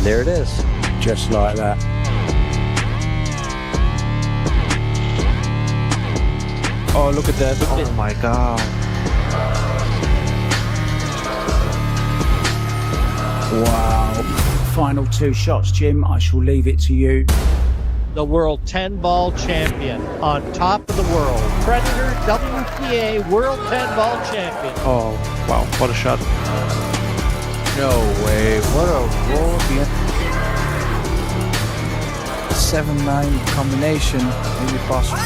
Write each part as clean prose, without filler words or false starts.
There it is. Just like that. Oh, look at that. Oh my god. Wow. Final two shots, Jim. I shall leave it to you. The world 10-ball champion on top of the world. Predator WPA World 10-ball champion. Oh, wow. What a shot. No way. What a roll. 7-9 combination. Maybe possible.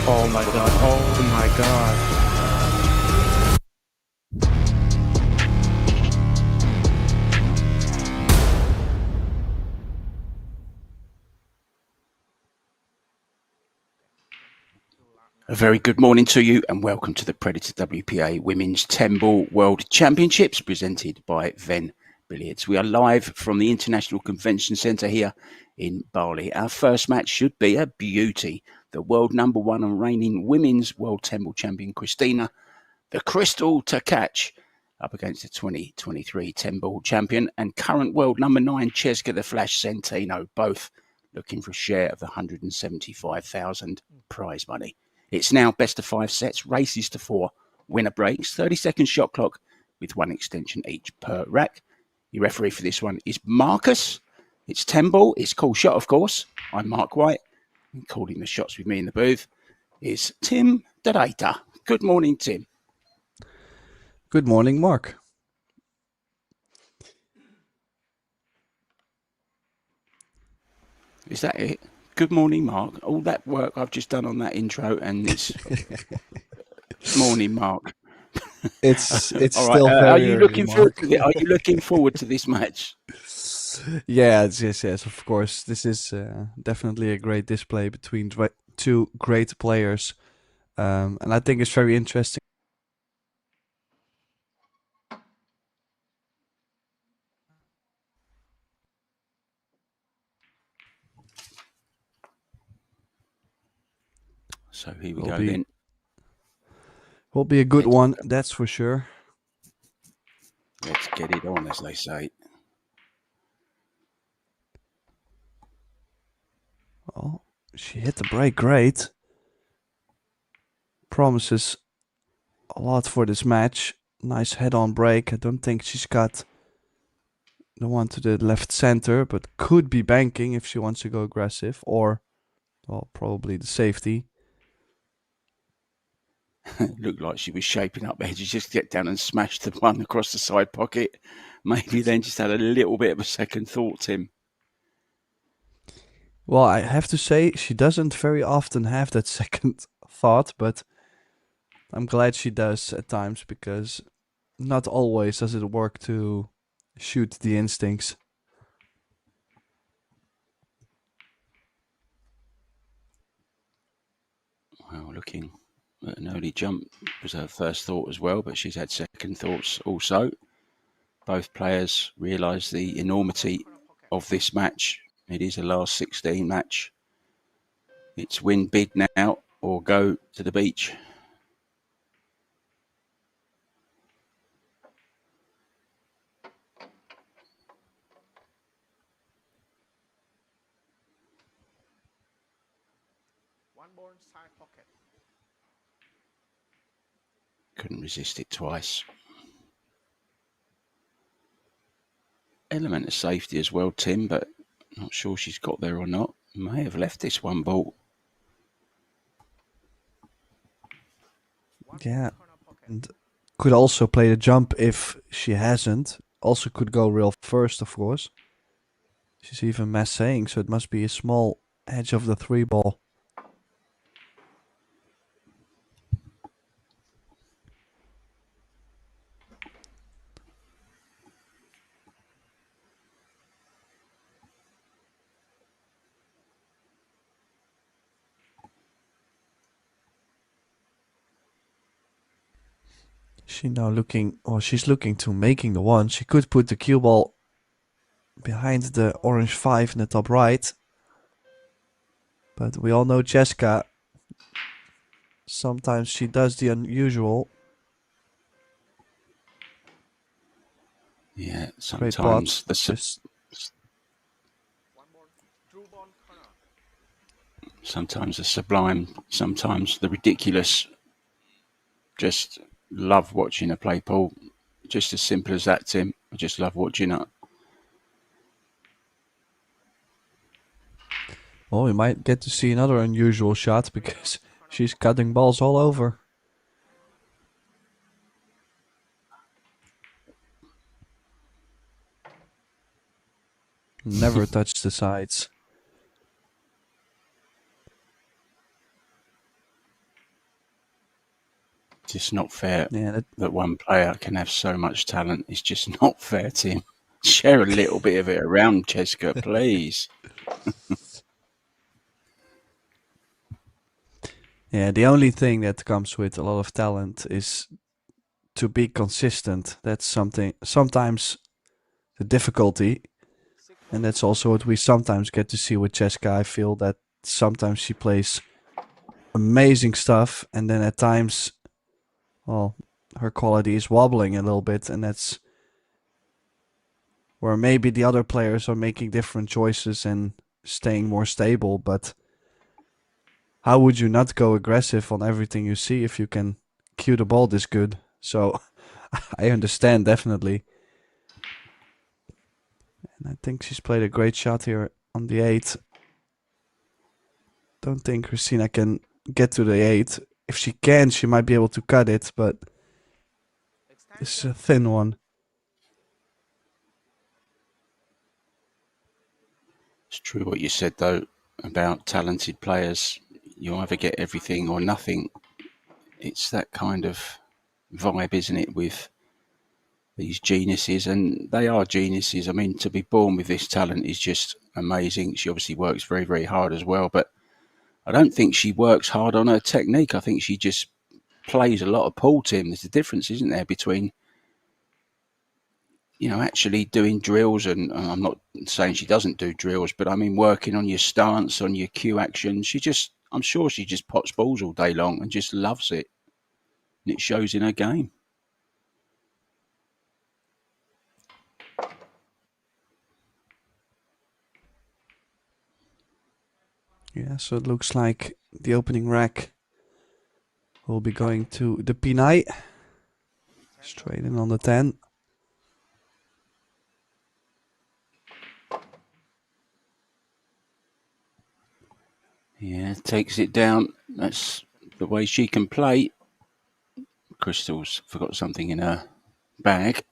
Oh my god. Oh my god. A very good morning to you and welcome to the Predator WPA Women's 10-Ball World Championships presented by Venbilliards. We are live from the International Convention Centre here in Bali. Our first match should be a beauty. The world number one and reigning women's world 10-ball champion Christina, the Crystal Tkach, up against the 2023 10-ball champion and current world number 9 Tkach the Flash Centeno, both looking for a share of the 175,000 prize money. It's now best of 5 sets, races to 4, winner breaks, 30-second shot clock with 1 extension each per rack. Your referee for this one is Marcus. It's 10-ball. It's called shot, of course. I'm Mark White. And calling the shots with me in the booth is Tim Derater. Good morning, Tim. Good morning, Mark. Is that it? Good morning, Mark. All that work I've just done on that intro, and it's morning, Mark. It's All still right. very Are you looking early, forward Mark. to it? Are you looking forward to this match? Yes, of course. This is definitely a great display between two great players, and I think it's very interesting. So here we go then. Will be a good one, that's for sure. Let's get it on, as they say. Oh, she hit the break great. Promises a lot for this match. Nice head-on break. I don't think she's got the one to the left center, but could be banking if she wants to go aggressive, or well, probably the safety. Looked like she was shaping up there to just get down and smash the one across the side pocket. Maybe then just had a little bit of a second thought, Tim. Well, I have to say, she doesn't very often have that second thought, but I'm glad she does at times, because not always does it work to shoot the instincts. Well, looking at an early jump was her first thought as well, but she's had second thoughts also. Both players realise the enormity of this match. It is a last 16 match. It's win big now or go to the beach. Couldn't resist it twice. Element of safety as well, Tim, but not sure she's got there or not. May have left this one ball. Yeah, and could also play the jump if she hasn't. Also could go real first, of course. She's even massaying, so it must be a small edge of the 3-ball. She's looking to making the 1. She could put the cue ball behind the orange 5 in the top right. But we all know Jessica. Sometimes she does the unusual. Yeah, Great pot. sometimes the Just sometimes the sublime, sometimes the ridiculous. Just love watching her play pool. Just as simple as that, Tim. I just love watching her. well, we might get to see another unusual shot because she's cutting balls all over. Never touch the sides. Just not fair Yeah, that one player can have so much talent. It's just not fair, Tim. Share a little bit of it around, Cheska, please. yeah. The only thing that comes with a lot of talent is to be consistent. That's something. Sometimes the difficulty, and that's also what we sometimes get to see with Cheska. I feel that sometimes she plays amazing stuff, and then at times, well, her quality is wobbling a little bit, and that's where maybe the other players are making different choices and staying more stable. But how would you not go aggressive on everything you see if you can cue the ball this good? So I understand definitely. And I think she's played a great shot here on the 8. Don't think Christina can get to the 8. If she can, she might be able to cut it, but this is a thin one. It's true what you said, though, about talented players. You either get everything or nothing. It's that kind of vibe, isn't it, with these geniuses? And they are geniuses. I mean, to be born with this talent is just amazing. She obviously works very, very hard as well, but I don't think she works hard on her technique. I think she just plays a lot of pool, Tim. There's a difference, isn't there, between actually doing drills, and I'm not saying she doesn't do drills, but I mean working on your stance, on your cue action. I'm sure she just pots balls all day long and just loves it, and it shows in her game. Yeah, so it looks like the opening rack will be going to the P9. Straight in on the 10. Yeah, takes it down. That's the way she can play. Crystal's forgot something in her bag.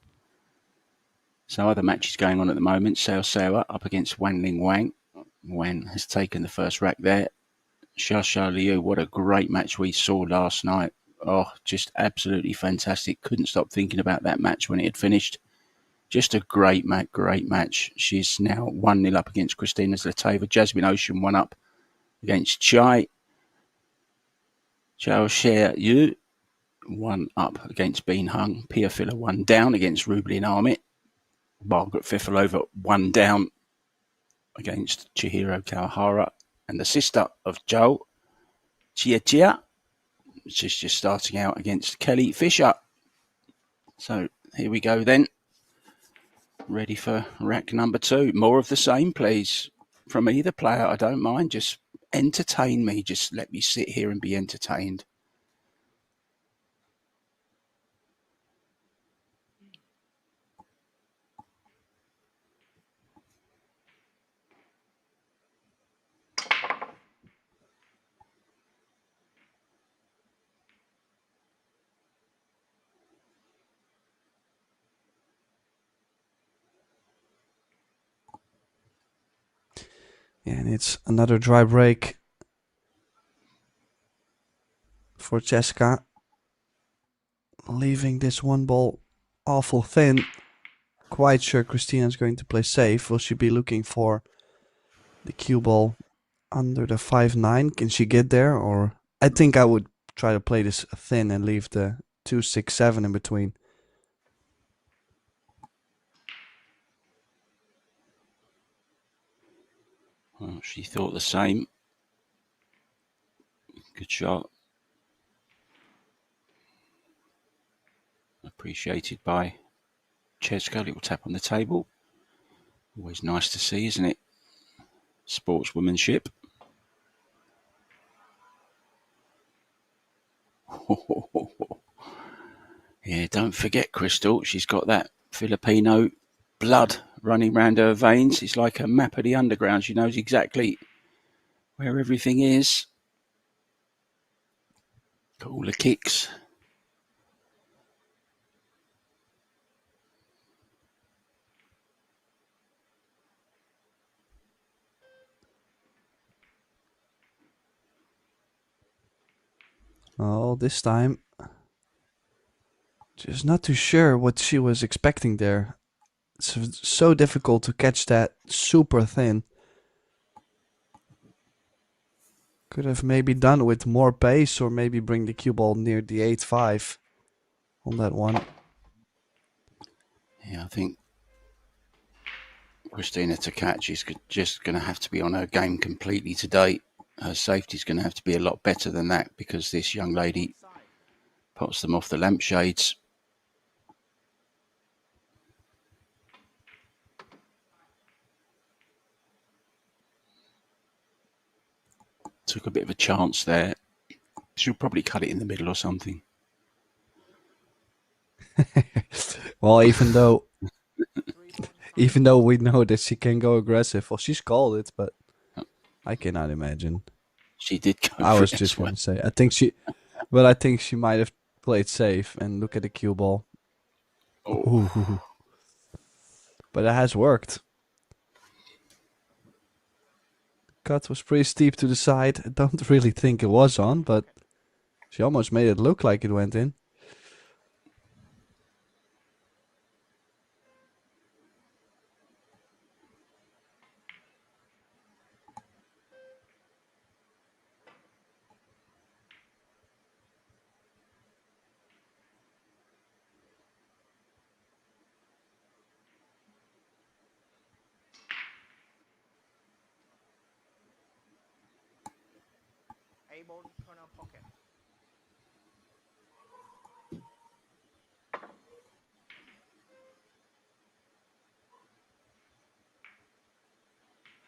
So other matches going on at the moment. Sao up against Wan Ling Wang. Wan has taken the first rack there. Xia Liu, what a great match we saw last night. Oh, just absolutely fantastic. Couldn't stop thinking about that match when it had finished. Just a great match. She's now 1-0 up against Kristina Zlateva. Jasmine Ocean 1 up against Chou Yu. 1 up against Bean Hung. Pia Filler 1 down against Rublin Amit. Margaret Fifilova 1 down against Chihiro Kawahara. And the sister of Chou, Chia, she's just starting out against Kelly Fisher. So here we go then. Ready for rack number 2. More of the same, please. From either player, I don't mind. Just entertain me. Just let me sit here and be entertained. Yeah, and it's another dry break for Cheska. Leaving this one ball awful thin. Quite sure Christina's going to play safe. Will she be looking for the cue ball under the 5-9? Can she get there? Or I think I would try to play this thin and leave the 2-6-7 in between. Well, she thought the same. Good shot. Appreciated by Cheska, a little tap on the table. Always nice to see, isn't it? Sportswomanship. Yeah, don't forget, Crystal, she's got that Filipino blood running around her veins. It's like a map of the underground. She knows exactly where everything is. Got all the kicks. Oh, this time, just not too sure what she was expecting there. It's so difficult to catch that super thin. Could have maybe done with more pace or maybe bring the cue ball near the 8-5 on that one. Yeah, I think Christina Tkach is just going to have to be on her game completely today. Her safety's going to have to be a lot better than that because this young lady pots them off the lampshades. Took a bit of a chance there. She'll probably cut it in the middle or something. Well, even though we know that she can go aggressive, well, she's called it, but I cannot imagine. She did go I for was it just as well. going to say, I think she might have played safe and look at the cue ball. Oh. Ooh. But it has worked. Cut was pretty steep to the side. I don't really think it was on, but she almost made it look like it went in.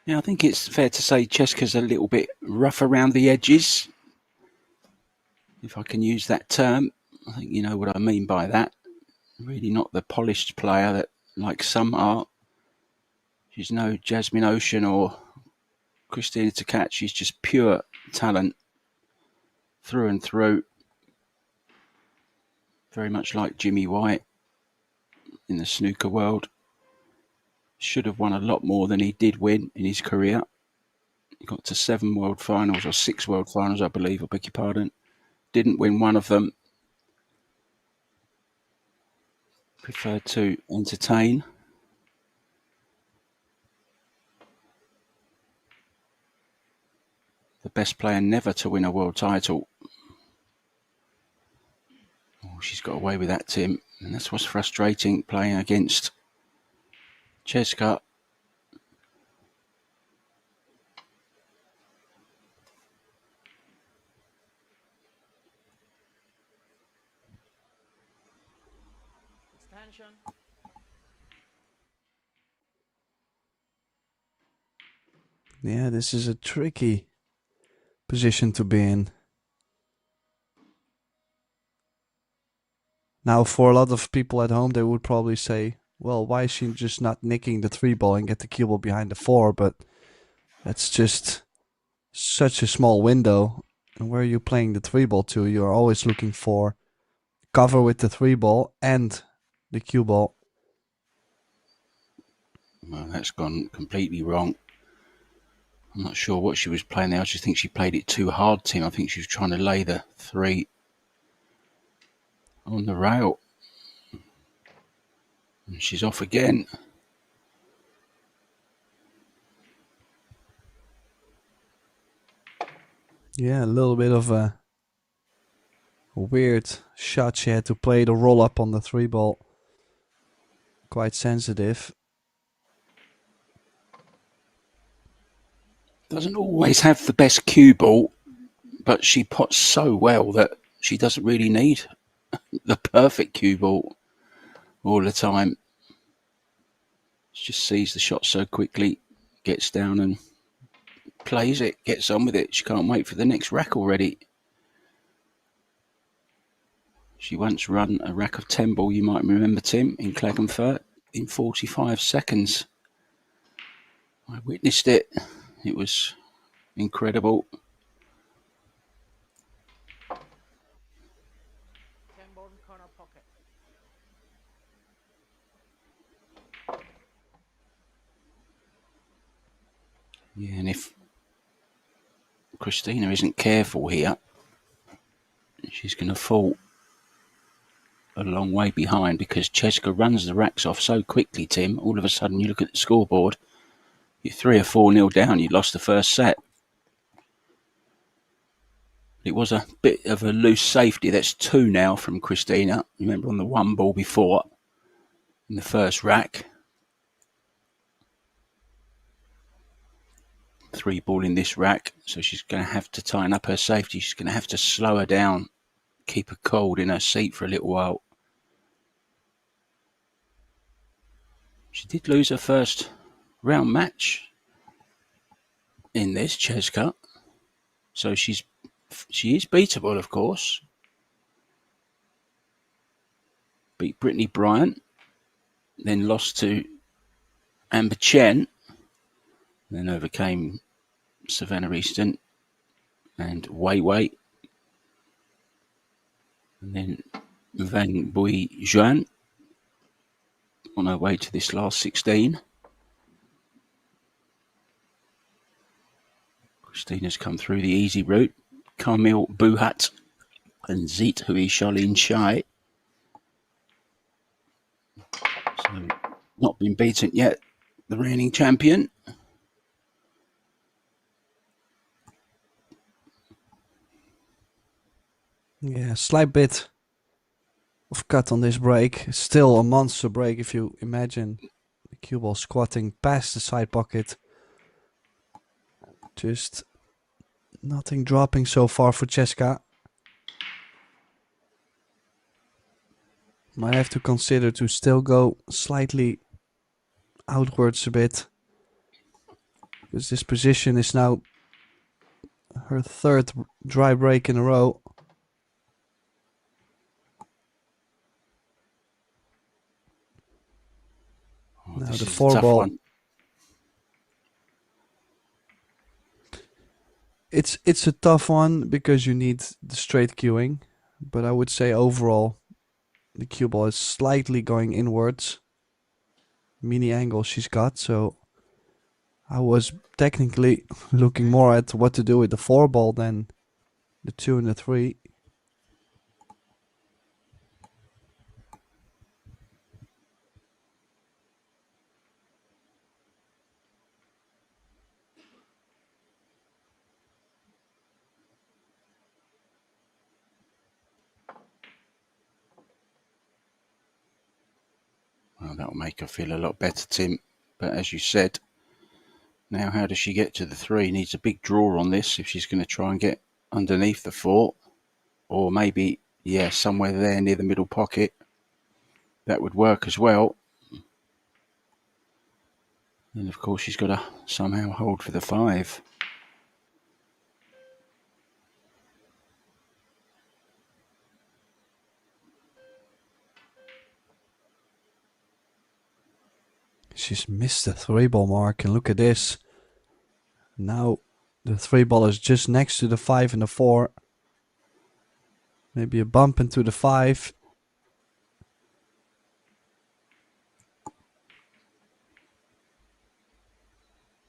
Yeah, I think it's fair to say Cheska's a little bit rough around the edges, if I can use that term. I think you know what I mean by that. Really not the polished player that like some are. She's no Jasmine Ocean or Christina Tkach. She's just pure talent through and through. Very much like Jimmy White in the snooker world. Should have won a lot more than he did win in his career. He got to 7 world finals or 6 world finals, I believe, I beg your pardon. Didn't win one of them. Preferred to entertain. The best player never to win a world title. Oh, she's got away with that, Tim. And that's what's frustrating, playing against Cheska. Yeah, this is a tricky position to be in. Now, for a lot of people at home, they would probably say, well, why is she just not nicking the 3 ball and get the cue ball behind the 4? But that's just such a small window. And where are you playing the 3 ball to? You're always looking for cover with the 3 ball and the cue ball. Well, that's gone completely wrong. I'm not sure what she was playing there. I just think she played it too hard, Tim. I think she was trying to lay the 3 on the rail. And she's off again. Yeah, a little bit of a weird shot. She had to play the roll up on the 3 ball. Quite sensitive. Doesn't always have the best cue ball, but she pots so well that she doesn't really need the perfect cue ball all the time. Just sees the shot so quickly, gets down and plays it, gets on with it. She can't wait for the next rack already. She once run a rack of 10 ball, you might remember, Tim, in Klagenfurt in 45 seconds. I witnessed it. It was incredible. Yeah, and if Christina isn't careful here, she's going to fall a long way behind because Cheska runs the racks off so quickly, Tim. All of a sudden, you look at the scoreboard, you're 3 or 4-0 down, you lost the first set. It was a bit of a loose safety. That's 2 now from Christina. Remember on the 1 ball before in the first rack. 3 ball in this rack, so she's going to have to tighten up her safety. She's going to have to slow her down, keep her cold in her seat for a little while. She did lose her first round match in this Cheska, so she is beatable, of course. Beat Brittany Bryant, then lost to Amber Chen, then overcame Savannah Easton and Wei Wei, and then Van Bui Juan on her way to this last 16. Christina's come through the easy route. Camille Buhat and Zit Hui Charlene Shai. So, not been beaten yet, the reigning champion. Yeah, slight bit of cut on this break. Still a monster break if you imagine the cue ball squatting past the side pocket. Just nothing dropping so far for Cheska. Might have to consider to still go slightly outwards a bit, because this position is now her 3rd dry break in a row. Now the 4 ball. One. It's a tough one because you need the straight cueing, but I would say overall the cue ball is slightly going inwards. Mini angle she's got, so I was technically looking more at what to do with the 4 ball than the 2 and the 3. Well, that'll make her feel a lot better, Tim. But as you said, now how does she get to the 3? Needs a big draw on this if she's going to try and get underneath the 4. Or maybe, yeah, somewhere there near the middle pocket. That would work as well. And of course, she's got to somehow hold for the 5. She's missed the 3 ball mark, and look at this. Now the 3 ball is just next to the 5 and the 4. Maybe a bump into the 5.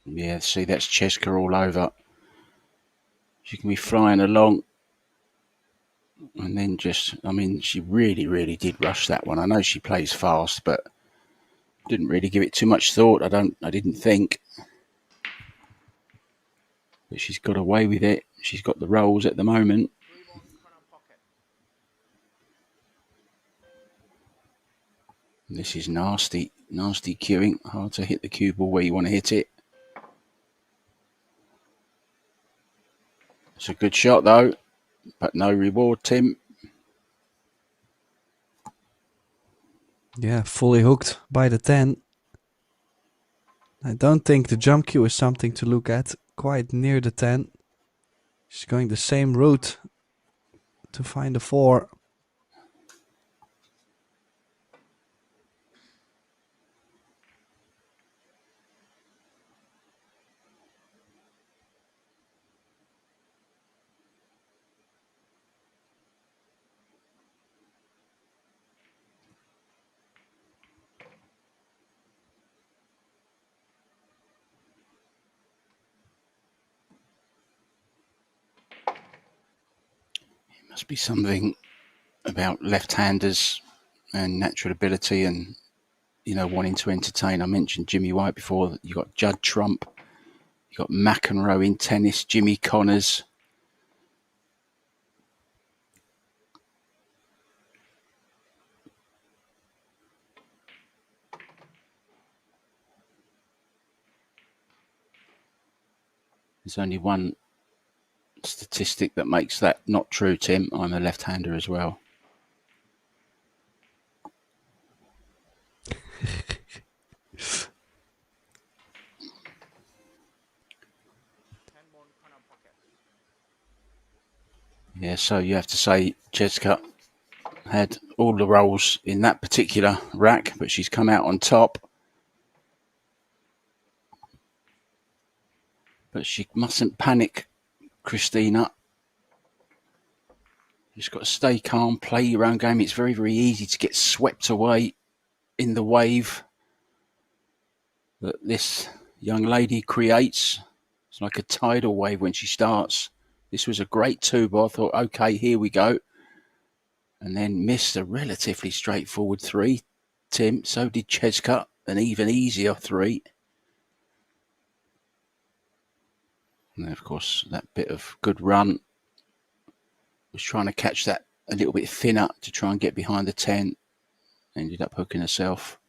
Yeah, see, that's Cheska all over. She can be flying along. And then just, I mean, she really, really did rush that one. I know she plays fast, but didn't really give it too much thought. I didn't think. But she's got away with it. She's got the rolls at the moment. And this is nasty, nasty cueing. Hard to hit the cue ball where you want to hit it. It's a good shot though, but no reward, Tim. Yeah, fully hooked by the 10. I don't think the jump cue is something to look at quite near the 10. She's going the same route to find the 4. Must be something about left-handers and natural ability and, wanting to entertain. I mentioned Jimmy White before. You got Judd Trump. You got McEnroe in tennis, Jimmy Connors. There's only one statistic that makes that not true, Tim. I'm a left-hander as well. Yeah, so you have to say Jessica had all the rolls in that particular rack, but she's come out on top. But she mustn't panic, Christina. You've got to stay calm, play your own game. It's very, very easy to get swept away in the wave that this young lady creates. It's like a tidal wave when she starts. This was a great 2-ball. I thought, okay, here we go. And then missed a relatively straightforward 3, Tim. So did Cheska, an even easier 3. And then, of course, that bit of good run was trying to catch that a little bit thinner to try and get behind the 10. Ended up hooking herself.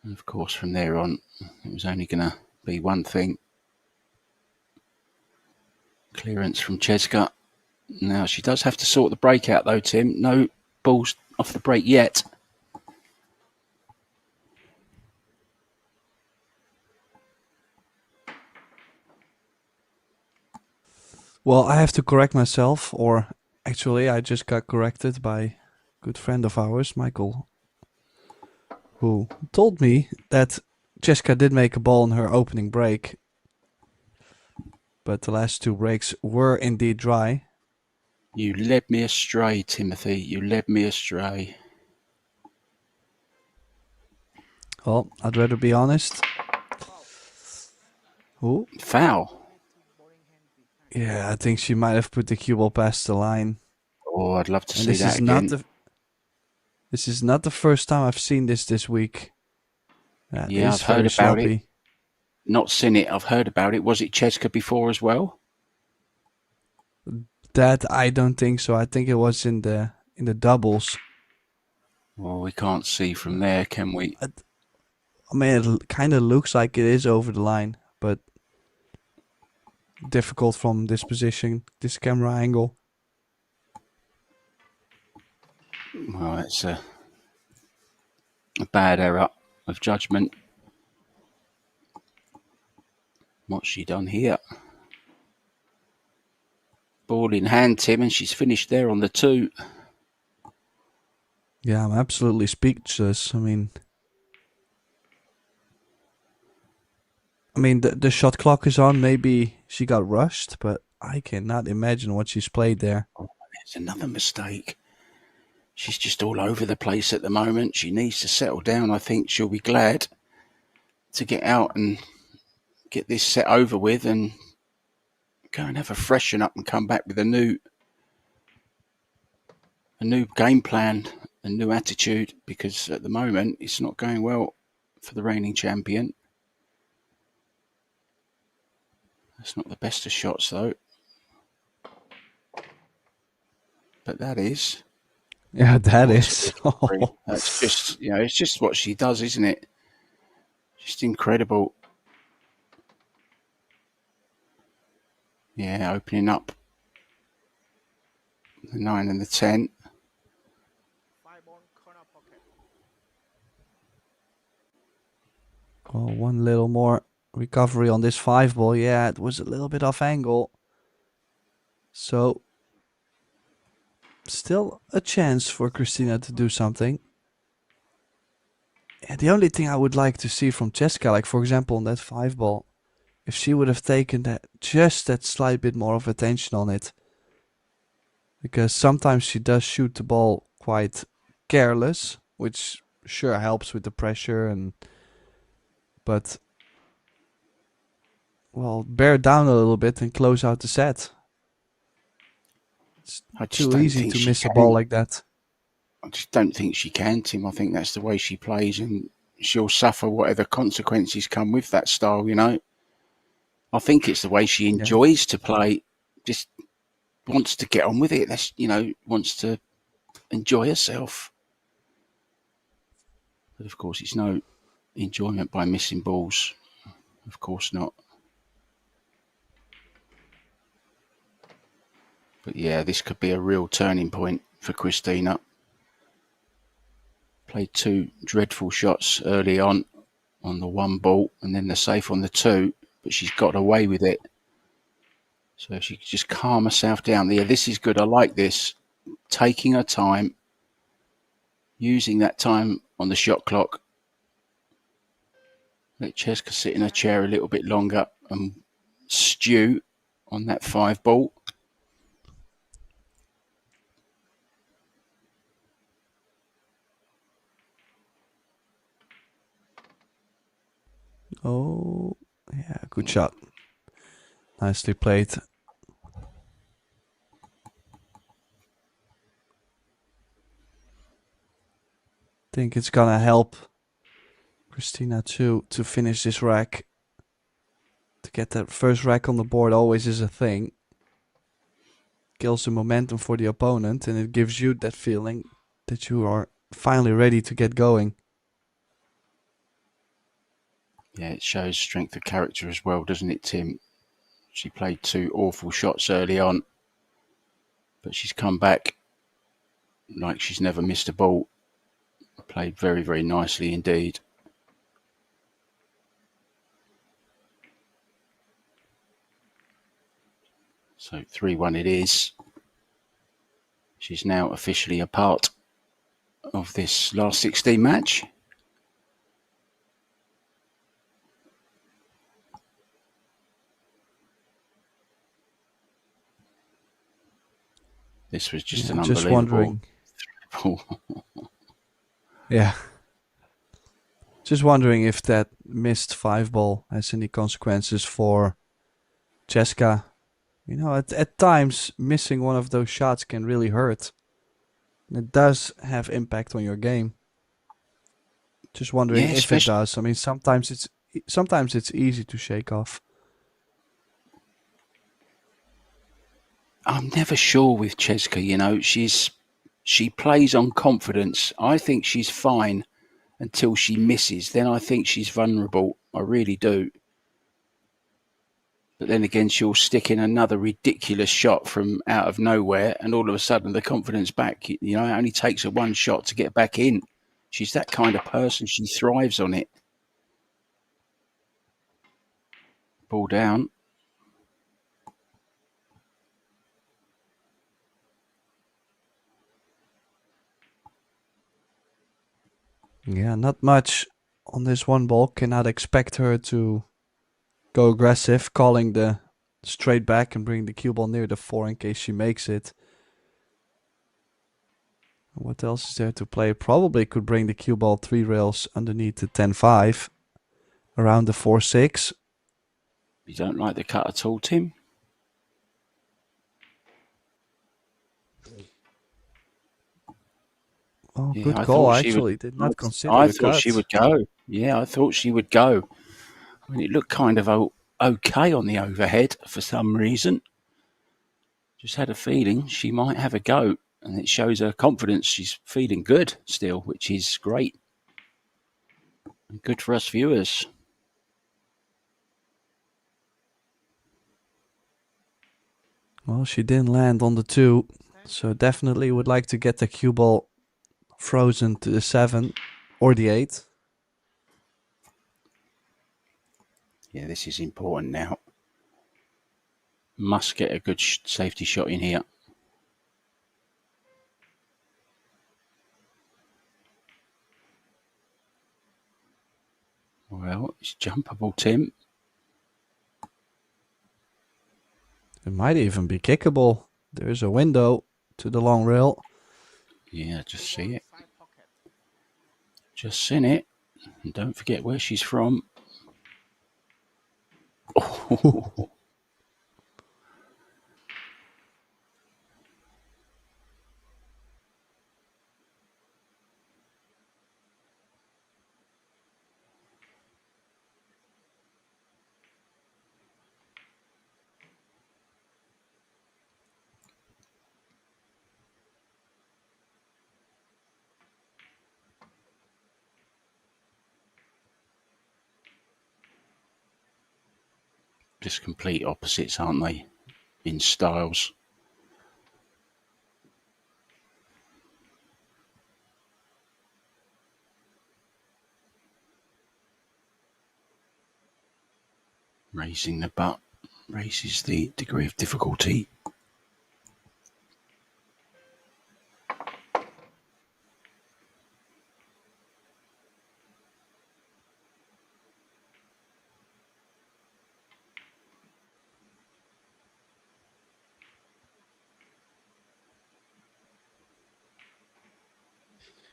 And, of course, from there on, it was only going to be one thing. Clearance from Cheska. Now, she does have to sort the break out, though, Tim. No balls off the break yet. Well, I have to correct myself, or actually, I just got corrected by a good friend of ours, Michael, who told me that Jessica did make a ball in her opening break, but the last 2 breaks were indeed dry. You led me astray, Timothy. You led me astray. Well, I'd rather be honest. Ooh. Foul. Yeah, I think she might have put the cue ball past the line. Oh, I'd love to And see this that is again. this is not the first time I've seen this week. That Yeah, is I've heard very about sloppy. it. Not seen it. I've heard about it. Was it Cheska before as well? That I don't think so. I think it was in the doubles. Well, we can't see from there, can we? I mean, it kind of looks like it is over the line, but difficult from this position, this camera angle. Well, it's a bad error of judgment. What's she done here? Ball in hand, Tim, and she's finished there on the 2. Yeah, I'm absolutely speechless. I mean, the shot clock is on. Maybe she got rushed, but I cannot imagine what she's played there. Oh, there's another mistake. She's just all over the place at the moment. She needs to settle down. I think she'll be glad to get out and get this set over with and go and have a freshen up and come back with a new game plan, a new attitude, because at the moment it's not going well for the reigning champion. That's not the best of shots, though. But that is. Yeah, that is. That's just, it's just what she does, isn't it? Just incredible. Yeah, opening up the 9 and the 10. Well, one little more recovery on this 5 ball. Yeah, it was a little bit off angle. So, still a chance for Christina to do something. Yeah, the only thing I would like to see from Jessica, like for example on that 5 ball, if she would have taken that slight bit more of attention on it. Because sometimes she does shoot the ball quite careless, which sure helps with the pressure but well, bear down a little bit and close out the set. It's I just too don't easy think to she miss a can. ball like that. I just don't think she can, Tim. I think that's the way she plays, and she'll suffer whatever consequences come with that style, you know. I think it's the way she enjoys to play, just wants to get on with it. That's, you know, wants to enjoy herself. But of course, it's no enjoyment by missing balls. Of course not. But yeah, this could be a real turning point for Christina. Played 2 dreadful shots early on the 1 ball and then the safe on the 2, but she's got away with it. So if she could just calm herself down there, this is good. I like this. Taking her time, using that time on the shot clock. Let Cheska sit in her chair a little bit longer and stew on that 5 ball. Oh, yeah, good shot. Nicely played. Think it's gonna help Christina too to finish this rack. To get that first rack on the board always is a thing. Kills the momentum for the opponent, and it gives you that feeling that you are finally ready to get going. Yeah, it shows strength of character as well, doesn't it, Tim? She played 2 awful shots early on, but she's come back like she's never missed a ball. Played very, very nicely indeed. So 3-1 it is. She's now officially a part of this last 16 match. This was just an Just unbelievable. wondering. Yeah. Just wondering if that missed 5 ball has any consequences for Jessica. You know, at times missing one of those shots can really hurt. It does have impact on your game. Just wondering if it does. I mean, sometimes it's easy to shake off. I'm never sure with Cheska, you know, she plays on confidence. I think she's fine until she misses. Then I think she's vulnerable. I really do. But then again, she'll stick in another ridiculous shot from out of nowhere, and all of a sudden the confidence back. You know, it only takes her 1 shot to get back in. She's that kind of person. She thrives on it. Ball down. Yeah, not much on this 1 ball. Cannot expect her to go aggressive, calling the straight back and bring the cue ball near the 4 in case she makes it. What else is there to play? Probably could bring the cue ball 3 rails underneath the 10-5, around the 4-6. You don't like the cut at all, Tim? Oh, yeah, good call. I actually did not consider I the thought cut. she would go. Yeah, I thought she would go. I mean, it looked kind of okay on the overhead for some reason. Just had a feeling she might have a go, and it shows her confidence. She's feeling good still, which is great. And good for us viewers. Well, she didn't land on the 2, so definitely would like to get the cue ball frozen to the 7 or the 8. Yeah, this is important now. Must get a good safety shot in here. Well, it's jumpable, Tim. It might even be kickable. There's a window to the long rail. Yeah, just see it. Just seen it. And don't forget where she's from. Oh. Just complete opposites, aren't they? In styles. Raising the butt raises the degree of difficulty.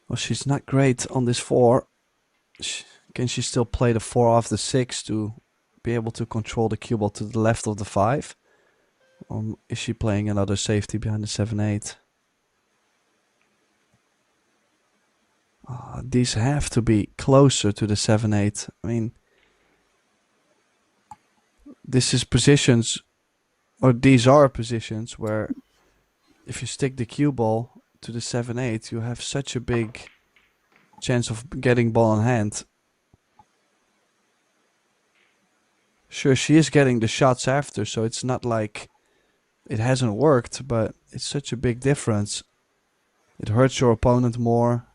Well, she's not great on this 4. Can she still play the 4 off the 6 to be able to control the cue ball to the left of the 5? Or is she playing another safety behind the 7-8? These have to be closer to the 7-8. I mean, this is positions, or these are positions where if you stick the cue ball to the 7-8, you have such a big chance of getting ball in hand. Sure, she is getting the shots after, so it's not like it hasn't worked, but it's such a big difference. It hurts your opponent more.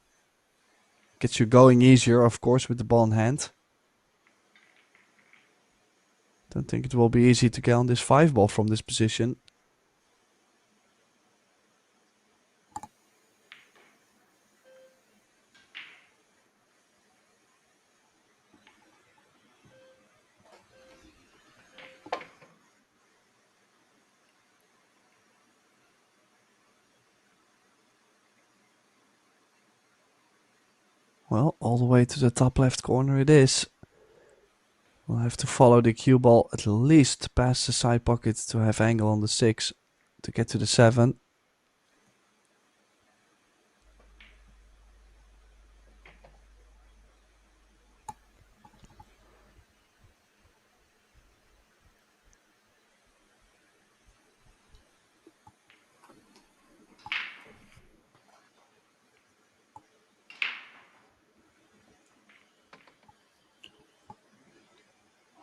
Gets you going easier, of course, with the ball in hand. Don't think it will be easy to get on this 5 ball from this position. Well, all the way to the top left corner it is. We'll have to follow the cue ball at least past the side pocket to have angle on the 6 to get to the 7.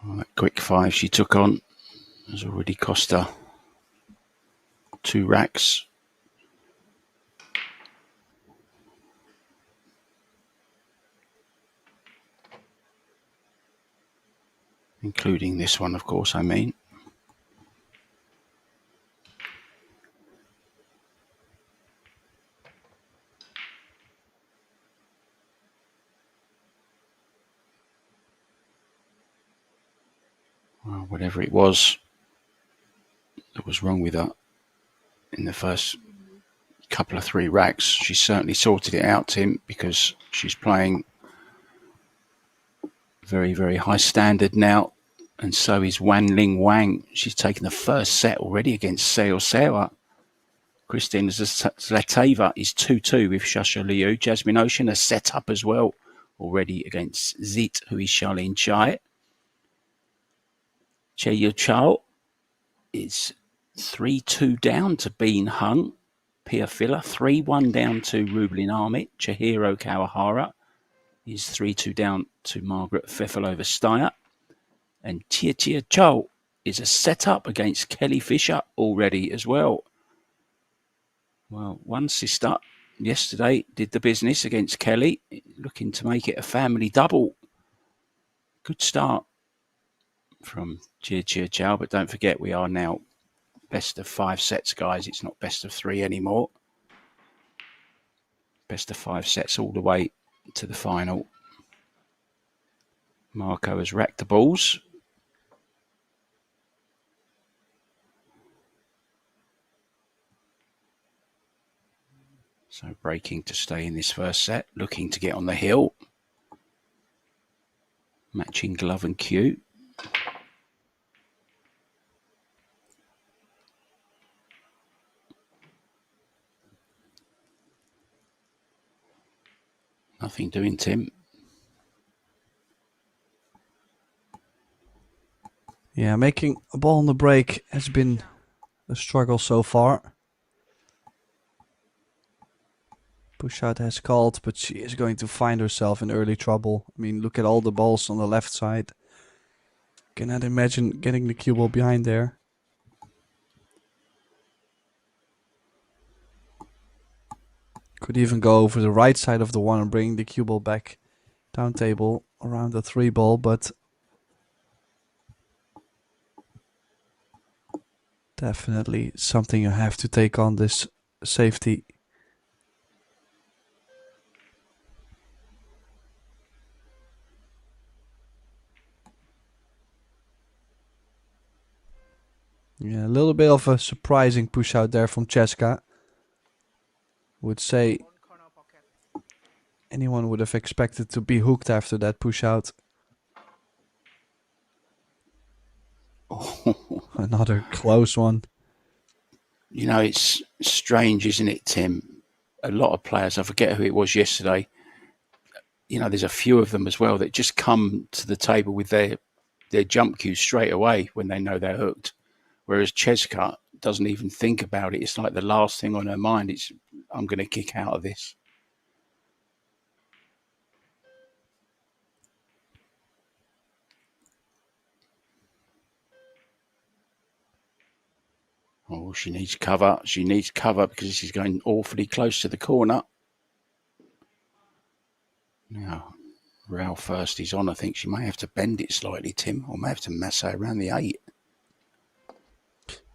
Well, that quick 5 she took on has already cost her 2 racks. Including this one, of course, I mean. Well, whatever it was that was wrong with her in the first couple of 3 racks, she certainly sorted it out, Tim, because she's playing very, very high standard now, and so is Wan Ling Wang. She's taken the first set already against Seo Sewa. Kristina Zlateva is 2-2 with Shasha Liu. Jasmine Ocean has set up as well already against Zit, who is Charlene Chai. Chou Chou is 3-2 down to Bean Hung. Pia Filler 3-1 down to Rublin Amit. Chihiro Kawahara is 3-2 down to Margaret Fefilova-Steyer. And Tia Chou is a set-up against Kelly Fisher already as well. Well, one sister yesterday did the business against Kelly, looking to make it a family double. Good start from Chou. But don't forget, we are now best of 5 sets, guys. It's not best of 3 anymore. Best of 5 sets all the way to the final. Marco has racked the balls. So breaking to stay in this first set, looking to get on the hill. Matching glove and cue. Nothing doing, Tim. Yeah, making a ball on the break has been a struggle so far. Push out has called, but she is going to find herself in early trouble. I mean, look at all the balls on the left side. Cannot imagine getting the cue ball behind there. Could even go over the right side of the one and bring the cue ball back down table around the 3 ball, but definitely something you have to take on this safety. Yeah, a little bit of a surprising push out there from Cheska. Would say anyone would have expected to be hooked after that push out. Another close one. You know, it's strange, isn't it, Tim? A lot of players, I forget who it was yesterday, you know, there's a few of them as well that just come to the table with their jump cues straight away when they know they're hooked. Whereas Cheska doesn't even think about it. It's like the last thing on her mind is, I'm going to kick out of this. Oh, she needs cover. She needs cover because she's going awfully close to the corner. Now, rail first is on. I think she may have to bend it slightly, Tim, or may have to mass around the 8.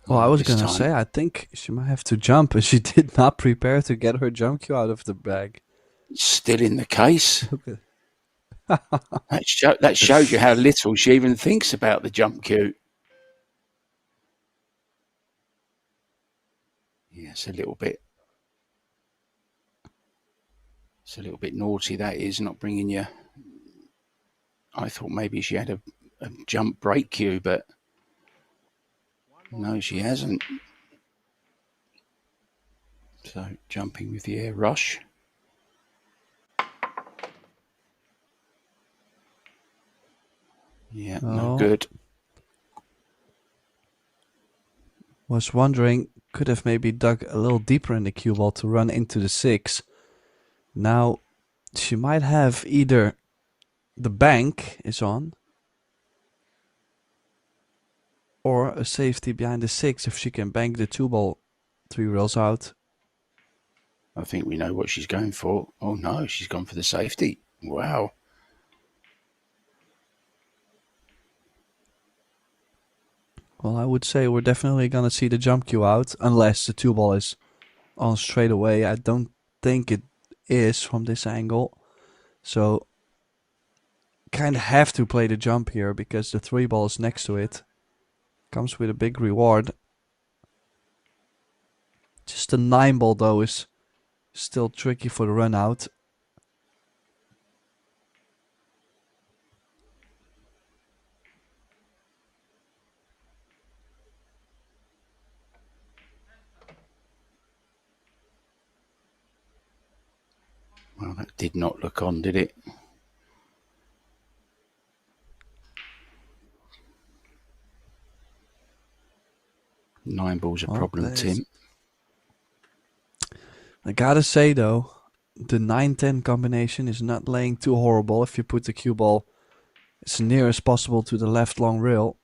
Well, I was going to say, I think she might have to jump, and she did not prepare to get her jump cue out of the bag. Still in the case. That shows you how little she even thinks about the jump cue. Yeah, it's a little bit naughty, that is, not bringing you. I thought maybe she had a jump break cue, but no, she hasn't. So jumping with the air rush. Yeah, no good. Was wondering, could have maybe dug a little deeper in the cue ball to run into the 6. Now, she might have either the bank is on, or a safety behind the 6 if she can bank the 2 ball 3 rails out. I think we know what she's going for. Oh no, she's gone for the safety. Wow. Well, I would say we're definitely going to see the jump cue out, unless the 2 ball is on straight away. I don't think it is from this angle. So, kind of have to play the jump here because the 3 ball is next to it. Comes with a big reward. Just the 9 ball though is still tricky for the run out. Well, that did not look on, did it? Nine ball's a problem, Tim. I gotta say though, the 9-10 combination is not laying too horrible if you put the cue ball as near as possible to the left long rail.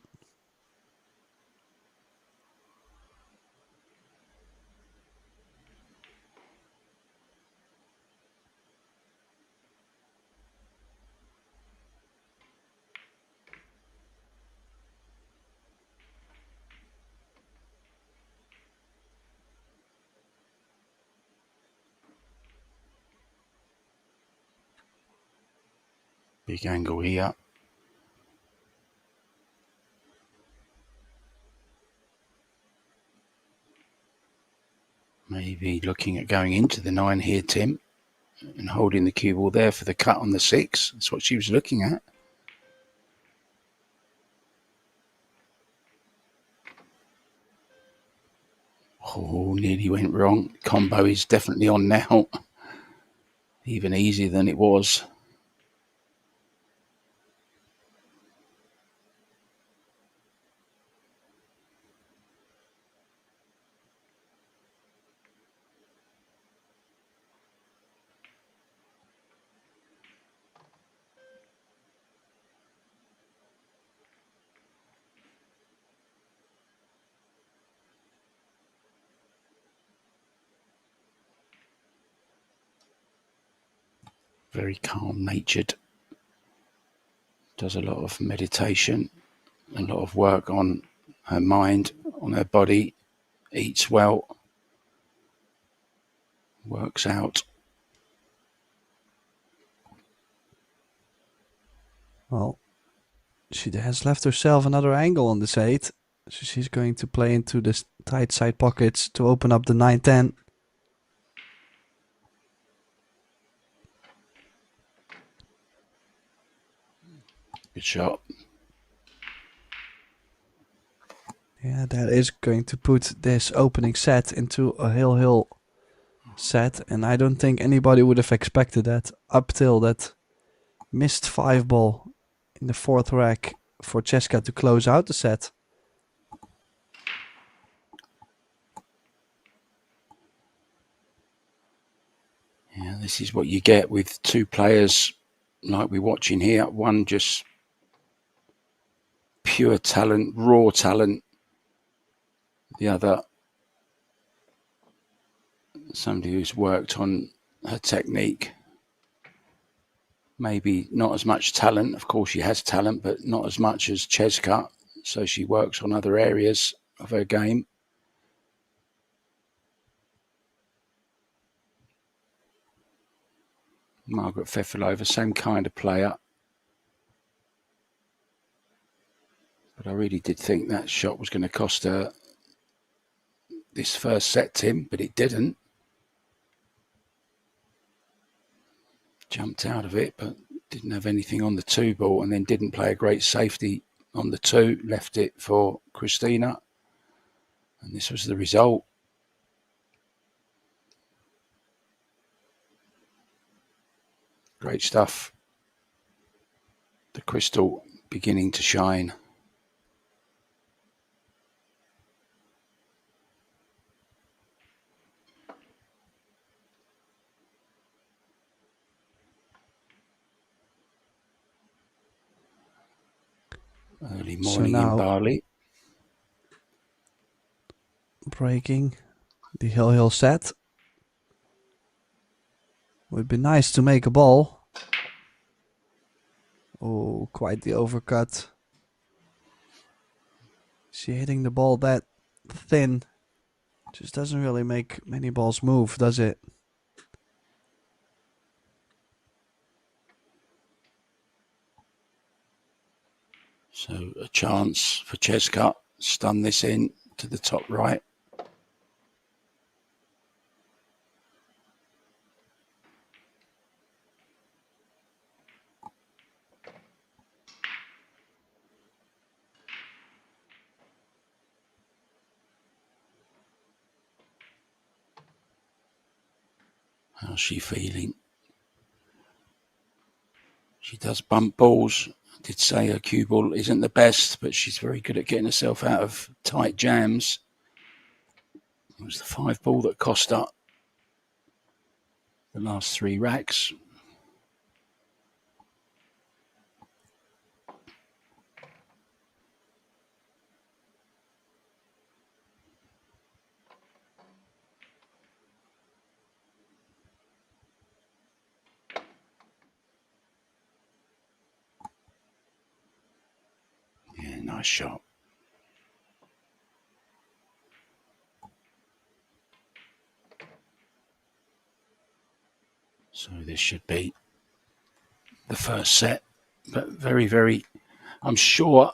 Big angle here. Maybe looking at going into the 9 here, Tim, and holding the cue ball there for the cut on the 6. That's what she was looking at. Oh, nearly went wrong. Combo is definitely on now. Even easier than it was. Very calm-natured. Does a lot of meditation, a lot of work on her mind, on her body. Eats well. Works out. Well, she has left herself another angle on this 8. So she's going to play into the tight side pockets to open up the 9-10. Good shot. Yeah, that is going to put this opening set into a hill set. And I don't think anybody would have expected that up till that missed 5 ball in the 4th rack for Cheska to close out the set. Yeah, this is what you get with 2 players like we're watching here. One just pure talent, raw talent. The other, somebody who's worked on her technique. Maybe not as much talent. Of course, she has talent, but not as much as Cheska. So she works on other areas of her game. Margaret Fefilova, same kind of player. But I really did think that shot was going to cost her this first set, Tim, but it didn't. Jumped out of it, but didn't have anything on the 2 ball, and then didn't play a great safety on the 2. Left it for Christina. And this was the result. Great stuff. The crystal beginning to shine. Early morning in Bali. Breaking the hill set. Would be nice to make a ball. Oh, quite the overcut. She hitting the ball that thin. Just doesn't really make many balls move, does it? So a chance for Cheska. Stun this in to the top right. How's she feeling? She does bump balls. I did say her cue ball isn't the best, but she's very good at getting herself out of tight jams. It was the 5 ball that cost her the last 3 racks. Yeah, nice shot. So this should be the first set But very, I'm sure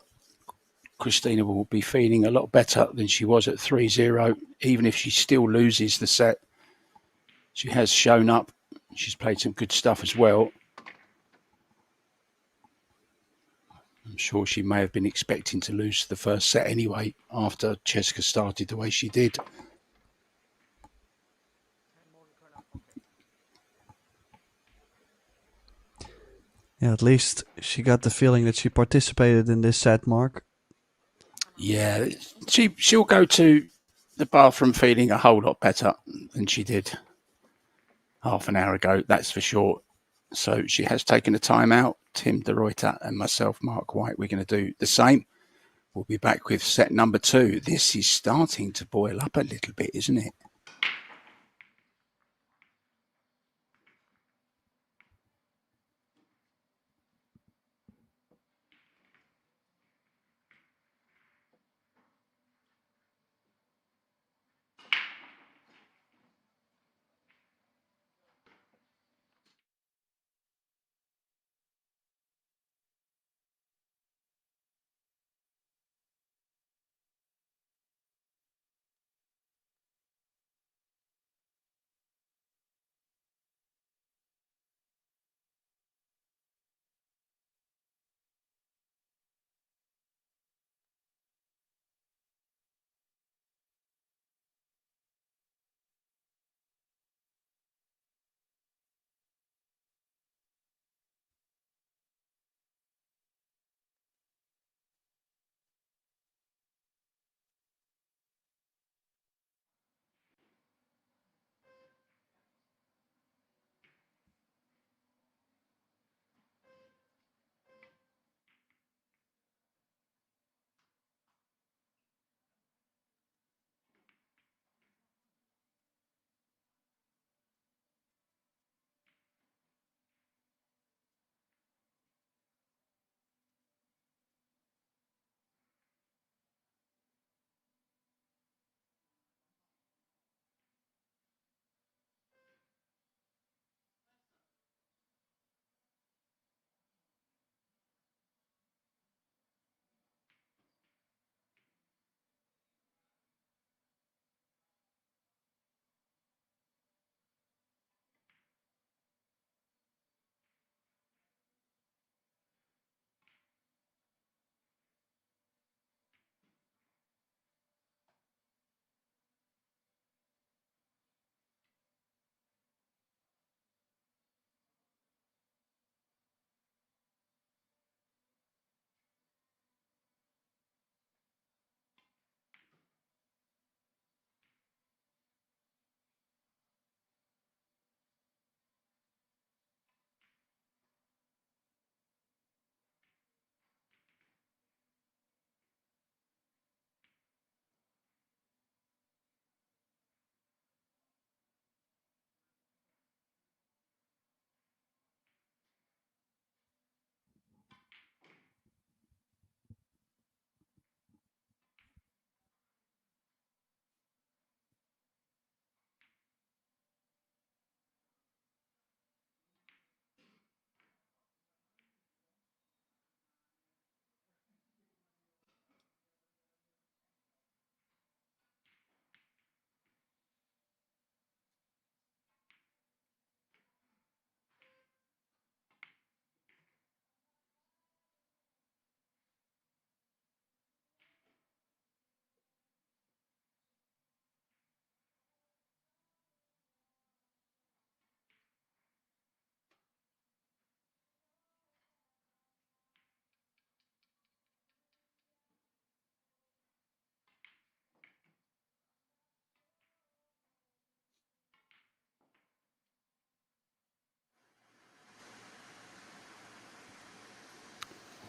Christina will be feeling a lot better than she was at 3-0, even if she still loses the set. She has shown up. She's played some good stuff as well. I'm sure she may have been expecting to lose the first set anyway, after Cheska started the way she did. Yeah, at least she got the feeling that she participated in this set, Mark. Yeah, she'll go to the bathroom feeling a whole lot better than she did half an hour ago, that's for sure. So she has taken a time out. Tim de Ruyter and myself, Mark White, we're going to do the same. We'll be back with set number 2. This is starting to boil up a little bit, isn't it?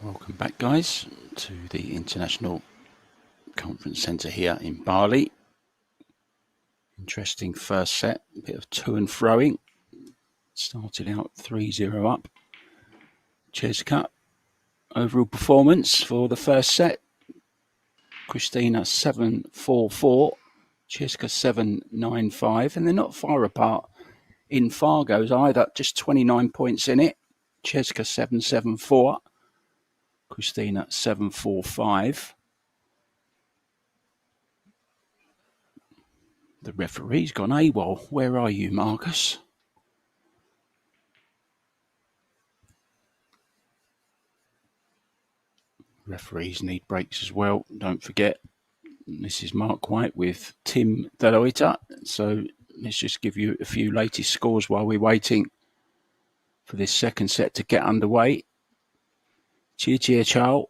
Welcome back, guys, to the International Conference Centre here in Bali. Interesting first set, a bit of to and froing. Started out 3-0 up. Cheska, overall performance for the first set. Christina 7-4-4, Cheska 7-9-5, and they're not far apart in Fargo's either, just 29 points in it. Cheska 7-7-4. Christina 7-4-5. The referee's gone AWOL. Where are you, Marcus? Referees need breaks as well. Don't forget, this is Mark White with Tim Deloita. So let's just give you a few latest scores while we're waiting for this second set to get underway. Chou,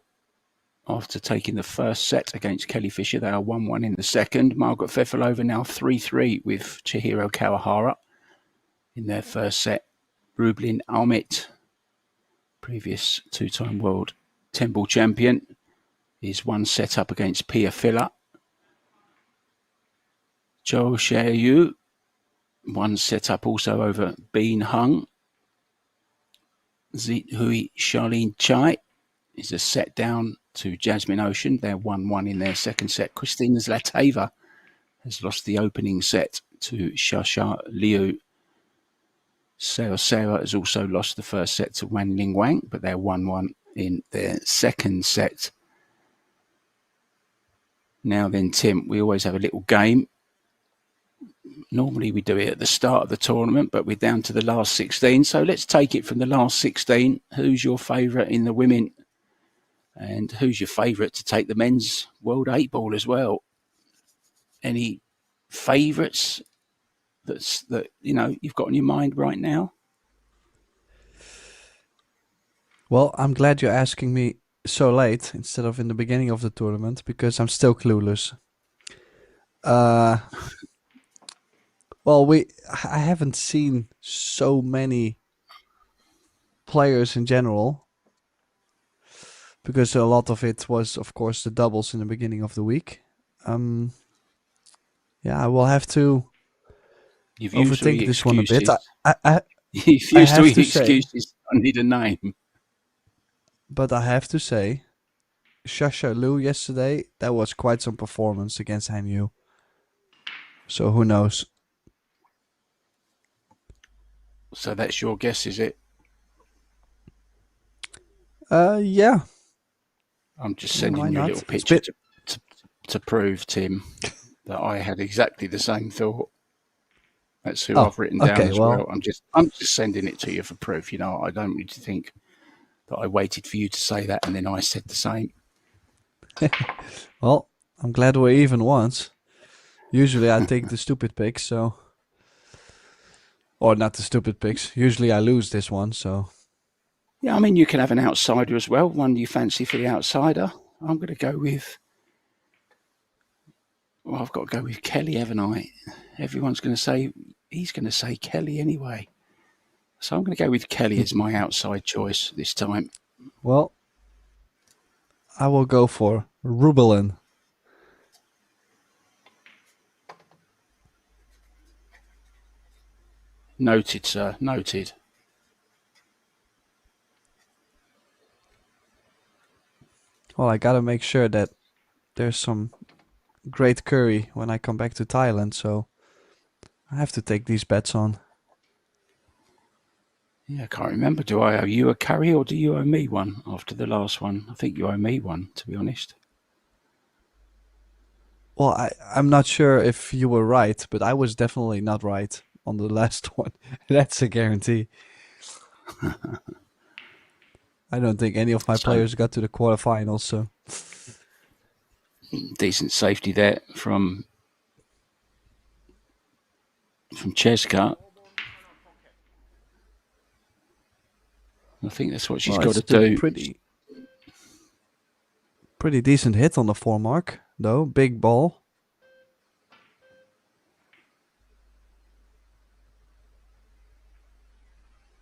after taking the first set against Kelly Fisher, they are 1-1 in the second. Margaret Fefilova now 3-3 with Chihiro Kawahara in their first set. Rublin Amit, previous two-time world 10-ball champion, is one set up against Pia Filler. Zhou Xiaoyu, one set up also over Bean Hung. Zithui Charlene Chai is a set down to Jasmine Ocean. They're 1-1 in their second set. Christina Zlateva has lost the opening set to Shasha Liu. Sarah has also lost the first set to Wan Ling Wang, but they're 1-1 in their second set. Now then, Tim, we always have a little game. Normally we do it at the start of the tournament, but we're down to the last 16. So let's take it from the last 16. Who's your favourite in the women? And who's your favourite to take the men's World 8-ball as well? Any favourites that you've got in your mind right now? Well, I'm glad you're asking me so late instead of in the beginning of the tournament because I'm still clueless. Well, I haven't seen so many players in general because a lot of it was, of course, the doubles in the beginning of the week. I will have to overthink this one a bit. You've used all your excuses. I need a name. But I have to say, Shasha Liu yesterday, that was quite some performance against Han Yu. So who knows? So that's your guess, is it? Yeah. I'm just sending you a little picture to prove, Tim, that I had exactly the same thought. That's who I've written down as well. I'm just sending it to you for proof. I don't really think that I waited for you to say that and then I said the same. Well, I'm glad we're even once. Usually I take the stupid picks, so... Or not the stupid picks. Usually I lose this one, so... Yeah, I mean, you can have an outsider as well. One you fancy for the outsider. I'm going to go with... Well, I've got to go with Kelly, haven't I? Everyone's going to say... He's going to say Kelly anyway. So I'm going to go with Kelly as my outside choice this time. Well, I will go for Rubelin. Noted, sir. Noted. Well, I gotta make sure that there's some great curry when I come back to Thailand, so I have to take these bets on. Yeah, I can't remember. Do I owe you a curry or do you owe me one after the last one? I think you owe me one, to be honest. Well, I'm not sure if you were right, but I was definitely not right on the last one. That's a guarantee. I don't think any of my players got to the quarterfinals, so... Decent safety there from Cheska. I think that's what she's got to do. Pretty decent hit on the 4 mark, though. Big ball.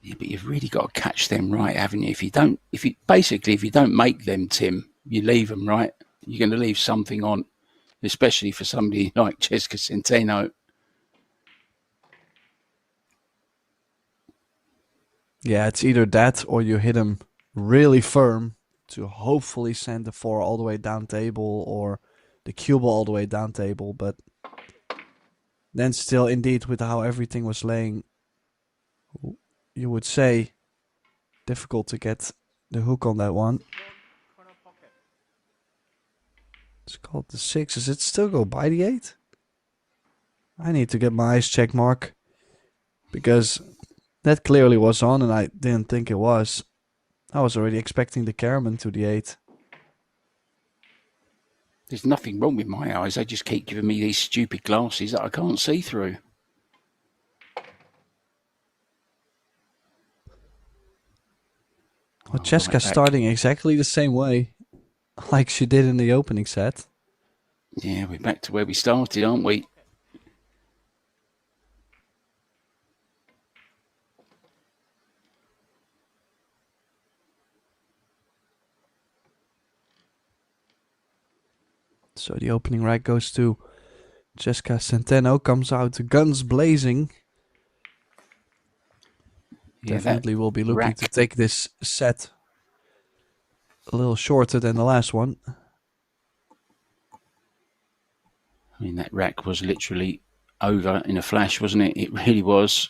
Yeah, but you've really got to catch them right, haven't you? If you don't make them, Tim, you leave them, right? You're going to leave something on, especially for somebody like Jessica Centeno. Yeah, it's either that or you hit him really firm to hopefully send the 4 all the way down table or the cue ball all the way down table. But then still, indeed, with how everything was laying, you would say difficult to get the hook on that one. It's called the 6. Does it still go by the 8? I need to get my eyes checked, Mark. Because that clearly was on and I didn't think it was. I was already expecting the Caraman to the 8. There's nothing wrong with my eyes. They just keep giving me these stupid glasses that I can't see through. Well, Cheska's starting exactly the same way like she did in the opening set. Yeah, we're back to where we started, aren't we? So the opening rack goes to Jessica Centeno, comes out guns blazing. Yeah, Definitely will be looking rack to take this set a little shorter than the last one. I mean, that rack was literally over in a flash, wasn't it? It really was.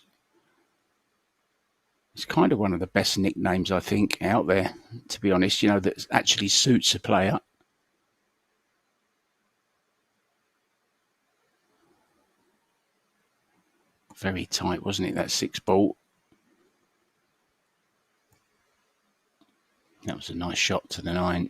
It's kind of one of the best nicknames, I think, out there, to be honest, you know, that actually suits a player. Very tight, wasn't it, that 6 ball? That was a nice shot to the 9.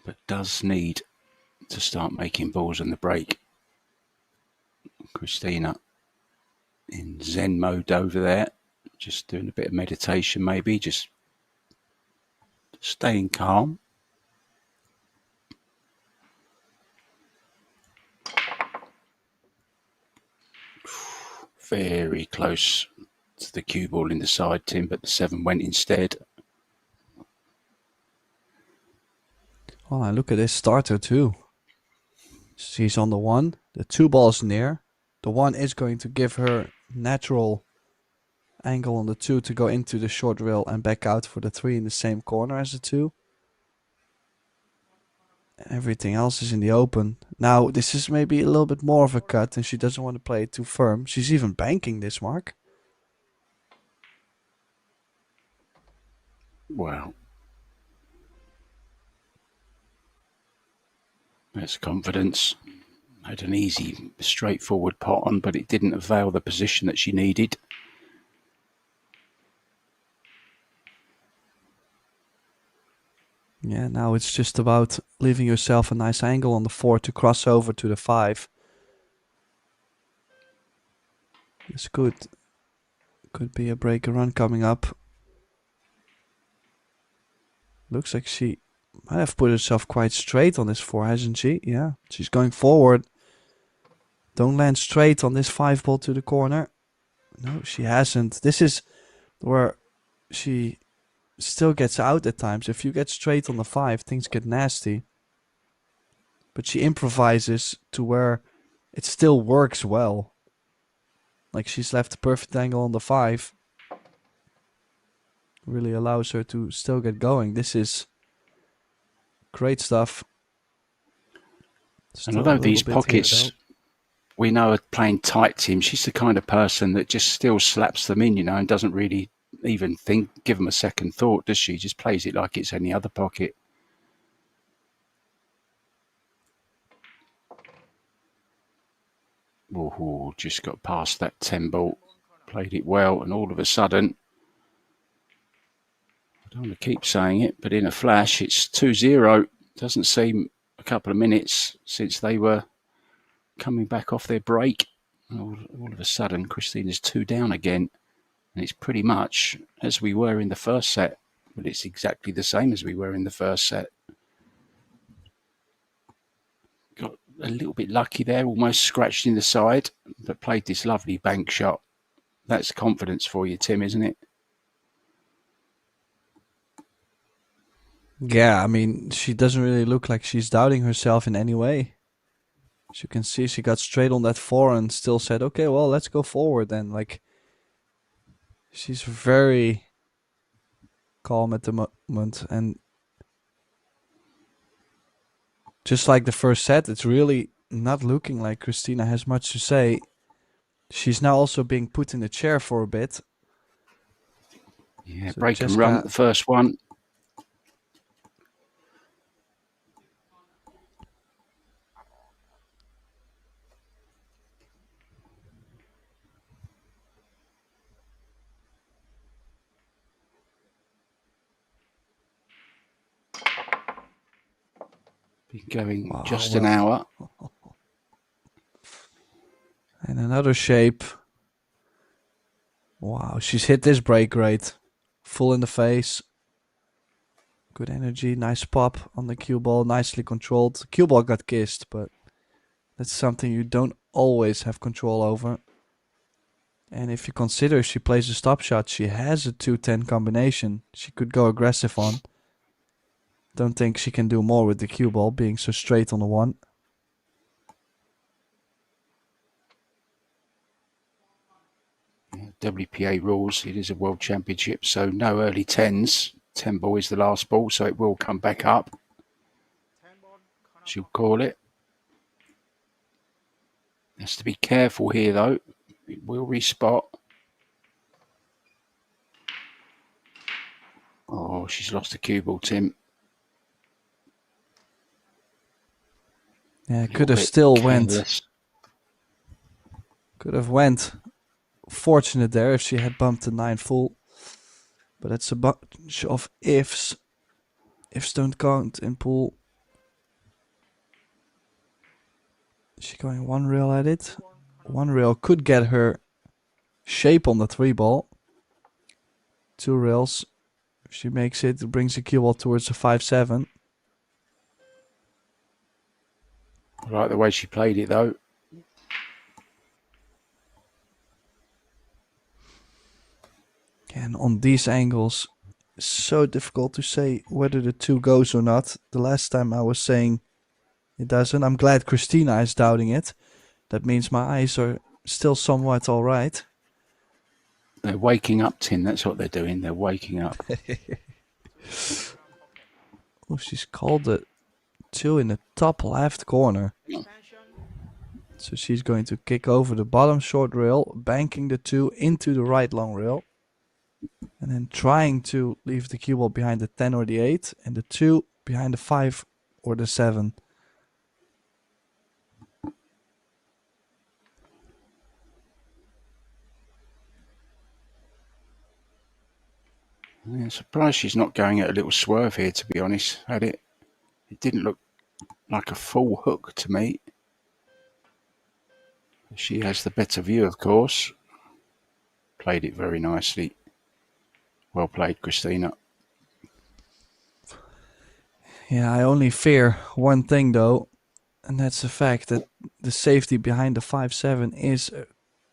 But does need to start making balls on the break. Christina in Zen mode over there, just doing a bit of meditation maybe, just staying calm. Very close to the cue ball in the side, Tim, but the 7 went instead. Well, I look at this starter too. She's on the 1, the 2 balls near. The 1 is going to give her natural angle on the 2 to go into the short rail and back out for the 3 in the same corner as the 2. Everything else is in the open. Now, this is maybe a little bit more of a cut and she doesn't want to play it too firm. She's even banking this, Mark. Wow. That's confidence. Had an easy, straightforward pot on, but it didn't avail the position that she needed. Yeah, now it's just about leaving yourself a nice angle on the 4 to cross over to the 5. This could be a breaker run coming up. Looks like she might have put herself quite straight on this 4, hasn't she? Yeah, she's going forward. Don't land straight on this 5 ball to the corner. No, she hasn't. This is where she still gets out at times. If you get straight on the 5, things get nasty. But she improvises to where it still works well. Like she's left a perfect angle on the 5. Really allows her to still get going. This is great stuff. And although these pockets we know are playing tight, Tim, she's the kind of person that just still slaps them in, you know, and doesn't really even give them a second thought, does she? Just plays it like it's any other pocket. Oh, just got past that 10 ball, played it well, and all of a sudden, I don't want to keep saying it, but in a flash, it's 2-0. Doesn't seem a couple of minutes since they were coming back off their break. All of a sudden, Christina's 2 down again. And it's pretty much as we were in the first set. But it's exactly the same as we were in the first set. Got a little bit lucky there, almost scratched in the side, but played this lovely bank shot. That's confidence for you, Tim, isn't it? Yeah, I mean, she doesn't really look like she's doubting herself in any way. As you can see, she got straight on that 4 and still said, okay, well, let's go forward then. Like, she's very calm at the moment. And just like the first set, it's really not looking like Christina has much to say. She's now also being put in the chair for a bit. Yeah, So break and run, the first one. Been going just an hour. And another shape. Wow, she's hit this break great. Full in the face. Good energy, nice pop on the cue ball, nicely controlled. Cue ball got kissed, but that's something you don't always have control over. And if you consider she plays a stop shot, she has a 2-10 combination she could go aggressive on. Don't think she can do more with the cue ball being so straight on the one. WPA rules, it is a world championship, so no early 10s. 10 ball is the last ball, so it will come back up. She'll call it. Has to be careful here, though. It will respot. Oh, she's lost the cue ball, Tim. Yeah, could have still careless. went. Could have went. Fortunate there if she had bumped the 9 full. But it's a bunch of ifs. Ifs don't count in pool. Is she going one rail at it? One rail could get her shape on the 3 ball. 2 rails. If she makes it, it brings the cue ball towards the 5-7. I like the way she played it, though. And on these angles, it's so difficult to say whether the 2 goes or not. The last time I was saying it doesn't. I'm glad Christina is doubting it. That means my eyes are still somewhat all right. They're waking up, Tim. That's what they're doing. They're waking up. Oh, she's called the 2 in the top left corner. So she's going to kick over the bottom short rail, banking the 2 into the right long rail. And then trying to leave the cue ball behind the 10 or the 8, and the 2 behind the 5 or the 7. I'm surprised she's not going at a little swerve here, to be honest. It didn't look like a full hook to me. She has the better view, of course. Played it very nicely. Well played, Christina. Yeah, I only fear one thing though, and that's the fact that the safety behind the 5-7 is a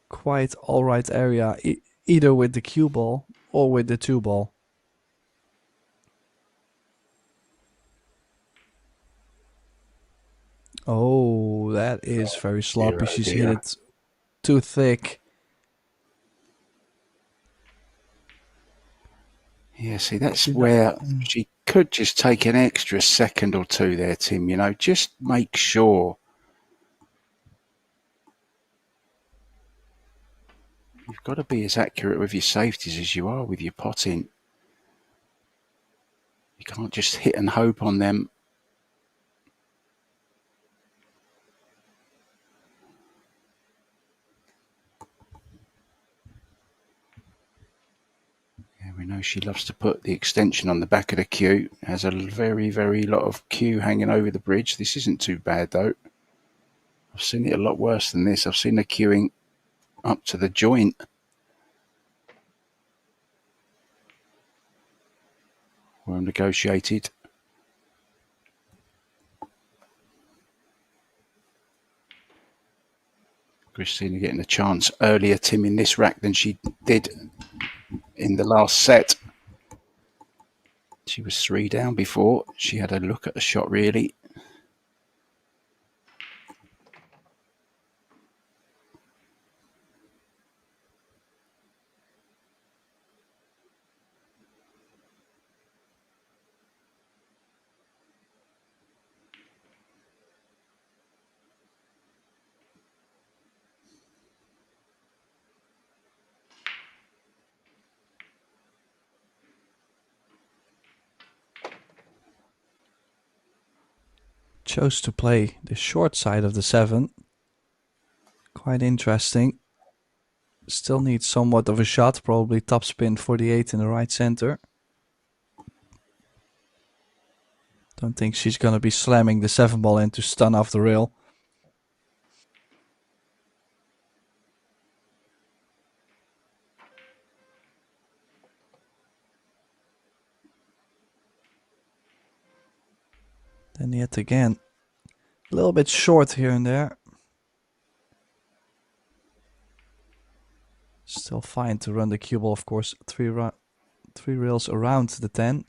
quite alright area, either with the cue ball or with the 2 ball. Oh, that is very sloppy. She's hit it too thick. Yeah, see, that's where she could just take an extra second or 2 there, Tim. Just make sure. You've got to be as accurate with your safeties as you are with your potting. You can't just hit and hope on them. Yeah, we know she loves to put the extension on the back of the cue. Has a very, very lot of cue hanging over the bridge. This isn't too bad, though. I've seen it a lot worse than this. I've seen the queuing up to the joint. Well negotiated. Christina getting a chance earlier, Tim, in this rack than she did in the last set. She was 3 down before. She had a look at the shot, really. chose to play the short side of the 7. Quite interesting. Still needs somewhat of a shot, probably topspin for the 8 in the right center. Don't think she's going to be slamming the 7 ball in to stun off the rail. Then yet again, a little bit short here and there. Still fine to run the cue ball, of course. 3 rails around the 10.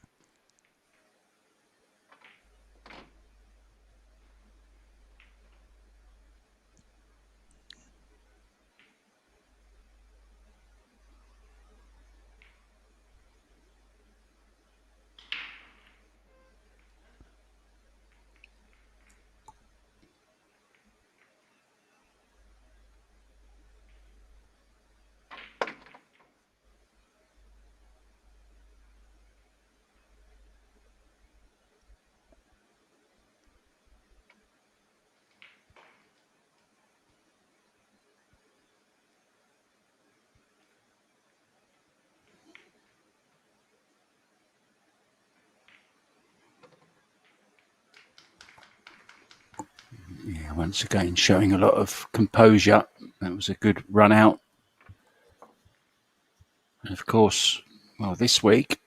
Yeah, once again showing a lot of composure. That was a good run out. And of course, well, this week,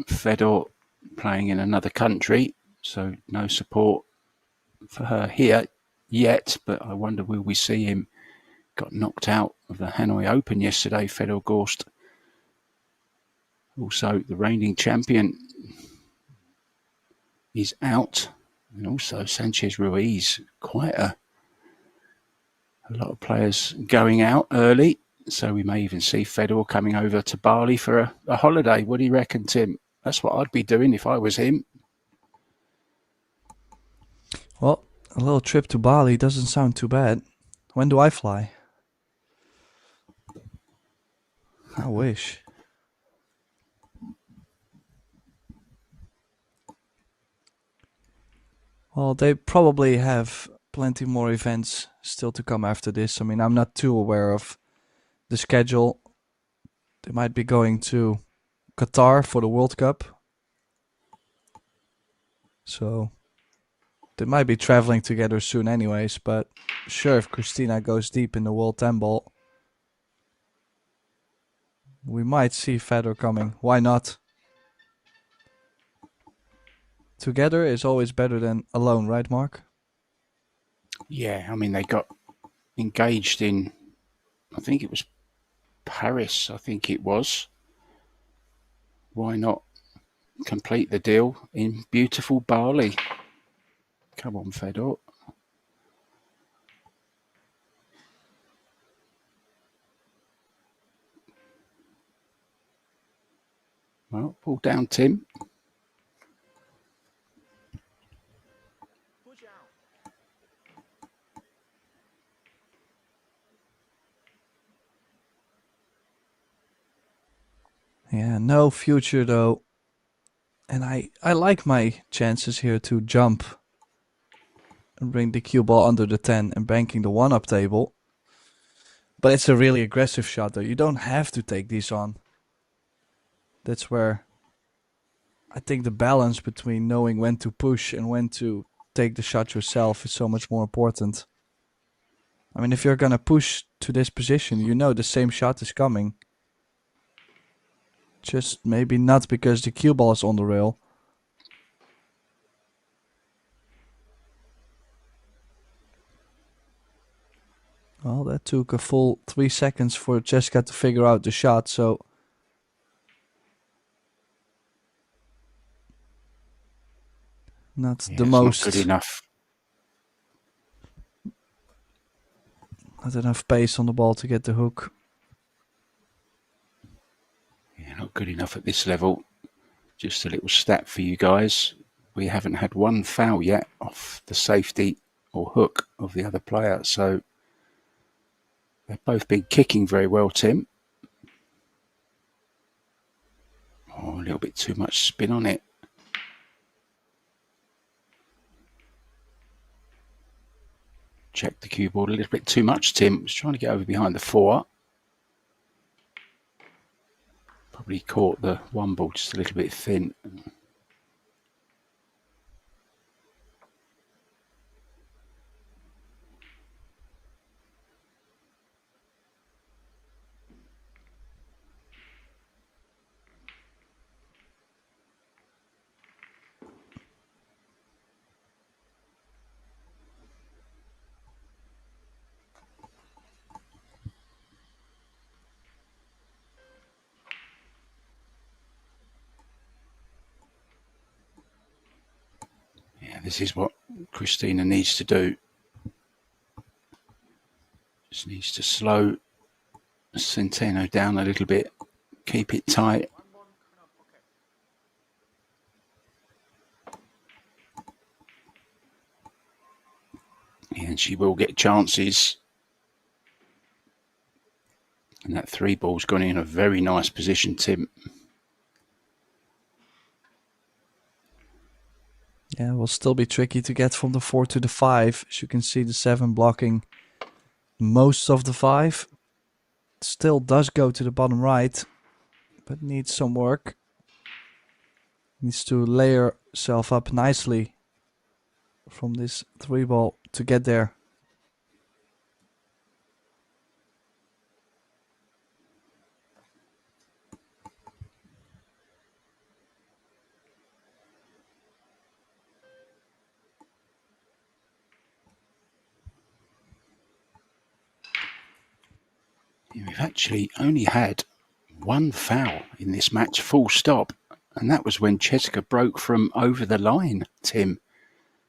Fedor playing in another country, so no support for her here yet, but I wonder will we see him. Got knocked out of the Hanoi Open yesterday, Fedor Gorst. Also, the reigning champion is out. And also Sanchez Ruiz, quite a lot of players going out early. So we may even see Fedor coming over to Bali for a holiday. What do you reckon, Tim? That's what I'd be doing if I was him. Well, a little trip to Bali doesn't sound too bad. When do I fly? I wish. Well, they probably have plenty more events still to come after this. I mean, I'm not too aware of the schedule. They might be going to Qatar for the World Cup. So they might be traveling together soon anyways, but sure, if Christina goes deep in the World 10 ball, we might see Fedor coming. Why not? Together is always better than alone, right, Mark? Yeah, I mean, they got engaged in, I think it was Paris, I think it was. Why not complete the deal in beautiful Bali? Come on, Fedor. Well, pull down, Tim. Yeah, no future though. And I like my chances here to jump and bring the cue ball under the 10 and banking the 1-up table. But it's a really aggressive shot though. You don't have to take these on. That's where I think the balance between knowing when to push and when to take the shot yourself is so much more important. I mean, if you're gonna push to this position, you know the same shot is coming. Just maybe not because the cue ball is on the rail. Well, that took a full 3 seconds for Jessica to figure out the shot, so not the most. Not good enough. Not enough pace on the ball to get the hook. Yeah, not good enough at this level. Just a little stat for you guys. We haven't had one foul yet off the safety or hook of the other player. So they've both been kicking very well, Tim. Oh, a little bit too much spin on it. checked the cue ball a little bit too much. Tim was trying to get over behind the 4. Probably caught the 1 ball just a little bit thin. Yeah, this is what Christina needs to do. Just needs to slow Centeno down a little bit, keep it tight. And she will get chances. And that 3 ball's gone in a very nice position, Tim. Yeah, it will still be tricky to get from the 4 to the 5. As you can see, the 7 blocking most of the 5. Still does go to the bottom right, but needs some work. Needs to layer herself up nicely from this 3 ball to get there. We've actually only had 1 foul in this match, full stop. And that was when Cheska broke from over the line, Tim.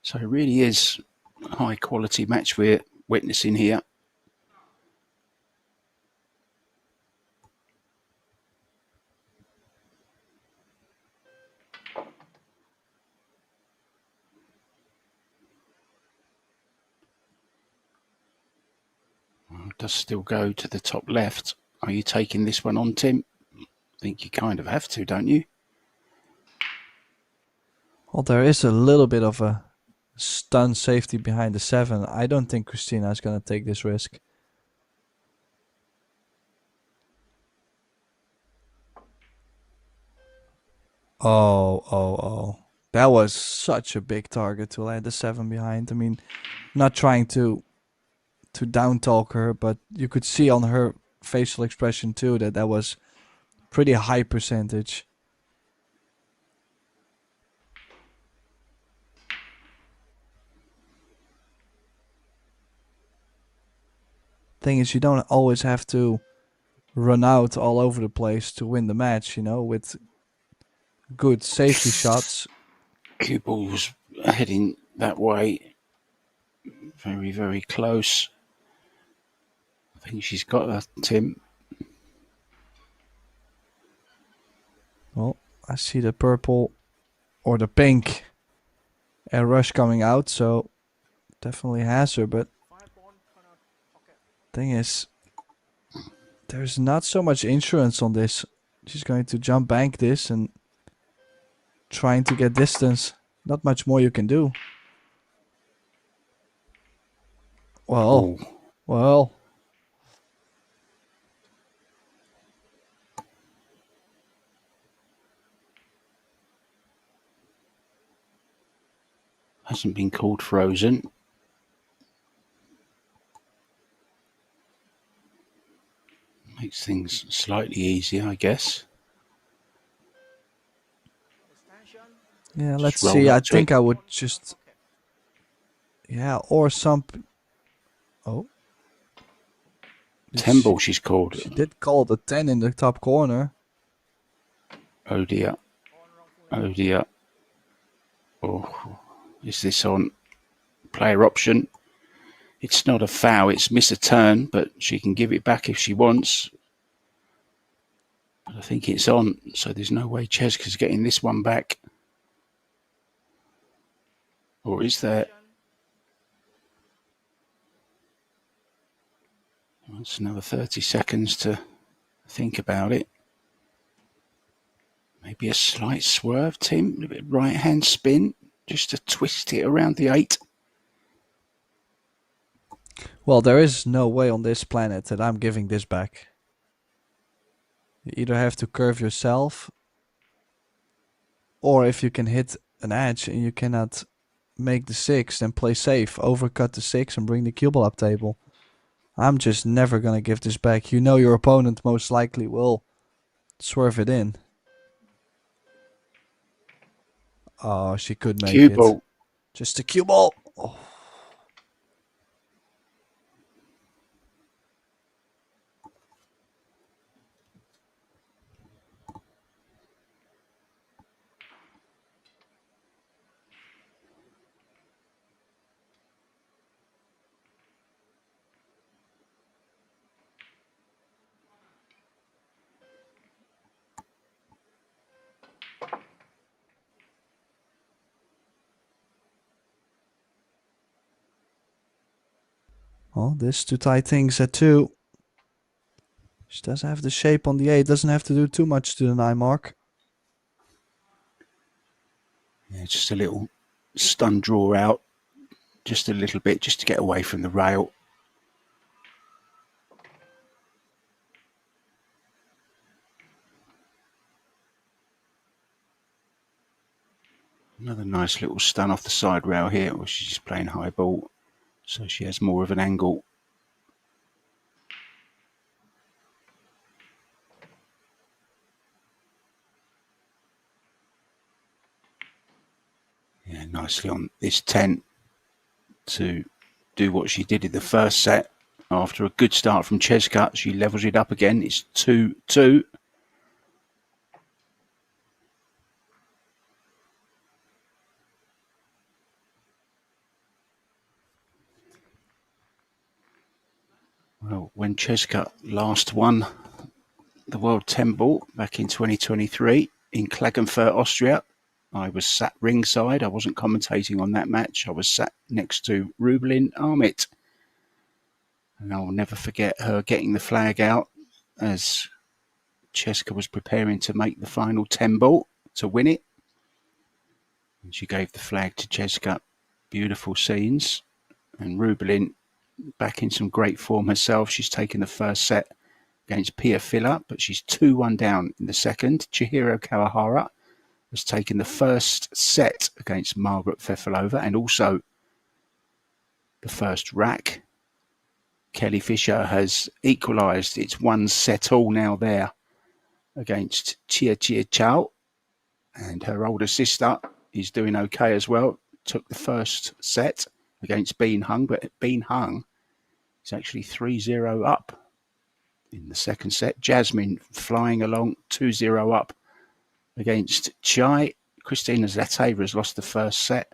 So it really is a high quality match we're witnessing here. Well, it does still go to the top left. Are you taking this one on, Tim? I think you kind of have to, don't you? Well, there is a little bit of a stun safety behind the 7. I don't think Christina is going to take this risk. Oh. That was such a big target to land the 7 behind. I mean, not trying to down talk her, but you could see on her facial expression too that was pretty high percentage. Thing is, you don't always have to run out all over the place to win the match, you know, with good safety shots. Cue ball's heading that way. Very, very close. I think she's got that, Tim. Well, I see the purple or the pink air rush coming out, so definitely has her, but thing is, there's not so much insurance on this. She's going to jump bank this and trying to get distance. Not much more you can do. Well, Ooh. well. Hasn't been called frozen. Makes things slightly easier, I guess. Yeah, let's Just see. roll I up to think it. I would just... Yeah, or some... Oh. 10 ball she's called. She did call the 10 in the top corner. Oh dear. Oh dear. Oh, is this on player option? It's not a foul, it's miss a turn, but she can give it back if she wants. But I think it's on, so there's no way Cheska's getting this one back. Or is there? Well, it's another 30 seconds to think about it. Maybe a slight swerve, Tim. A bit right hand spin, just to twist it around the 8. Well, there is no way on this planet that I'm giving this back. You either have to curve yourself, or if you can hit an edge and you cannot make the 6, then play safe, overcut the 6 and bring the cue ball up table. I'm just never gonna give this back. You know your opponent most likely will swerve it in. Oh, she could make Cue it. ball. Just a cue ball. Oh. Well, this to tie things at 2. She does have the shape on the 8. Doesn't have to do too much to the 9 mark. Yeah, just a little stun draw out. Just a little bit, just to get away from the rail. Another nice little stun off the side rail here, where she's just playing high ball, so she has more of an angle. Yeah, nicely on this 10 to do what she did in the first set. After a good start from Tkach, she levels it up again. It's 2-2. Well, when Tkach last won the World 10 Ball back in 2023 in Klagenfurt, Austria, I was sat ringside. I wasn't commentating on that match. I was sat next to Amit. And I'll never forget her getting the flag out as Tkach was preparing to make the final 10 ball to win it. And she gave the flag to Tkach. Beautiful scenes. And Rubelin back in some great form herself. She's taken the first set against Pia Filler, but she's 2-1 down in the second. Chihiro Kawahara has taken the first set against Margaret Fefilova and also the first rack. Kelly Fisher has equalised. It's 1-all now there against Chia Chou. And her older sister is doing okay as well. Took the first set against Bean Hung, but Bean Hung is actually 3-0 up in the second set. Jasmine flying along 2-0 up against Chai. Kristina Zateva has lost the first set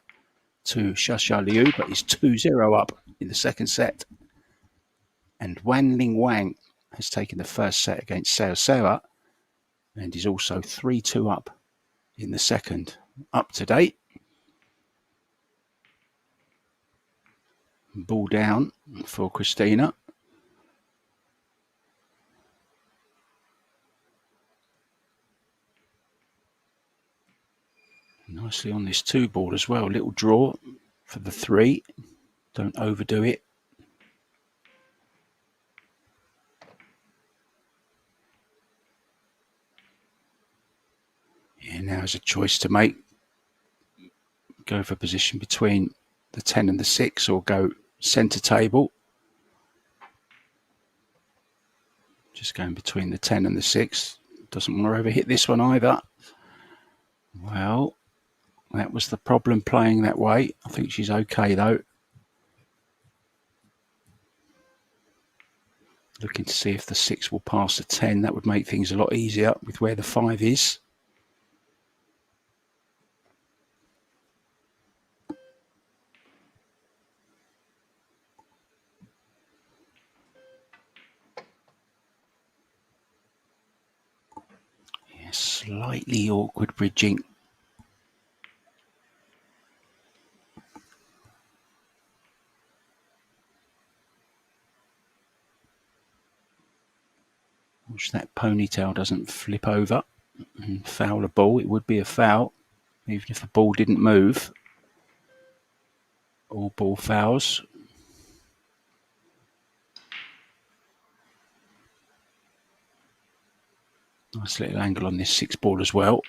to Shasha Liu, but is 2-0 up in the second set. And Wan Ling Wang has taken the first set against Sao Sao and is also 3-2 up in the second. Up to date. Ball down for Kristina. Nicely on this 2 ball as well. Little draw for the 3. Don't overdo it. Yeah, now is a choice to make. Go for position between the 10 and the 6 or go centre table. Just going between the 10 and the 6. Doesn't want to overhit this one either. Well, that was the problem playing that way. I think she's okay though. Looking to see if the 6 will pass the 10. That would make things a lot easier with where the 5 is. Yeah, slightly awkward bridging. Watch that ponytail doesn't flip over and foul a ball. It would be a foul, even if the ball didn't move. All ball fouls. Nice little angle on this 6-ball as well.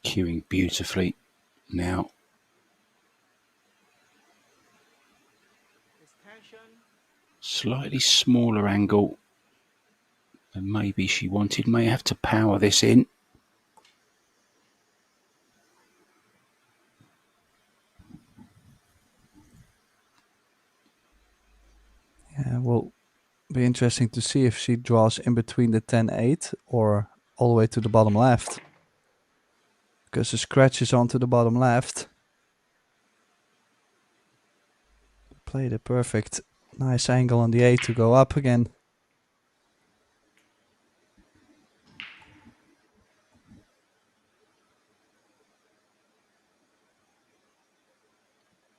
Cueing beautifully now. Slightly smaller angle than maybe she wanted. May have to power this in. Yeah, will be interesting to see if she draws in between the 10-8 or all the way to the bottom left. Because the scratch is onto the bottom left. Played a perfect, nice angle on the 8 to go up again.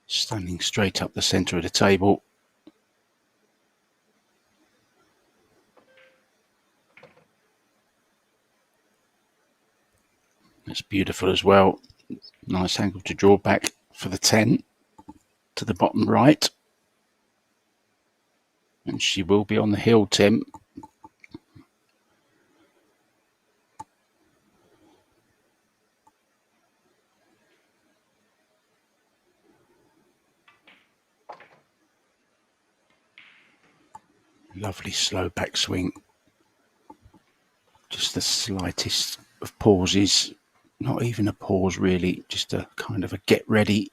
Standing straight up the centre of the table. That's beautiful as well. Nice angle to draw back for the 10 to the bottom right. And she will be on the hill, Tim. Lovely slow backswing. Just the slightest of pauses. Not even a pause really, just a kind of a get ready.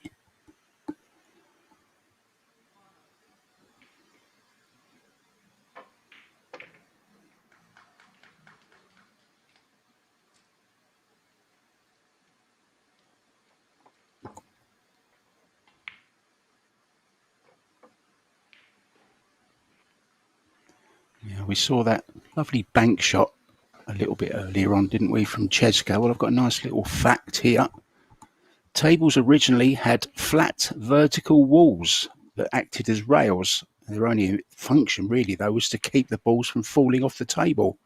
Yeah, we saw that lovely bank shot a little bit earlier on, didn't we, from Cheska? Well, I've got a nice little fact here. Tables originally had flat vertical walls that acted as rails. Their only function really, though, was to keep the balls from falling off the table.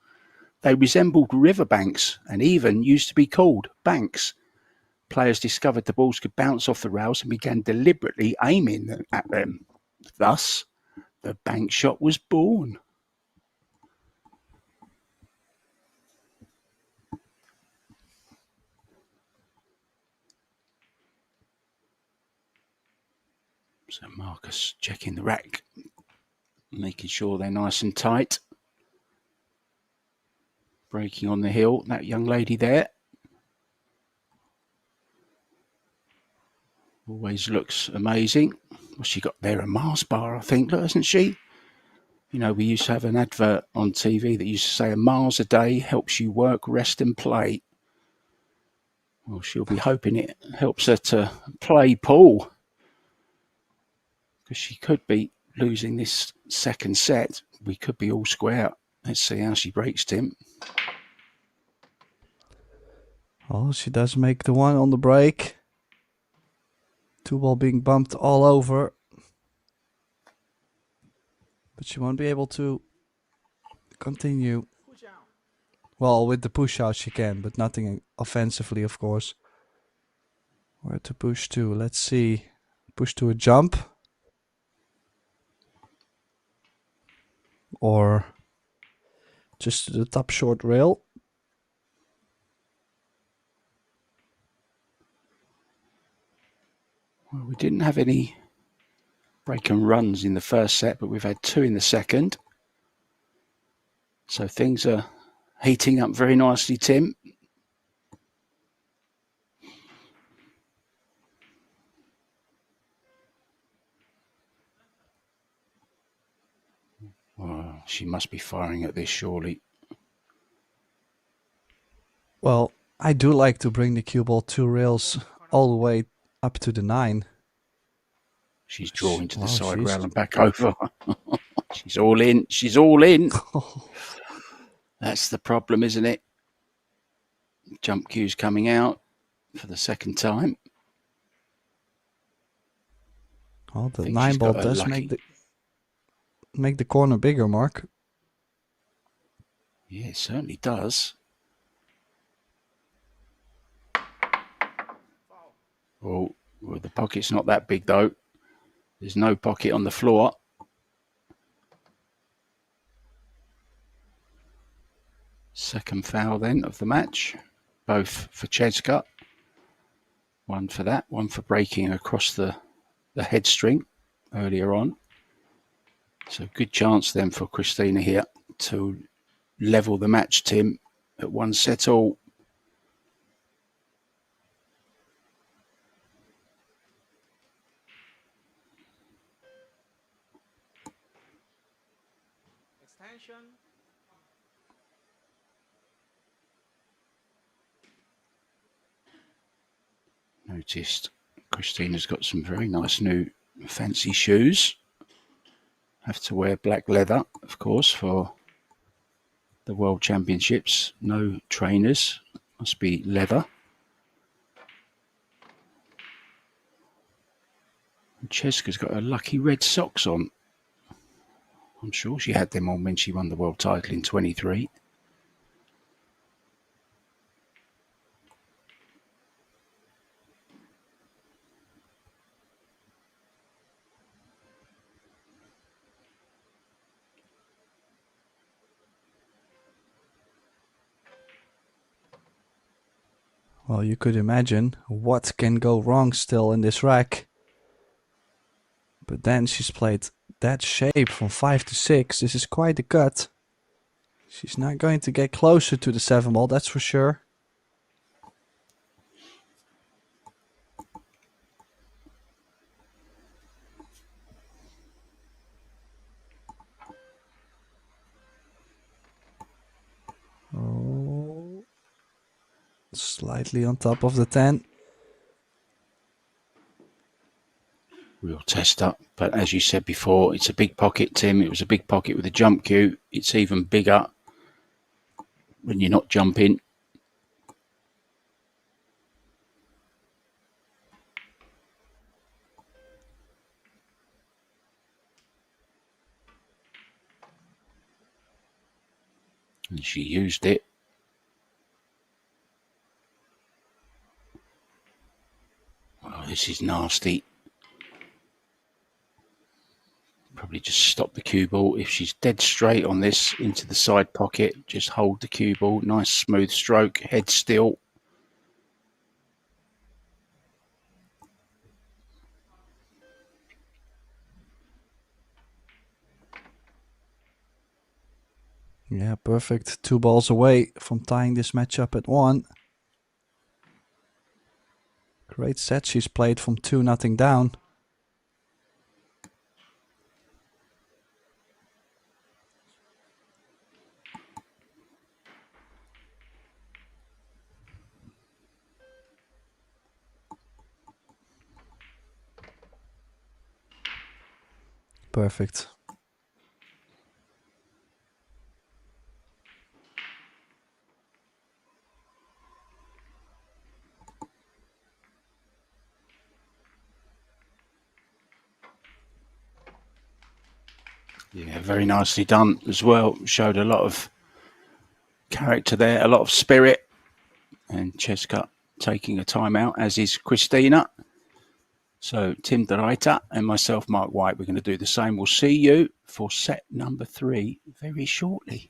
They resembled riverbanks and even used to be called banks. Players discovered the balls could bounce off the rails and began deliberately aiming at them. Thus, the bank shot was born. So Marcus checking the rack, making sure they're nice and tight. Breaking on the hill, that young lady there. Always looks amazing. What's she got there? A Mars bar, I think, hasn't she? You know, we used to have an advert on TV that used to say a Mars a day helps you work, rest and play. Well, she'll be hoping it helps her to play pool. Because she could be losing this second set. We could be all square. Let's see how she breaks, Tim. Oh, she does make the one on the break. 2-ball being bumped all over. But she won't be able to continue. Well, with the push out she can, but nothing offensively, of course. Where to push to? Let's see. Push to a jump. Or just to the top short rail. Well, we didn't have any break and runs in the first set, but we've had 2 in the second. So things are heating up very nicely, Tim. Oh, she must be firing at this, surely. Well, I do like to bring the cue ball 2 rails all the way up to the 9. She's drawing to the side rail and back over. She's all in. She's all in. That's the problem, isn't it? Jump cue's coming out for the second time. Well, the 9 ball does make the corner bigger, Mark. Yeah, it certainly does. Oh, well, the pocket's not that big though. There's no pocket on the floor. Second foul then of the match, both for Tkach. One for that, one for breaking across the head string earlier on. So good chance then for Christina here to level the match, Tim, at 1-all. Noticed Christina's got some very nice new fancy shoes. Have to wear black leather, of course, for the World Championships. No trainers, must be leather. And Cheska's got her lucky red socks on. I'm sure she had them on when she won the world title in 23. Well, you could imagine what can go wrong still in this rack. But then she's played that shape from 5 to 6. This is quite a cut. She's not going to get closer to the 7-ball, that's for sure. Oh, slightly on top of the 10. Real test up. But as you said before, it's a big pocket, Tim. It was a big pocket with a jump cue. It's even bigger when you're not jumping. And she used it. Oh, this is nasty. Probably just stop the cue ball. If she's dead straight on this into the side pocket, just hold the cue ball. Nice smooth stroke, head still. Yeah, perfect. 2 balls away from tying this match up at 1. Great set she's played from 2-0 down. Perfect. Yeah, very nicely done as well. Showed a lot of character there, a lot of spirit. And Cheska taking a timeout, as is Christina. So Tim De Ruyter and myself, Mark White, we're going to do the same. We'll see you for set number 3 very shortly.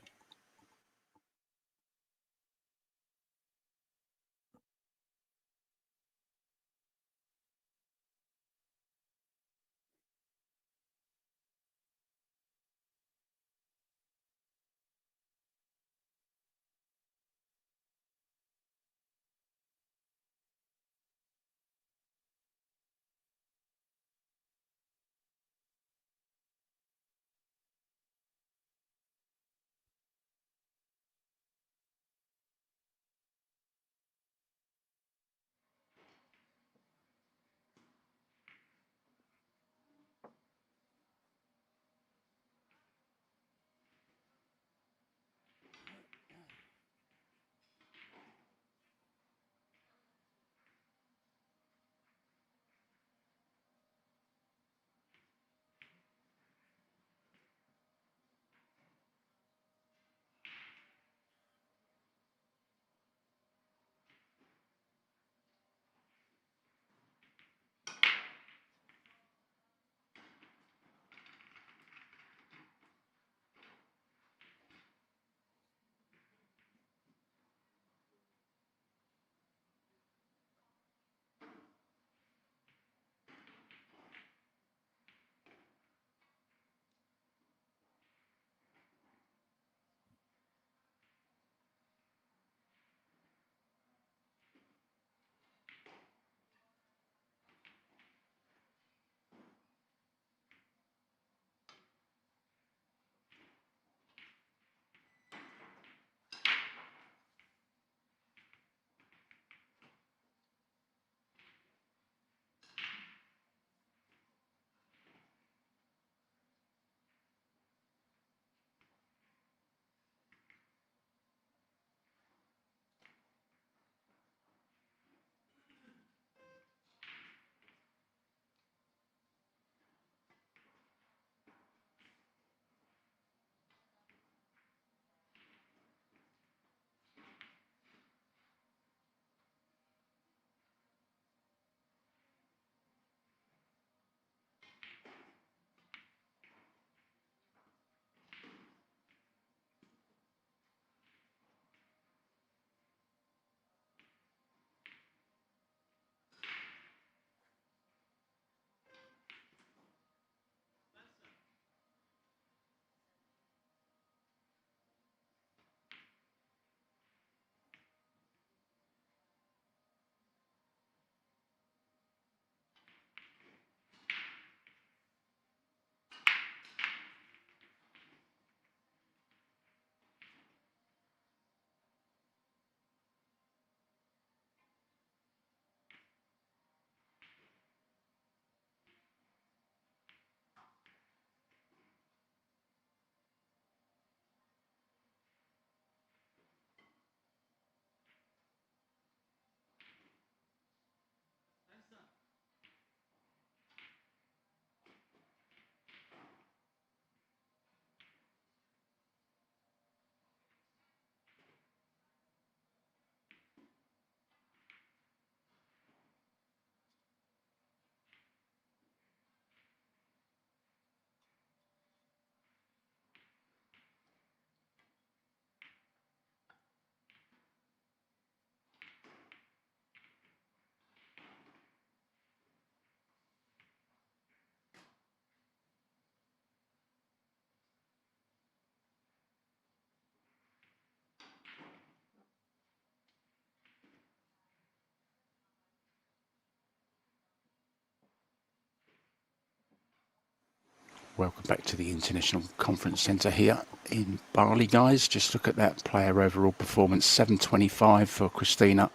Welcome back to the International Conference Centre here in Bali, guys. Just look at that player overall performance. 725 for Christina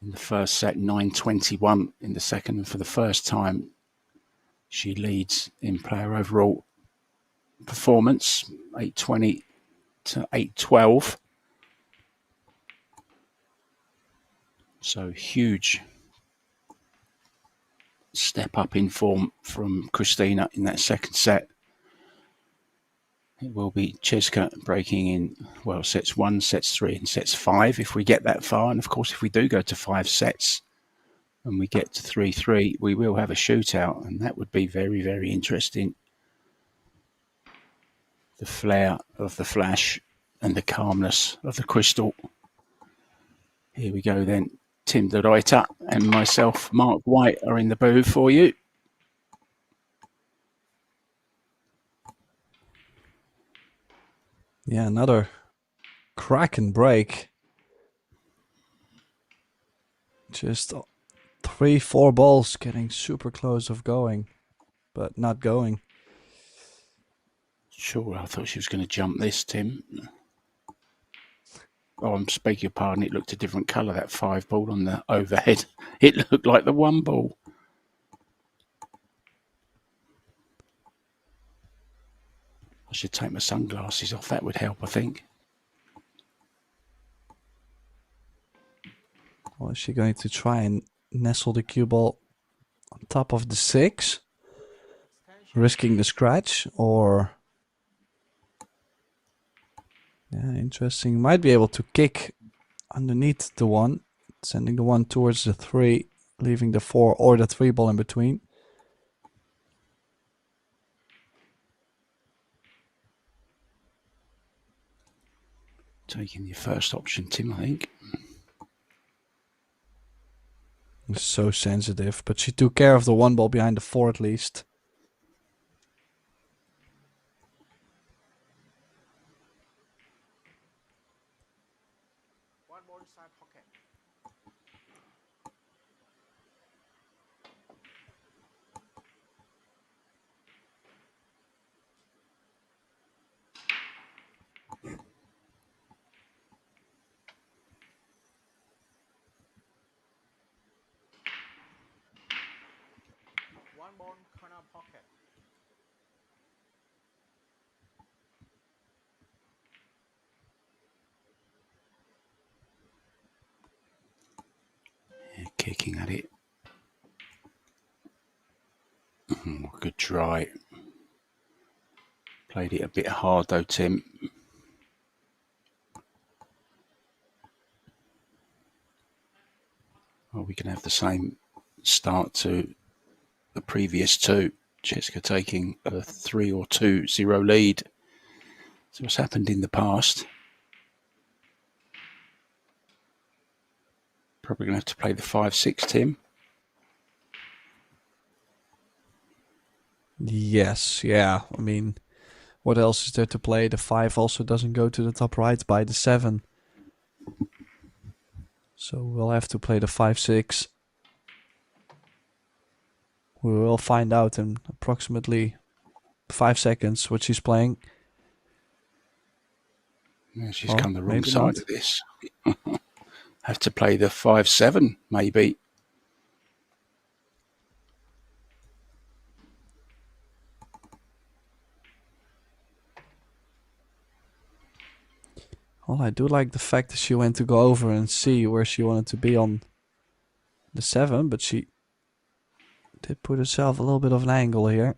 in the first set, 921 in the second. And for the first time, she leads in player overall performance, 820 to 812. So huge step up in form from Christina in that second set. It will be Tkach breaking in, well, sets 1, sets 3 and sets 5 if we get that far. And of course, if we do go to 5 sets and we get to 3-3, we will have a shootout, and that would be very, very interesting. The flair of the flash and the calmness of the crystal. Here we go then. Tim de Ruyter and myself, Mark White, are in the booth for you. Yeah, another cracking break. Just 3-4 balls getting super close of going, but not going. Sure, I thought she was going to jump this, Tim. Oh, I'm speaking your pardon, it looked a different colour, that 5 ball on the overhead. It looked like the 1 ball. I should take my sunglasses off, that would help, I think. Well, is she going to try and nestle the cue ball on top of the 6? Risking the scratch, or... Yeah, interesting. Might be able to kick underneath the 1, sending the 1 towards the 3, leaving the 4 or the 3 ball in between. Taking your first option, Tim, I think. It's so sensitive, but she took care of the 1 ball behind the 4 at least. Kicking at it. Good try. Played it a bit hard though, Tim. Well, we can have the same start to the previous 2. Tkach taking a 3 or 2-0 lead. So what's happened in the past? Probably going to have to play the 5-6, Tim. Yes, yeah. I mean, what else is there to play? The 5 also doesn't go to the top right by the 7. So we'll have to play the 5-6. We will find out in approximately 5 seconds what she's playing. Yeah, she's come the wrong maybe side not. of this. Have to play the 5-7, maybe. Well, I do like the fact that she went to go over and see where she wanted to be on the 7, but she did put herself a little bit of an angle here.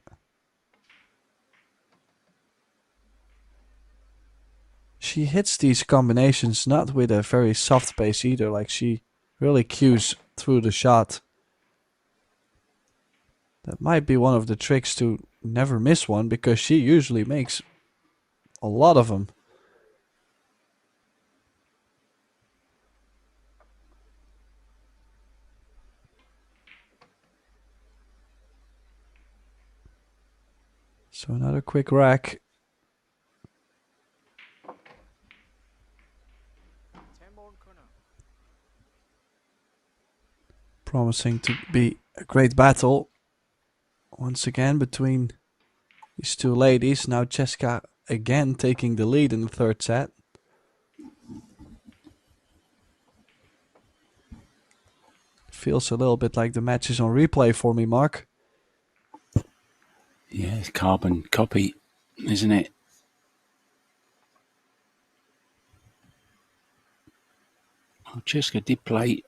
She hits these combinations not with a very soft pace either, like she really cues through the shot. That might be one of the tricks to never miss one, because she usually makes a lot of them. So another quick rack. Promising to be a great battle once again between These two ladies, now Cheska again taking the lead in the third set. Feels a little bit like the match is on replay for me, Mark. Yeah, it's carbon copy, isn't it? Well, Cheska did play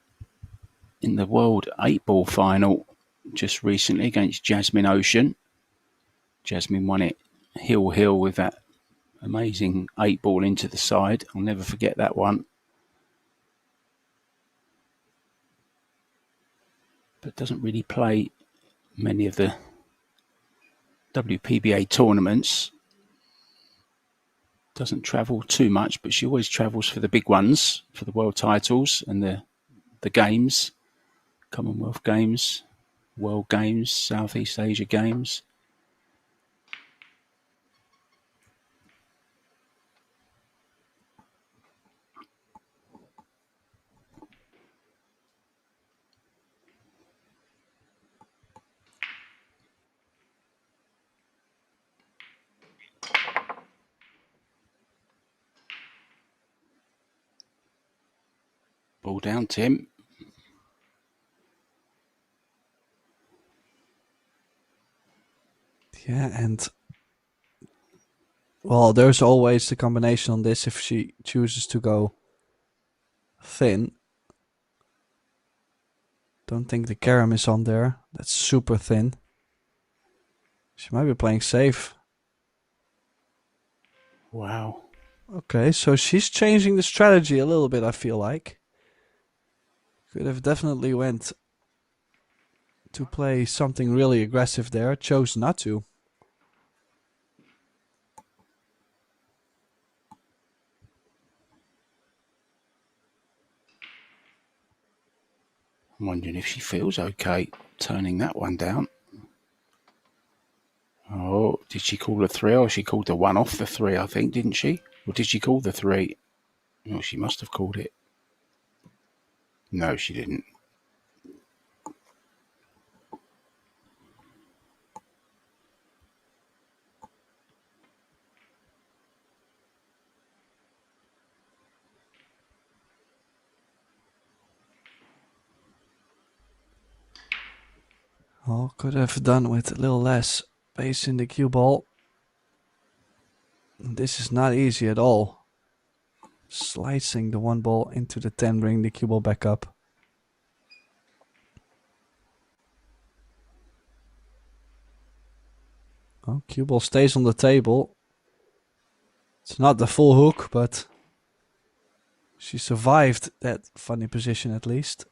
in the World 8-ball final just recently against Jasmine Ocean. Jasmine won it hill with that amazing 8-ball into the side. I'll never forget that one. But doesn't really play many of the WPBA tournaments. Doesn't travel too much, but she always travels for the big ones, for the world titles and the games, Commonwealth Games, World Games, Southeast Asia Games. Ball down, Tim. Yeah, and well, there's always the combination on this if she chooses to go thin. Don't think the carom is on there. That's super thin. She might be playing safe. Wow. Okay, so she's changing the strategy a little bit, I feel like. Could have definitely went to play something really aggressive there. Chose not to. I'm wondering if she feels okay turning that one down. Oh, did she call the 3 or she called the 1 off the 3, I think, didn't she? Or did she call the 3? Oh, she must have called it. No, she didn't. Oh, could have done with a little less pace in the cue ball. This is not easy at all. Slicing the 1 ball into the 10, bring the cue ball back up. Oh, cue ball stays on the table. It's not the full hook, but she survived that funny position at least.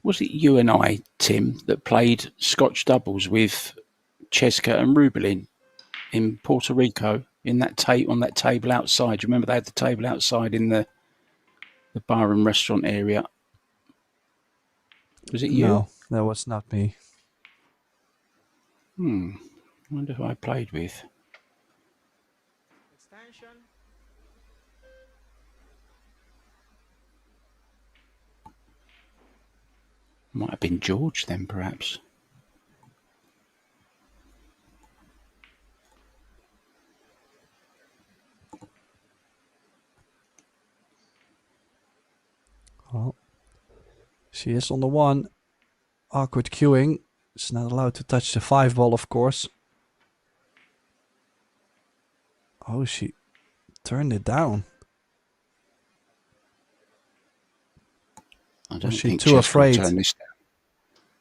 Was it you and I, Tim, that played Scotch doubles with Cheska and Rubelin in Puerto Rico in that on that table outside? Do you remember they had the table outside in the bar and restaurant area? Was it you? No, that was not me. I wonder who I played with. Might have been George then, perhaps. Well, she is on the 1. Awkward queuing. She's not allowed to touch the 5 ball, of course. Oh, she turned it down. I don't she think too Cheska afraid? will turn this down.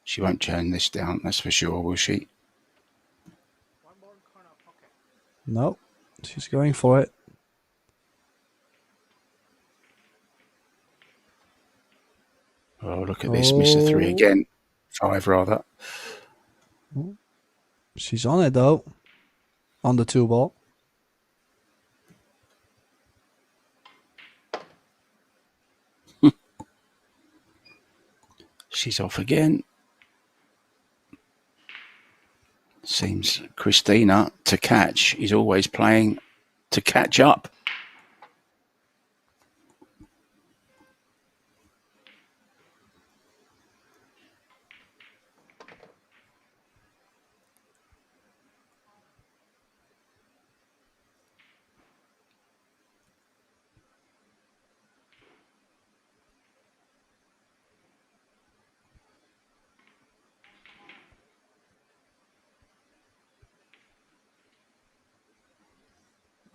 She won't turn this down, that's for sure, will she? No, she's going for it. Oh, look at this. Miss a 3 again. 5, rather. She's on it, though. On the 2 ball. She's off again. Seems Christina Tkach is always playing to catch up.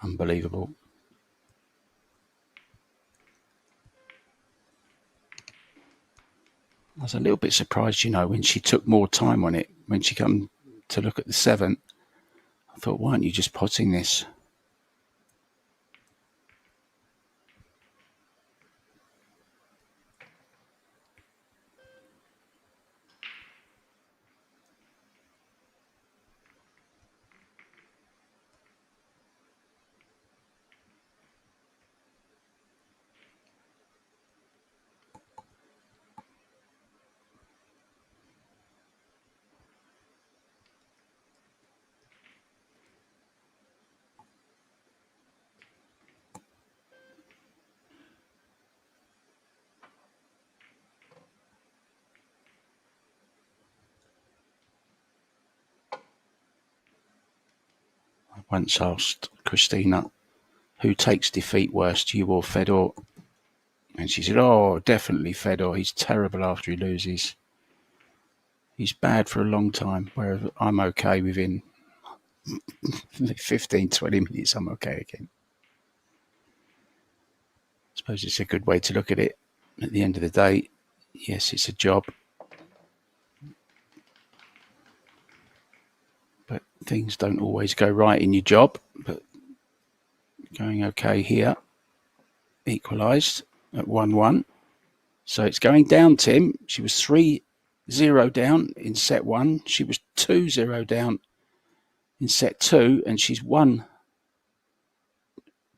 Unbelievable. I was a little bit surprised, when she took more time on it, when she come to look at the 7. I thought, why aren't you just potting this? I once asked Christina, who takes defeat worst, you or Fedor? And she said, oh, definitely Fedor. He's terrible after he loses. He's bad for a long time, whereas I'm okay within 15, 20 minutes, I'm okay again. I suppose it's a good way to look at it. At the end of the day, yes, it's a job. But things don't always go right in your job. But going okay here. Equalised at 1-1. So it's going down, Tim. She was 3-0 down in set 1. She was 2-0 down in set 2. And she's 1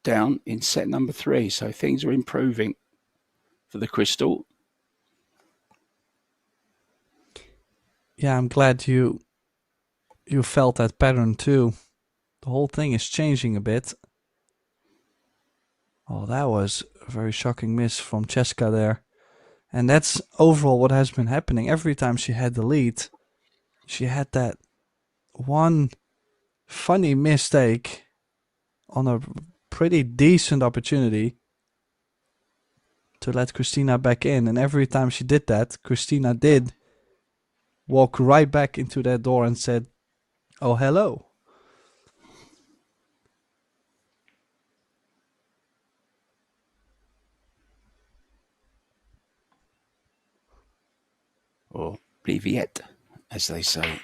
down in set number 3. So things are improving for the Crystal. Yeah, I'm glad you felt that pattern too. The whole thing is changing a bit. Oh, that was a very shocking miss from Cheska there. And that's overall what has been happening. Every time she had the lead, she had that one funny mistake on a pretty decent opportunity to let Christina back in. And every time she did that, Christina did walk right back into that door and said, oh, hello. Or Privyet, as they say.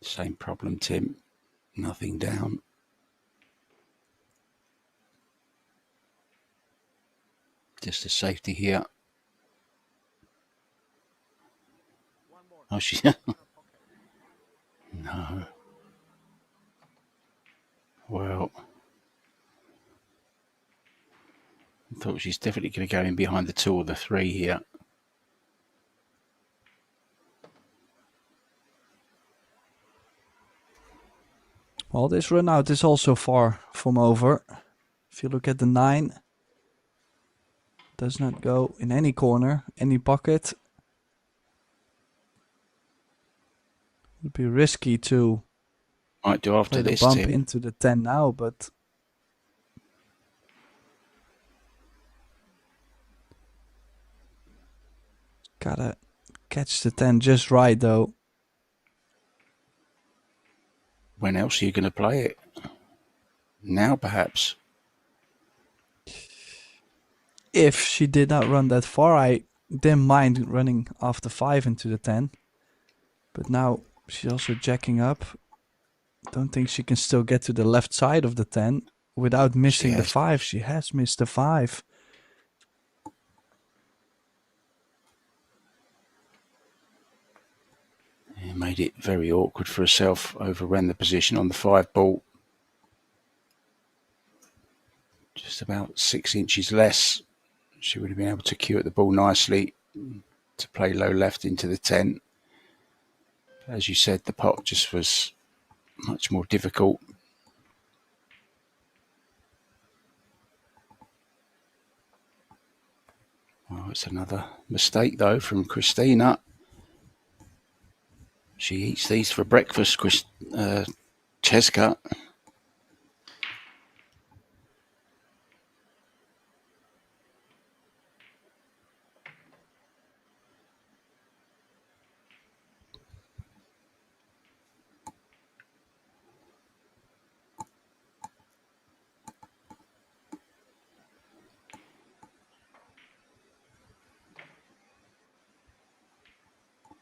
Same problem, Tim. Nothing down. Just a safety here. Oh, she... No. Well... I thought she's definitely going to go in behind the 2 or the 3 here. Well, this run out is also far from over. If you look at the 9, does not go in any corner, any pocket. Would be risky to Might do after play the this, bump Tim. into the 10 now, but gotta catch the 10 just right though. When else are you going to play it? Now, perhaps. If she did not run that far, I didn't mind running after 5 into the 10. But now she's also jacking up. Don't think she can still get to the left side of the 10 without missing the 5. She has missed the 5. It made it very awkward for herself. Overran the position on the 5 ball. just about 6 inches less. She would have been able to cue at the ball nicely to play low left into the 10. As you said, the pot just was much more difficult. Oh, it's another mistake, though, from Christina. She eats these for breakfast, Cheska.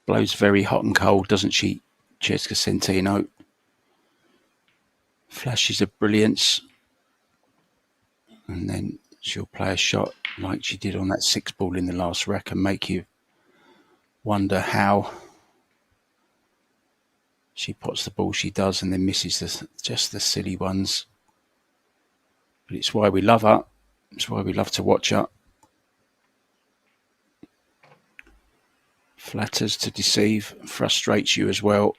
Blows very hot and cold, doesn't she, Cheska Centeno? Flashes of brilliance. And then she'll play a shot like she did on that 6 ball in the last rack and make you wonder how she pots the ball she does and then misses just the silly ones. But it's why we love her. It's why we love to watch her. Flatters to deceive, frustrates you as well.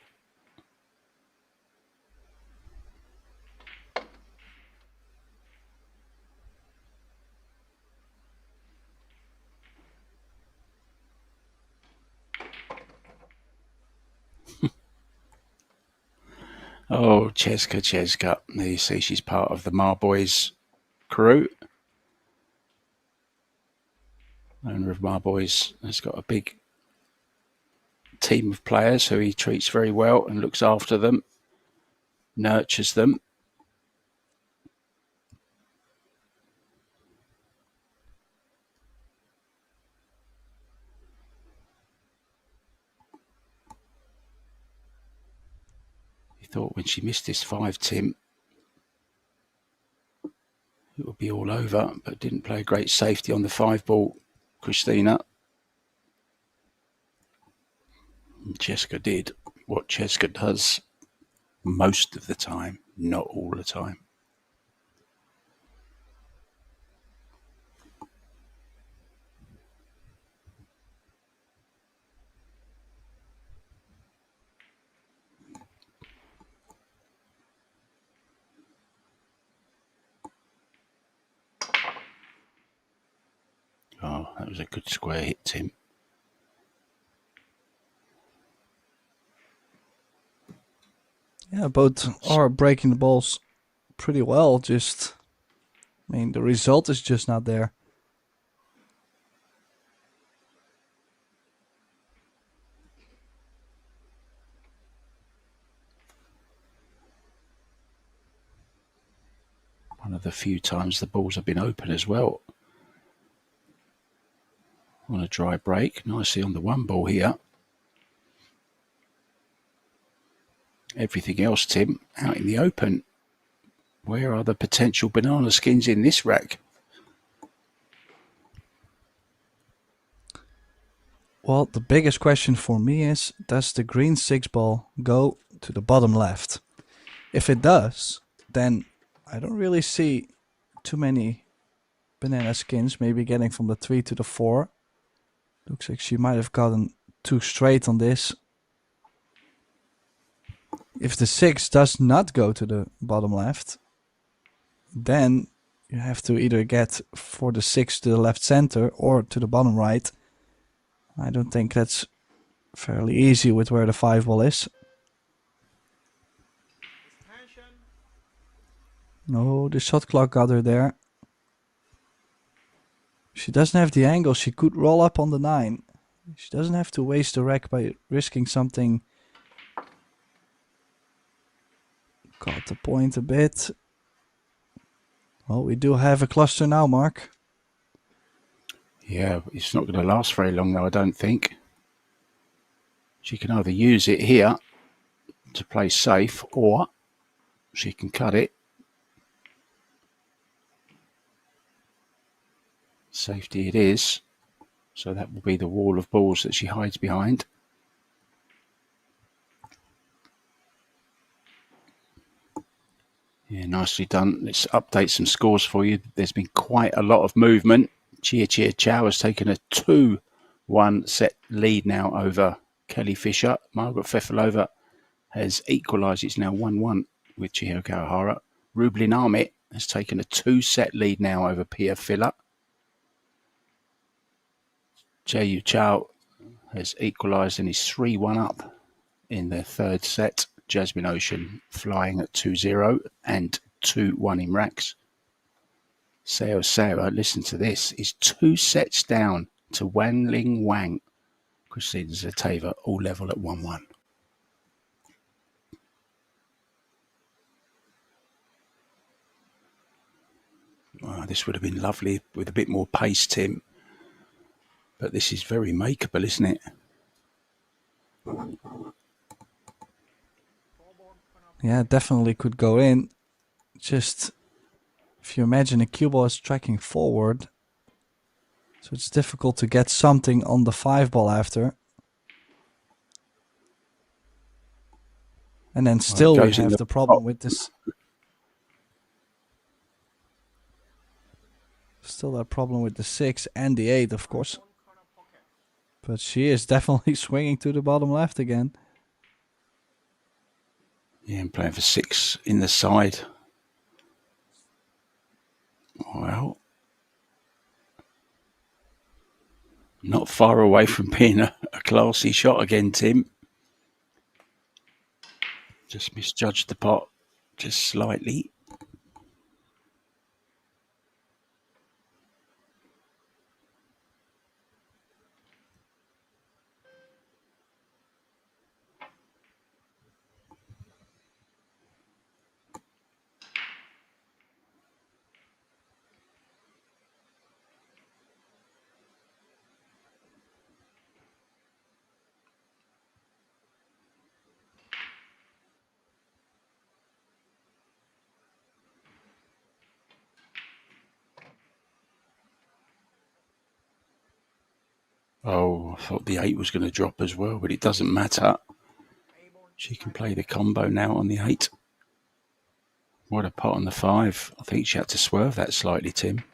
Oh, Cheska. There you see she's part of the Marboys crew. Owner of Marboys has got a big team of players who he treats very well and looks after them, nurtures them. He thought when she missed this 5, Tim, it would be all over, but didn't play great safety on the 5 ball, Christina. And Cheska did what Cheska does most of the time, not all the time. Oh, that was a good square hit, Tim. Yeah, both are breaking the balls pretty well. Just, I mean, the result is just not there. One of the few times the balls have been open as well. On a dry break, nicely on the 1 ball here. Everything else, Tim, out in the open. Where are the potential banana skins in this rack? Well, the biggest question for me is, does the green 6 ball go to the bottom left? If it does, then I don't really see too many banana skins, maybe getting from the 3 to the 4. Looks like she might have gotten too straight on this. If the 6 does not go to the bottom left, then you have to either get for the 6 to the left center or to the bottom right. I don't think that's fairly easy with where the 5 ball is. No, the shot clock got her there. She doesn't have the angle. She could roll up on the 9. She doesn't have to waste the rack by risking something. Caught the point a bit. Well, we do have a cluster now, Mark. Yeah, it's not going to last very long, though, I don't think. She can either use it here to play safe, or she can cut it. Safety it is. So that will be the wall of balls that she hides behind. Yeah, nicely done. Let's update some scores for you. There's been quite a lot of movement. Chou has taken a 2-1 set lead now over Kelly Fisher. Margaret Fefilova has equalised. It's now 1-1 with Chihiro Kawahara. Rublin Amit has taken a 2-set lead now over Pia Filler. Chou has equalised and is 3-1 up in the third set. Jasmine Ocean flying at 2-0 and 2-1 in racks. Sao Sarah, listen to this, is 2 sets down to Wan Ling Wang. Christina Zateva, all level at 1-1. Oh, this would have been lovely with a bit more pace, Tim. But this is very makeable, isn't it? Yeah, definitely could go in. Just if you imagine a cue ball is tracking forward, so it's difficult to get something on the 5 ball after. And then still we have the problem with this. Still that problem with the 6 and the 8, of course. But she is definitely swinging to the bottom left again. Yeah, and playing for 6 in the side. Well, not far away from being a classy shot again, Tim. Just misjudged the pot just slightly. Oh, I thought the 8 was going to drop as well, but it doesn't matter. She can play the combo now on the 8. What a pot on the 5. I think she had to swerve that slightly, Tim.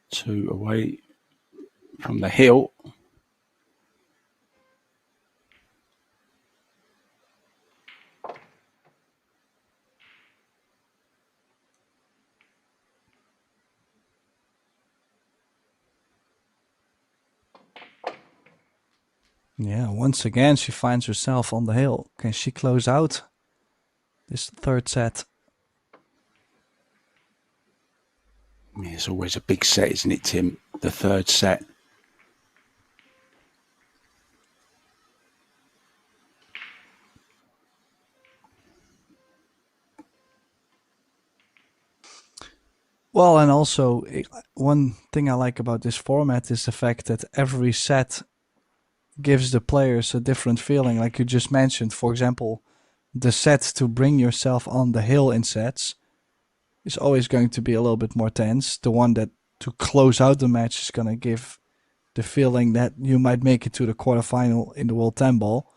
Two away from the hill. Yeah, once again she finds herself on the hill. Can she close out this third set? Yeah, it's always a big set, isn't it, Tim? The third set. Well, and also one thing I like about this format is the fact that every set gives the players a different feeling. Like you just mentioned, for example, the set to bring yourself on the hill in sets is always going to be a little bit more tense. The one that to close out the match is going to give the feeling that you might make it to the quarterfinal in the World 10 Ball.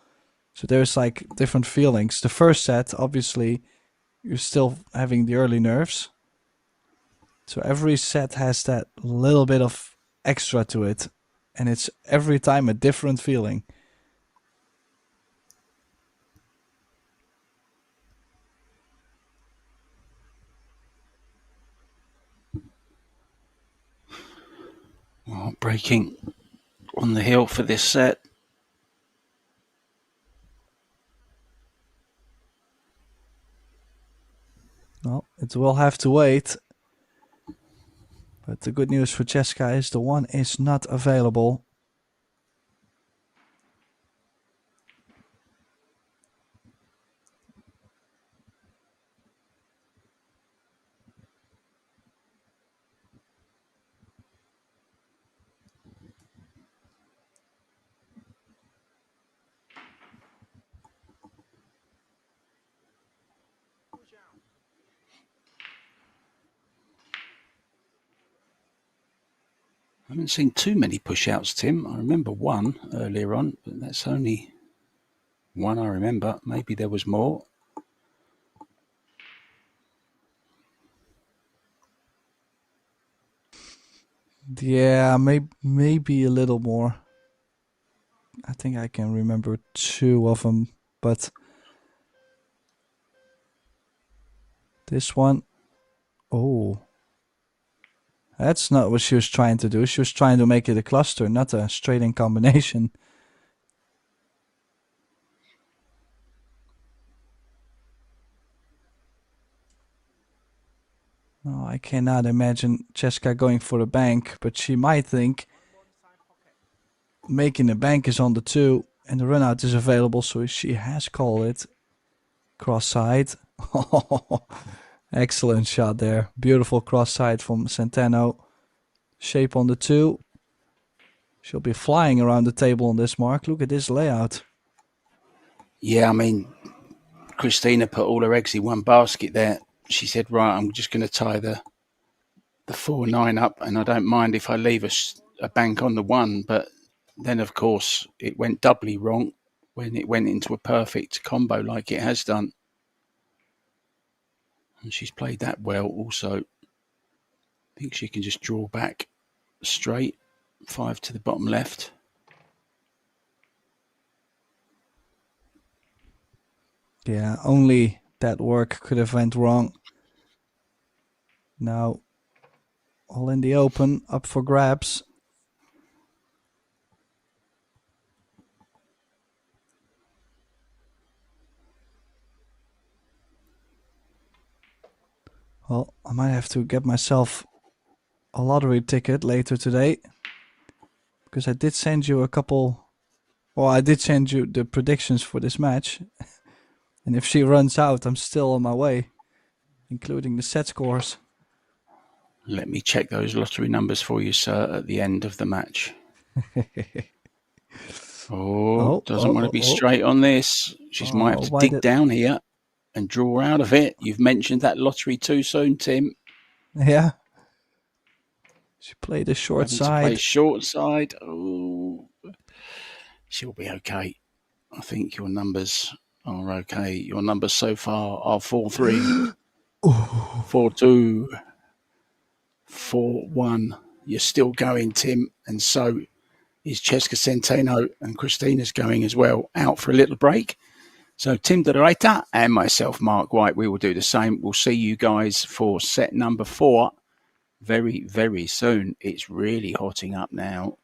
So there's like different feelings. The first set, obviously, you're still having the early nerves. So every set has that little bit of extra to it. And it's every time a different feeling. Well, breaking on the hill for this set. Well, it will have to wait. But the good news for Cheska is the 1 is not available. I haven't seen too many push-outs, Tim. I remember one earlier on, but that's only one I remember. Maybe there was more. Yeah, maybe a little more. I think I can remember 2 of them, but this one, oh, that's not what she was trying to do. She was trying to make it a cluster, not a straight in combination. No, I cannot imagine Cheska going for the bank, but she might think making the bank is on the 2 and the run out is available, so she has called it cross side. Excellent shot there. Beautiful cross side from Centeno. Shape on the 2. She'll be flying around the table on this mark. Look at this layout. Yeah, I mean, Christina put all her eggs in one basket there. She said, right, I'm just going to tie the 4-9 up, and I don't mind if I leave a bank on the 1. But then, of course, it went doubly wrong when it went into a perfect combo like it has done. And she's played that well also. I think she can just draw back straight. 5 to the bottom left. Yeah, only that work could have went wrong. Now, all in the open, up for grabs. Well, I might have to get myself a lottery ticket later today, because I did send you a couple. Well, I did send you the predictions for this match. And if she runs out, I'm still on my way, including the set scores. Let me check those lottery numbers for you, sir, at the end of the match. Doesn't want to be straight on this. She might have to dig down here and draw out of it. You've mentioned that lottery too soon, Tim. Yeah. She played a short side. Play short side. Oh, she'll be okay. I think your numbers are okay. Your numbers so far are 4-3, 4-2, 4-1. You're still going, Tim, and so is Cheska Centeno, and Christina's going as well, out for a little break. So Tim De Reiter and myself, Mark White, we will do the same. We'll see you guys for set number 4 very, very soon. It's really hotting up now.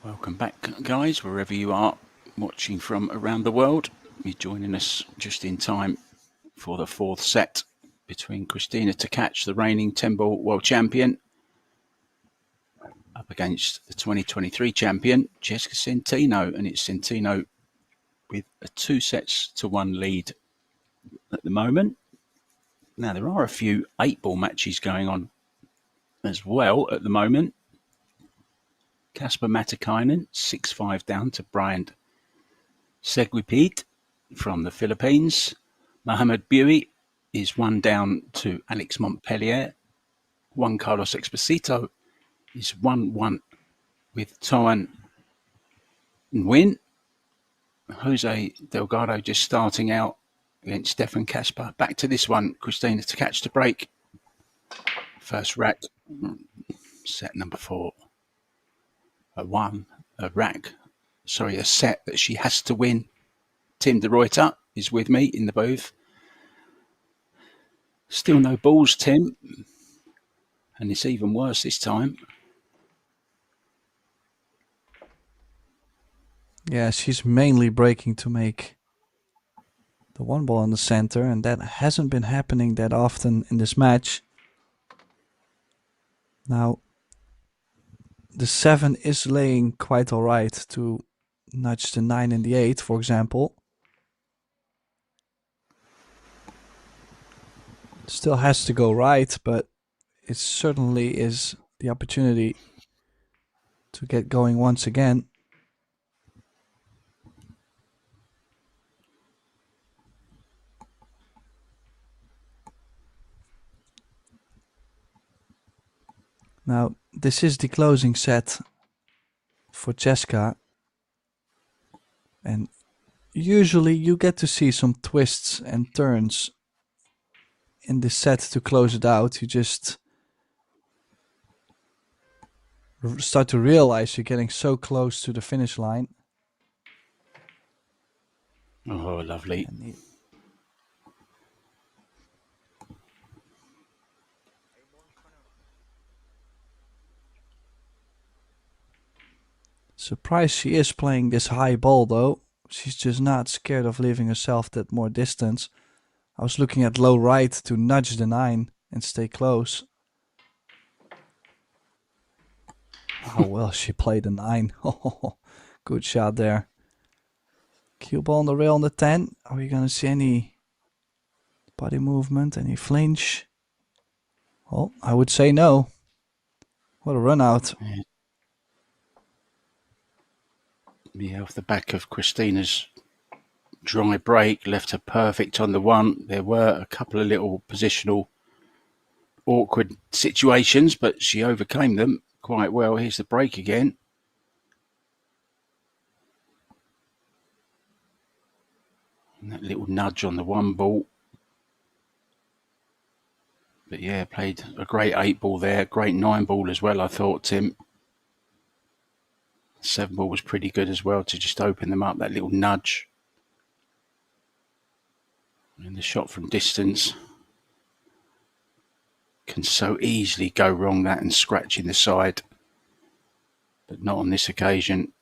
Welcome back, guys, wherever you are watching from around the world. You're joining us just in time for the fourth set between Christina Tkach, the reigning 10-ball world champion, up against the 2023 champion, Jessica Centeno. And it's Centeno with a 2-1 lead at the moment. Now, there are a few 8-ball matches going on as well at the moment. Kasper Matikainen, 6-5 down to Brian Seguipede from the Philippines. Mohamed Bui is 1 down to Alex Montpellier. Juan Carlos Exposito is 1-1 with Toan Nguyen. Jose Delgado just starting out against Stefan Kasper. Back to this one, Christina Tkach to break. First rack, set number 4. A set that she has to win. Tim de Ruyter is with me in the booth. Still no balls, Tim. And it's even worse this time. Yeah, she's mainly breaking to make the 1 ball in the center, and that hasn't been happening that often in this match. Now, the 7 is laying quite alright to nudge the 9 and the 8, for example. Still has to go right, but it certainly is the opportunity to get going once again. Now, this is the closing set for Jessica, and usually you get to see some twists and turns in this set to close it out. You just start to realize you're getting so close to the finish line. Oh, lovely. Surprised she is playing this high ball though. She's just not scared of leaving herself that more distance. I was looking at low right to nudge the 9 and stay close. Oh well, she played the 9. Good shot there. Cue ball on the rail on the 10. Are we gonna see any body movement, any flinch? Well, I would say no. What a run out. Yeah, off the back of Christina's dry break, left her perfect on the 1. There were a couple of little positional awkward situations, but she overcame them quite well. Here's the break again. And that little nudge on the 1 ball. But yeah, played a great 8 ball there, great 9 ball as well, I thought, Tim. 7 ball was pretty good as well to just open them up, that little nudge. And the shot from distance can so easily go wrong, that, and scratch in the side. But not on this occasion.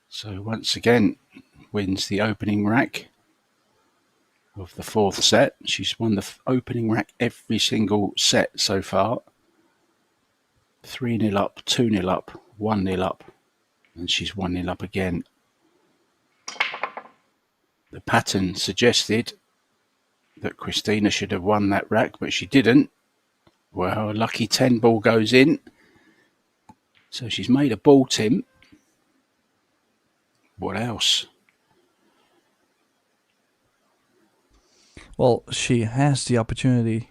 So once again, wins the opening rack of the 4th set. She's won the opening rack every single set so far. 3-0 up, 2-0 up, 1-0 up, and she's 1-0 up again. The pattern suggested that Christina should have won that rack, but she didn't. Well, a lucky 10 ball goes in. So she's made a ball, Tim. What else? Well, she has the opportunity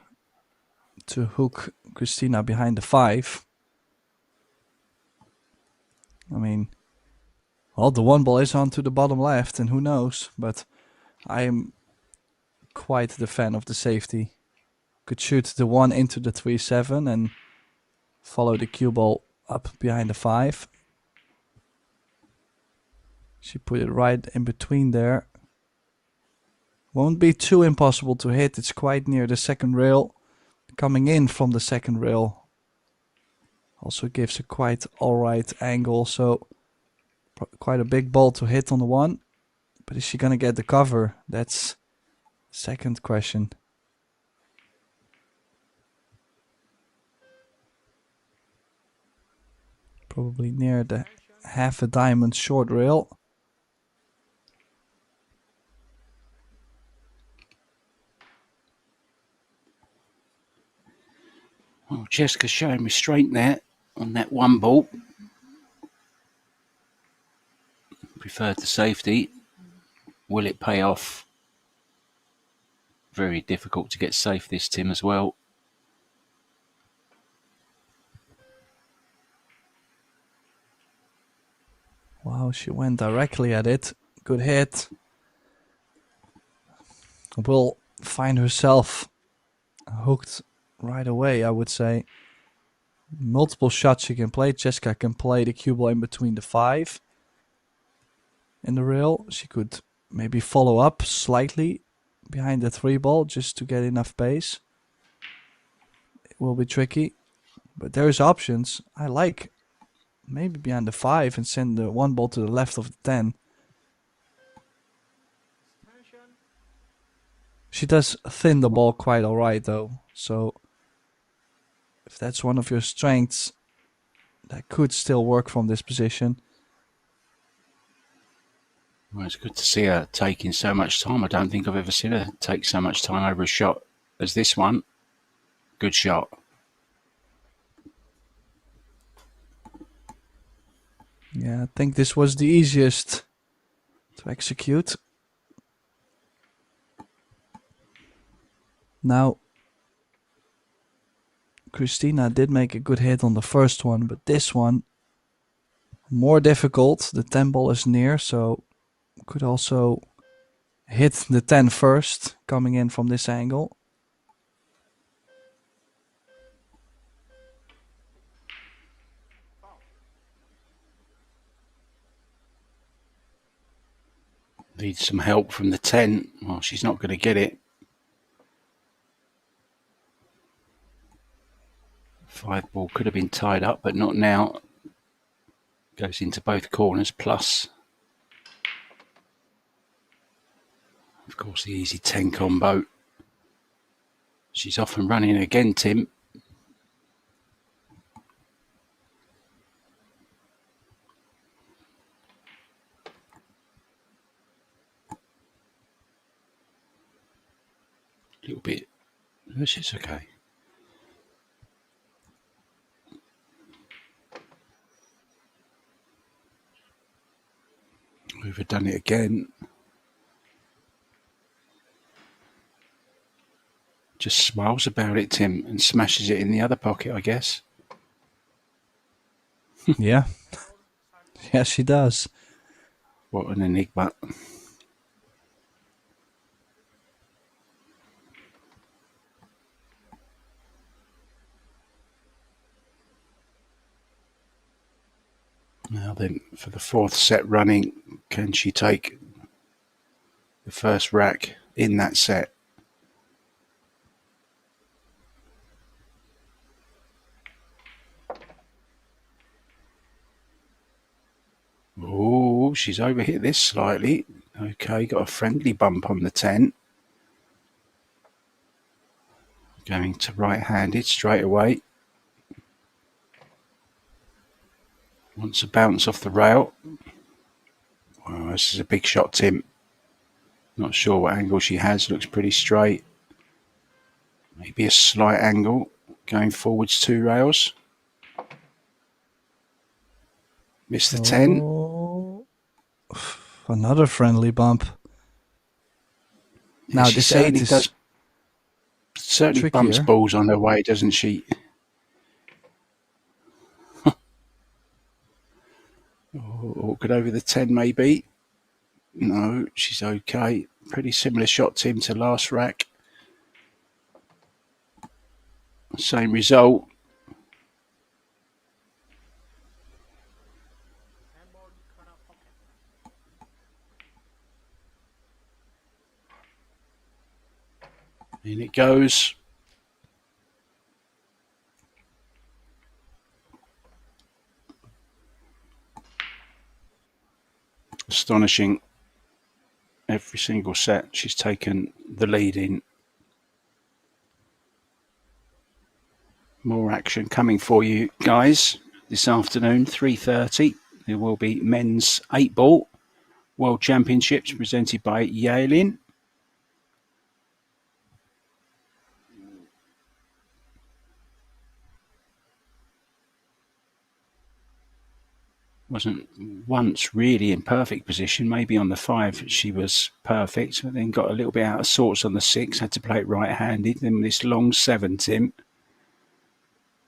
to hook Christina behind the 5. I mean, well, the 1 ball is onto the bottom left, and who knows, but I am quite the fan of the safety. Could shoot the 1 into the 3-7 and follow the cue ball up behind the 5. She put it right in between there. Won't be too impossible to hit. It's quite near the second rail. Coming in from the second rail Also gives a quite alright angle, so quite a big ball to hit on the one. But is she gonna get the cover? That's second question. Probably near the half a diamond short rail. Oh, Jessica's showing restraint there on that one ball. Preferred the safety. Will it pay off? Very difficult to get safe this, Tim, as well. Wow, she went directly at it. Good hit. Will find herself hooked right away, I would say. Multiple shots she can play. Jessica can play the cue ball in between the 5 and the rail. She could maybe follow up slightly behind the 3 ball just to get enough pace. It will be tricky, but there's options. I like maybe behind the 5 and send the 1 ball to the left of the 10. She does thin the ball quite alright though, so if that's one of your strengths, that could still work from this position. Well, it's good to see her taking so much time. I don't think I've ever seen her take so much time over a shot as this one. Good shot. Yeah, I think this was the easiest to execute. Now, Christina did make a good hit on the first one, but this one, more difficult. The 10 ball is near, so could also hit the 10 first, coming in from this angle. Needs some help from the 10. Well, she's not going to get it. 5 ball could have been tied up, but not now. Goes into both corners, plus, of course, the easy 10 combo. She's off and running again, Tim. A little bit. This is okay. We've done it again. Just smiles about it, Tim, and smashes it in the other pocket, I guess. Yeah. Yes, she does. What an enigma. Now then, for the 4th set running, can she take the first rack in that set? Oh, she's overhit this slightly. Okay, got a friendly bump on the 10. Going to right-handed straight away. Wants a bounce off the rail. Wow, this is a big shot, Tim. Not sure what angle she has. Looks pretty straight. Maybe a slight angle. Going forwards 2 rails. Missed the 10. Oh, another friendly bump. Now She this 8 is does certainly bumps trickier. balls on her way, doesn't she? Awkward over the 10 maybe. No, she's okay. Pretty similar shot, Tim, to last rack. Same result. In it goes. astonishing. Every single set, she's taken the lead in. More action coming for you guys this afternoon, 3:30. There will be men's 8-ball World Championships presented by Yalin. Wasn't once really in perfect position. Maybe on the 5 she was perfect, but then got a little bit out of sorts on the 6. Had to play it right-handed. Then this long 7, Tim.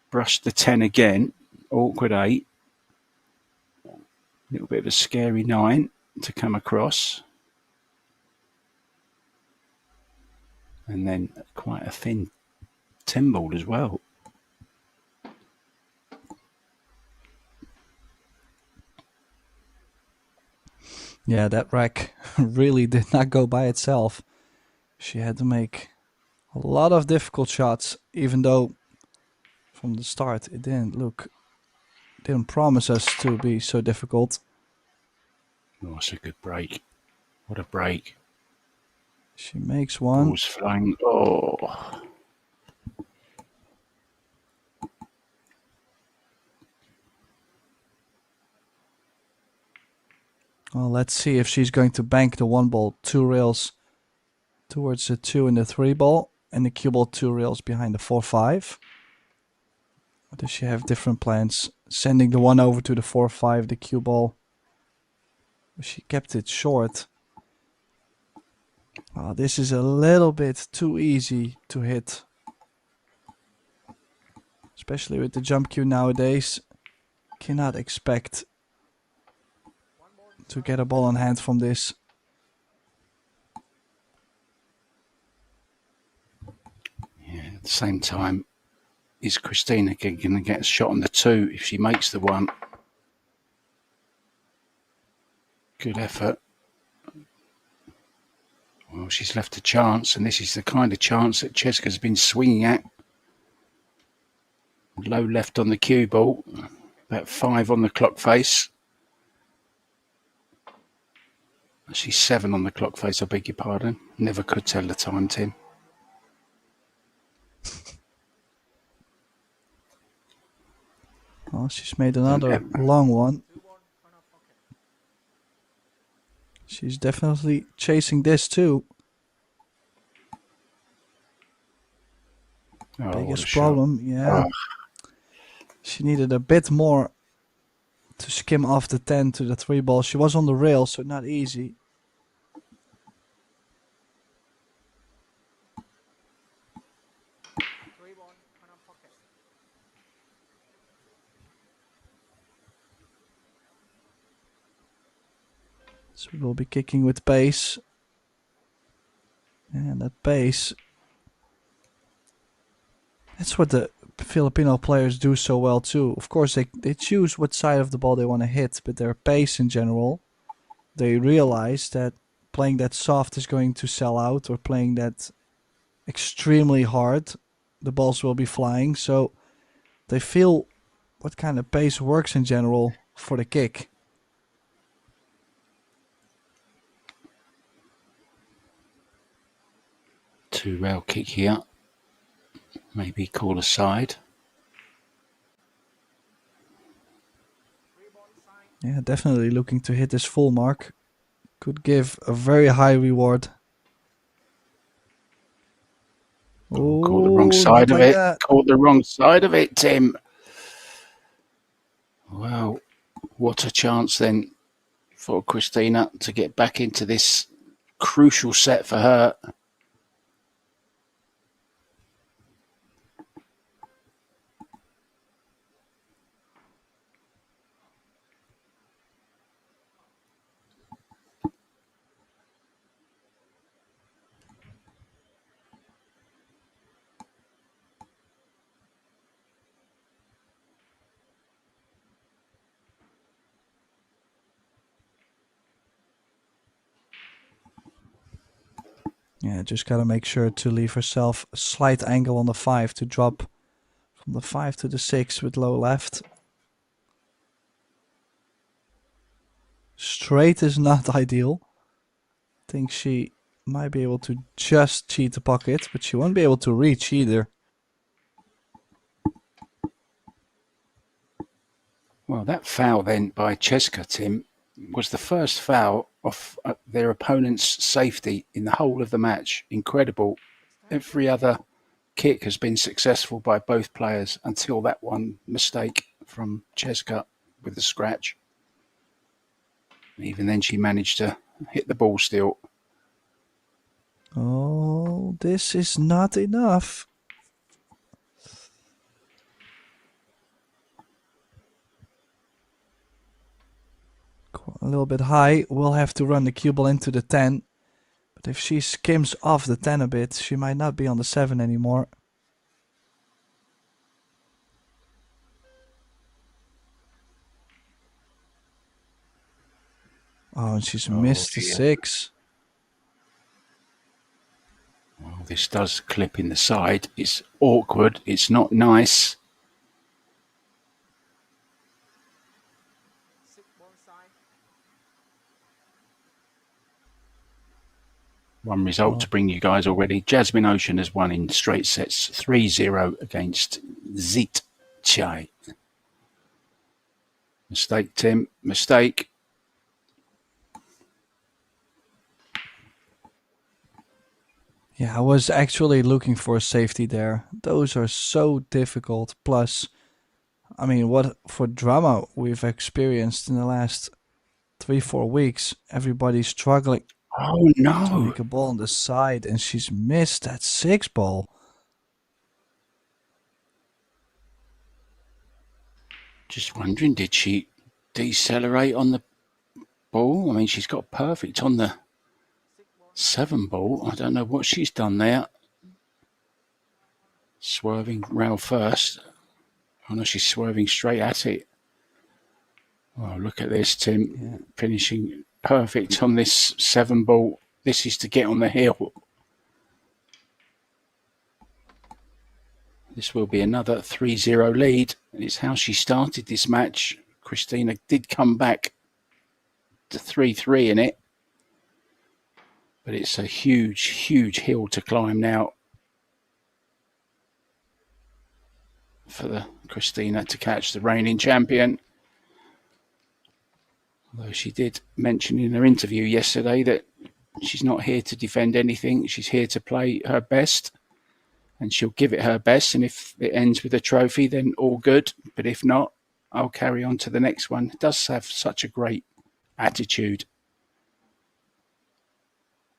Brushed the 10 again. Awkward 8. A little bit of a scary 9 to come across. And then quite a thin 10 ball as well. Yeah, that rack really did not go by itself. She had to make a lot of difficult shots, even though from the start it didn't promise us to be so difficult. Oh, it's a good break. What a break. She makes one. Ball's flying. Oh. Well, let's see if she's going to bank the 1 ball 2 rails towards the 2 and the 3 ball, and the cue ball 2 rails behind the 4-5. Or does she have different plans? Sending the 1 over to the 4-5, the cue ball. She kept it short. Oh, this is a little bit too easy to hit. Especially with the jump cue nowadays. Cannot expect to get a ball on hand from this. Yeah, at the same time, is Christina going to get a shot on the 2 if she makes the 1? Good effort. Well, she's left a chance, and this is the kind of chance that Cheska's been swinging at. Low left on the cue ball, about 5 on the clock face. Actually 7 on the clock face, I beg your pardon. Never could tell the time, Tim. Oh, she's made another long one. She's definitely chasing this too. Oh, Biggest problem, yeah. Oh. She needed a bit more to skim off the 10 to the 3 ball. She was on the rail, so not easy. So we will be kicking with pace. And that pace, that's what the Filipino players do so well too. Of course, they choose what side of the ball they want to hit, but their pace in general, they realize that playing that soft is going to sell out, or playing that extremely hard, the balls will be flying. So they feel what kind of pace works in general for the kick. Two rail kick here. Maybe call aside. Yeah, definitely looking to hit this full mark. Could give a very high reward. Oh, caught the wrong side of like it. That. Caught the wrong side of it, Tim. Well, what a chance then for Christina to get back into this crucial set for her. Yeah, just gotta make sure to leave herself a slight angle on the 5 to drop from the 5 to the 6 with low left. Straight is not ideal. I think she might be able to just cheat the pocket, but she won't be able to reach either. Well, that foul then by Cheska, Tim, was the first foul of their opponent's safety in the whole of the match. Incredible. Every other kick has been successful by both players until that one mistake from Cheska with the scratch. Even then, she managed to hit the ball still. Oh, this is not enough. A little bit high. We'll have to run the cue ball into the 10. But if she skims off the 10 a bit, she might not be on the 7 anymore. Oh, and she's missed the 6. Well, this does clip in the side. It's awkward. It's not nice. One result to bring you guys already. Jasmine Ocean has won in straight sets 3-0 against Zit Chai. Mistake, Tim. Mistake. Yeah, I was actually looking for a safety there. Those are so difficult. Plus, I mean, what for drama we've experienced in the last 3-4 weeks. Everybody's struggling Oh, to no. make a ball on the side, and she's missed that 6 ball. Just wondering, did she decelerate on the ball? I mean, she's got perfect on the 7 ball. I don't know what she's done there. Swerving rail first. Oh no, she's swerving straight at it. Oh, look at this, Tim. Yeah. Finishing perfect on this 7 ball. This is to get on the hill. This will be another 3-0 lead. And it's how she started this match. Christina did come back to 3-3 in it. But it's a huge, huge hill to climb now for the Christina Tkach, the reigning champion. Although she did mention in her interview yesterday that she's not here to defend anything. She's here to play her best. And she'll give it her best. And if it ends with a trophy, then all good. But if not, I'll carry on to the next one. It does have such a great attitude.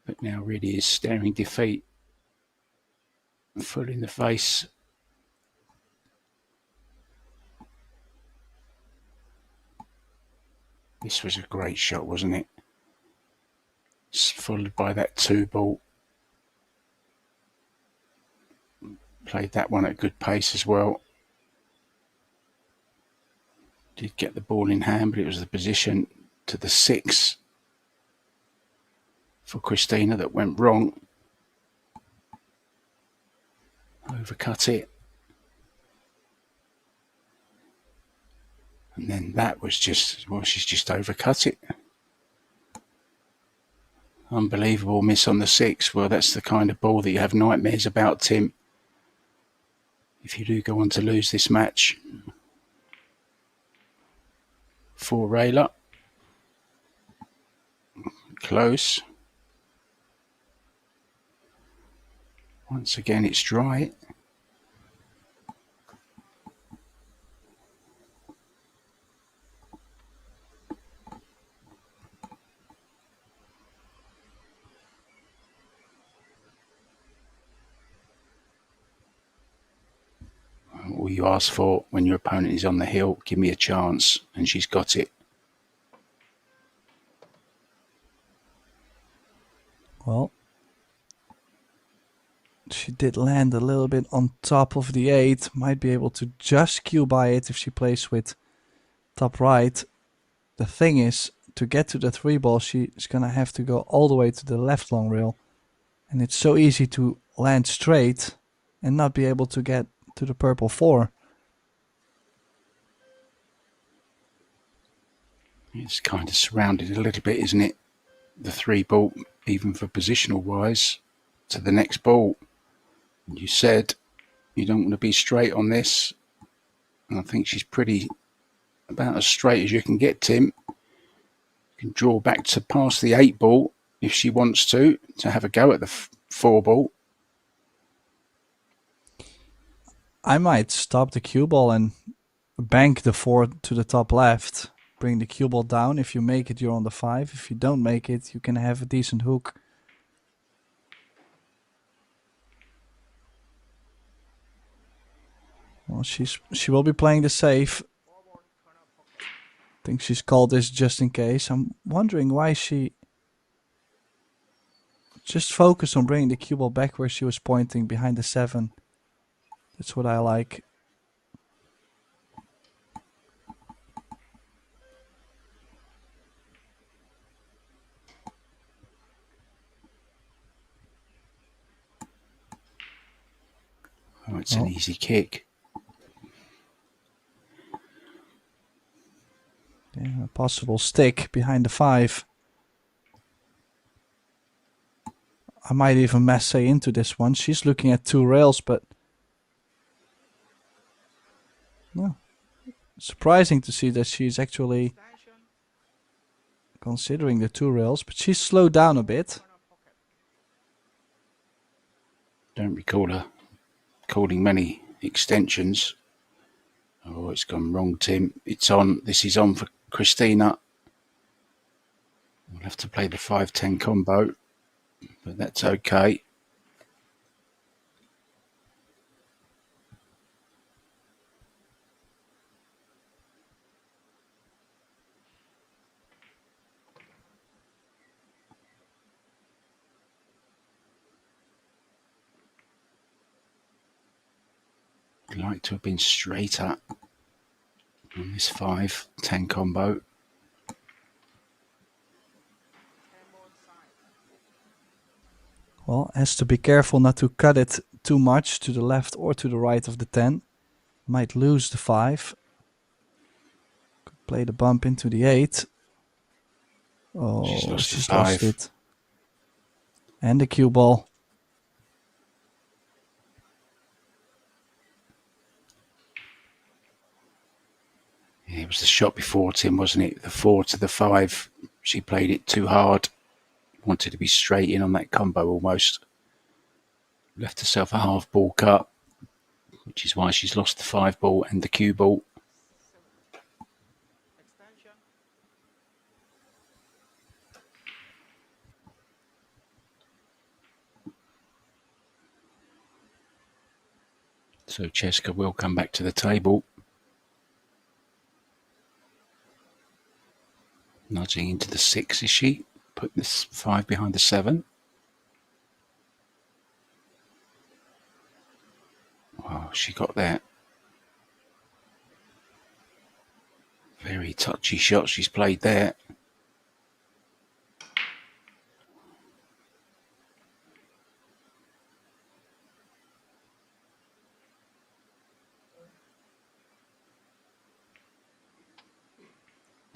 But now really is staring defeat full in the face. This was a great shot, wasn't it? Followed by that 2 ball. Played that one at good pace as well. Did get the ball in hand, but it was the position to the 6 for Christina that went wrong. Overcut it. And then that was just, well, she's just overcut it. Unbelievable miss on the 6. Well, that's the kind of ball that you have nightmares about, Tim. If you do go on to lose this match. For Rayla. Close. Once again, it's dry. All you ask for when your opponent is on the hill, give me a chance, and she's got it. Well, she did land a little bit on top of the 8. Might be able to just cue by it if she plays with top right. The thing is, to get to the 3 ball, she's going to have to go all the way to the left long rail. And it's so easy to land straight and not be able to get to the purple 4. It's kind of surrounded a little bit, isn't it? The 3 ball, even for positional wise, to the next ball. You said you don't want to be straight on this. And I think she's pretty about as straight as you can get, Tim. You can draw back to past the 8 ball if she wants to have a go at the 4 ball. I might stop the cue ball and bank the 4 to the top left. Bring the cue ball down. If you make it, you're on the 5. If you don't make it, you can have a decent hook. Well, she will be playing the safe. I think she's called this just in case. I'm wondering why she just focused on bringing the cue ball back where she was pointing behind the 7. That's what I like. Oh, it's an easy kick. Yeah, a possible stick behind the 5. I might even masse into this one. She's looking at 2 rails, but no. Surprising to see that she's actually considering the 2 rails, but she's slowed down a bit. Don't recall her calling many extensions. Oh, it's gone wrong, Tim. It's on. This is on for Christina. We'll have to play the 5-10 combo, but that's okay. I'd like to have been straighter on this 5-10 combo. Well, has to be careful not to cut it too much to the left or to the right of the 10. Might lose the 5. Could play the bump into the 8. Oh, she's lost it. And the cue ball. Yeah, it was the shot before, Tim, wasn't it? The 4 to the 5. She played it too hard. Wanted to be straight in on that combo almost. Left herself a half ball cut, which is why she's lost the 5 ball and the cue ball. So Cheska will come back to the table. Nudging into the 6, is she? Put this 5 behind the 7. Wow, she got that. Very touchy shot she's played there.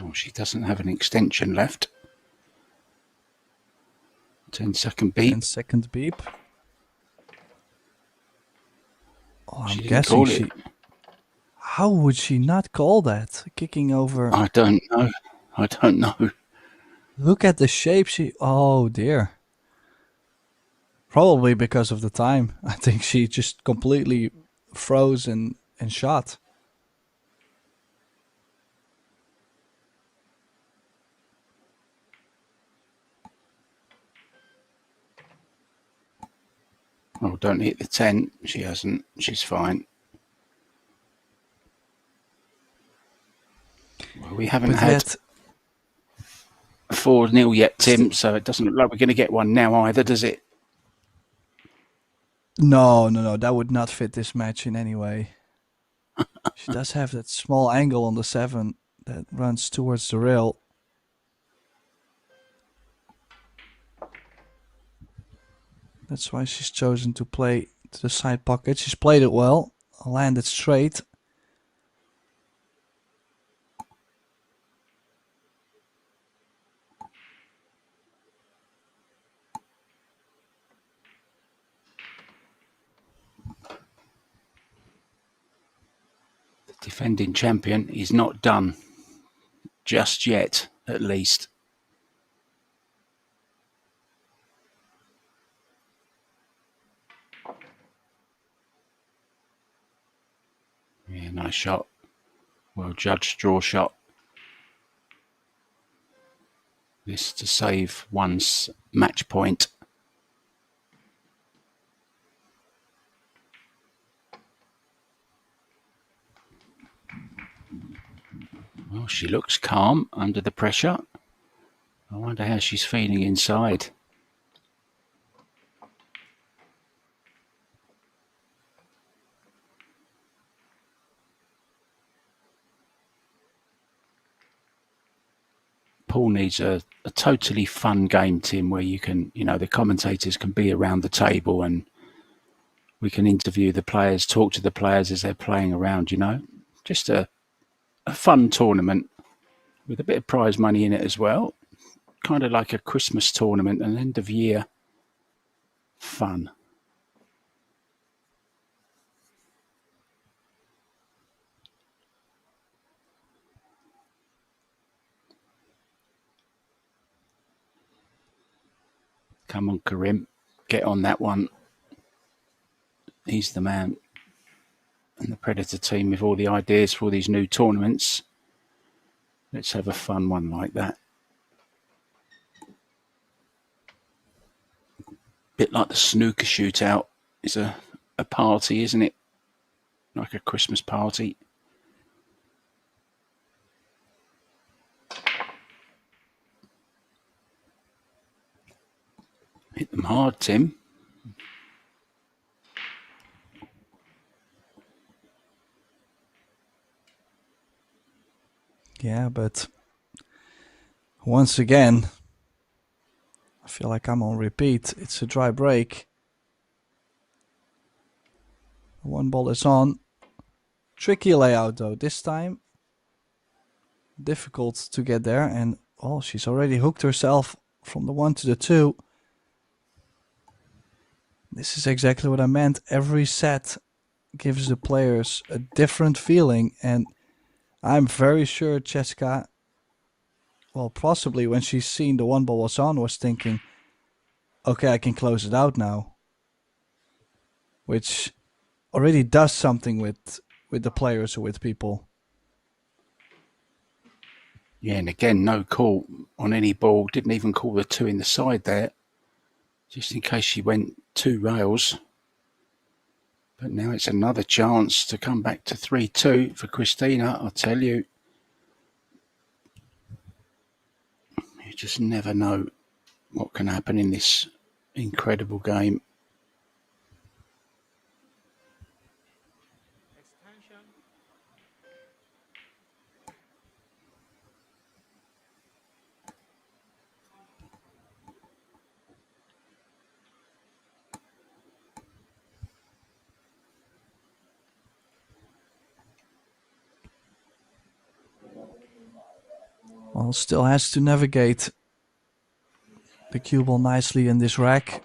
Oh, she doesn't have an extension left. 10-second beep. 10-second beep. Oh, I'm She didn't guessing call she... it. How would she not call that? Kicking over... I don't know. I don't know. Look at the shape she... Oh, dear. Probably because of the time. I think she just completely froze and shot. Oh, don't hit the 10. She hasn't. She's fine. Well, we haven't had 4-0 yet, Tim, so it doesn't look like we're going to get one now either, does it? No. That would not fit this match in any way. She does have that small angle on the 7 that runs towards the rail. That's why she's chosen to play to the side pocket. She's played it well, landed straight. defending champion is not done just yet, at least. Yeah, nice shot. Well judged draw shot. This to save one's match point. Well, she looks calm under the pressure. I wonder how she's feeling inside. Paul needs a totally fun game, Tim, where you can, the commentators can be around the table and we can interview the players, talk to the players as they're playing around, Just a fun tournament with a bit of prize money in it as well. Kind of like a Christmas tournament, an end of year fun. Come on, Karim, get on that one. He's the man. And the Predator team with all the ideas for these new tournaments. Let's have a fun one like that. Bit like the snooker shootout is a party, isn't it? Like a Christmas party. Hit them hard, Tim. Yeah, but once again, I feel like I'm on repeat. It's a dry break. One ball is on. Tricky layout though. This time, difficult to get there. And, oh, she's already hooked herself from the 1 to the 2. This is exactly what I meant. Every set gives the players a different feeling. And I'm very sure Cheska, well, possibly when she's seen the one ball was on, was thinking, okay, I can close it out now. Which already does something with the players or with people. Yeah, and again, no call on any ball. Didn't even call the 2 in the side there. Just in case she went 2 rails. But now it's another chance to come back to 3-2 for Christina, I'll tell you. You just never know what can happen in this incredible game. Well, still has to navigate the cue ball nicely in this rack.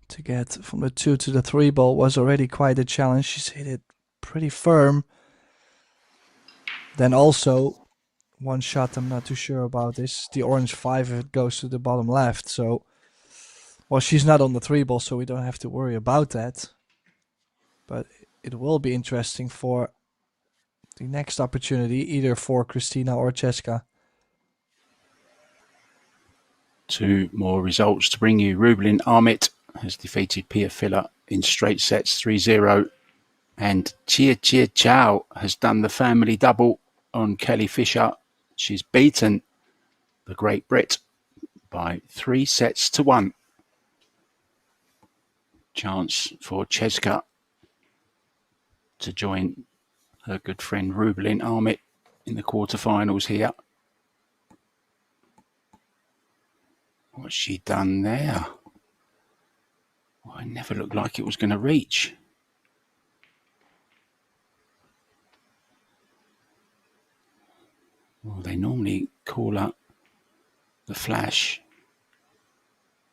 To get from the 2 to the 3 ball was already quite a challenge. She's hit it pretty firm. Then also, one shot I'm not too sure about this. The orange 5 if it goes to the bottom left. So, well, she's not on the 3 ball, so we don't have to worry about that. But it will be interesting for the next opportunity, either for Christina or Cheska. 2 more results to bring you. Rublin Amit has defeated Pia Filler in straight sets 3-0. And Chou has done the family double on Kelly Fisher. She's beaten the Great Brit by 3-1. Chance for Cheska to join her good friend Rublin Amit in the quarterfinals here. What's she done there? Well, it never looked like it was going to reach. Well, they normally call up the flash.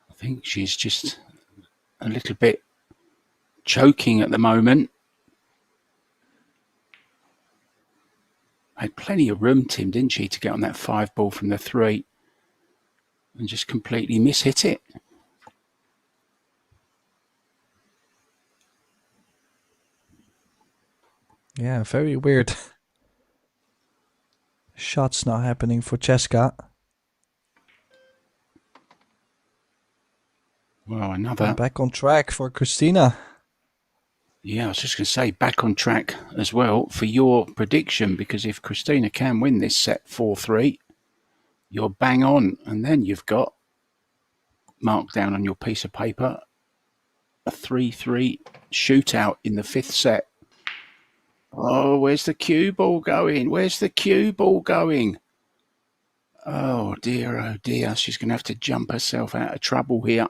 I think she's just a little bit choking at the moment. Had plenty of room, Tim, didn't she, to get on that 5 ball from the 3 and just completely mishit it. Yeah, very weird. Shots not happening for Cheska. Well, another. Back on track for Christina. Yeah, I was just going to say, back on track as well for your prediction, because if Christina can win this set 4-3, you're bang on. And then you've got marked down on your piece of paper a 3-3 shootout in the 5th set. Oh, where's the cue ball going? Where's the cue ball going? Oh dear, she's going to have to jump herself out of trouble here.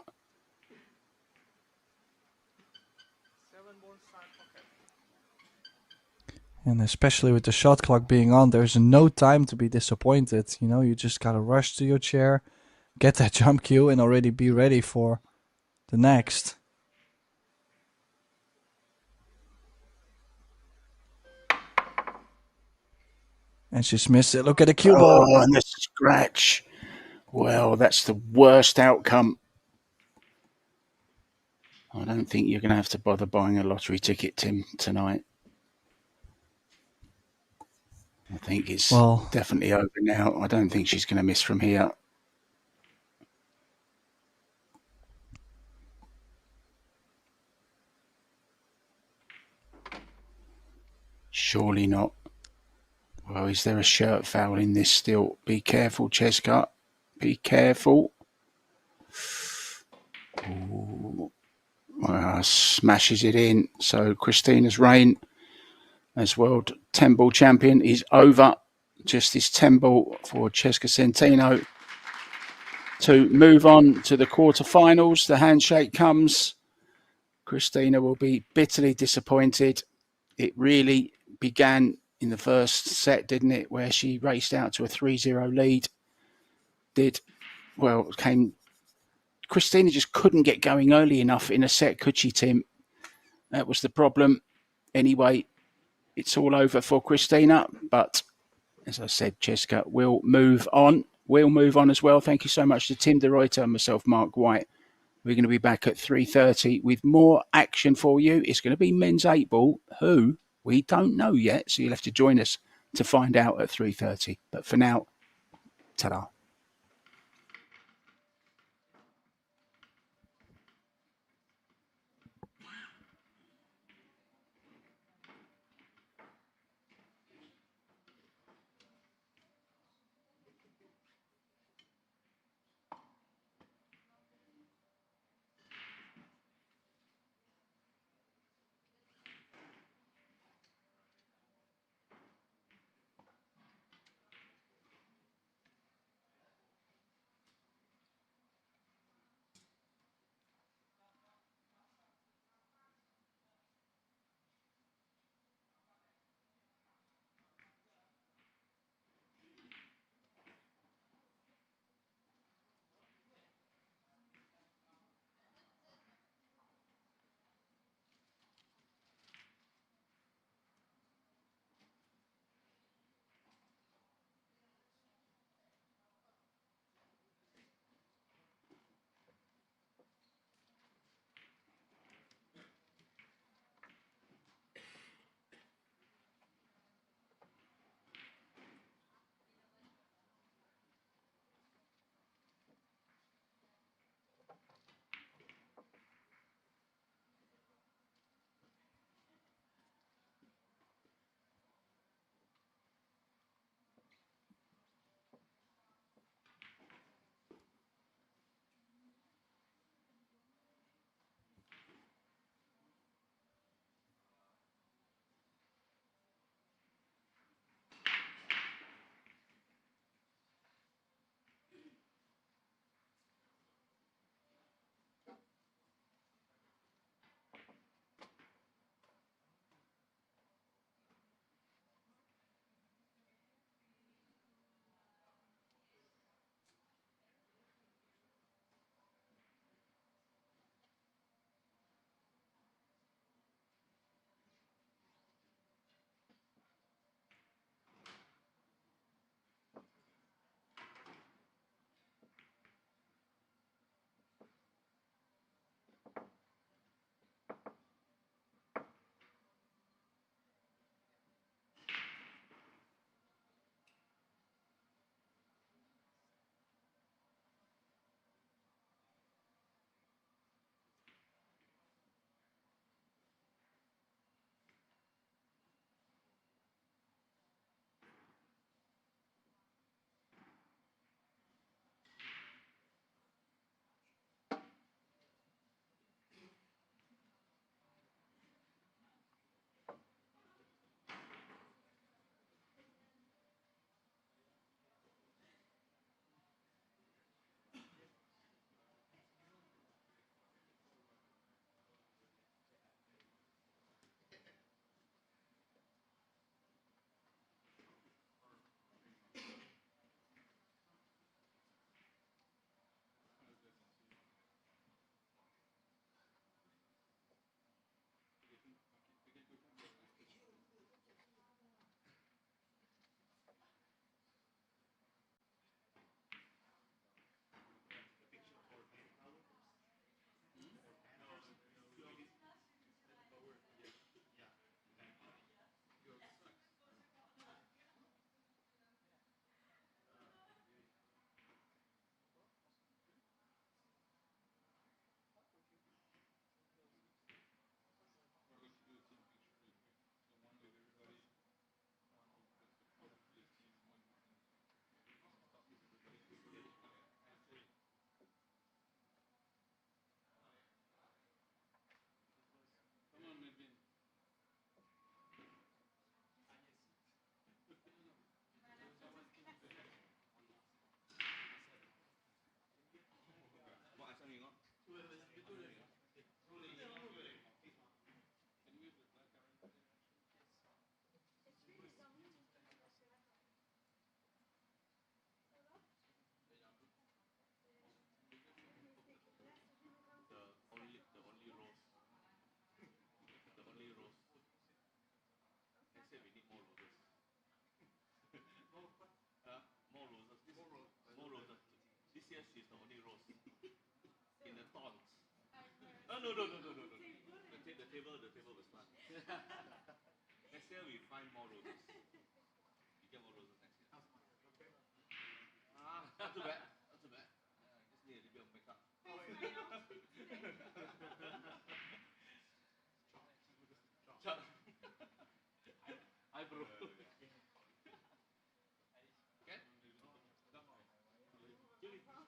And especially with the shot clock being on, there's no time to be disappointed. You know, you just gotta rush to your chair, get that jump cue, and already be ready for the next. And she's missed it. Look at the cue ball. Oh, and the scratch. Well, that's the worst outcome. I don't think you're going to have to bother buying a lottery ticket, Tim, tonight. I think it's definitely over now. I don't think she's going to miss from here. Surely not. Well, is there a shirt foul in this still? Be careful, Cheska. Be careful. Ooh. Well, smashes it in. So Christina's reign as world 10-ball champion is over. Just this 10-ball for Cheska Centeno to move on to the quarterfinals. The handshake comes. Christina will be bitterly disappointed. It really began in the first set, didn't it, where she raced out to a 3-0 lead. Christina just couldn't get going early enough in a set, could she, Tim? That was the problem. Anyway, it's all over for Christina, but as I said, Cheska will move on. We'll move on as well. Thank you so much to Tim de Ruyter and myself, Mark White. We're going to be back at 3:30 with more action for you. It's going to be men's 8-ball. Who? We don't know yet, so you'll have to join us to find out at 3:30. But for now, ta-da. Yes, she's the only rose in the thorns. Oh no no no no no no! The table was fun. Next year we find more roses. We get more roses next year. Not too bad. Not too bad. Just need a little bit of makeup. Chop. Eyebrow. Okay? Julie. Okay.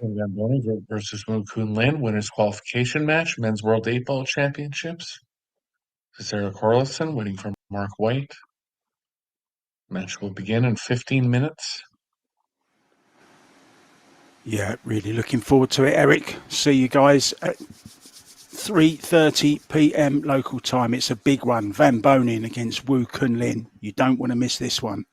Venbilliards versus Kun Lin, winners qualification match, men's world 8-ball championships. Sarah Corlison waiting for Mark White. Match will begin in 15 minutes. Yeah, really looking forward to it, Eric. See you guys at 3:30 p.m. local time. It's a big one. Van Bonin against Wu Kunlin. You don't want to miss this one.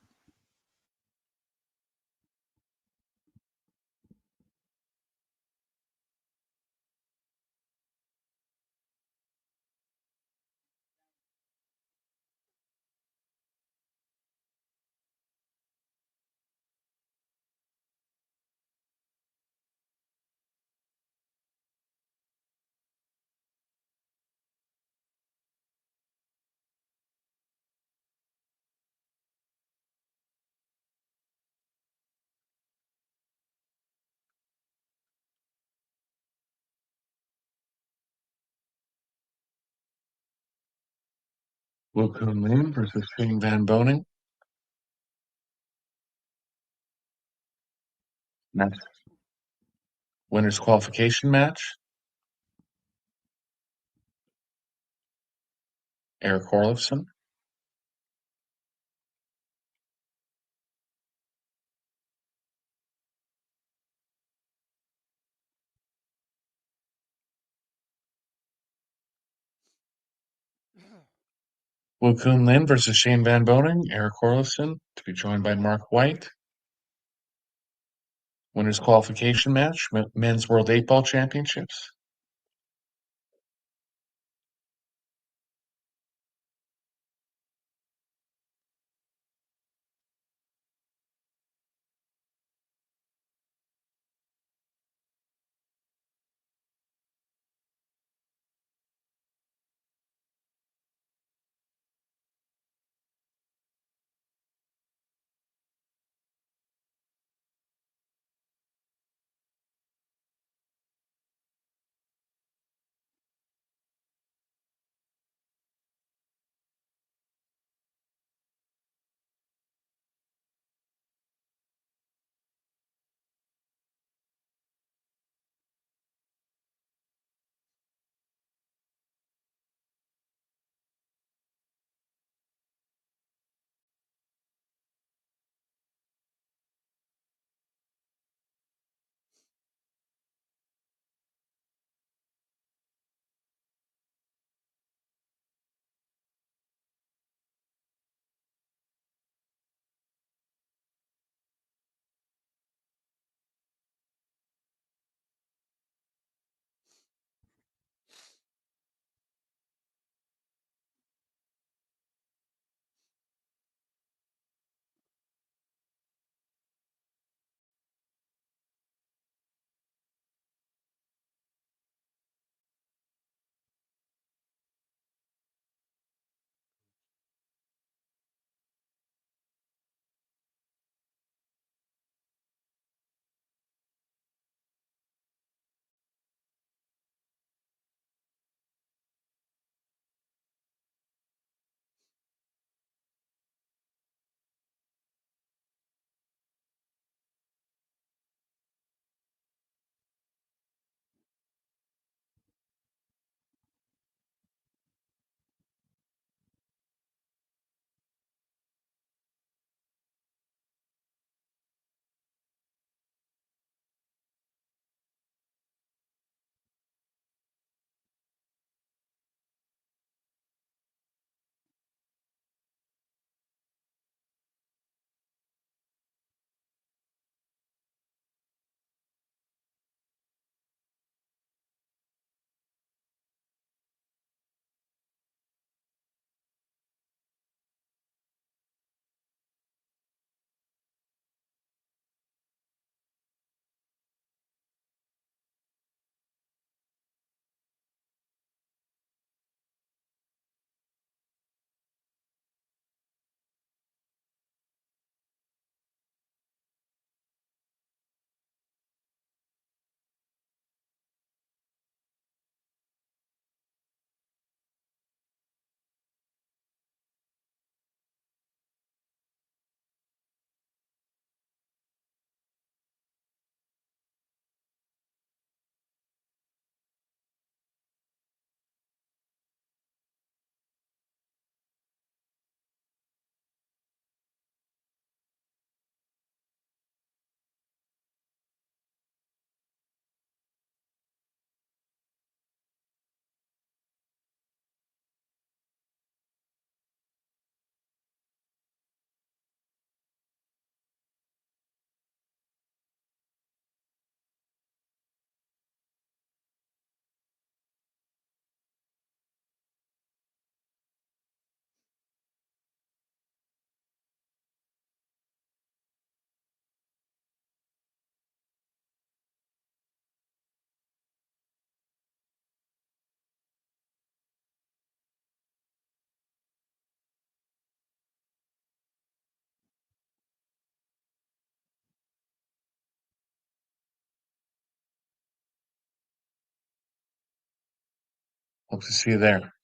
Kun Lin versus Shane Van Boning. Match. Winners qualification match. Eric Corlison. Kun Lin versus Shane Van Boning. Eric Corlison to be joined by Mark White. Winners qualification match, men's world 8-ball championships. Hope to see you there.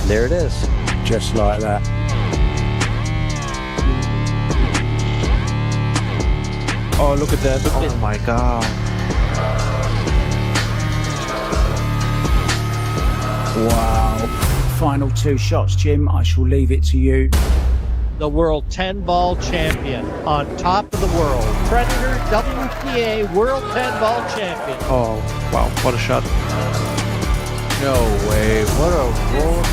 There it is. Just like that. Oh, look at that. Oh my god. Wow. Final 2 shots, Jim. I shall leave it to you. The world 10-ball champion on top of the world. Predator WPA World 10-ball champion. Oh, wow. What a shot. No way. What a roll.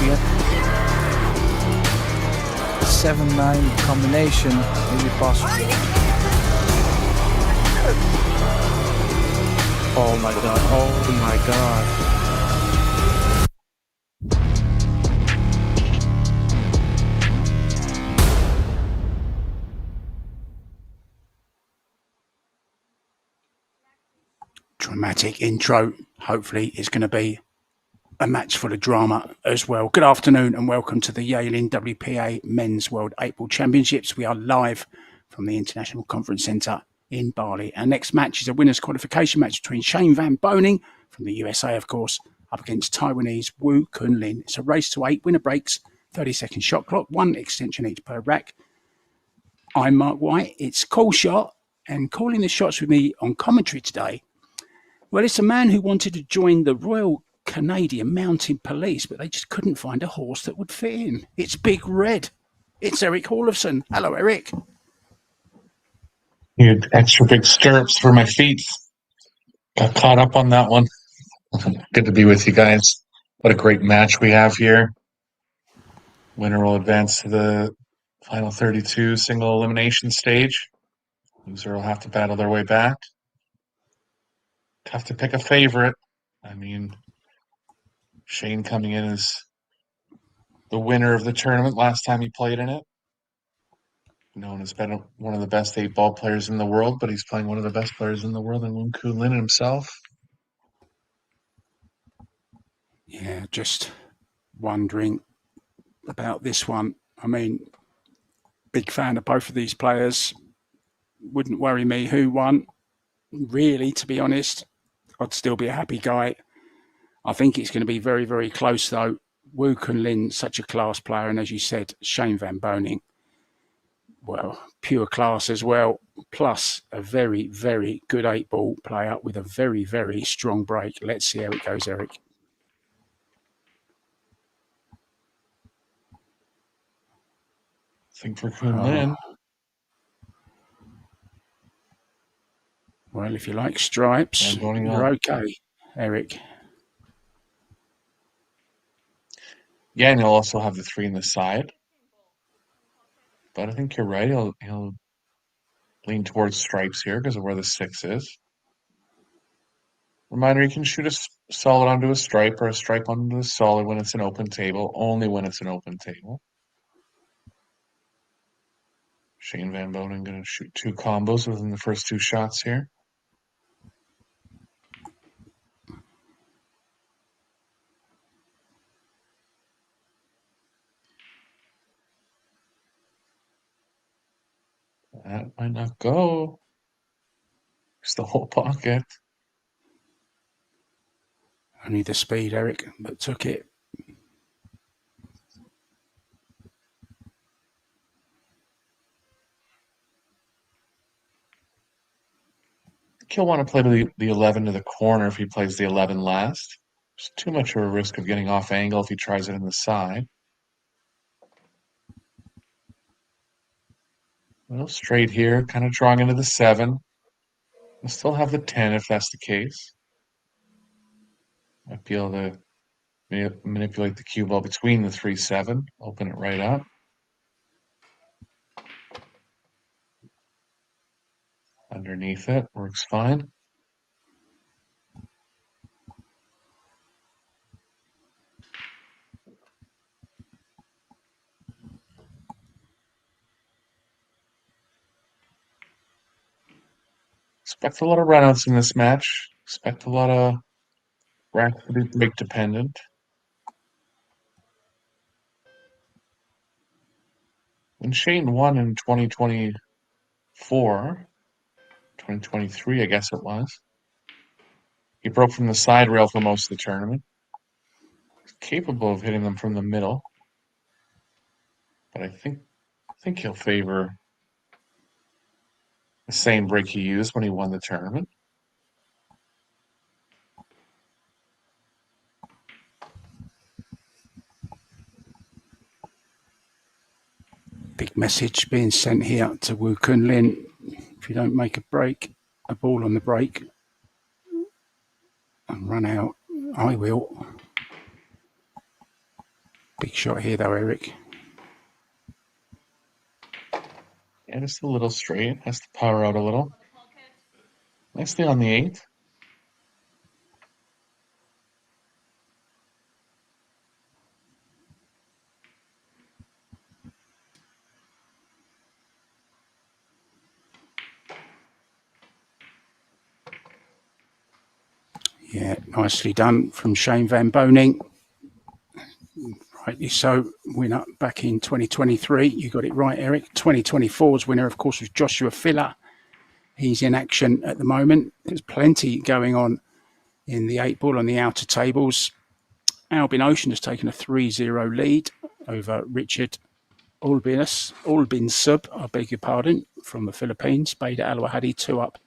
7-9 combination, maybe possible. Oh my god. Oh my god. Dramatic intro. Hopefully, it's going to be a match full of drama as well. Good afternoon and welcome to the Yalin WPA Men's World 8-Ball Championships. We are live from the International Conference Centre in Bali. Our next match is a winners' qualification match between Shane Van Boning from the USA, of course, up against Taiwanese Wu Kunlin. It's a race to 8, winner breaks, 30-second shot clock, 1 extension each per rack. I'm Mark White. It's Call Shot, and calling the shots with me on commentary today, well, it's a man who wanted to join the Royal Canadian Mounted Police, but they just couldn't find a horse that would fit him. It's Big Red. It's Eric Hallofson. Hello, Eric. Need extra big stirrups for my feet. Got caught up on that one. Good to be with you guys. What a great match we have here. Winner will advance to the final 32 single elimination stage. Loser will have to battle their way back. Tough to pick a favorite. I mean, Shane coming in as the winner of the tournament last time he played in it. Known as been one of the best 8-ball players in the world, but he's playing one of the best players in the world in Wu Kunlin himself. Yeah, just wondering about this one. I mean, big fan of both of these players. Wouldn't worry me who won. Really, to be honest, I'd still be a happy guy. I think it's going to be very, very close, though. Wu Kunlin, such a class player, and as you said, Shane Van Boning, well, pure class as well, plus a very, very good 8-ball player with a very, very strong break. Let's see how it goes, Eric. I think for Kunlin. Well, if you like stripes, you're okay, Eric. Yeah, and he'll also have the 3 in the side. But I think you're right. He'll lean towards stripes here because of where the 6 is. Reminder, you can shoot a solid onto a stripe or a stripe onto a solid when it's an open table, only when it's an open table. Shane Van Boning going to shoot 2 combos within the first 2 shots here. That might not go. It's the whole pocket. Only the speed, Eric, but took it. He'll want to play the 11 to the corner if he plays the 11 last. There's too much of a risk of getting off angle if he tries it in the side. Well, straight here, kind of drawing into the 7. We'll still have the 10 if that's the case. Might be able to manipulate the cue ball between the 3-7, open it right up. Underneath it, works fine. Expect a lot of runouts in this match. Expect a lot of racks to be break dependent. When Shane won in 2024, 2023, I guess it was, he broke from the side rail for most of the tournament. capable of hitting them from the middle, but I think he'll favor the same break he used when he won the tournament. Big message being sent here to Wu Kun Lin. If you don't make a ball on the break, and run out, I will. Big shot here though, Eric. Yeah, just a little straight. Has to power out a little. Nicely on the 8. Yeah, nicely done from Shane Van Boning. Rightly so. Winner back in 2023. You got it right, Eric. 2024's winner, of course, was Joshua Filler. He's in action at the moment. There's plenty going on in the 8-ball on the outer tables. Albin Ocean has taken a 3-0 lead over Richard Albinsub, I beg your pardon, from the Philippines. Beda Alwahadi 2-up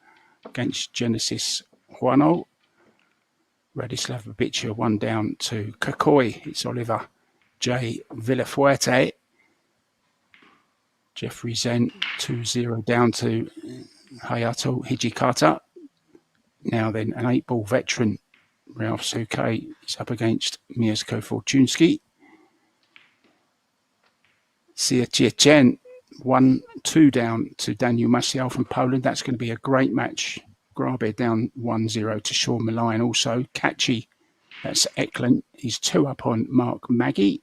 against Genesis Juano. Radislav Babica 1 down to Kakoi. It's Oliver J. Villafuerte. Jeffrey Zen 2-0 down to Hayato Hijikata. Now then, an 8-ball veteran, Ralph Suke, is up against Mieszko Fortuński. Sia Chen 1-2 down to Daniel Maciel from Poland. That's going to be a great match. Grabe down 1-0 to Sean Malayan also. Kachi, that's Eklund. He's 2-up on Mark Maggie.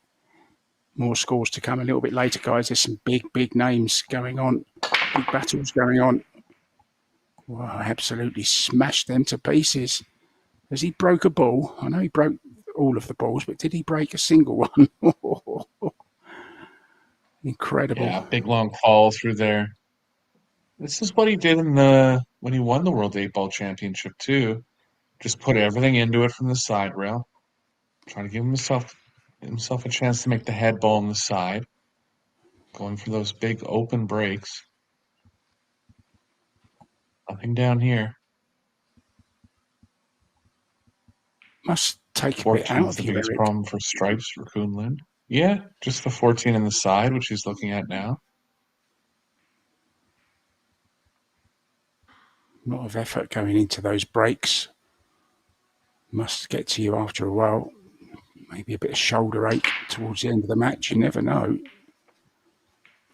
More scores to come a little bit later, guys. There's some big names going on. Big battles going on. Wow, absolutely smashed them to pieces. Has he broke a ball? I know he broke all of the balls, but did he break a single one? Incredible. Yeah, big long fall through there. This is what he did when he won the World 8-Ball Championship too. Just put everything into it from the side rail. Trying to give himself a chance to make the head ball on the side. Going for those big open breaks. Nothing down here. Must take a 14 bit out is of the you, biggest Eric. problem for stripes for Kuhnlin. Yeah, just the 14 in the side, which he's looking at now. A lot of effort going into those breaks. Must get to you after a while. Maybe a bit of shoulder ache towards the end of the match. You never know.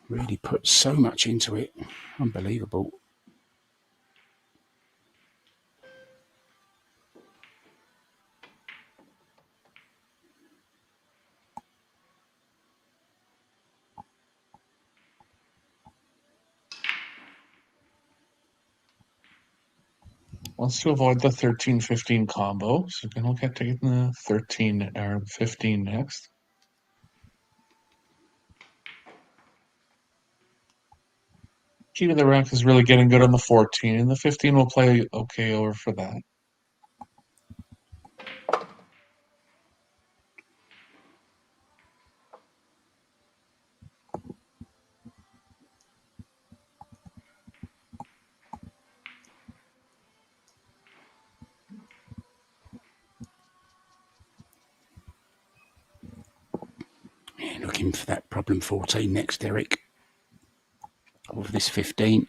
Really put so much into it. Unbelievable. Wants to avoid the 13-15 combo, so we're going to look at taking the 13 or 15 next. Key to the rack is really getting good on the 14, and the 15 will play okay over for that. Yeah, looking for that problem 14 next, Eric. Of this 15.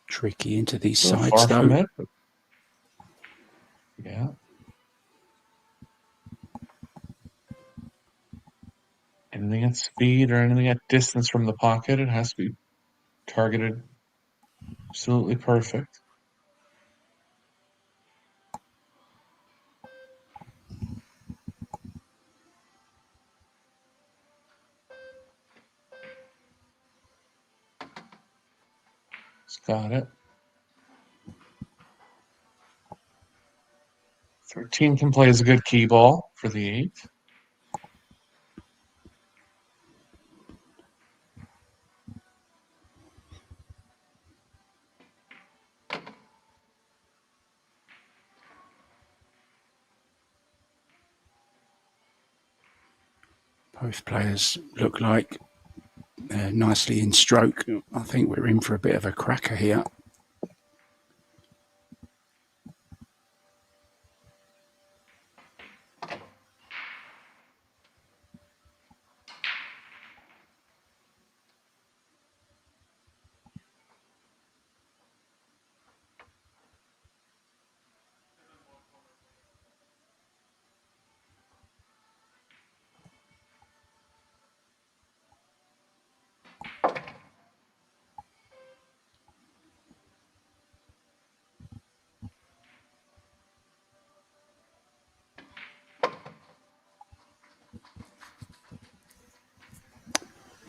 Tricky into these sides, Far though. from it. But yeah. Anything at speed or anything at distance from the pocket, it has to be targeted absolutely perfect. It's got it. 13 can play as a good key ball for the 8. Both players look like they're nicely in stroke. I think we're in for a bit of a cracker here.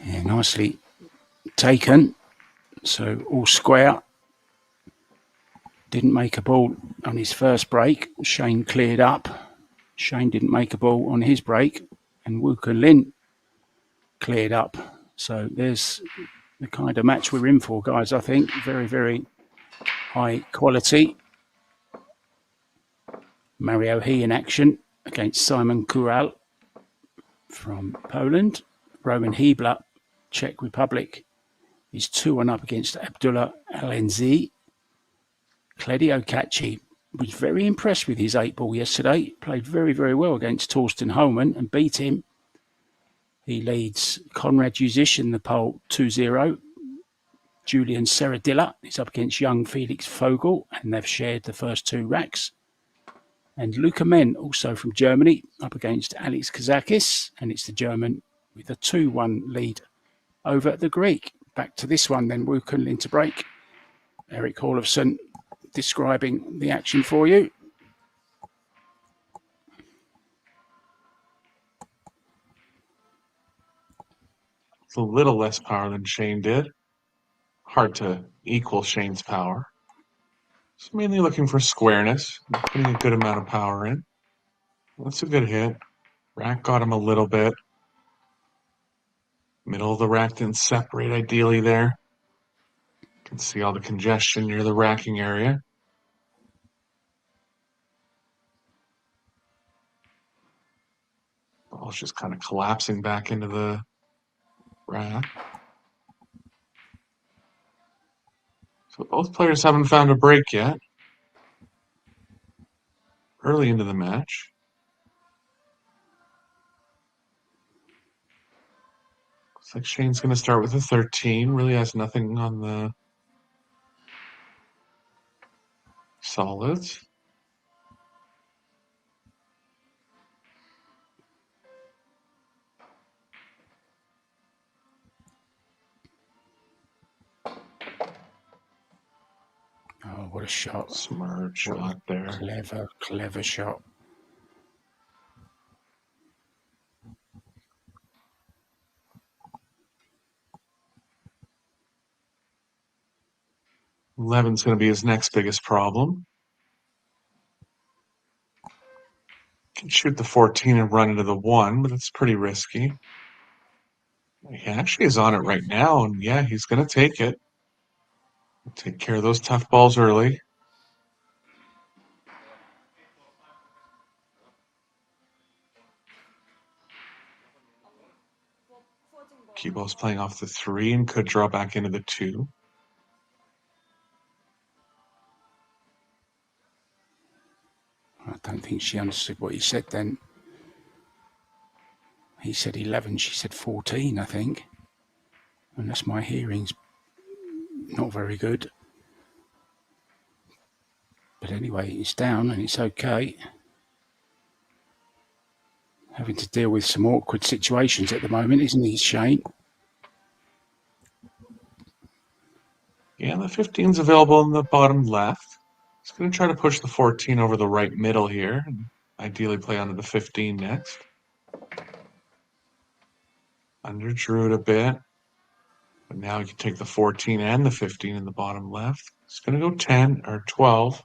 Yeah, nicely taken. So all square. Didn't make a ball on his first break. Shane cleared up. Shane didn't make a ball on his break. And Wu Kun Lin cleared up. So there's the kind of match we're in for, guys, I think. Very, very high quality. Mario He in action against Simon Kural from Poland. Roman Hebler, Czech Republic, is 2-1 up against Abdullah Alenzi. Claudio Tkach was very impressed with his 8-ball yesterday. Played very, very well against Torsten Holman and beat him. He leads Konrad Jusic in the poll 2-0. Julian Seradilla is up against young Felix Vogel, and they've shared the first 2 racks. And Luca Men, also from Germany, up against Alex Kazakis, and it's the German with a 2-1 lead over the Greek. Back to this one then, Wu Kun Lin to break. Eric Hallofson describing the action for you. It's a little less power than Shane did. Hard to equal Shane's power. So mainly looking for squareness, putting a good amount of power in. That's a good hit. Rack got him a little bit. Middle of the rack didn't separate ideally there. You can see all the congestion near the racking area. Ball's just kind of collapsing back into the rack. So both players haven't found a break yet. Early into the match. Looks like Shane's going to start with a 13. Really has nothing on the solids. Oh, what a shot. Smart shot there. Clever, clever shot. Eleven's going to be his next biggest problem. Can shoot the 14 and run into the 1, but it's pretty risky. He actually is on it right now, and yeah, he's going to take it. Take care of those tough balls early. Kibo's playing off the 3 and could draw back into the 2. I don't think she understood what he said then. He said 11, she said 14, I think. Unless my hearing's not very good. But anyway, it's down and it's okay. Having to deal with some awkward situations at the moment, isn't he, Shane? Yeah, the 15's available in the bottom left. He's going to try to push the 14 over the right middle here, and ideally play onto the 15 next. Under-drew it a bit. But now you can take the 14 and the 15 in the bottom left. It's going to go 10 or 12.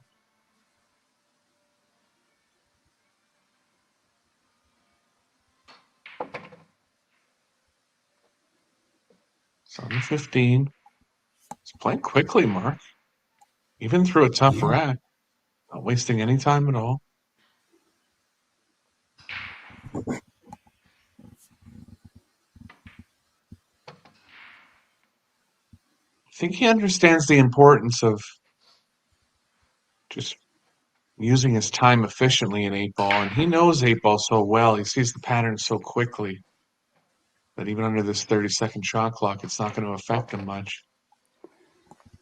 It's on the 15. It's playing quickly, Mark. Even through a tough rack. Not wasting any time at all. think he understands the importance of just using his time efficiently in 8-ball, and he knows 8-ball so well. He sees the pattern so quickly that even under this 30-second shot clock, it's not going to affect him much.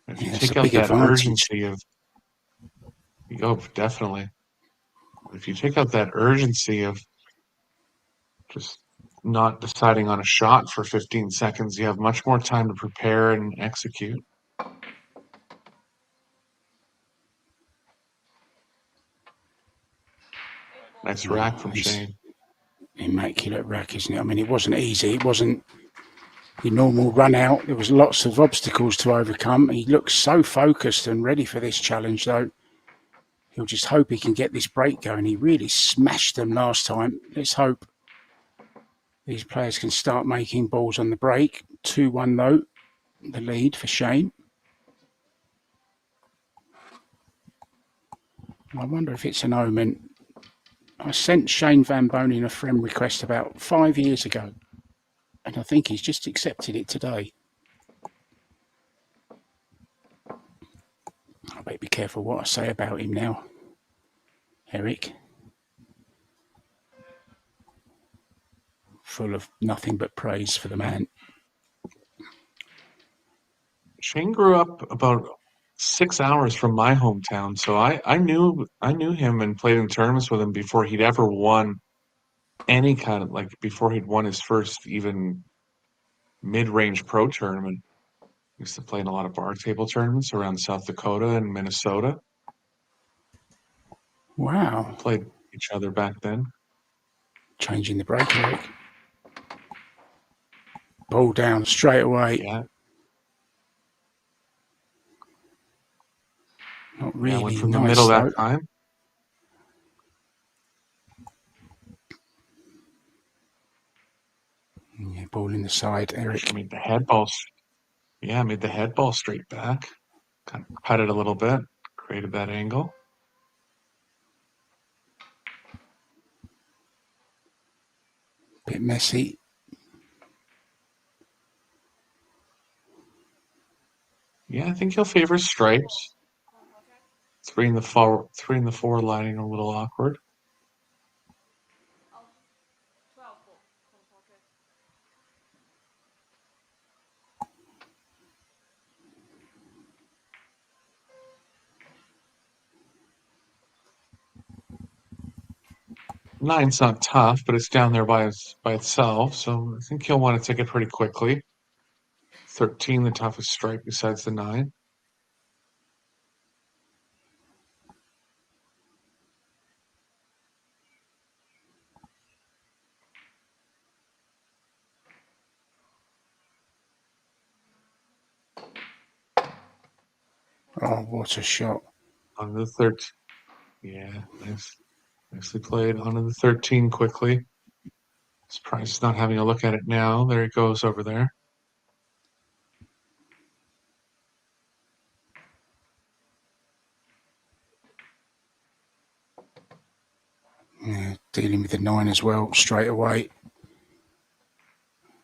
If you It's a take out big that advantage. urgency of, definitely. If you take out that urgency of just not deciding on a shot for 15 seconds, you have much more time to prepare and execute. Nice rack from Shane. Immaculate rack, isn't it? I mean, it wasn't easy. It wasn't your normal run out. There was lots of obstacles to overcome. He looks so focused and ready for this challenge, though. He'll just hope he can get this break going. He really smashed them last time. Let's hope these players can start making balls on the break. 2-1 though, the lead for Shane. I wonder if it's an omen. I sent Shane Van Bonen a friend request about 5 years ago, and I think he's just accepted it today. I better be careful what I say about him now, Eric. Full of nothing but praise for the man. Shane grew up about 6 hours from my hometown, so I knew him and played in tournaments with him before he'd ever won any kind of, like, before he'd won his first even mid-range pro tournament. He used to play in a lot of bar table tournaments around South Dakota and Minnesota. Wow. Played each other back then. Changing the break, Eric. Ball down straight away. Yeah. Not really went from the nice, middle though. that time. Yeah, ball in the side, Eric. Made the head ball. Yeah, made the head ball straight back. Kind of cut it a little bit, created that angle. Bit messy. Yeah, I think he'll favor stripes. 3 in the 4 lining a little awkward. Nine's not tough, but it's down there by itself, so I think he'll want to take it pretty quickly. 13, the toughest stripe besides the 9. Oh, what a shot. On the 13. Yeah, nice. Nicely played. On to the 13 quickly. Surprised he's not having a look at it now. There he goes over there. Yeah, dealing with the 9 as well, straight away.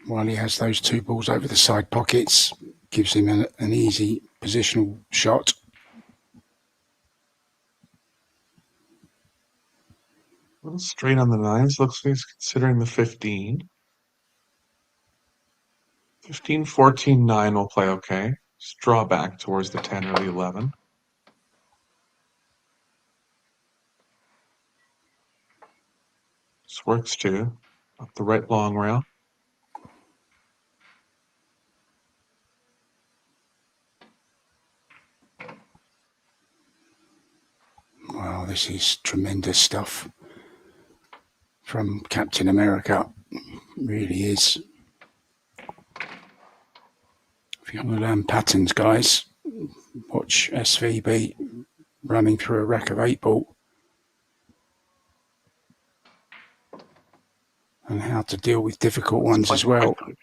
While he has those 2 balls over the side pockets, gives him an easy positional shot. A little straight on the 9s. Looks like he's considering the 15. 15, 14, 9 will play okay. Just draw back towards the 10 or the 11. This works too. Up the right long rail. Wow, this is tremendous stuff from Captain America. It really is. If you want to learn patterns, guys, watch SVB running through a rack of 8-ball and how to deal with difficult ones as well. Quickly.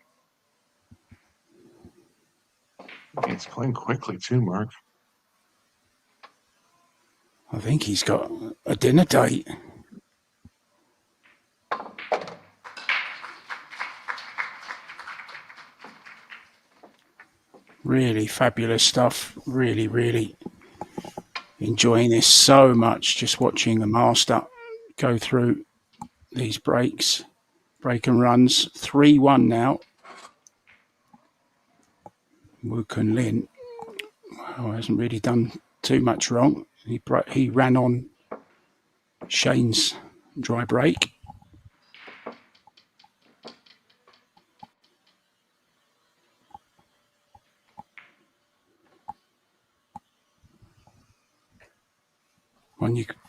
It's playing quickly too, Mark. I think he's got a dinner date. Really fabulous stuff. Really, really enjoying this so much. Just watching the master go through these break and runs. 3-1 now. Wu Kun Lin hasn't really done too much wrong. He ran on Shane's dry break.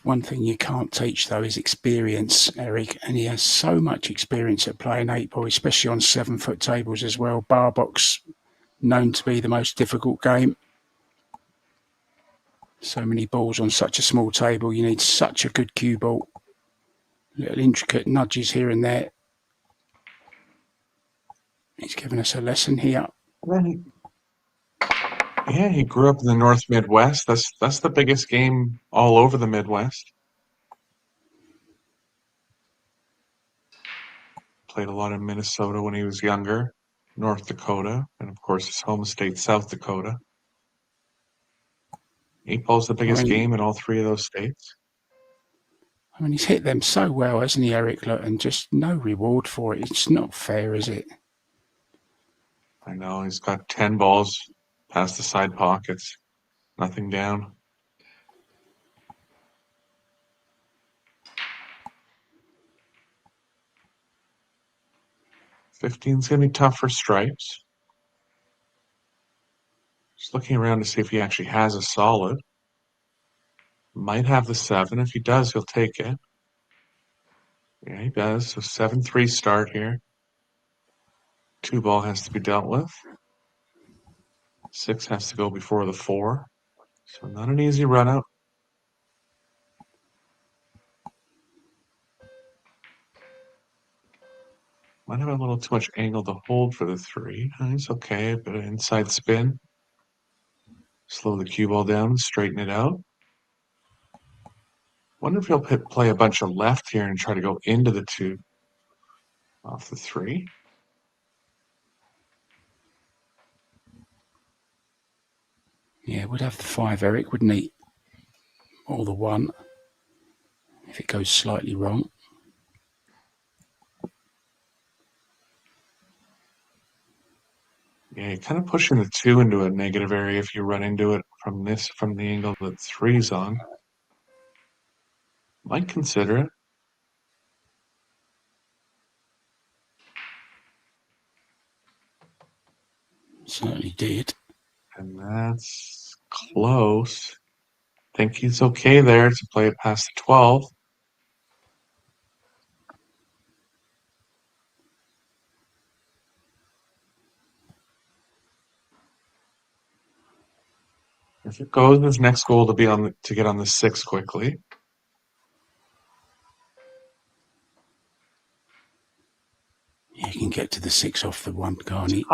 One thing you can't teach, though, is experience, Eric, and he has so much experience at playing 8-ball, especially on 7-foot tables as well. Bar box, known to be the most difficult game. So many balls on such a small table. You need such a good cue ball. Little intricate nudges here and there. He's given us a lesson here. Yeah, he grew up in the North Midwest. That's the biggest game all over the Midwest. Played a lot in Minnesota when he was younger, North Dakota, and of course his home state, South Dakota. 8-ball's the biggest game in all three of those states. I mean, he's hit them so well, hasn't he, Eric? And just no reward for it. It's not fair, is it? I know, he's got 10 balls past the side pockets. Nothing down. $15's going to be tough for stripes. Just looking around to see if he actually has a solid. Might have the 7. If he does, he'll take it. Yeah, he does. So 7-3 start here. 2 ball has to be dealt with. 6 has to go before the 4. So not an easy run out. Might have a little too much angle to hold for the 3. It's okay, a bit of inside spin. Slow the cue ball down and straighten it out. Wonder if he'll play a bunch of left here and try to go into the 2 off the 3. Yeah, would have the 5, Eric, wouldn't he? Or the 1, if it goes slightly wrong. Yeah, you're kind of pushing the 2 into a negative area if you run into it from the angle that 3's on. Might consider it. Certainly did. And that's close. Think he's okay there to play it past the 12. If it goes, his next goal to get on the 6 quickly. You can get to the 6 off the 1, can't he?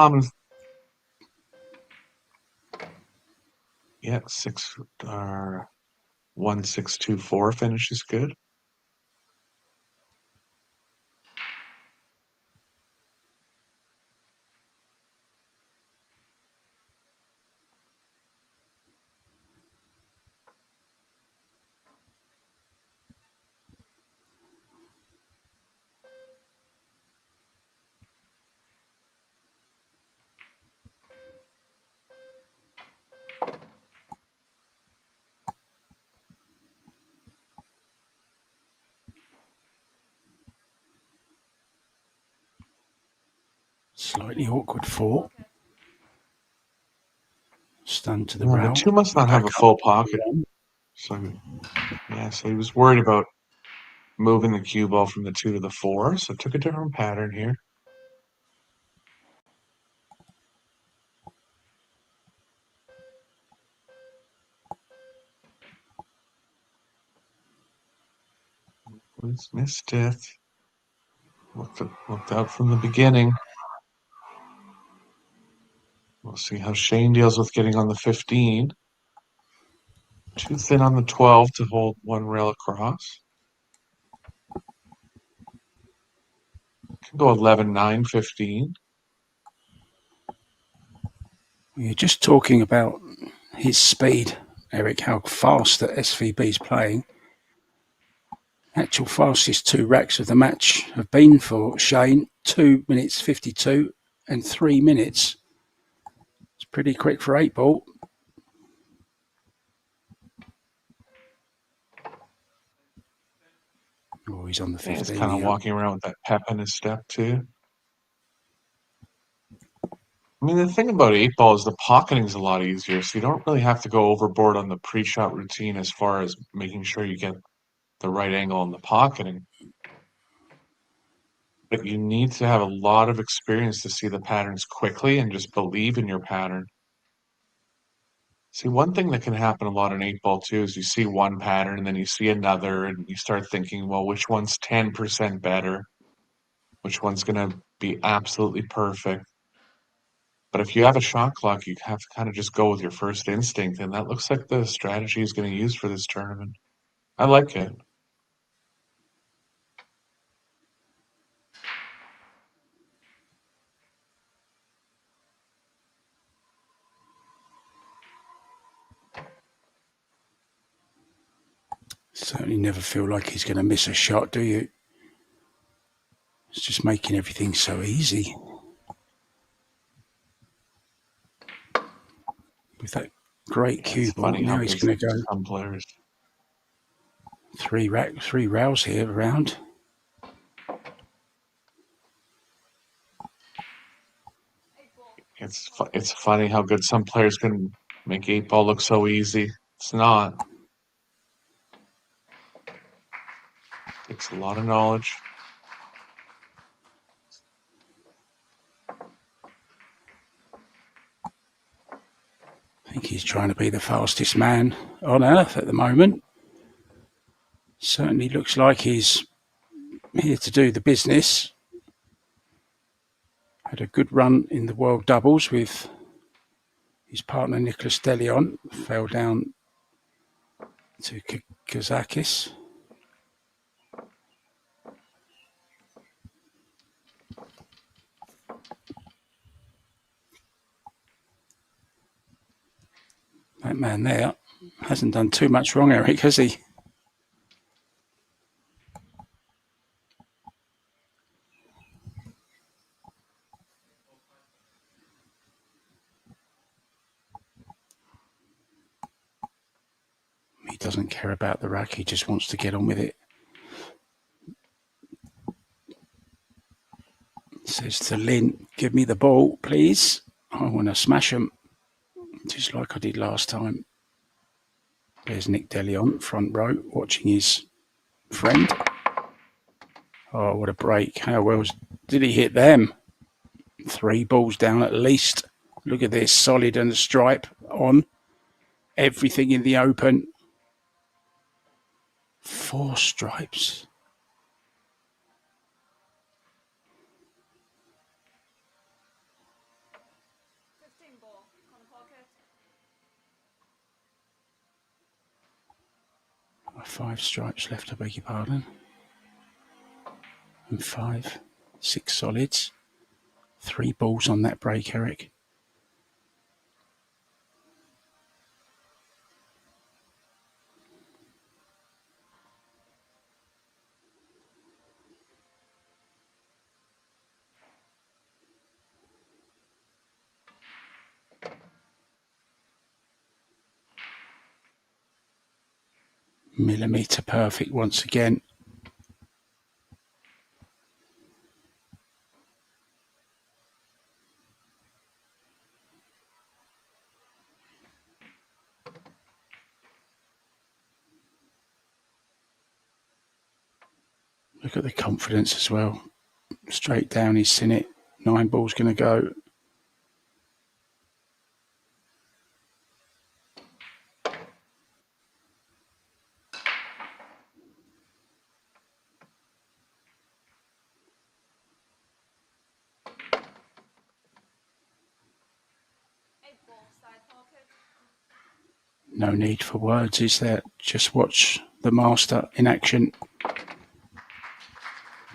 Yeah, 6 1 6 2 4 finish is good. Slightly awkward 4. Stunned to the Well, rail. the 2 must not have a full pocket. So he was worried about moving the cue ball from the 2 to the 4, so took a different pattern here. Missed it. Looked out from the beginning. We'll see how Shane deals with getting on the 15. Too thin on the 12 to hold 1 rail across. Can go 11, 9, 15. You're just talking about his speed, Eric, how fast that SVB's playing. Actual fastest 2 racks of the match have been for Shane, 2 minutes 52 and 3 minutes. It's pretty quick for 8 ball. Oh, he's on the 15. He's kind of walking around with that pep in his step too. I mean, the thing about 8 ball is the pocketing is a lot easier, so you don't really have to go overboard on the pre-shot routine as far as making sure you get the right angle on the pocketing. But you need to have a lot of experience to see the patterns quickly and just believe in your pattern. See, one thing that can happen a lot in 8 ball too is you see one pattern and then you see another and you start thinking, well, which one's 10% better? Which one's going to be absolutely perfect? But if you have a shot clock, you have to kind of just go with your first instinct, and that looks like the strategy he's going to use for this tournament. I like it. Certainly never feel like he's going to miss a shot, do you? It's just making everything so easy. With that great cue ball, now he's going to go some players. 3 rails here around. It's funny how good some players can make 8 ball look so easy. It's not. Takes a lot of knowledge. I think he's trying to be the fastest man on earth at the moment. Certainly looks like he's here to do the business. Had a good run in the world doubles with his partner Nicholas Delion. Fell down to Kazakis. That man there hasn't done too much wrong, Eric, has he? He doesn't care about the rack, he just wants to get on with it. Says to Lynn, give me the ball, please. I want to smash him, just like I did last time. There's Nick Delion, front row, watching his friend. Oh, what a break. How well did he hit them? 3 balls down at least. Look at this, solid and stripe on. Everything in the open. 4 stripes. Oh, 5 stripes left, I beg your pardon. And 5, 6 solids. 3 balls on that break, Eric. Millimetre perfect once again. Look at the confidence as well. Straight down, he's seen it. 9 balls going to go. No need for words, is there? Just watch the master in action.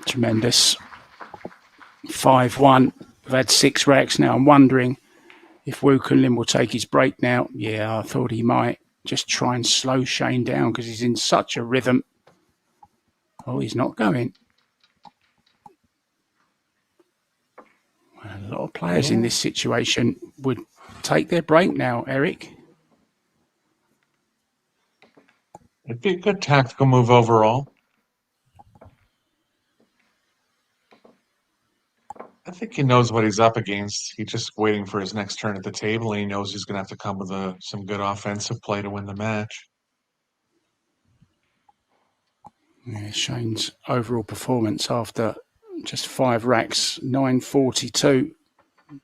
Tremendous. 5-1. We've had 6 racks now. I'm wondering if Wu Kunlin will take his break now. Yeah, I thought he might just try and slow Shane down because he's in such a rhythm. Oh, he's not going. A lot of players in this situation would take their break now, Eric. It'd be a good tactical move overall. I think he knows what he's up against. He's just waiting for his next turn at the table, and he knows he's going to have to come with some good offensive play to win the match. Yeah, Shane's overall performance after just 5 racks, 942.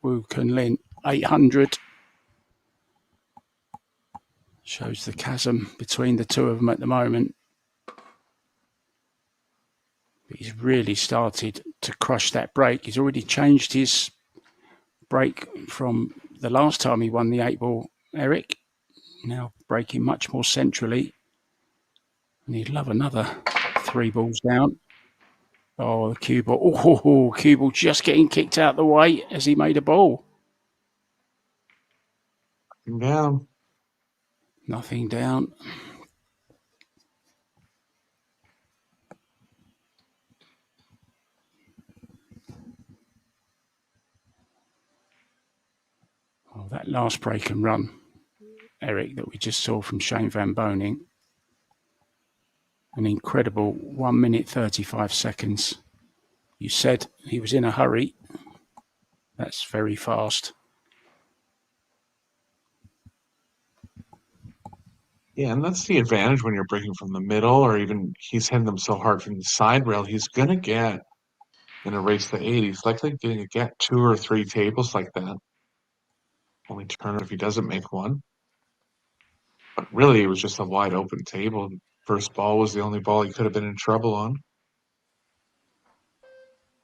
Wu Kunlin, 800. Shows the chasm between the two of them at the moment. But he's really started to crush that break. He's already changed his break from the last time he won the 8-ball, Eric. Now breaking much more centrally. And he'd love another 3 balls down. Oh, the cue ball. Oh, cue ball just getting kicked out the way as he made a ball. Down. Nothing down. Oh, that last break and run, Eric, that we just saw from Shane Van Boening. An incredible 1 minute 35 seconds. You said he was in a hurry. That's very fast. Yeah, and that's the advantage when you're breaking from the middle, or even he's hitting them so hard from the side rail. He's going to get, in a race to 8, he's likely going to get 2 or 3 tables like that. Only turn if he doesn't make one. But really, it was just a wide open table. First ball was the only ball he could have been in trouble on.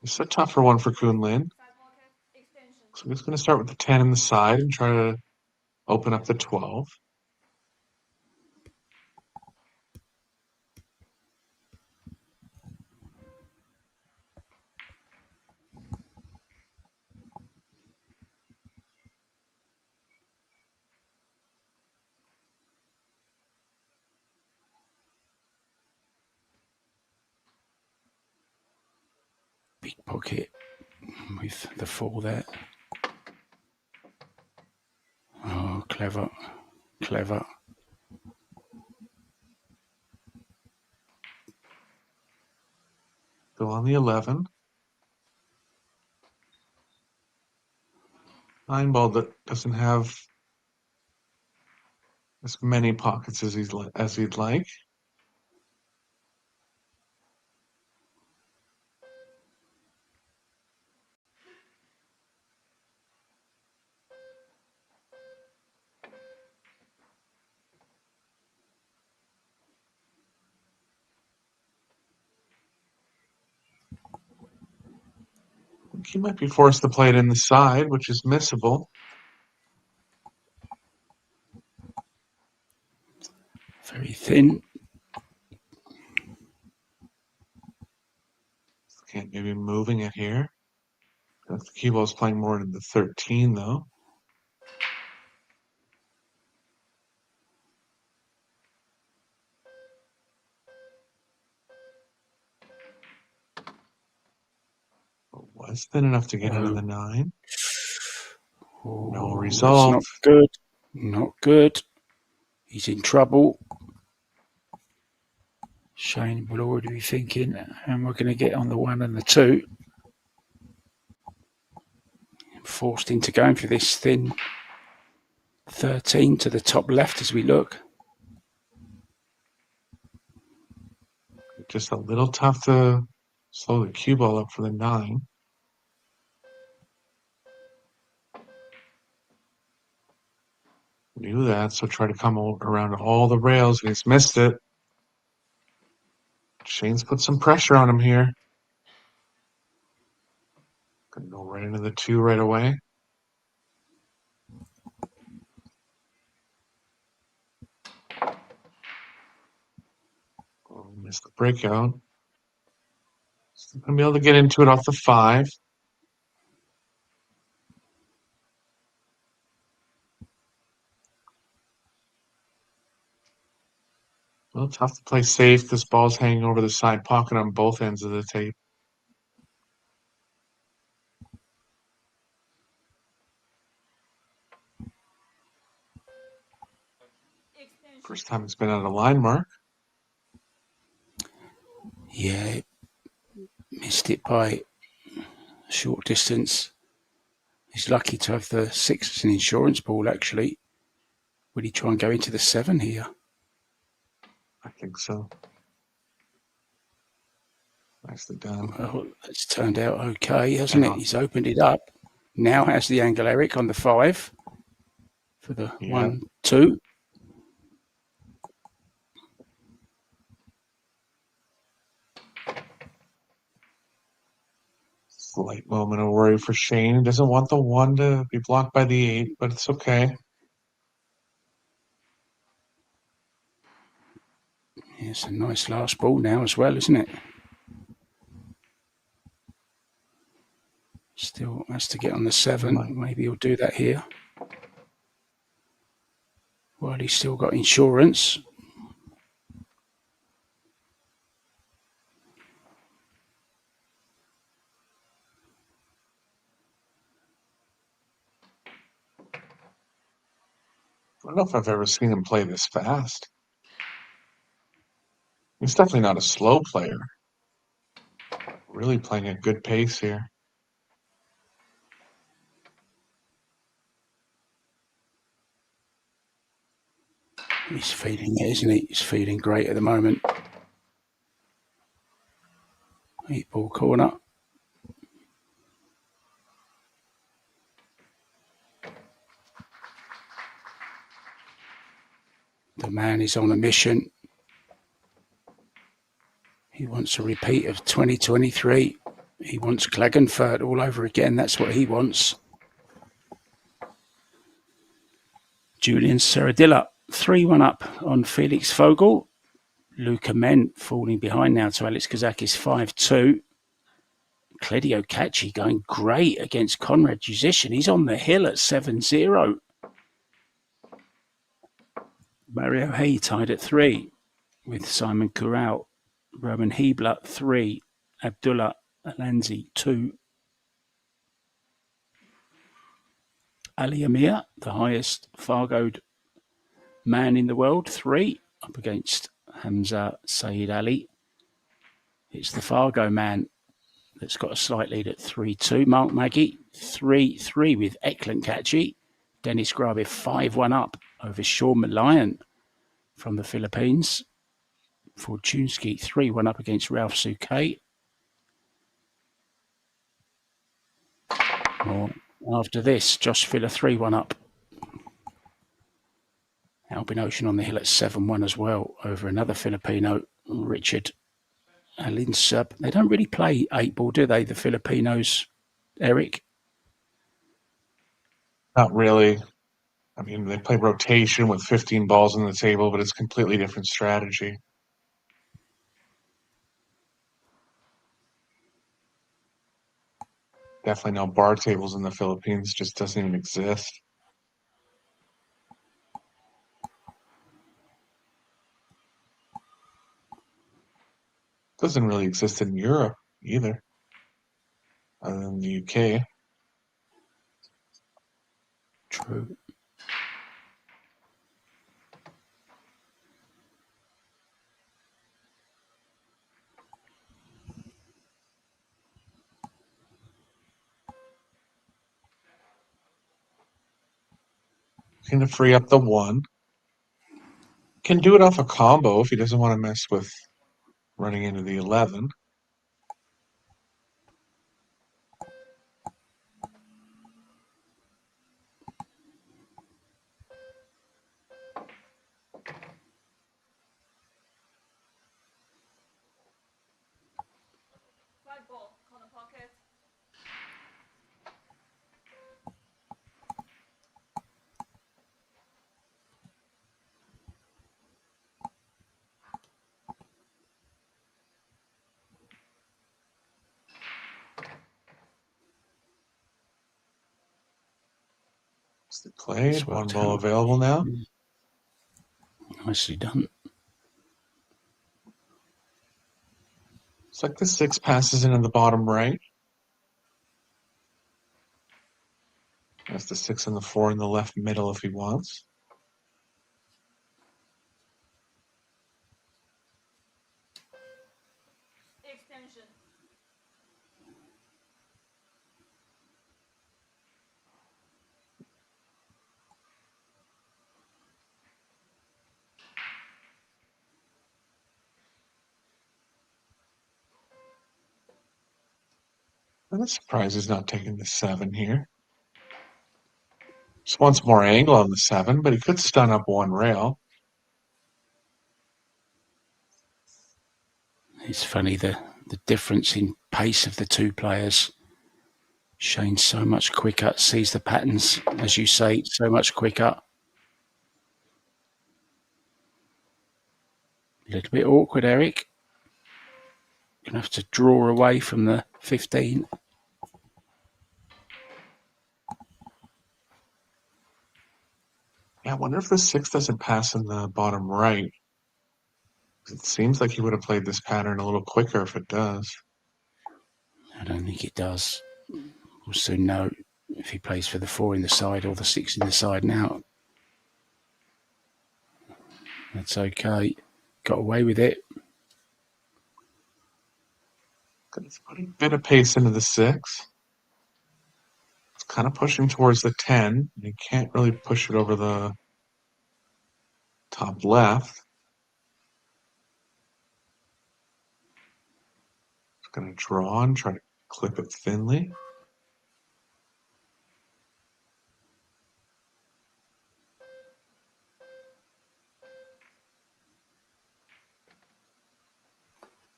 It's a tougher one for Kunlin. So he's going to start with the 10 in the side and try to open up the 12. Big pocket with the 4 there. Oh, clever, clever. Go on the 11. 9 ball that doesn't have as many pockets as he'd like. He might be forced to play it in the side, which is missable. Very thin. Can't maybe moving it here. The cue ball's playing more in the 13, though. Was thin enough to get into the 9. No result. That's not good. Not good. He's in trouble. Shane will already be thinking, and we're going to get on the 1 and the 2. Forced into going for this thin 13 to the top left as we look. Just a little tough to slow the cue ball up for the 9. Knew that, so try to come around all the rails, and he's missed it. Shane's put some pressure on him here. Gonna go right into the 2 right away. Oh, missed the breakout. Still gonna be able to get into it off the 5. Well, tough to play safe. This ball's hanging over the side pocket on both ends of the tape. First time it's been on a line mark. Yeah, missed it by a short distance. He's lucky to have the 6 as an insurance ball, actually. Would he try and go into the 7 here? I think so. Nicely done. Well, that's turned out okay, hasn't it? He's opened it up. Now has the angle, Eric, on the 5 for the 1-2. Slight moment of worry for Shane. He doesn't want the 1 to be blocked by the 8, but it's okay. It's a nice last ball now as well, isn't it? Still has to get on the 7. Maybe he'll do that here. Well, he's still got insurance. I don't know if I've ever seen him play this fast. He's definitely not a slow player. Really playing at good pace here. He's feeling it, isn't he? He's feeling great at the moment. 8-ball corner. The man is on a mission. He wants a repeat of 2023. He wants Klagenfurt all over again. That's what he wants. Julian Serradilla, 3-1 up on Felix Vogel. Luca Men falling behind now to Alex Kazakis, 5-2. Kledio Kachi going great against Conrad Musician. He's on the hill at 7-0. Mario Hay tied at 3 with Simon Corral. Roman Hebler, 3. Abdullah Alanzi, 2. Ali Amir, the highest Fargoed man in the world, 3, up against Hamza Saeed Ali. It's the Fargo man that's got a slight lead at 3-2. Mark Maggie, 3-3 with Eklan Kachi. Dennis Grabe, 5-1 up over Sean Malayan from the Philippines. Fortunski, 3-1 up against Ralph Suquet. After this, Josh Filler, 3-1 up. Albin Ocean on the hill at 7-1 as well over another Filipino, Richard Alinsub. They don't really play 8-ball, do they, the Filipinos, Eric? Not really. I mean, they play rotation with 15 balls on the table, but it's a completely different strategy. Definitely no bar tables in the Philippines. Just doesn't even exist. Doesn't really exist in Europe either, other than the UK. True. Looking to free up the 1. Can do it off a combo if he doesn't want to mess with running into the 11. Nicely played. 1 ball available now. Nicely done. Looks like the 6 passes into the bottom right. That's the 6 and the 4 in the left middle if he wants. I'm surprised he's not taking the 7 here. Just wants more angle on the 7, but he could stun up one rail. It's funny the difference in pace of the two players. Shane's so much quicker, sees the patterns, as you say, so much quicker. A little bit awkward, Eric. Gonna have to draw away from the 15. Yeah, I wonder if the 6 doesn't pass in the bottom right. It seems like he would have played this pattern a little quicker if it does. I don't think it does. We'll soon know if he plays for the 4 in the side or the 6 in the side now. That's okay. Got away with it. It's putting a bit of pace into the 6. It's kind of pushing towards the 10. You can't really push it over the top left. It's going to draw and try to clip it thinly.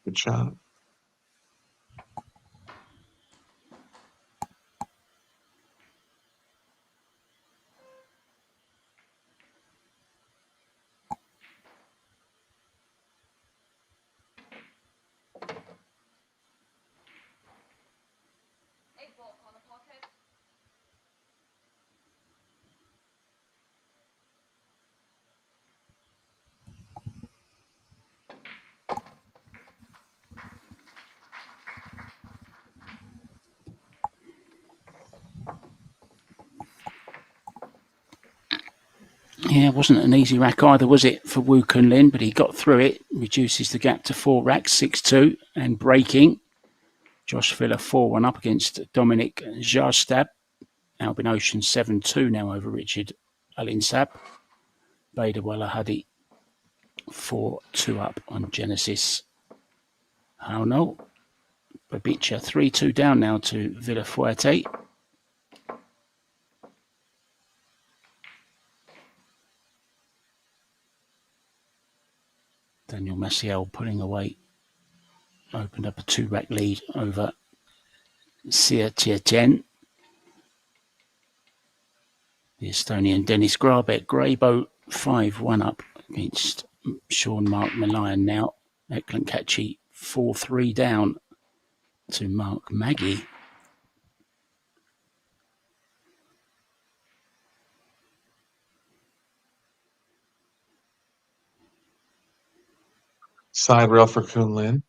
Good shot. Yeah, it wasn't an easy rack either, was it, for Wu Kunlin? But he got through it, reduces the gap to 4 racks, 6-2, and breaking. Josh Filler 4-1 up against Dominic Jarstab. Albin Ocean 7-2 now over Richard Alinsab. Bader Wallahadi 4-2 up on Genesis. Oh no. Babicha 3-2 down now to Villafuerte. Daniel Maciel pulling away. Opened up a 2-rack lead over Sia Tietjen. The Estonian Dennis Grabek, Greyboat 5-1 up against Sean Mark Malayan now. Tkach 4-3 down to Mark Maggie. Side rail for Kunlin.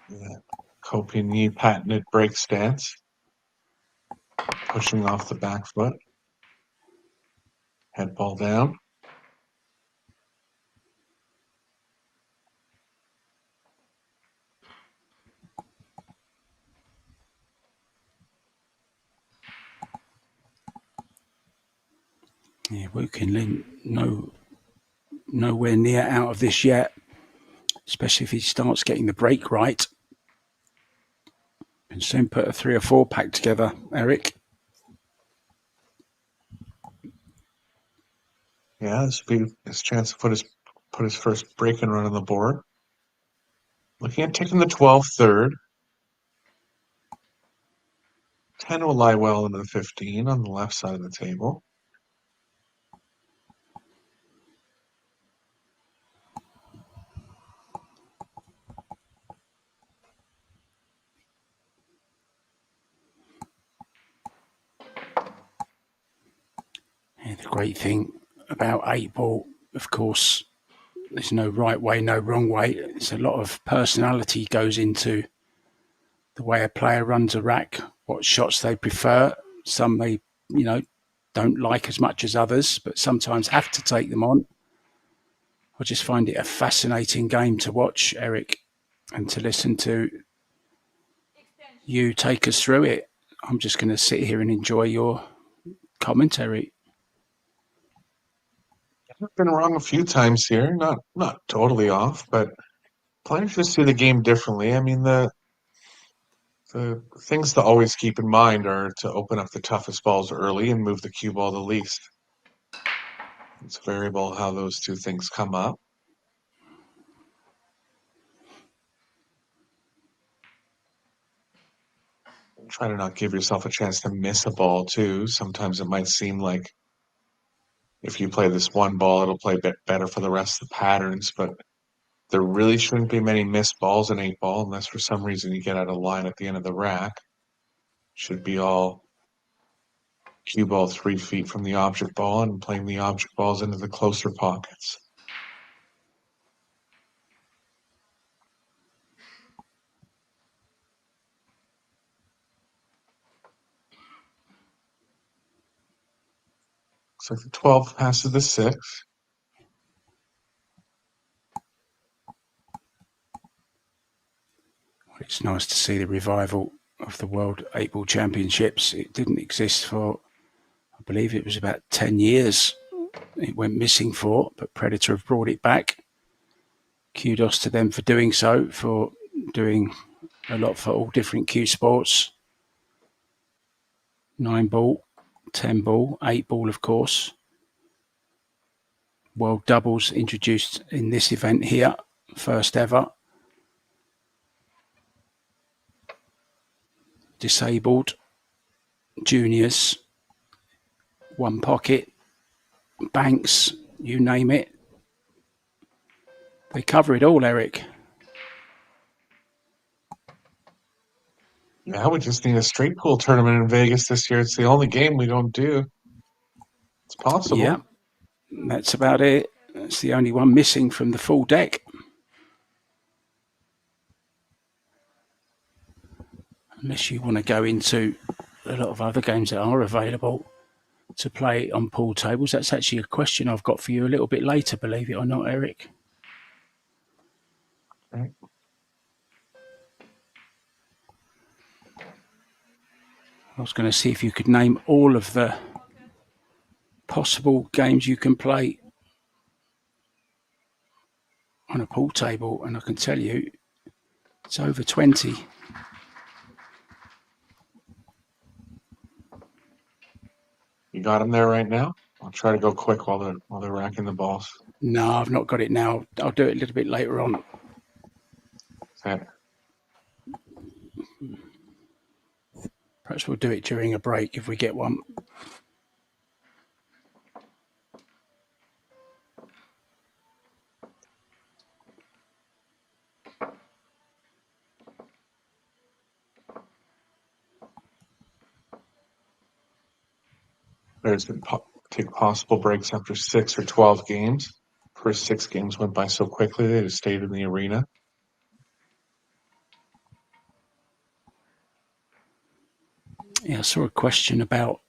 Yeah. Kopini patented break stance. Pushing off the back foot. Head ball down. Yeah, Wu Kinlin, nowhere near out of this yet, especially if he starts getting the break right. Can soon put a 3 or 4 pack together, Eric. Yeah, this would be his chance to put his first break and run on the board. Looking at taking the 12 third. 10 will lie well into the 15 on the left side of the table. Yeah, the great thing about 8 ball, of course, there's no right way, no wrong way. It's a lot of personality goes into the way a player runs a rack, what shots they prefer. Some they, don't like as much as others, but sometimes have to take them on. I just find it a fascinating game to watch, Eric, and to listen to you take us through it. I'm just going to sit here and enjoy your commentary. I've been wrong a few times here, not totally off, but players just see the game differently. I mean, the things to always keep in mind are to open up the toughest balls early and move the cue ball the least. It's variable how those two things come up. Try to not give yourself a chance to miss a ball too. Sometimes it might seem like if you play this one ball, it'll play better for the rest of the patterns, but there really shouldn't be many missed balls in 8-ball unless for some reason you get out of line at the end of the rack. Should be all cue ball 3 feet from the object ball and playing the object balls into the closer pockets. Looks like the 12 passes the 6. It's nice to see the revival of the World 8-Ball Championships. It didn't exist for, I believe it was about 10 years. It went missing for, but Predator have brought it back. Kudos to them for doing so, for doing a lot for all different cue sports. 9-ball, 10-ball, 8-ball, of course. World doubles introduced in this event here, first ever. Disabled, juniors, one pocket, banks, you name it. They cover it all, Eric. Yeah, we just need a straight pool tournament in Vegas this year. It's the only game we don't do. It's possible. Yeah, that's about it. That's the only one missing from the full deck. Unless you want to go into a lot of other games that are available to play on pool tables. That's actually a question I've got for you a little bit later, believe it or not, Eric. Right. I was going to see if you could name all of the possible games you can play on a pool table, and I can tell you it's over 20. You got them there right now? I'll try to go quick while they're racking the balls. No, I've not got it now. I'll do it a little bit later on. Okay. Perhaps we'll do it during a break if we get one. There's been take possible breaks after 6 or 12 games. First 6 games went by so quickly they just stayed in the arena. Yeah, I saw a question about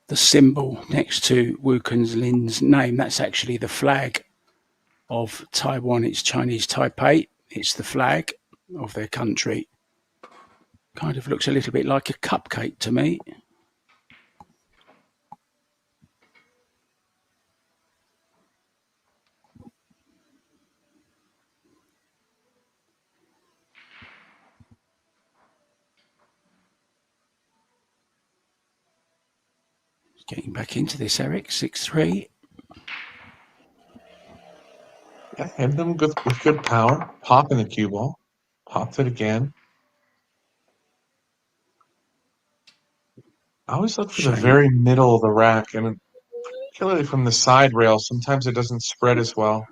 the symbol next to Wu Kunlin's name. That's actually the flag of Taiwan. It's Chinese Taipei. It's the flag of their country. Kind of looks a little bit like a cupcake to me. Getting back into this, Eric. 6-3. Yeah, hit them with good power. Popping the cue ball. Popped it again. I always look for the very middle of the rack, and particularly from the side rail, sometimes it doesn't spread as well.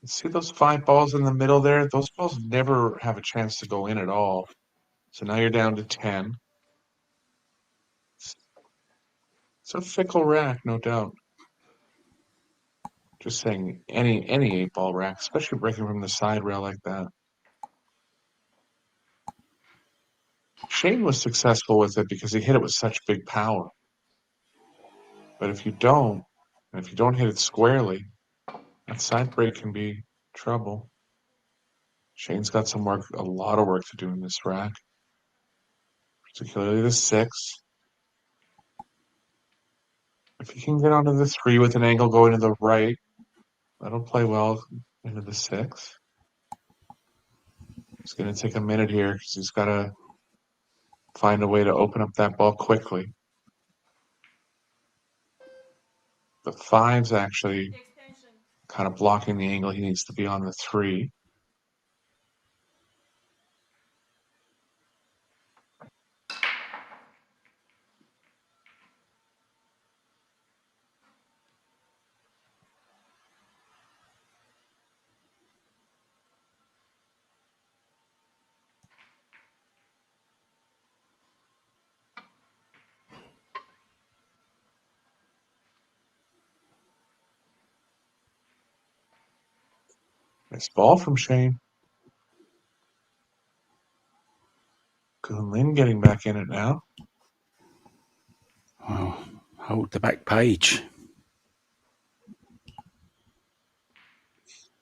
See those 5 balls in the middle there? Those balls never have a chance to go in at all. So now you're down to 10. It's a fickle rack, no doubt. Just saying, any 8-ball rack, especially breaking from the side rail like that. Shane was successful with it because he hit it with such big power. But if you don't hit it squarely, that side break can be trouble. Shane's got a lot of work to do in this rack, particularly the 6. If he can get onto the 3 with an angle going to the right, that'll play well into the 6. It's going to take a minute here because he's got to find a way to open up that ball quickly. The 5's actually kind of blocking the angle he needs to be on the 3. Nice ball from Shane. Kunlin getting back in it now. Oh, hold the back page.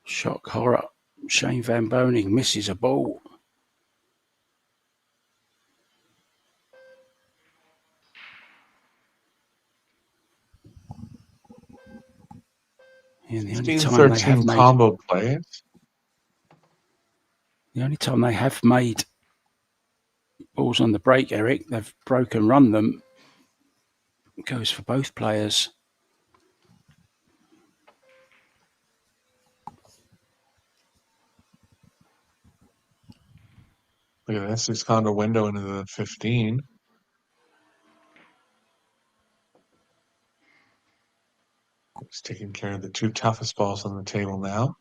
Shock horror. Shane Van Boening misses a ball. And the only time they have 16-13 made combo plays. the only time they have made balls on the break, Eric, they've broken run them. It goes for both players. Look at this. He's gone to window into the 15. He's taking care of the 2 toughest balls on the table now.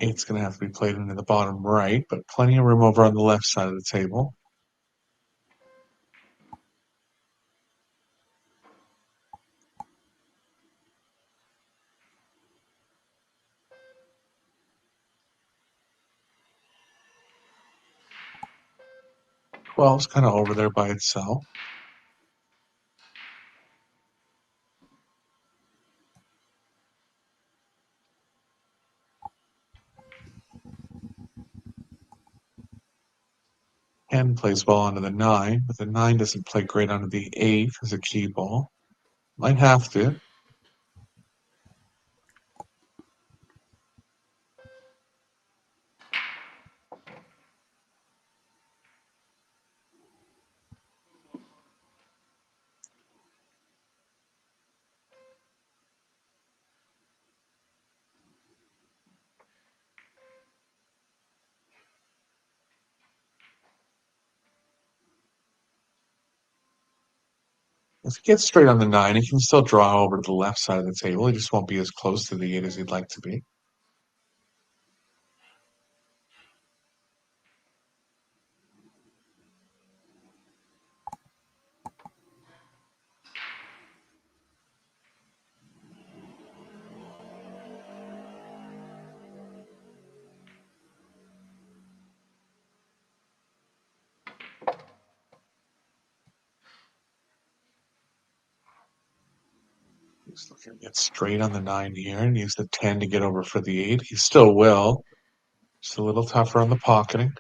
8's going to have to be played into the bottom right, but plenty of room over on the left side of the table. Twelve's kind of over there by itself. And plays ball onto the 9, but the 9 doesn't play great onto the 8 as a key ball. Might have to. If he gets straight on the 9, he can still draw over to the left side of the table. He just won't be as close to the 8 as he'd like to be. He's looking to get straight on the 9 here and use the 10 to get over for the 8. He still will. Just a little tougher on the pocketing.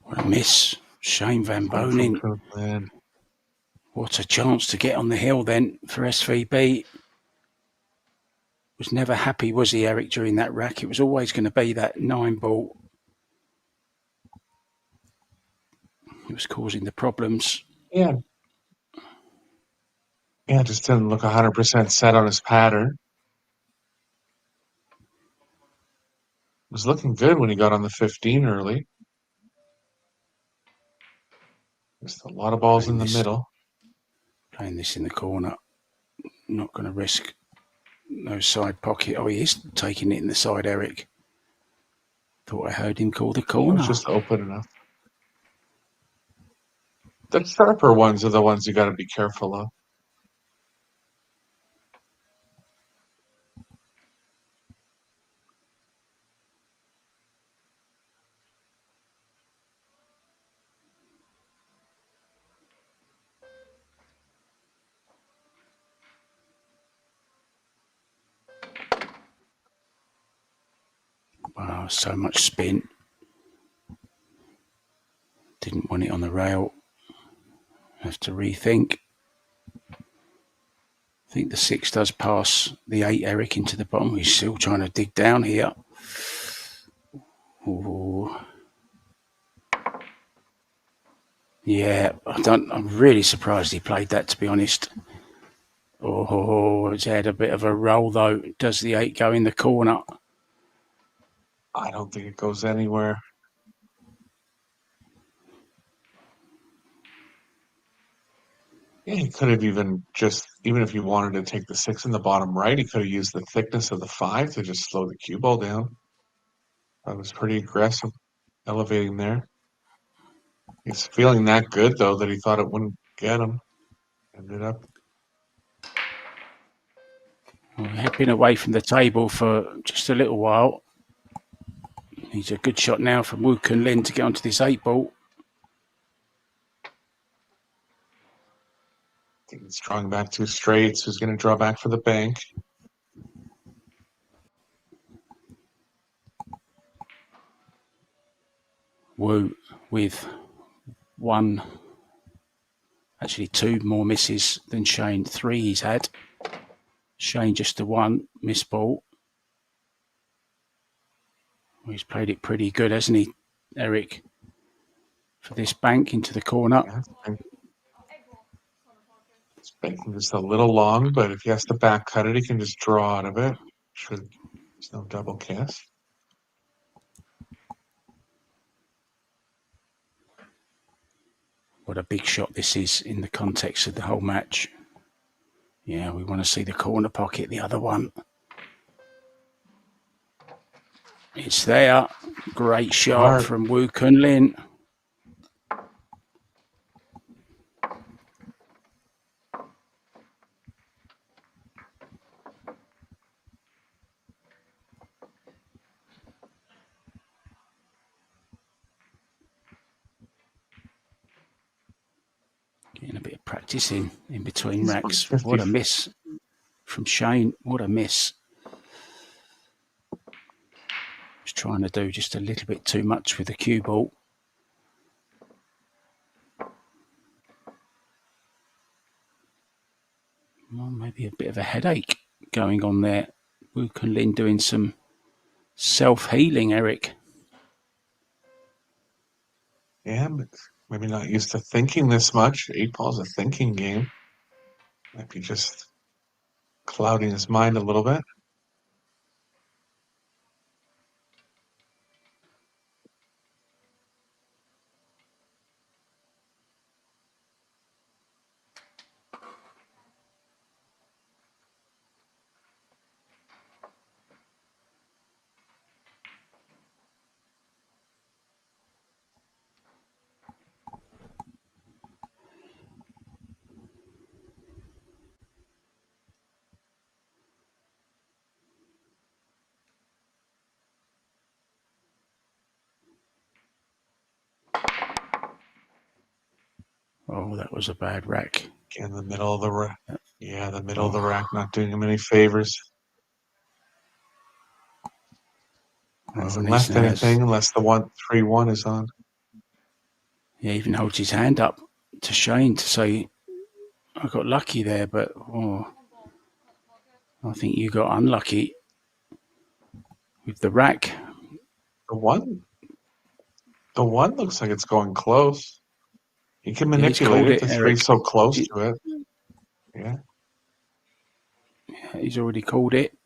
What a miss. Shane Van Ball from Boening. Kunlin. What a chance to get on the hill then for SVB. Was never happy, was he, Eric, during that rack? It was always going to be that 9 ball. It was causing the problems. Yeah. Yeah, just didn't look 100% set on his pattern. Was looking good when he got on the 15 early. Just a lot of balls Playing in the this. middle. Playing this in the corner. Not going to risk no side pocket. Oh, he is taking it in the side, Eric. Thought I heard him call the It corner. was just open enough. The sharper ones are the ones you got to be careful of. Wow, so much spin. Didn't want it on the rail. Have to rethink. I think the 6 does pass the 8, Eric, into the bottom. He's still trying to dig down here. Ooh. Yeah, I'm really surprised he played that, to be honest. Oh, it's had a bit of a roll, though. Does the 8 go in the corner? I don't think it goes anywhere. Yeah, he could have even if he wanted to take the 6 in the bottom right, he could have used the thickness of the 5 to just slow the cue ball down. That was pretty aggressive, elevating there. He's feeling that good, though, that he thought it wouldn't get him. Ended up. Well, he had been away from the table for just a little while. He's a good shot now from Wu Kun Lin to get onto this 8 ball. I think he's drawing back 2 straights. Who's going to draw back for the bank? Wu with 2 more misses than Shane. 3 he's had. Shane just the 1 miss ball. He's played it pretty good, hasn't he, Eric? For this bank into the corner. Yeah, it's banking just a little long, but if he has to back cut it, he can just draw out of it. There's no double kiss. What a big shot this is in the context of the whole match. Yeah, we want to see the corner pocket, the other one. It's there. Great shot from Wu Kun Lin. Getting a bit of practice in between racks. What a miss from Shane. What a miss. Was trying to do just a little bit too much with the cue ball. Well, maybe a bit of a headache going on there. Wu Kun Lin doing some self-healing, Eric. Yeah, but maybe not used to thinking this much. 8 ball's a thinking game. Might be just clouding his mind a little bit. Oh, that was a bad rack. In the middle of the rack. Yeah, the middle of the rack not doing him any favors. Hasn't left anything unless the 1-3-1 is on. He even holds his hand up to Shane to say, I got lucky there, but I think you got unlucky with the rack. The one looks like it's going close. He can manipulate it. The 3's so close to it. Yeah. Yeah, he's already called it.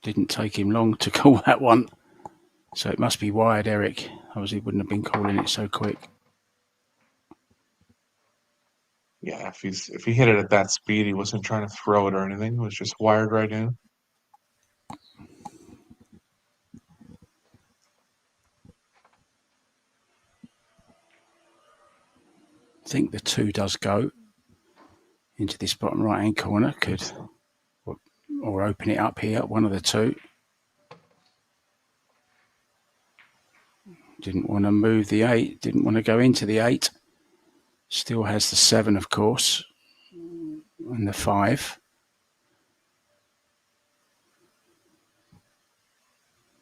Didn't take him long to call that one. So it must be wide, Eric. Otherwise he wouldn't have been calling it so quick. Yeah, if he hit it at that speed, he wasn't trying to throw it or anything. It was just wired right in. I think the 2 does go into this bottom right-hand corner. Could or open it up here, one of the 2. Didn't want to move the 8, didn't want to go into the 8. Still has the 7, of course, and the 5.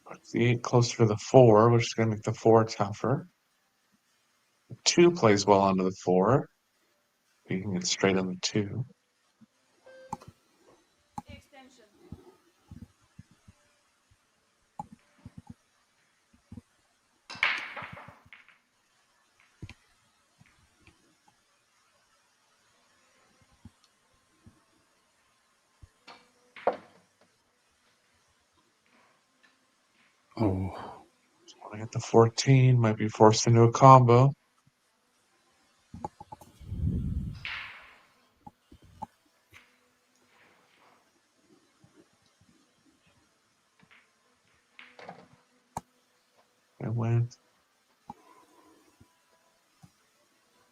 Puts the 8 closer to the 4, which is going to make the 4 tougher. The 2 plays well onto the 4. You can get straight on the 2. Oh, Want to get the 14, might be forced into a combo. And went.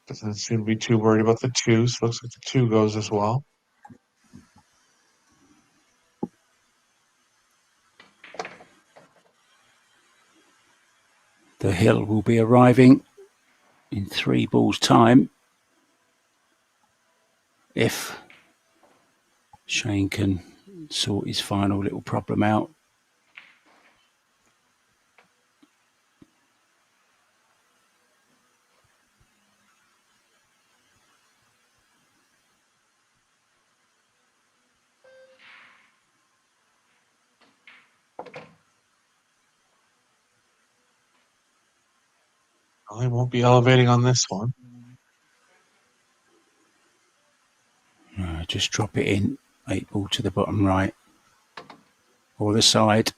Doesn't seem to be too worried about the 2, so looks like the 2 goes as well. the hill will be arriving in 3 balls' time. If Shane can sort his final little problem out. Well, he won't be elevating on this one. Just drop it in, 8 ball to the bottom right, or the side.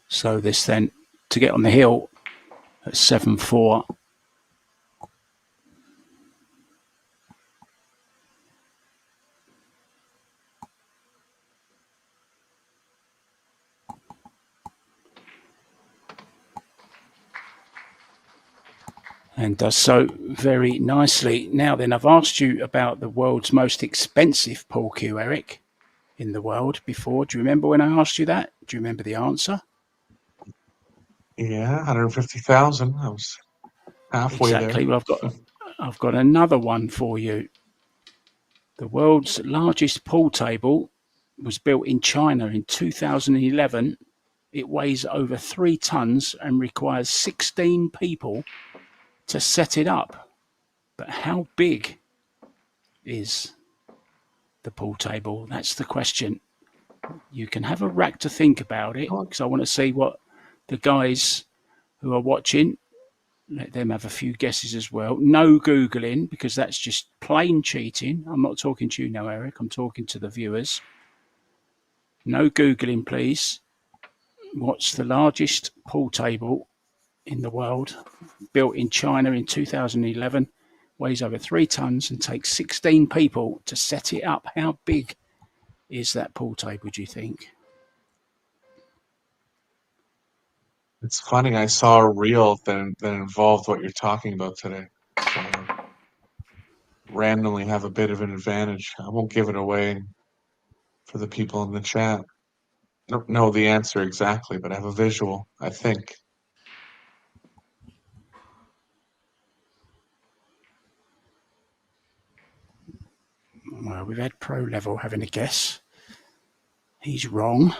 So this then, to get on the hill at 7-4. And does so very nicely. Now then, I've asked you about the world's most expensive pool cue, Eric, in the world before. Do you remember when I asked you that? Do you remember the answer? Yeah, 150,000. I was halfway Exactly. there. Well, I've got another one for you. The world's largest pool table was built in China in 2011. It weighs over 3 tons and requires 16 people to set it up. But how big is the pool table? That's the question. You can have a rack to think about it, because I want to see what the guys who are watching, let them have a few guesses as well. No Googling, because that's just plain cheating. I'm not talking to you now, Eric. I'm talking to the viewers. No Googling, please. What's the largest pool table in the world? Built in China in 2011, weighs over 3 tons and takes 16 people to set it up. How big is that pool table, do you think? It's funny, I saw a reel that involved what you're talking about today. So I randomly have a bit of an advantage. I won't give it away for the people in the chat. I don't know the answer exactly, but I have a visual, I think. Well, we've had pro level having a guess. He's wrong.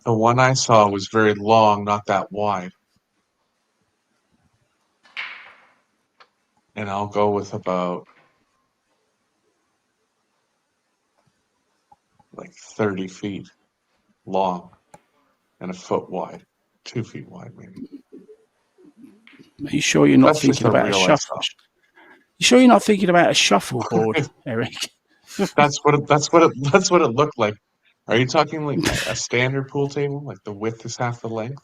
The one I saw was very long, not that wide. And I'll go with about like 30 feet long and a foot wide, 2 feet wide maybe. Are you sure you're not That's just thinking a about a reel I shuffle? saw. You sure you're not thinking about a shuffleboard, Eric? That's what it looked like. Are you talking like a standard pool table? Like the width is half the length?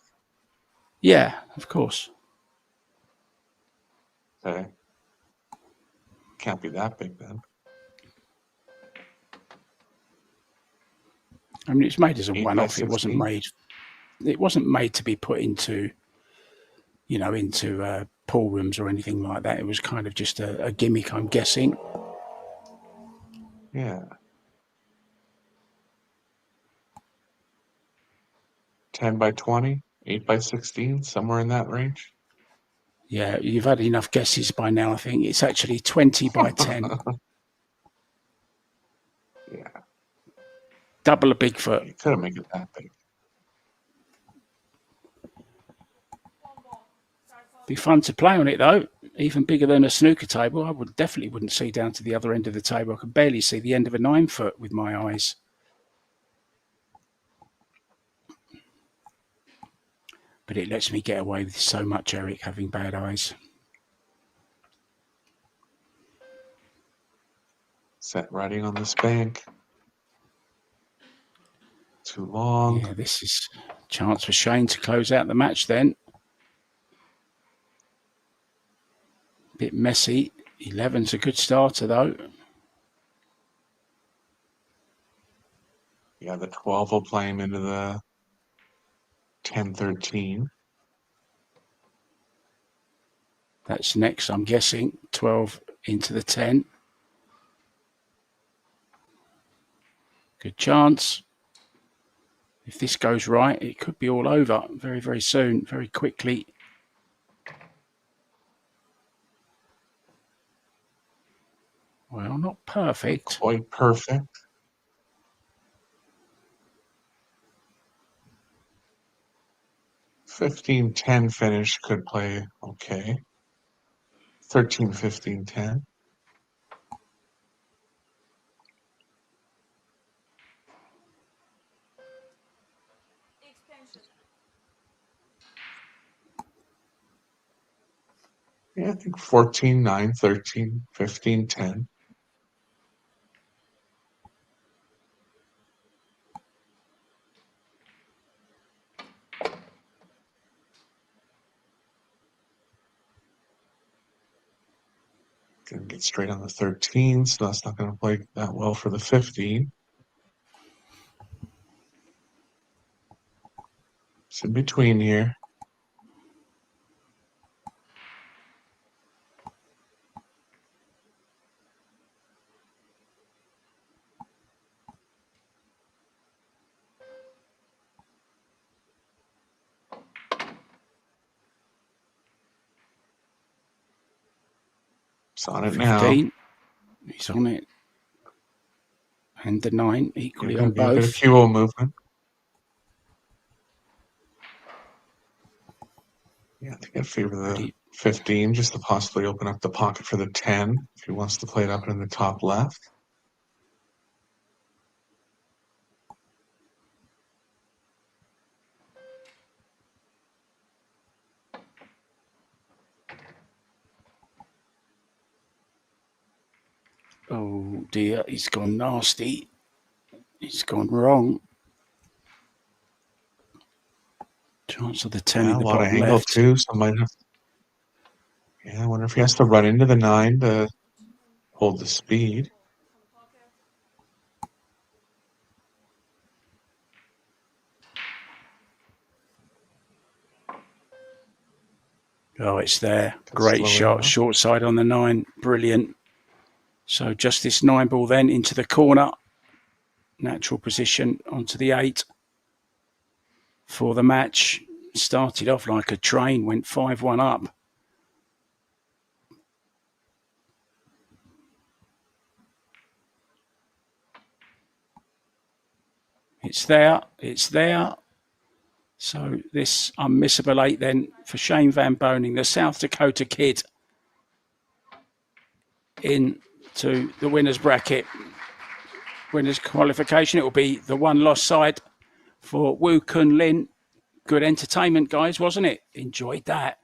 Yeah, of course. Okay. Can't be that big then. I mean, it's made as a 8 by one-off. It 16? wasn't made to be put into, into pool rooms or anything like that. It was kind of just a gimmick, I'm guessing. Yeah. 10 by 20, 8 by 16, somewhere in that range. Yeah, you've had enough guesses by now, I think. It's actually 20 by 10. Yeah. Double a Bigfoot. You couldn't make it that big. Be fun to play on it, though. Even bigger than a snooker table. I definitely wouldn't see down to the other end of the table. I could barely see the end of a 9-foot with my eyes. But it lets me get away with so much, Eric, having bad eyes. Set riding on this bank. Too long. Yeah, this is a chance for Shane to close out the match then. Bit messy. 11's a good starter, though. Yeah, the 12 will play him into the 10-13. That's next, I'm guessing. 12 into the 10. Good chance. If this goes right, it could be all over very, very soon, very quickly. Well, not perfect. Not quite perfect. $15-10 finish could play okay. 13-15-10. Yeah, I think 14-9, 13, 15-10. Gonna get straight on the 13, so that's not gonna play that well for the 15. It's in between here. It's on it 15. now. He's on it. And the 9 equally There's on gonna be a bit of both. cue movement. Yeah, I think I'd favor the 15 just to possibly open up the pocket for the 10 if he wants to play it up in the top left. Oh dear, he's gone nasty. He's gone wrong. Chance of the 10 Yeah, in a the lot of bottom angle left. too, so might have. Yeah, I wonder if he has to run into the 9 to hold the speed. Oh, it's there. To Great slow it shot. up. Short side on the 9. Brilliant. So just this 9 ball then into the corner. Natural position onto the 8 for the match. Started off like a train, went 5-1 up. It's there. It's there. So this unmissable 8 then for Shane Van Boning, the South Dakota kid, into the winner's bracket. Winner's qualification. It will be the one lost side for Woo Kun Lin. Good entertainment, guys, wasn't it? Enjoyed that.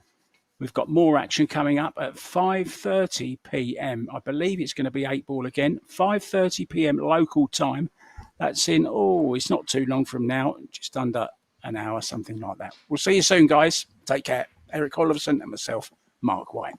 We've got more action coming up at 5:30 p.m. I believe it's going to be 8 ball again. 5:30 p.m. local time. That's in, it's not too long from now, just under an hour, something like that. We'll see you soon, guys. Take care. Eric Oliverson and myself, Mark White.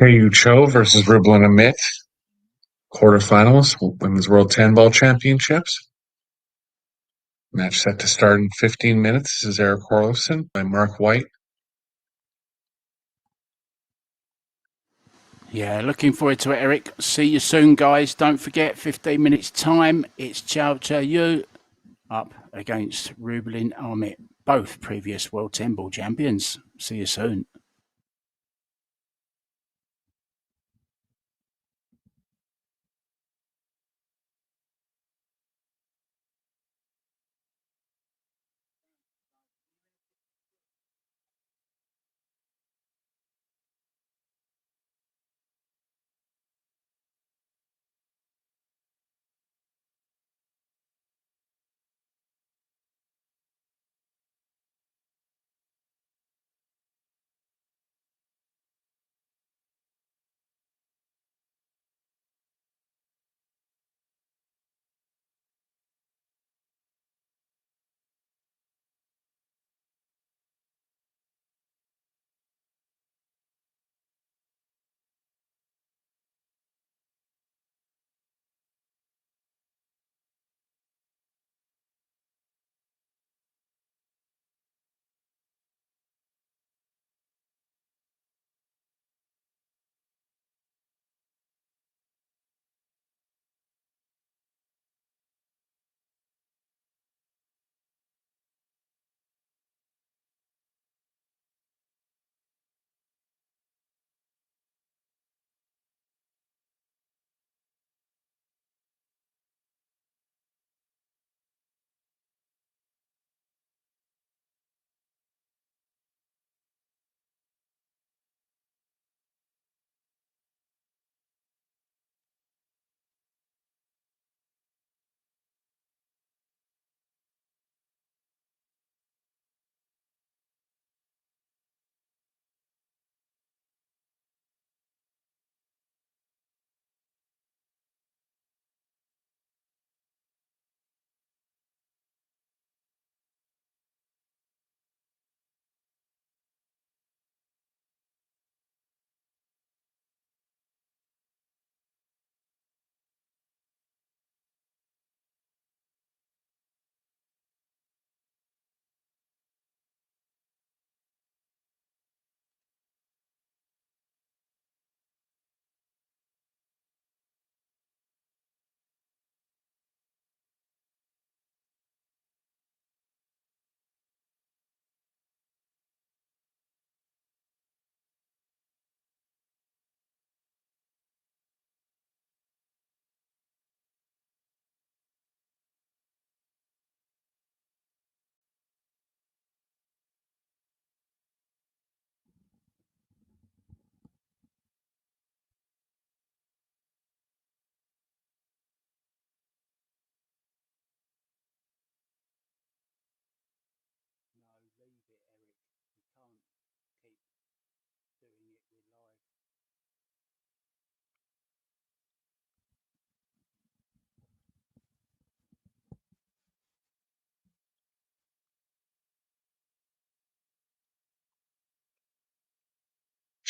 Chou versus Rublin Amit, quarterfinals, Women's World 10 Ball Championships. Match set to start in 15 minutes. This is Eric Orlofson by Mark White. Yeah, looking forward to it, Eric. See you soon, guys. Don't forget, 15 minutes time. It's Chou up against Rublin Amit, both previous World 10 Ball champions. See you soon.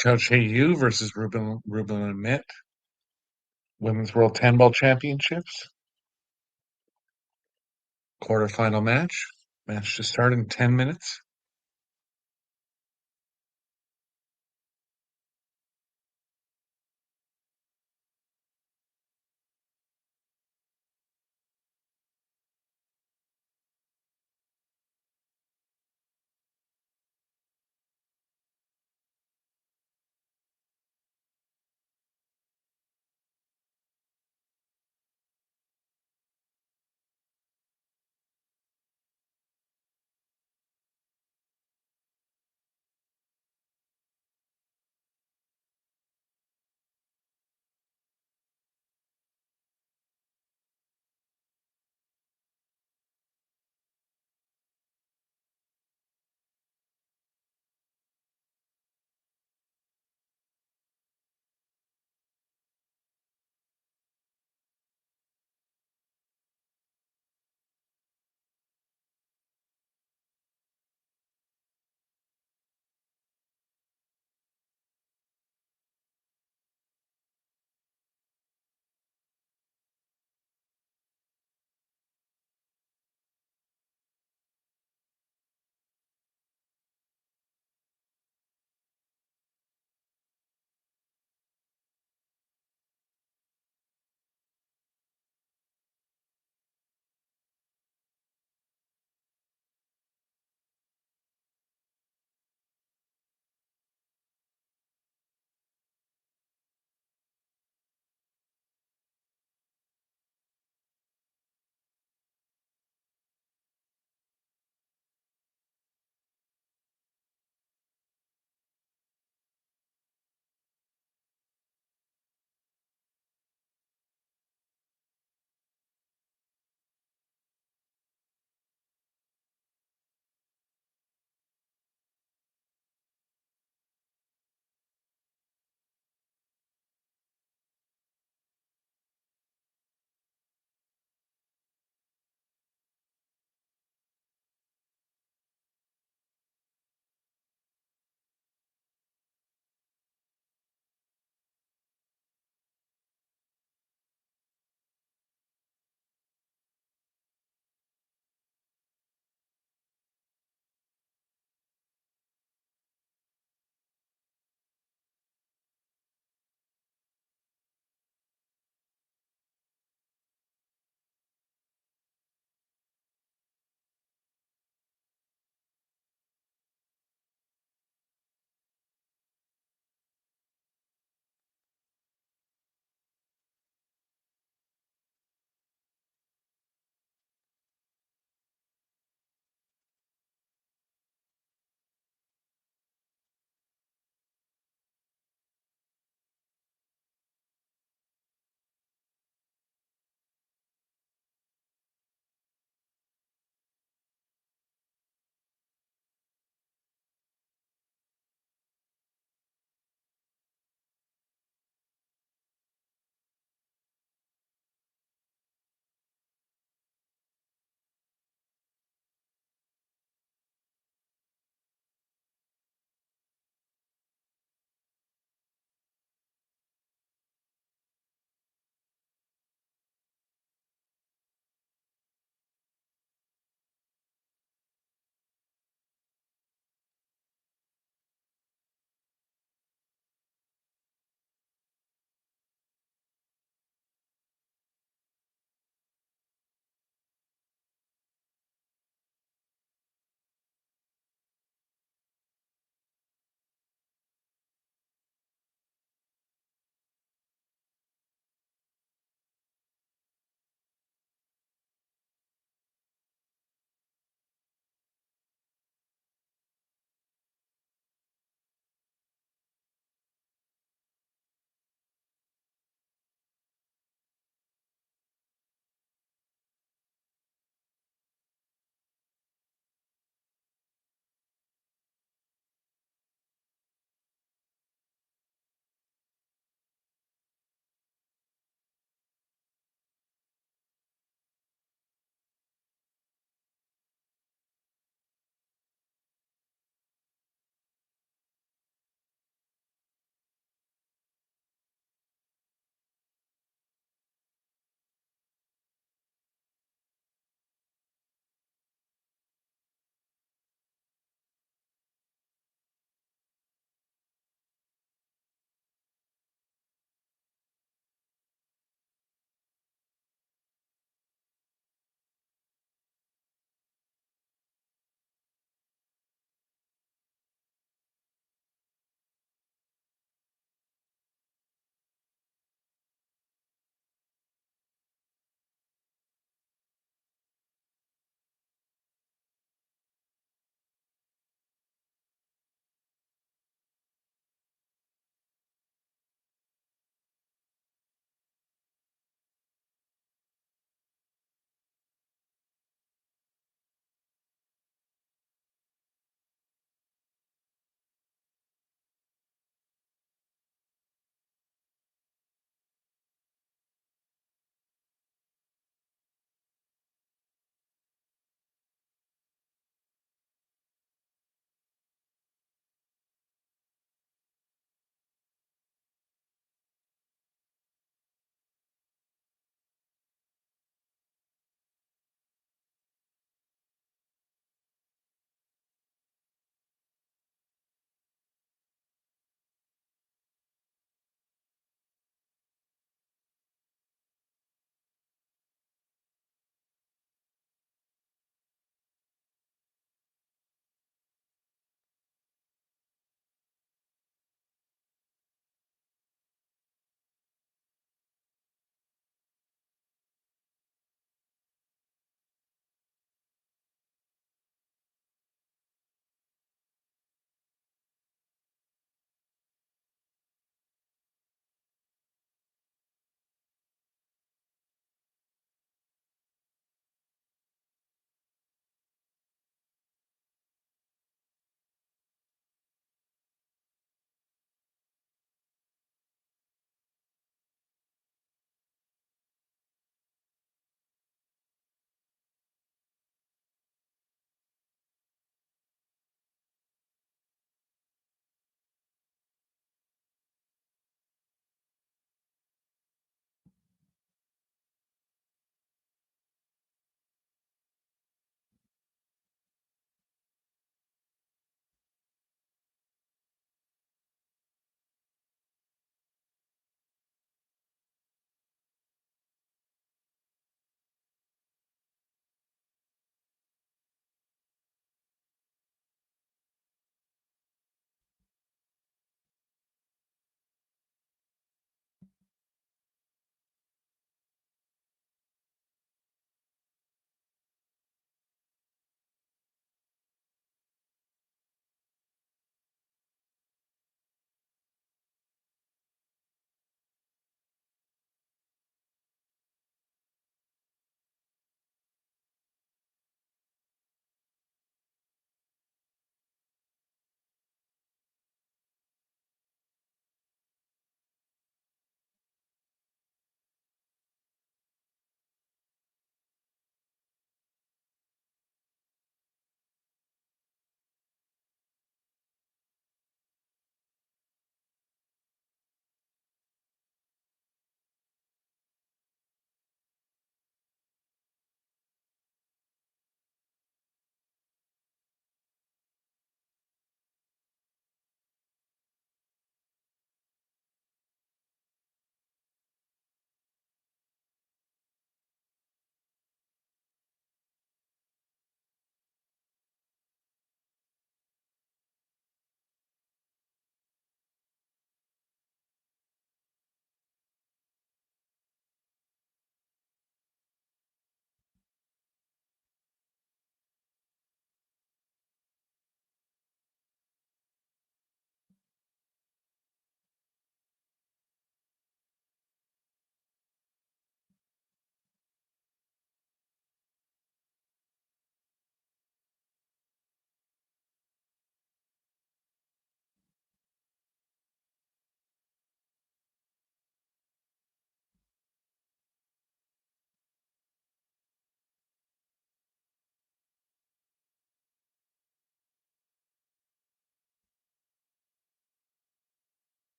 Chou versus Rublin Amit, Women's World 10 Ball Championships, quarterfinal match. Match to start in 10 minutes.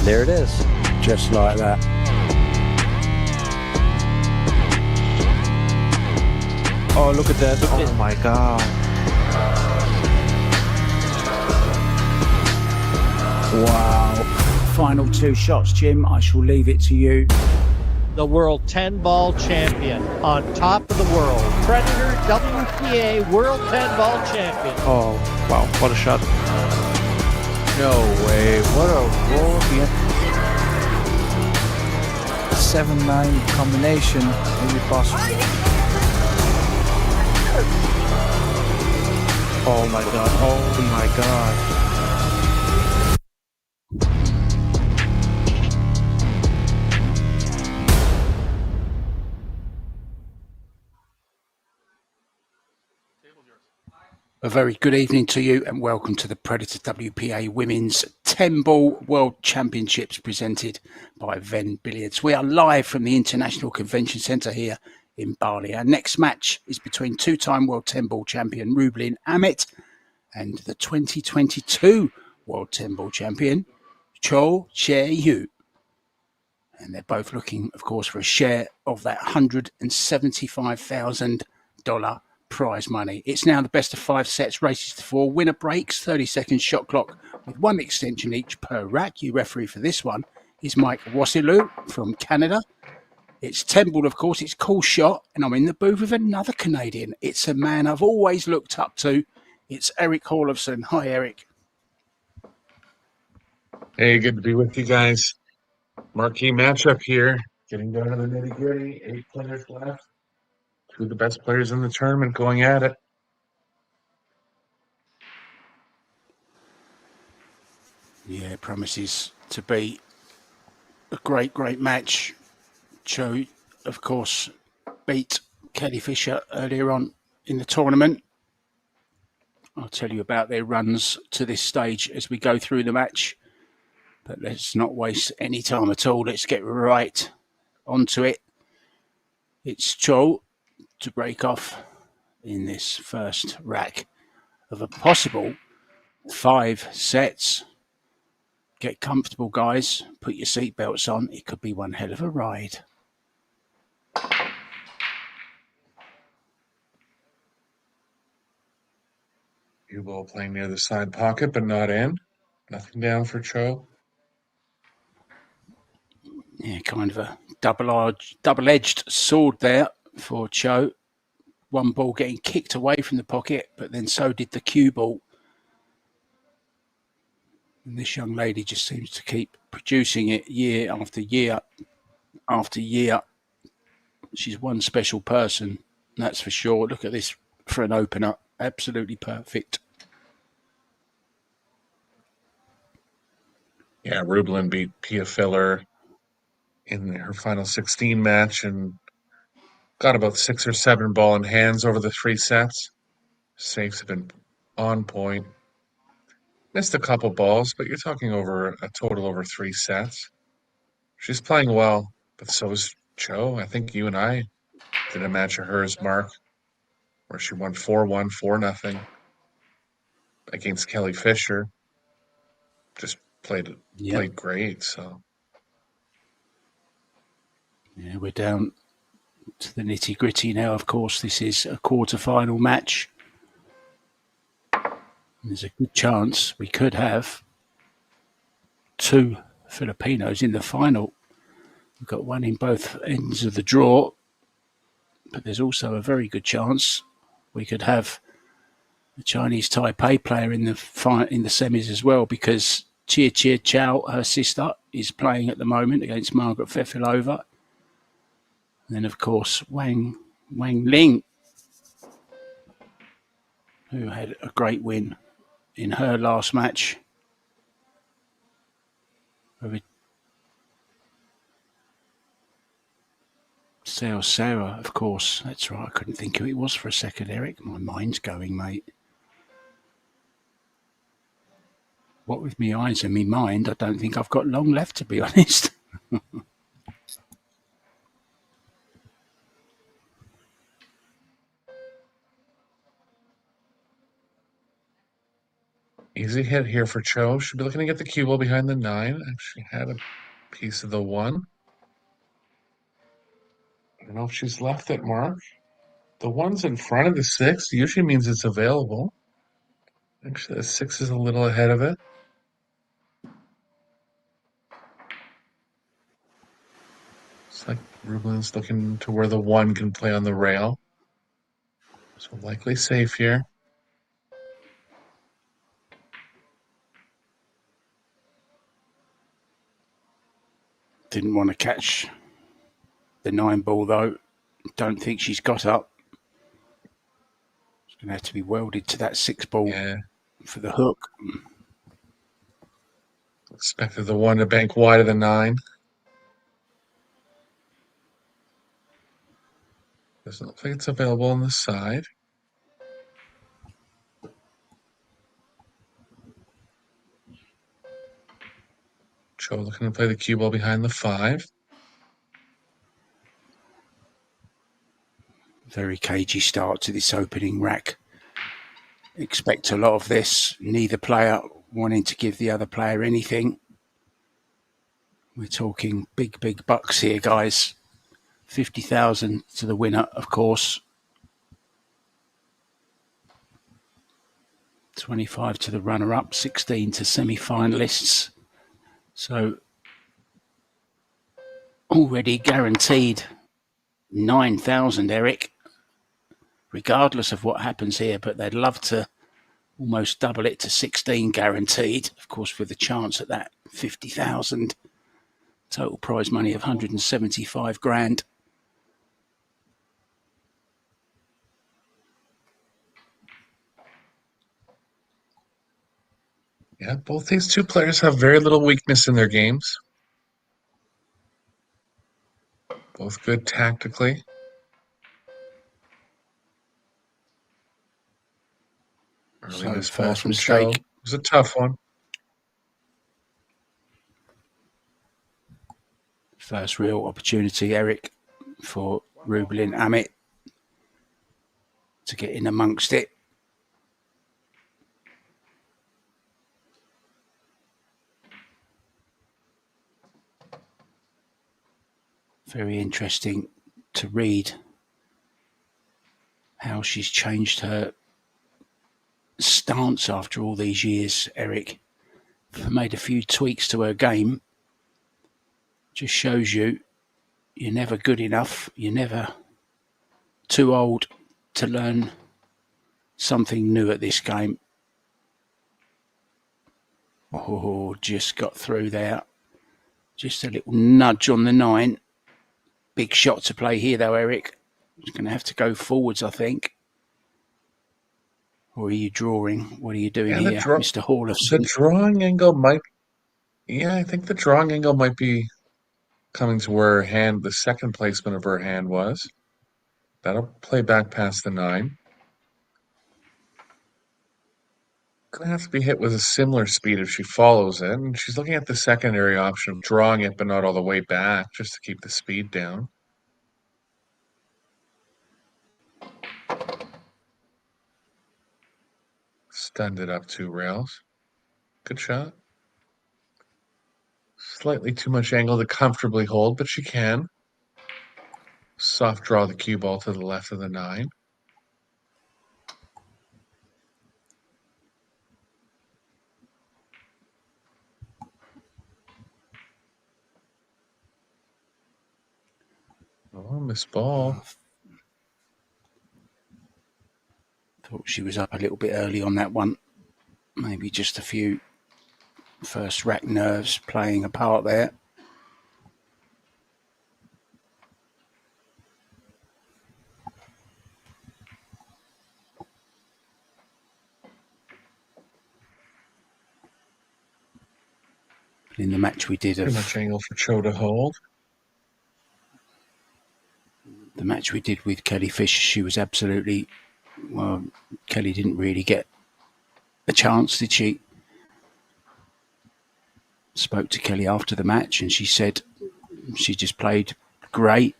There it is. Just like that. Oh, look at that. Oh my god. Wow. Final 2 shots, Jim. I shall leave it to you. The world 10 ball champion on top of the world. Predator WPA World 10 ball champion. Oh, wow. What a shot. No way. What a roll. 7-9 combination, maybe possible. Oh my god. Oh my god. A very good evening to you and welcome to the Predator WPA Women's 10 Ball World Championships presented by Venbilliards. We are live from the International Convention Centre here in Bali. Our next match is between two-time World 10 Ball champion Rublin Amit and the 2022 World 10 Ball champion Chou. And they're both looking, of course, for a share of that $175,000 prize money. It's now the best of 5 sets, races to 4, winner breaks, 30-second shot clock with 1 extension each per rack. Your referee for this one is Mike Wassilu from Canada. It's 10 ball, of course. It's Cool Shot, and I'm in the booth with another Canadian. It's a man I've always looked up to. It's Eric Horlofson. Hi, Eric. Hey, good to be with you guys. Marquee matchup here. Getting down to the nitty gritty. 8 players left. 2 of the best players in the tournament going at it. Yeah, it promises to be a great, great match. Chou, of course, beat Kelly Fisher earlier on in the tournament. I'll tell you about their runs to this stage as we go through the match. But let's not waste any time at all. Let's get right onto it. It's Chou to break off in this first rack of a possible 5 sets. Get comfortable, guys. Put your seatbelts on. It could be one hell of a ride. Cue ball playing near the side pocket, but not in. Nothing down for Chou. Yeah, kind of a double-edged sword there for Chou. One ball getting kicked away from the pocket, but then so did the cue ball. And this young lady just seems to keep producing it year after year after year. She's one special person, that's for sure. Look at this for an opener. Absolutely perfect. Yeah, Rublin beat Pia Filler in her final 16 match and got about 6 or 7 ball in hands over the 3 sets. Saves have been on point. Missed a couple balls, but you're talking over a total over 3 sets. She's playing well, but so is Chou. I think you and I did a match of hers, Mark, where she won 4-1, 4-0 against Kelly Fisher. Just played great. So yeah, we're down to the nitty gritty now. Of course, this is a quarterfinal match. There's a good chance we could have 2 Filipinos in the final. We've got one in both ends of the draw, but there's also a very good chance we could have the Chinese Taipei player in the semis as well, because Chia Chow, her sister, is playing at the moment against Margaret Fefilova. And then, of course, Wang Ling, who had a great win in her last match. Sarah, of course. That's right. I couldn't think who it was for a second, Eric. My mind's going, mate. What with me eyes and me mind, I don't think I've got long left, to be honest. Easy hit here for Chou. Should be looking to get the cue ball behind the 9. Actually had a piece of the 1. I don't know if she's left it, Mark. The 1's in front of the 6 usually means it's available. Actually, the 6 is a little ahead of it. It's like Rublin's looking to where the 1 can play on the rail. So likely safe here. Didn't want to catch the 9 ball though. Don't think she's got up. It's going to have to be welded to that 6 ball for the hook. Expected the 1 to bank wide of the 9. Doesn't look like it's available on the side. Chou looking to play the cue ball behind the 5. Very cagey start to this opening rack. Expect a lot of this. Neither player wanting to give the other player anything. We're talking big, big bucks here, guys. 50,000 to the winner, of course. 25 to the runner-up, 16 to semi-finalists. So already guaranteed 9,000, Eric, regardless of what happens here. But they'd love to almost double it to 16 guaranteed, of course, with the chance at that 50,000 total prize money of 175 grand. Yeah, both these two players have very little weakness in their games. Both good tactically. Early miss ball from Chou. It was a tough one. First real opportunity, Eric, for Rublin Amit to get in amongst it. Very interesting to read how she's changed her stance after all these years, Eric. Made a few tweaks to her game. Just shows you you're never good enough. You're never too old to learn something new at this game. Oh, just got through there. Just a little nudge on the 9. Big shot to play here, though, Eric. It's going to have to go forwards, I think. Or are you drawing? What are you doing here, Mr. Hallofson? The drawing angle might... Yeah, I think the drawing angle might be coming to where her hand, the second placement of her hand was. That'll play back past the 9. Going to have to be hit with a similar speed if she follows it. And she's looking at the secondary option of drawing it, but not all the way back, just to keep the speed down. Stunned it up 2 rails. Good shot. Slightly too much angle to comfortably hold, but she can. Soft draw the cue ball to the left of the 9. Oh, miss ball. Thought she was up a little bit early on that one. Maybe just a few first rack nerves playing a part there. In the match we did Too much angle for Chou to hold. The match we did with Kelly Fisher, she was absolutely... Well, Kelly didn't really get a chance, did she? Spoke to Kelly after the match and she said she just played great.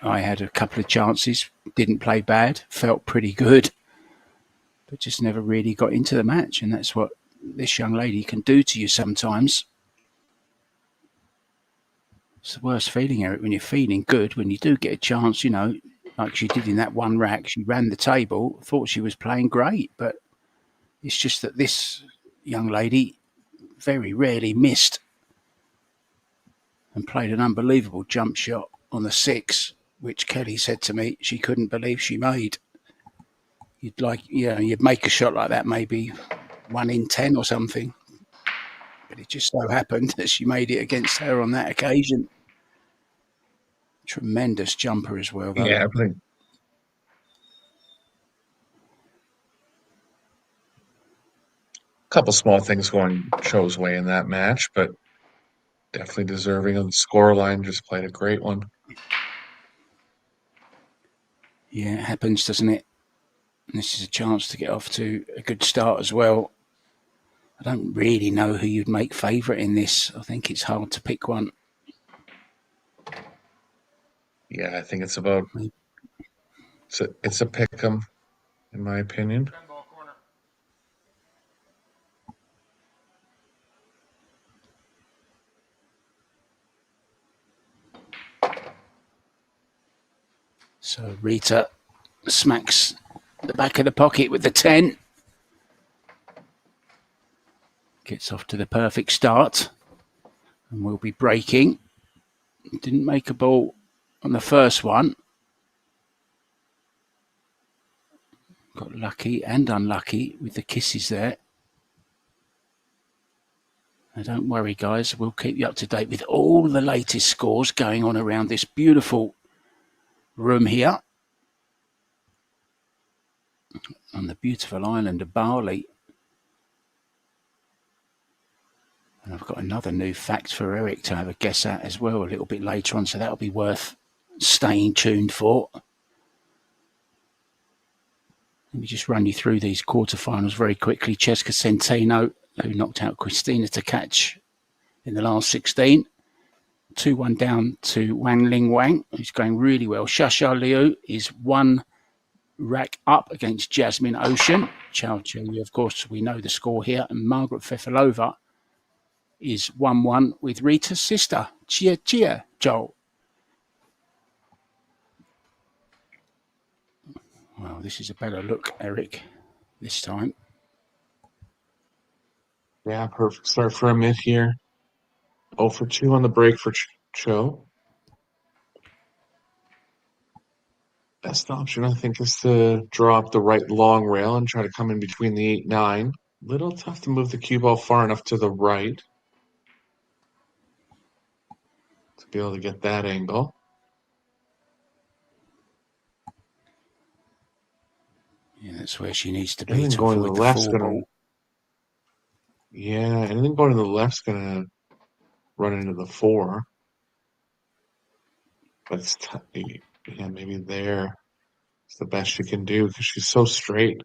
I had a couple of chances, didn't play bad, felt pretty good, but just never really got into the match. And that's what this young lady can do to you sometimes. It's the worst feeling, Eric, when you're feeling good, when you do get a chance, you know, like she did in that one rack. She ran the table, thought she was playing great, but it's just that this young lady very rarely missed and played an unbelievable jump shot on the 6, which Kelly said to me she couldn't believe she made. You'd make a shot like that maybe 1 in 10 or something. But it just so happened that she made it against her on that occasion. Tremendous jumper as well, though. Yeah, I think a couple small things going Chou's way in that match, but definitely deserving of the scoreline. Just played a great one. Yeah, it happens, doesn't it? And this is a chance to get off to a good start as well. I don't really know who you'd make favourite in this. I think it's hard to pick one. Yeah, I think it's about it's a pick 'em, in my opinion. So Rita smacks the back of the pocket with the 10. Gets off to the perfect start. And we'll be breaking. Didn't make a ball on the first one. Got lucky and unlucky with the kisses there. Now don't worry, guys. We'll keep you up to date with all the latest scores going on around this beautiful room here on the beautiful island of Bali. And I've got another new fact for Eric to have a guess at as well a little bit later on, so that'll be worth staying tuned for. Let me just run you through these quarterfinals very quickly. Cheska Centeno, who knocked out Christina Tkach in the last 16. 2-1 down to Wang Ling Wang, who's going really well. Shasha Liu is 1 rack up against Jasmine Ocean. Chou, of course, we know the score here. And Margaret Fefilova is 1-1 with Rita's sister, Chou. Well, this is a better look, Eric, this time. Yeah, perfect start for Amit here. 0 for 2 on the break for Chou. Best option, I think, is to draw up the right long rail and try to come in between the 8-9. Little tough to move the cue ball far enough to the right to be able to get that angle. Yeah, that's where she needs to be Anything to going to avoid the the left's four gonna, ball. yeah, anything going to the left's gonna run into the 4. But it's yeah, maybe there is the best she can do because she's so straight.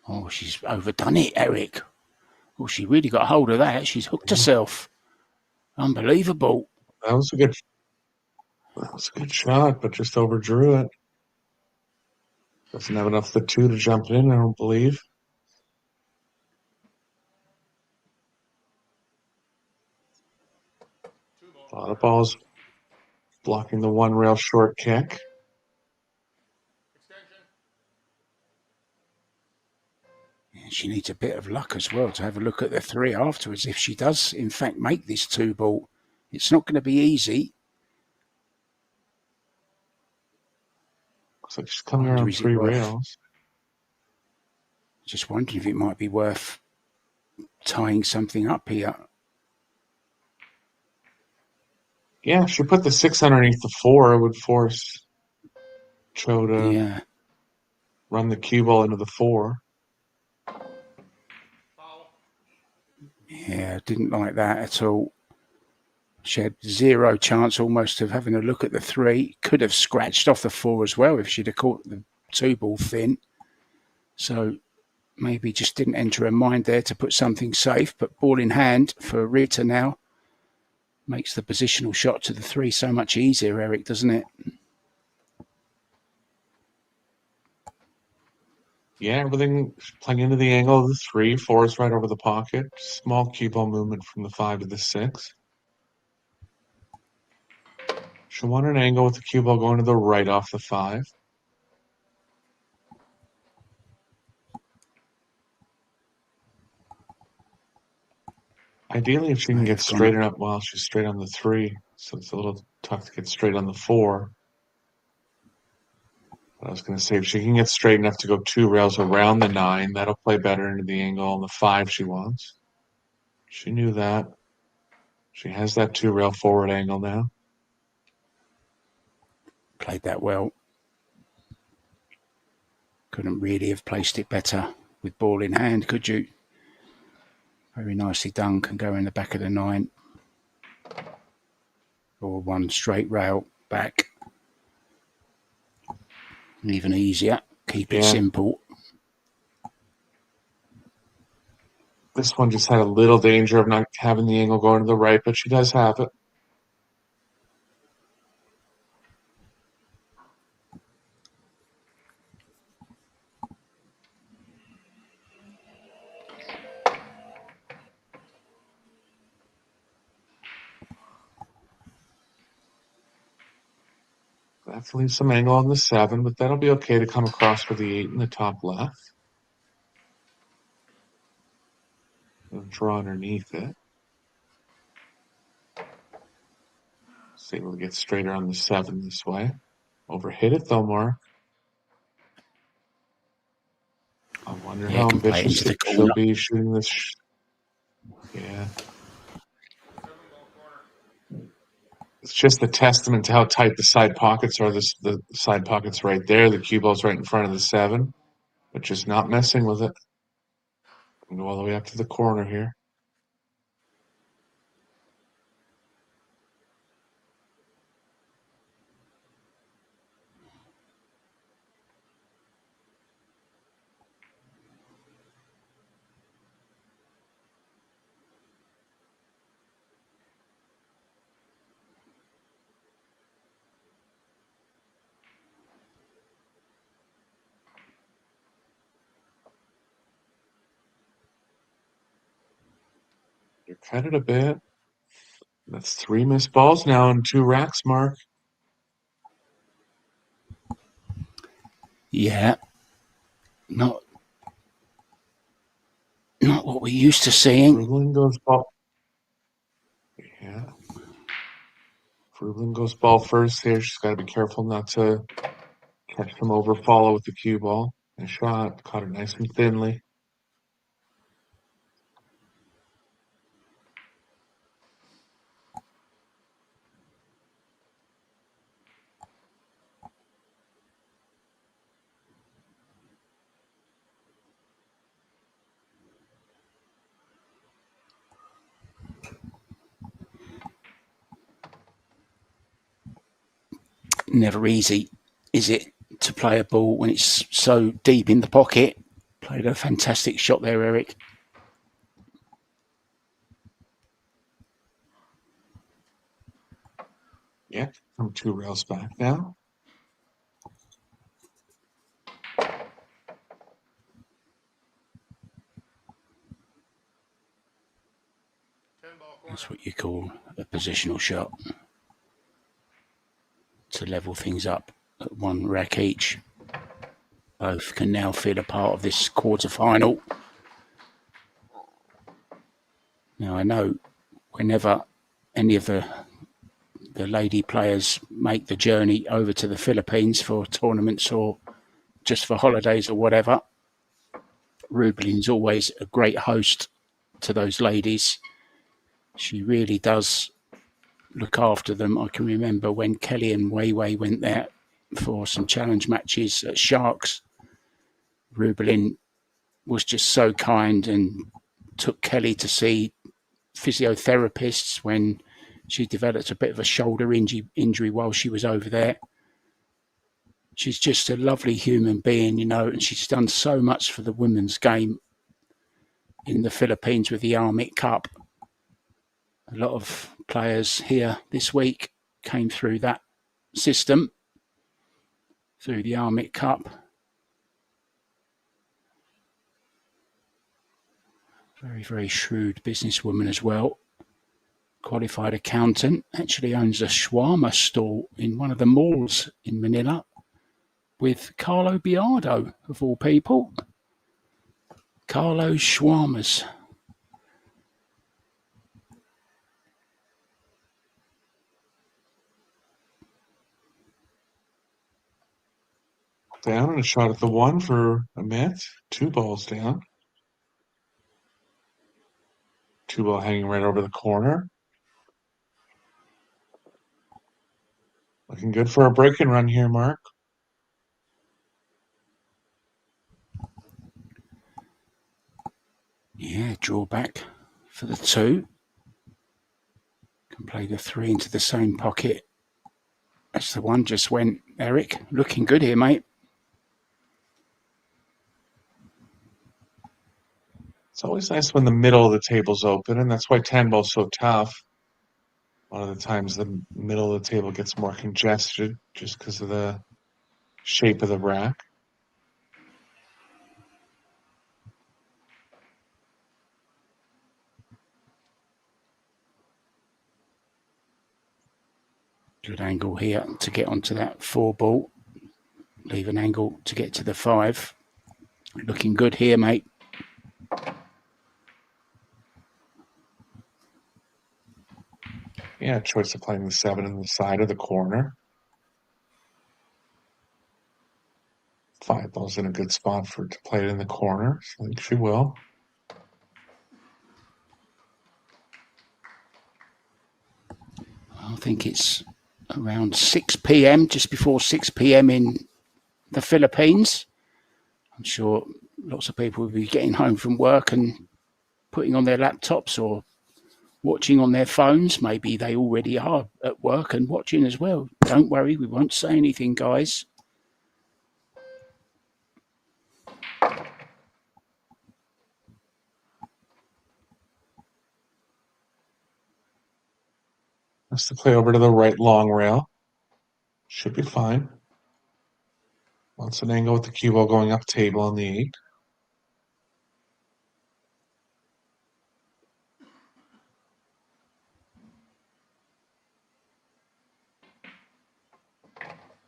Oh, she's overdone it, Eric. Oh, she really got hold of that. She's hooked herself. Unbelievable. That was a good shot, but just overdrew it. Doesn't have enough the 2 to jump in, I don't believe. A lot of balls blocking the 1 rail short kick. She needs a bit of luck as well to have a look at the 3 afterwards. If she does, in fact, make this 2 ball, it's not going to be easy. Looks like she's coming around 3 rails. Just wondering if it might be worth tying something up here. Yeah, if she put the 6 underneath the 4, it would force Chou to run the cue ball into the 4. Yeah, didn't like that at all. She had 0 chance almost of having a look at the 3. Could have scratched off the 4 as well if she'd have caught the 2 ball thin. So maybe just didn't enter her mind there to put something safe. But ball in hand for Rita now. Makes the positional shot to the 3 so much easier, Eric, doesn't it? Yeah, everything playing into the angle of the 3. 4 is right over the pocket. Small cue ball movement from the 5 to the 6. She'll want an angle with the cue ball going to the right off the 5. Ideally, if she can get straight up, well, she's straight on the 3, so it's a little tough to get straight on the 4. But I was going to say, if she can get straight enough to go 2 rails around the 9, that'll play better into the angle on the 5 she wants. She knew that. She has that 2 rail forward angle now. Played that well. Couldn't really have placed it better with ball in hand, could you? Very nicely done. Can go in the back of the 9. Or 1 straight rail back. Even easier. Keep it simple. This one just had a little danger of not having the angle going to the right, but she does have it. That leaves some angle on the 7, but that'll be okay to come across for the 8 in the top left. And draw underneath it. See, we'll get straighter on the 7 this way. Overhit it though, Mark. I wonder how ambitious she'll be shooting this. Yeah. It's just a testament to how tight the side pockets are. The side pockets right there. The cue ball's right in front of the 7, but just not messing with it. Go all the way up to the corner here. You're cut it a bit. That's 3 missed balls now and 2 racks, Mark. Yeah. Not what we're used to seeing. Frubling goes ball. Yeah. Frubling goes ball first here. She's got to be careful not to catch some over follow with the cue ball. Nice shot. Caught it nice and thinly. Never easy, is it, to play a ball when it's so deep in the pocket? Played a fantastic shot there, Eric. Yeah, I'm 2 rails back now. That's what you call a positional shot. To level things up at 1 rack each. Both can now feel a part of this quarterfinal. Now, I know whenever any of the lady players make the journey over to the Philippines for tournaments or just for holidays or whatever, Rubelin's always a great host to those ladies. She really does look after them. I can remember when Kelly and Weiwei went there for some challenge matches at Sharks. Rubelin was just so kind and took Kelly to see physiotherapists when she developed a bit of a shoulder injury while she was over there. She's just a lovely human being, you know, and she's done so much for the women's game in the Philippines with the Amit Cup. A lot of players here this week came through that system, through the Amit Cup. Very, very shrewd businesswoman as well. Qualified accountant, actually owns a shawarma stall in one of the malls in Manila with Carlo Biardo, of all people. Carlo's Shawarmas. Down and a shot at the one for Amit. 2 balls down. 2 ball hanging right over the corner. Looking good for a break and run here, Mark. Yeah, drawback for the 2. Can play the 3 into the same pocket as the 1 just went. Eric, looking good here, mate. It's always nice when the middle of the table's open, and that's why 10 ball's so tough. A lot of the times the middle of the table gets more congested just because of the shape of the rack. Good angle here to get onto that 4 ball. Leave an angle to get to the 5. Looking good here, mate. Yeah, choice of playing the 7 in the side of the corner. 5 ball's in a good spot for to play it in the corner, so I think she will. I think it's around 6 p.m., just before 6 p.m. in the Philippines. I'm sure lots of people will be getting home from work and putting on their laptops or watching on their phones. Maybe they already are at work and watching as well. Don't worry, we won't say anything, guys. That's the play over to the right long rail. Should be fine. Wants an angle with the cue ball going up table on the 8.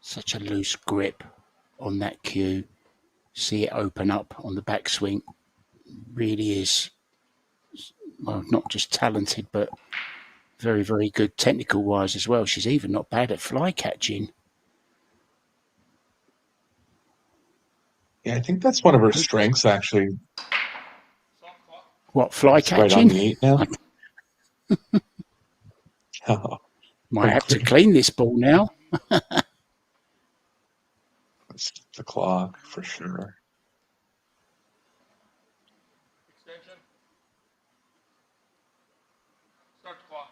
Such a loose grip on that cue. See it open up on the backswing. Really is, well, not just talented, but very, very good technical wise as well. She's even not bad at fly catching. Yeah, I think that's one of her strengths, actually. What, fly It's catching? right on the 8 now. Might have to clean this ball now. It's the clock for sure. Extension. Start the clock.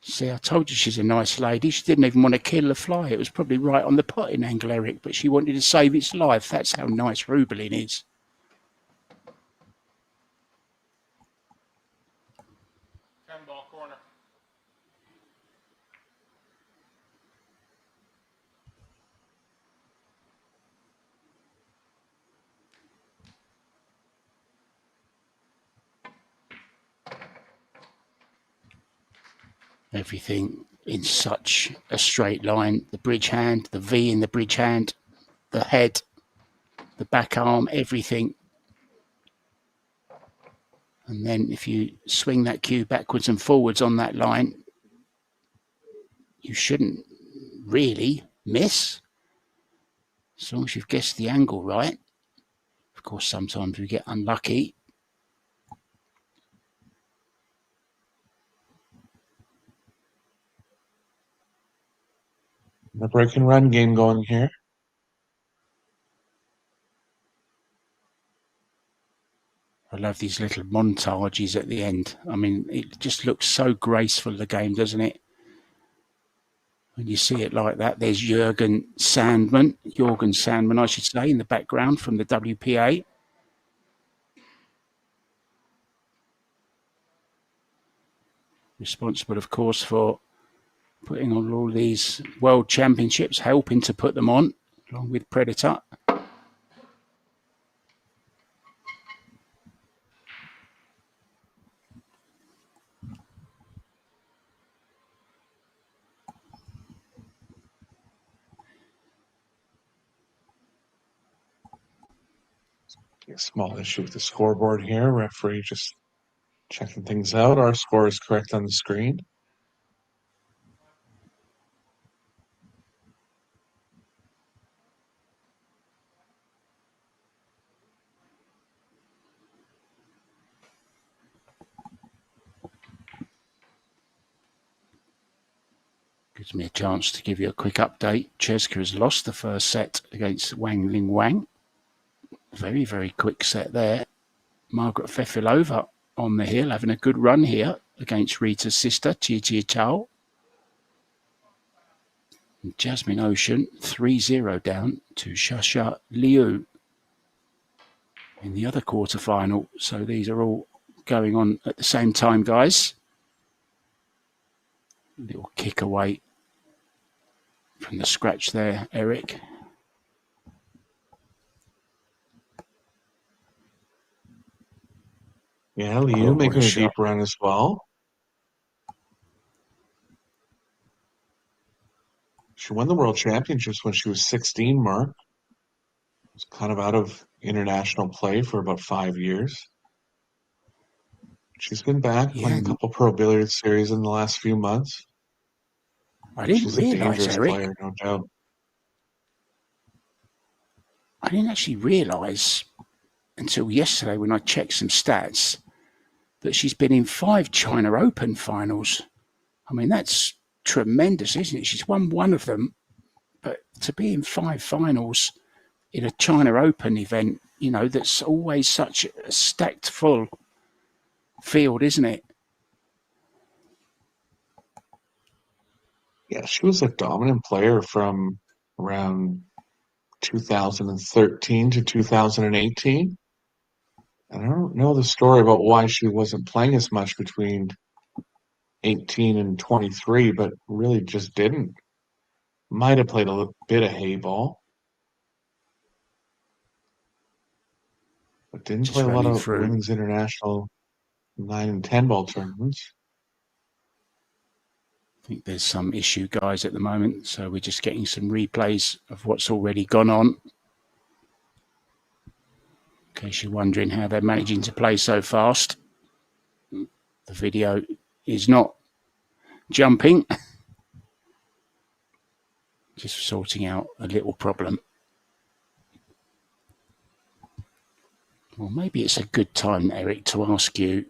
See, I told you she's a nice lady. She didn't even want to kill the fly. It was probably right on the potting angle, Eric, but she wanted to save its life. That's how nice Rubelin is. Ball corner. Everything in such a straight line. The bridge hand, the V in the bridge hand, the head, the back arm, everything. And then if you swing that cue backwards and forwards on that line, you shouldn't really miss, as long as you've guessed the angle right. Of course, sometimes we get unlucky. The break and run game going here. I love these little montages at the end. I mean, it just looks so graceful, the game, doesn't it? When you see it like that, there's Jorgen Sandman, I should say, in the background from the WPA. responsible, of course, for putting on all these world championships, helping to put them on, along with Predator. A small issue with the scoreboard here. Referee just checking things out. Our score is correct on the screen. Gives me a chance to give you a quick update. Cheska has lost the first set against Wang Ling Wang. Very, very quick set there. Margaret Fefilova on the hill, having a good run here against Rita's sister, Chou. Jasmine Ocean, 3-0 down to Shasha Liu in the other quarterfinal. So these are all going on at the same time, guys. Little kick away from the scratch there, Eric. Yeah, Liu making a deep run as well. She won the World Championships when she was 16, Mark. Was kind of out of international play for about 5 years. She's been back playing a couple Pro Billiards series in the last few months. She's a dangerous player, no doubt. I didn't actually realise until yesterday when I checked some stats that she's been in 5 China Open finals. I mean, that's tremendous, isn't it? She's won one of them, but to be in 5 finals in a China Open event, you know, that's always such a stacked full field, isn't it? Yeah, she was a dominant player from around 2013 to 2018. And I don't know the story about why she wasn't playing as much between 18 and 23, but really just didn't. Might have played a little bit of hay ball, but didn't play a lot of women's international 9 and 10 ball tournaments. I think there's some issue, guys, at the moment, so we're just getting some replays of what's already gone on. In case you're wondering how they're managing to play so fast, the video is not jumping. Just sorting out a little problem. Well, maybe it's a good time, Eric, to ask you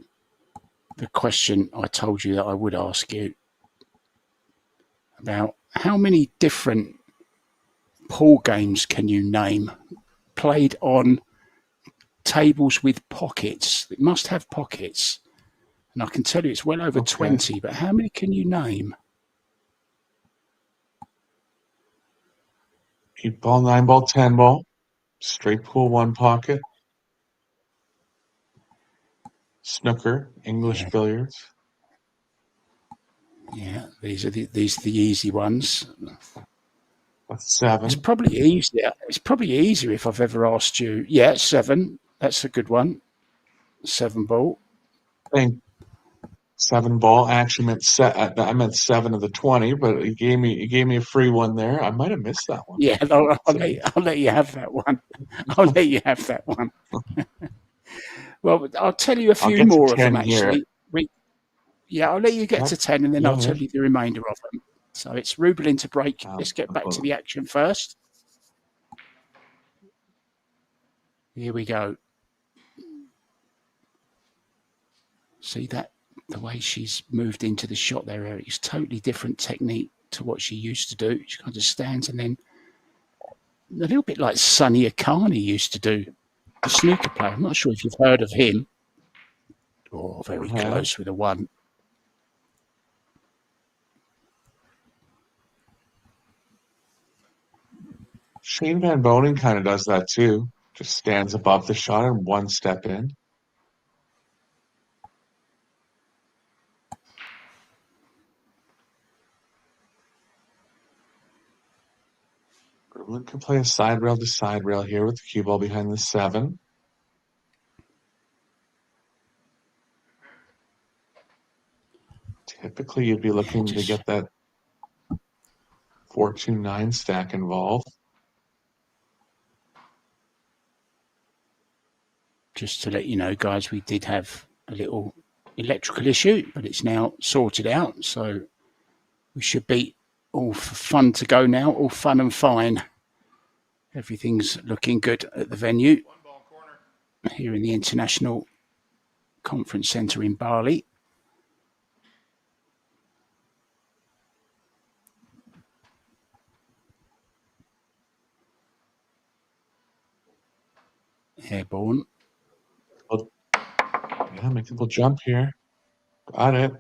the question I told you that I would ask you about how many different pool games can you name played on tables with pockets? It must have pockets. And I can tell you it's well over 20, but how many can you name? 8 ball, 9 ball, 10 ball, straight pool, 1 pocket, snooker, English billiards. Yeah, these are the easy ones. That's 7. It's probably easier. It's probably easier if I've ever asked you. Yeah, 7. That's a good one. 7 ball. I think 7 ball. I actually meant I meant 7 of the 20, but you gave me a free one there. I might have missed that one. Yeah, I'll let you have that one. I'll let you have that one. Well, I'll tell you a few more of them actually. I'll let you get to 10 and then I'll tell you the remainder of them. So it's Rubel into break. Let's get back to the action first. Here we go. See that? The way she's moved into the shot there, Eric, is totally different technique to what she used to do. She kind of stands and then a little bit like Sonny Akani used to do, the snooker player. I'm not sure if you've heard of him. Oh, very close with a 1. Shane Van Bonen kind of does that too. Just stands above the shot and 1 step in. Gremlin can play a side rail to side rail here with the cue ball behind the 7. Typically, you'd be looking to get that 4-2-9 stack involved. Just to let you know, guys, we did have a little electrical issue, but it's now sorted out. So we should be all fun to go now, all fun and fine. Everything's looking good at the venue here in the International Conference Centre in Bali. Airborne. Yeah, make people jump here. Got it.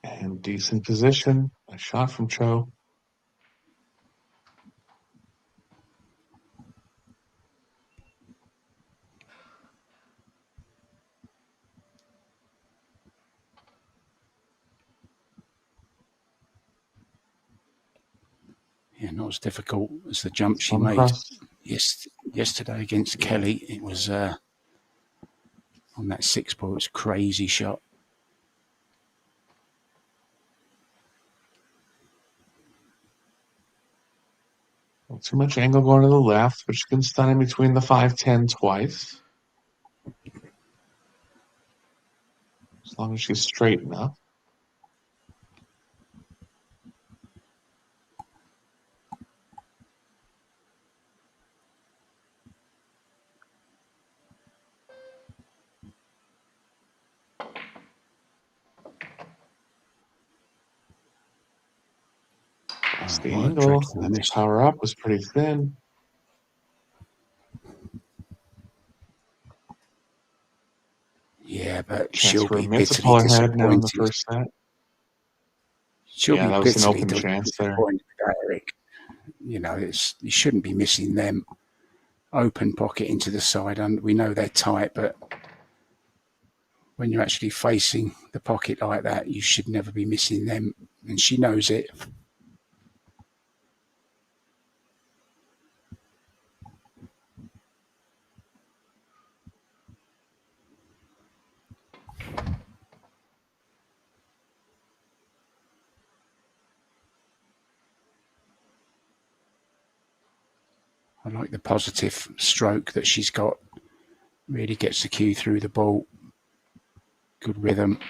And decent position. A shot from Chou. Yeah, not as difficult as the jump she made yesterday against Kelly. It was on that 6-ball. It was a crazy shot. Not too much angle going to the left, but she can stun in between the 5-10 twice. As long as she's straight enough. That's the angle. That power up was pretty thin. Yeah, but Chance she'll for be Amit to bitterly pull ahead now in the disappointed. first set. She'll be that was an bitterly open chance there. disappointed with Eric. You know, you shouldn't be missing them. Open pocket into the side, and we know they're tight, but when you're actually facing the pocket like that, you should never be missing them, and she knows it. I like the positive stroke that she's got. Really gets the cue through the ball. Good rhythm.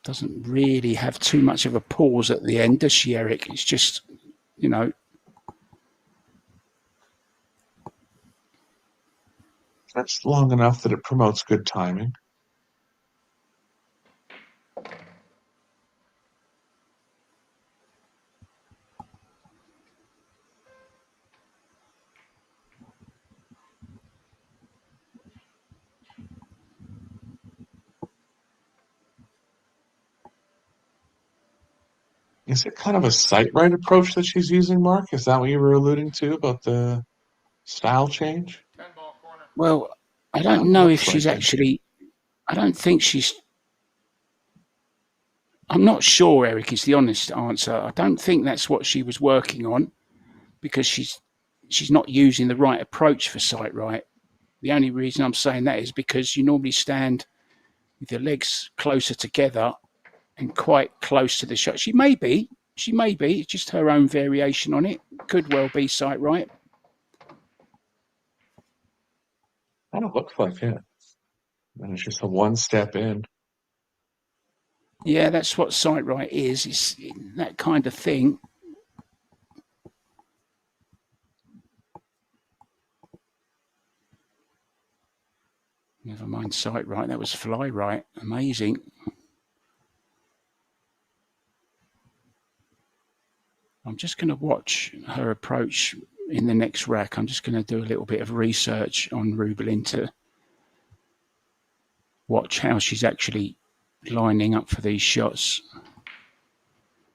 Doesn't really have too much of a pause at the end, does she, Eric? It's just, you know. That's long enough that it promotes good timing. Is it kind of a sight-right approach that she's using, Mark? Is that what you were alluding to about the style change? Well, I don't know if she's actually... I don't think she's... I'm not sure, Eric, is the honest answer. I don't think that's what she was working on, because she's not using the right approach for sight-right. The only reason I'm saying that is because you normally stand with your legs closer together and quite close to the shot. She may be. It's just her own variation on it. Could well be sight right. Kind of looks like it. And it's just a one step in. Yeah, that's what sight right is. It's that kind of thing. Never mind sight right. That was fly right. Amazing. I'm just going to watch her approach in the next rack. I'm just going to do a little bit of research on Rubelin to watch how she's actually lining up for these shots.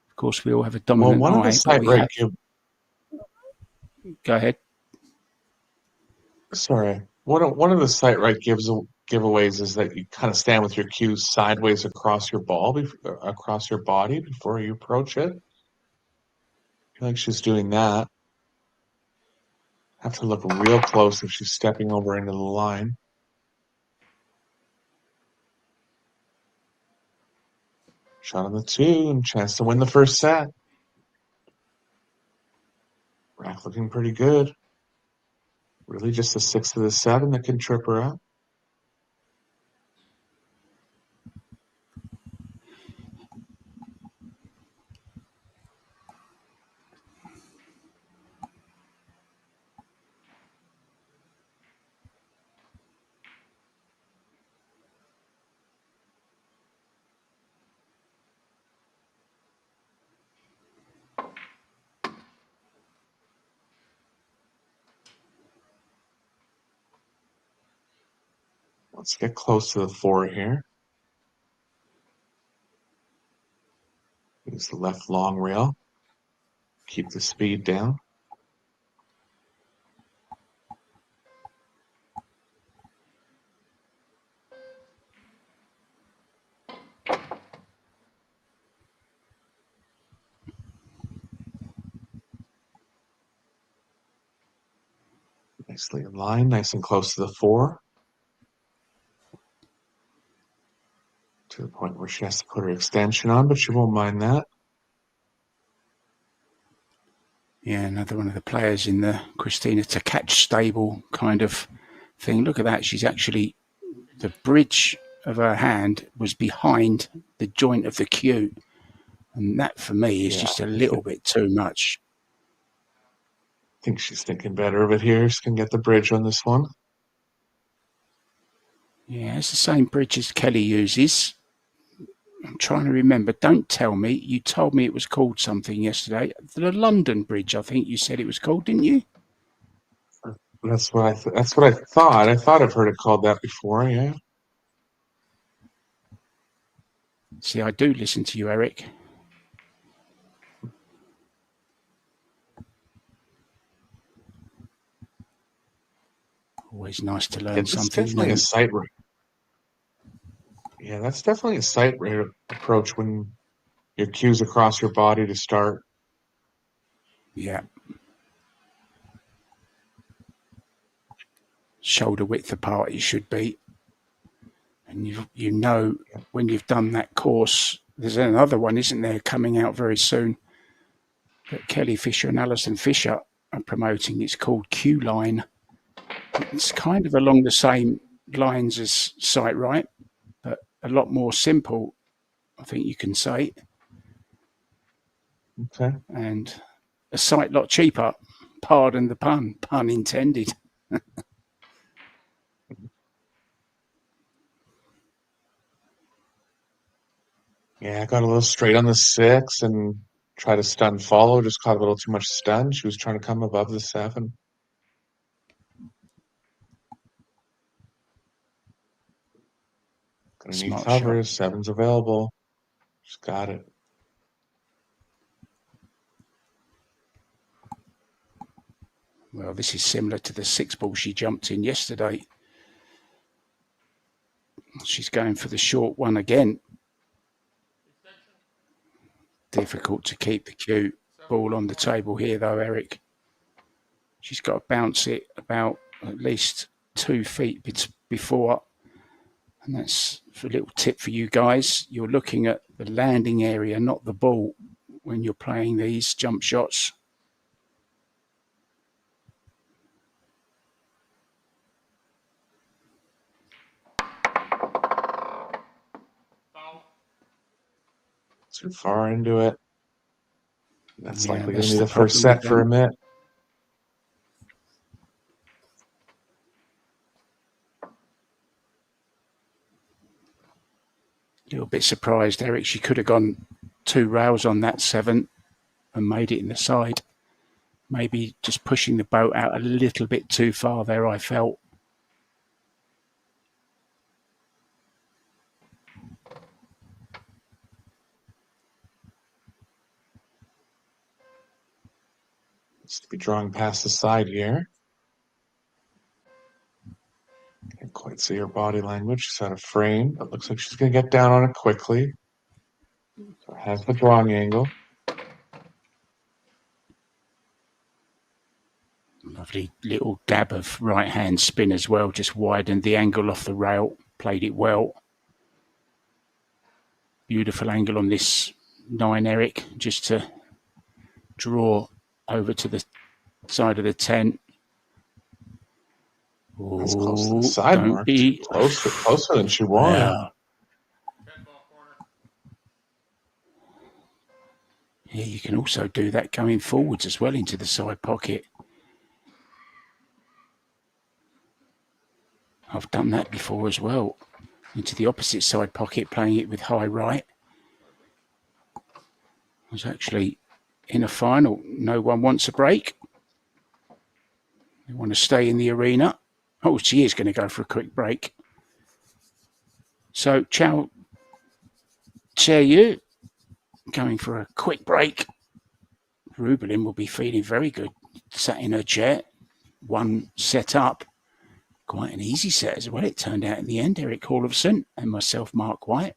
Of course, we all have a dominant one of the sight right Go ahead. Sorry. One of the sight right giveaways is that you kind of stand with your cues sideways across your ball, across your body before you approach it. feel like she's doing that. Have to look real close if she's stepping over into the line. Shot on the 2 and chance to win the first set. Rack looking pretty good. Really just the 6 of the 7 that can trip her up. Let's get close to the 4 here. Use the left long rail. Keep the speed down. Nicely in line, nice and close to the 4. To the point where she has to put her extension on, but she won't mind that. Yeah, another one of the players in the Christina Tkach stable kind of thing. Look at that. She's actually, the bridge of her hand was behind the joint of the cue. And that for me is just a little bit too much. I think she's thinking better of it here. She can get the bridge on this one. Yeah, it's the same bridge as Kelly uses. I'm trying to remember. Don't tell me. You told me it was called something yesterday. The London Bridge, I think you said it was called, didn't you? That's what I thought. I thought I've heard it called that before. Yeah. See, I do listen to you, Eric. Always nice to learn something Definitely new. a sight rate. Yeah, that's definitely a sight rate approach when your cues across your body to start. Yeah. Shoulder width apart you should be. And you know when you've done that course, there's another one, isn't there, coming out very soon that Kelly Fisher and Alison Fisher are promoting. It's called Q Line. It's kind of along the same lines as Sight Right, but a lot more simple, I think you can say. Okay. And a sight lot cheaper. Pardon the pun intended. Yeah, I got a little straight on the 6 and tried to stun follow. Just caught a little too much stun. She was trying to come above the 7. Gonna need covers. 7's available. Just got it. Well, this is similar to the 6 ball she jumped in yesterday. She's going for the short one again. Difficult to keep the cue ball on the table here, though, Eric. She's got to bounce it about at least 2 feet before. And that's a little tip for you guys. You're looking at the landing area, not the ball, when you're playing these jump shots. Too far into it. That's likely going to be the the first set for Amit. A little bit surprised, Eric. She could have gone 2 rails on that 7 and made it in the side. Maybe just pushing the boat out a little bit too far there, I felt. Needs to be drawing past the side here. Can't quite see her body language. She's out of frame, but looks like she's going to get down on it quickly. So has the drawing angle. Lovely little dab of right hand spin as well, just widened the angle off the rail, played it well. Beautiful angle on this 9 Eric, just to draw over to the side of the 10. That's close to the side don't mark. be Closer than she wanted. Yeah, you can also do that going forwards as well into the side pocket. I've done that before as well. Into the opposite side pocket, playing it with high right. I was actually in a final. No one wants a break. They want to stay in the arena. Oh, she is going to go for a quick break. So, Chou, you going for a quick break. Rubelin will be feeling very good. Sat in her chair. One set up. Quite an easy set as well, it turned out in the end. Eric Hallofson and myself, Mark White,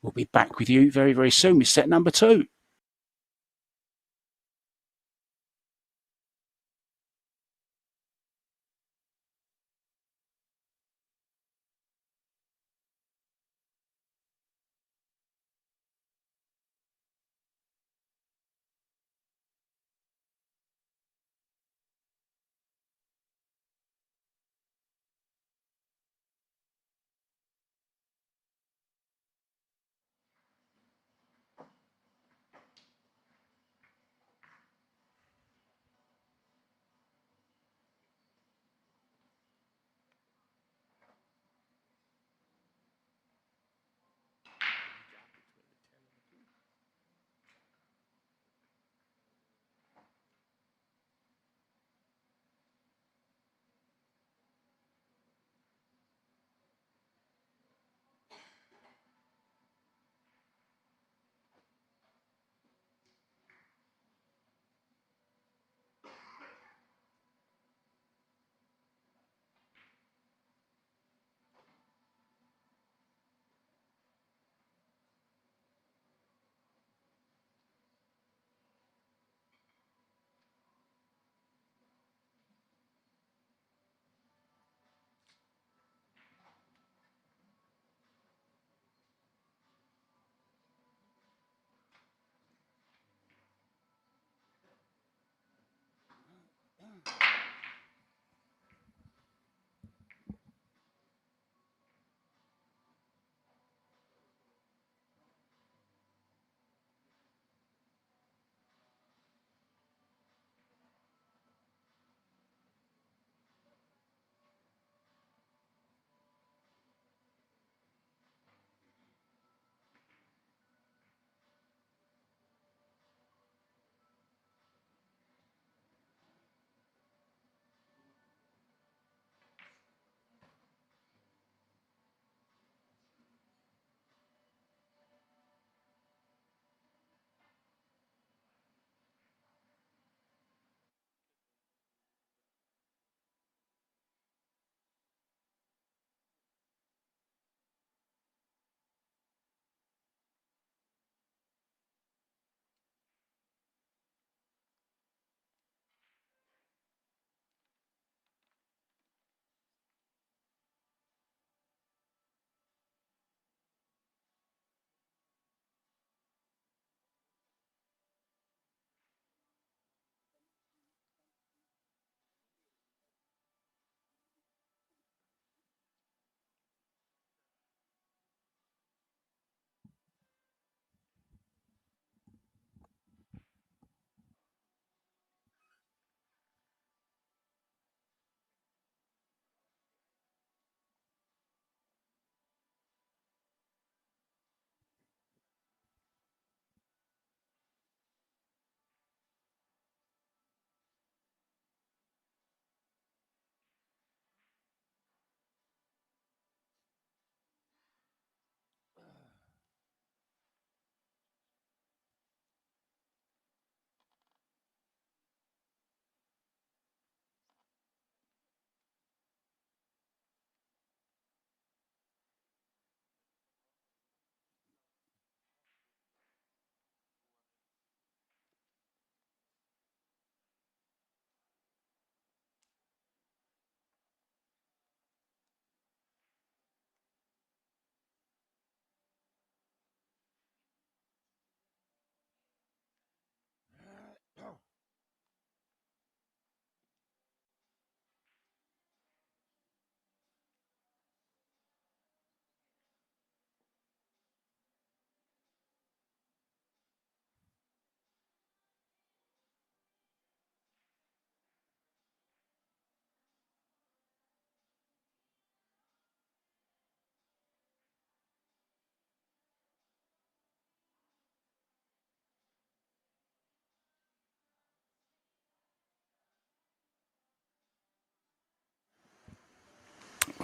will be back with you very, very soon with set number 2.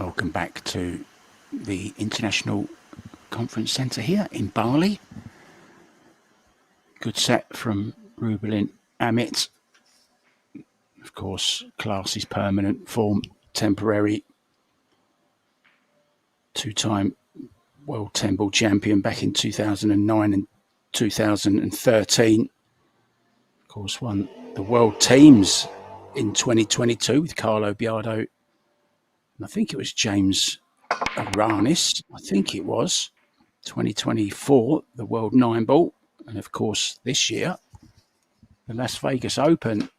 welcome back to the International Conference Centre here in Bali. Good set from Rubelin Amit. Of course, class is permanent, form temporary. Two-time World 10 Ball champion back in 2009 and 2013. Of course, won the World Teams in 2022 with Carlo Biardo. And I think it was James Aranis. I think it was 2024, the World 9 Ball. And of course, this year, the Las Vegas Open.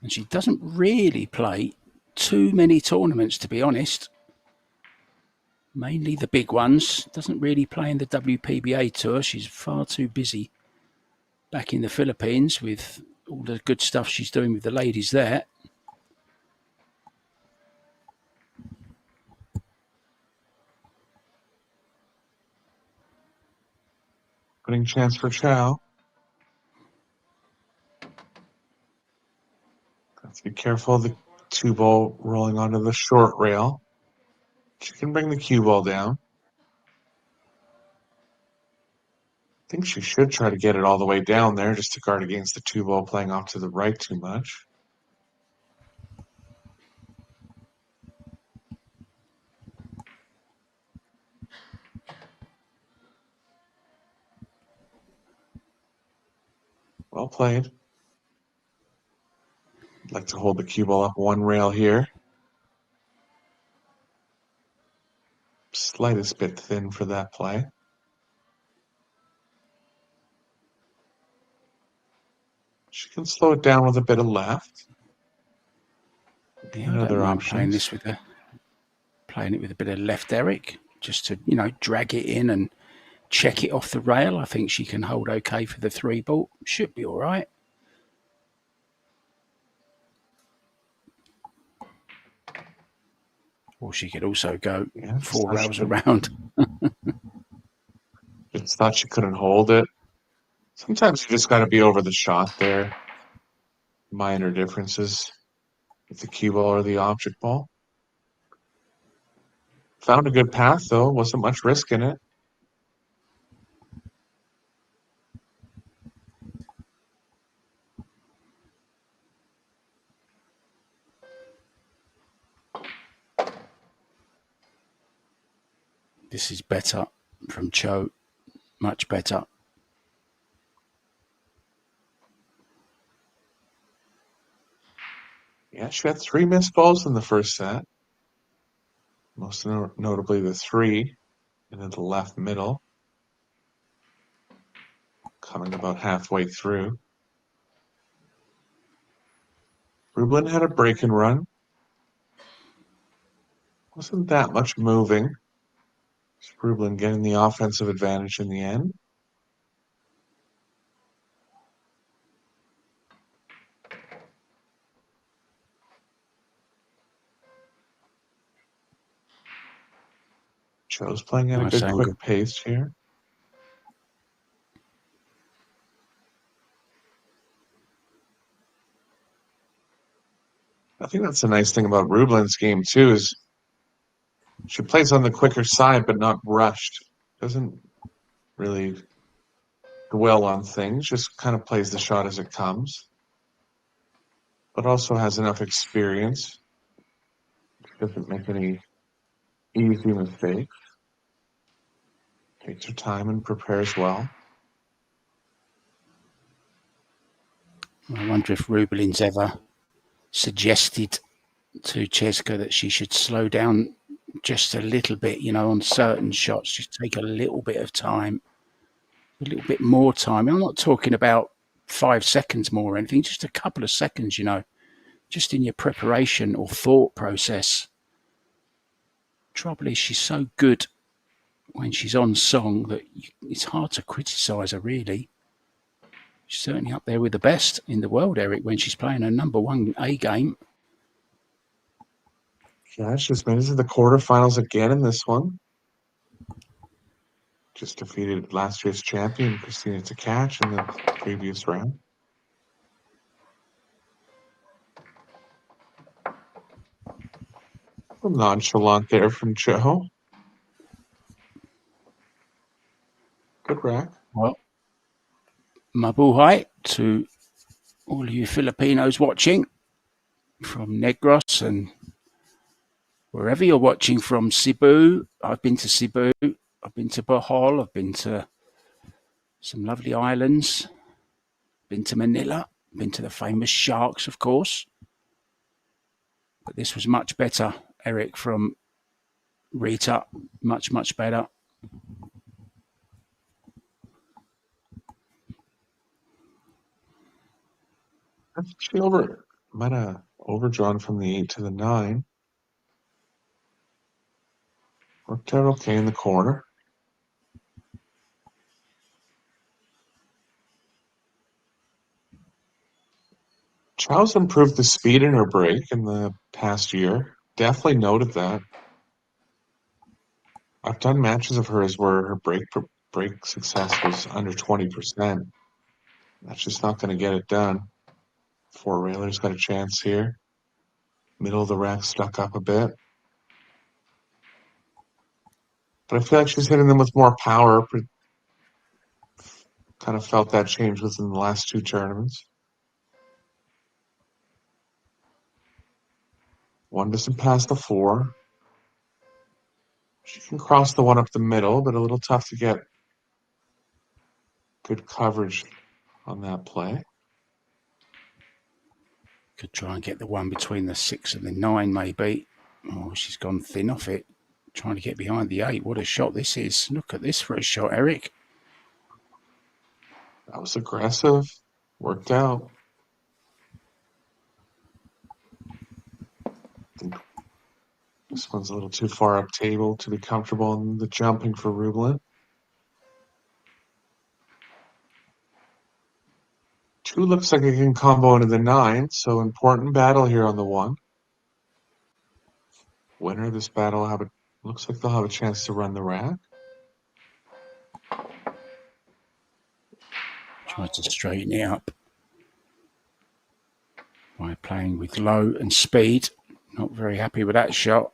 And she doesn't really play too many tournaments, to be honest. Mainly the big ones. Doesn't really play in the WPBA tour. She's far too busy back in the Philippines with all the good stuff she's doing with the ladies there. Winning chance for Chou. Have to be careful of the two ball rolling onto the short rail. She can bring the cue ball down. I think she should try to get it all the way down there just to guard against the two ball playing off to the right too much. Well played. I'd like to hold the cue ball up one rail here. Slightest bit thin for that play. She can slow it down with a bit of left. Yeah, I don't mind playing this with playing it with a bit of left, Eric, just to, drag it in and check it off the rail. I think she can hold okay for the 3 ball. Should be all right. Or she could also go 4 rails around. Just thought she couldn't hold it. Sometimes you just got to be over the shot there. Minor differences with the cue ball or the object ball. Found a good path, though. Wasn't much risk in it. This is better from Chou. Much better. Yeah, she had 3 missed balls in the first set. Most notably the 3 into the left middle. Coming about halfway through. Rubelin had a break and run. Wasn't that much moving. Rubelin getting the offensive advantage in the end. Chou's playing at a good quick pace here. I think that's the nice thing about Rubelin's game too, is she plays on the quicker side but not rushed. Doesn't really dwell on things, just kind of plays the shot as it comes. But also has enough experience. She doesn't make any easy mistakes. Takes her time and prepares well. I wonder if Rubelin's ever suggested to Cheska that she should slow down just a little bit, on certain shots, just take a little bit of time, a little bit more time. I'm not talking about 5 seconds more or anything, just a couple of seconds, just in your preparation or thought process. Trouble is, she's so good when she's on song that it's hard to criticise her, really. She's certainly up there with the best in the world, Eric, when she's playing her number 1 A game. Yeah, she's made it to the quarterfinals again in this one. Just defeated last year's champion, Tkach, in the previous round. Nonchalant there from Chou. Good rack. Well, mabuhay to all you Filipinos watching from Negros and wherever you're watching from. Cebu. I've been to Cebu. I've been to Bohol. I've been to some lovely islands. Been to Manila. Been to the famous Sharks, of course. But this was much better, Eric, from Rita. Much, much better. She might have overdrawn from the 8 to the 9. Worked out okay in the corner. Chow's improved the speed in her break in the past year. Definitely noted that. I've done matches of hers where her break success was under 20%. That's just not going to get it done. Four Railer's got a chance here. Middle of the rack stuck up a bit. But I feel like she's hitting them with more power. Kind of felt that change within the last two tournaments. One doesn't pass the 4. She can cross the one up the middle, but a little tough to get good coverage on that play. Could try and get the one between the 6 and the 9, maybe. Oh, she's gone thin off it. Trying to get behind the 8. What a shot this is. Look at this for a shot, Eric. That was aggressive. Worked out. I think this one's a little too far up table to be comfortable in the jumping for Rublin. 2 looks like it can combo into the 9, so important battle here on the 1. Winner of this battle looks like they'll have a chance to run the rack. Tries to straighten it up by playing with low and speed. Not very happy with that shot.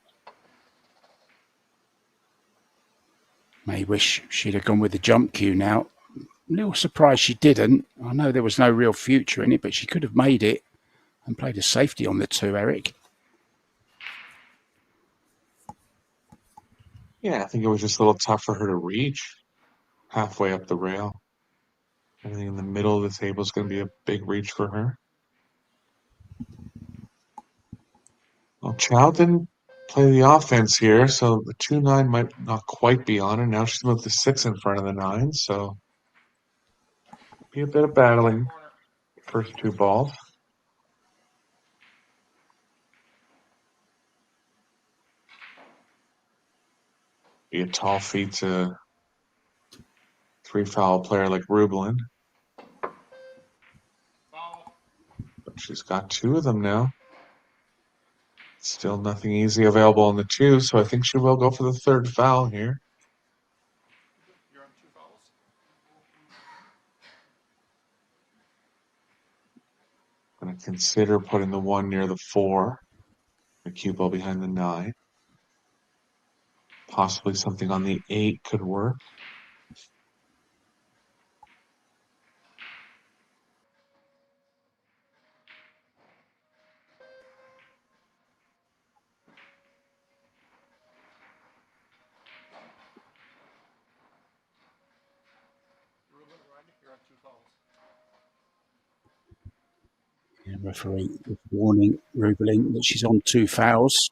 May wish she'd have gone with the jump cue now. A little surprised she didn't. I know there was no real future in it, but she could have made it and played a safety on the 2, Eric. Yeah, I think it was just a little tough for her to reach halfway up the rail. Anything in the middle of the table is going to be a big reach for her. Well, Chou didn't play the offense here, so the 2-9 might not quite be on, and now she's moved the 6 in front of the 9, so be a bit of battling first 2 balls. Be a tall feat to 3-foul player like Rublin. But she's got 2 of them now. Still nothing easy available on the 2, so I think she will go for the 3rd foul here. Going to consider putting the 1 near the 4. The cue ball behind the 9. Possibly something on the 8 could work. The referee is warning Rublin that she's on 2 fouls.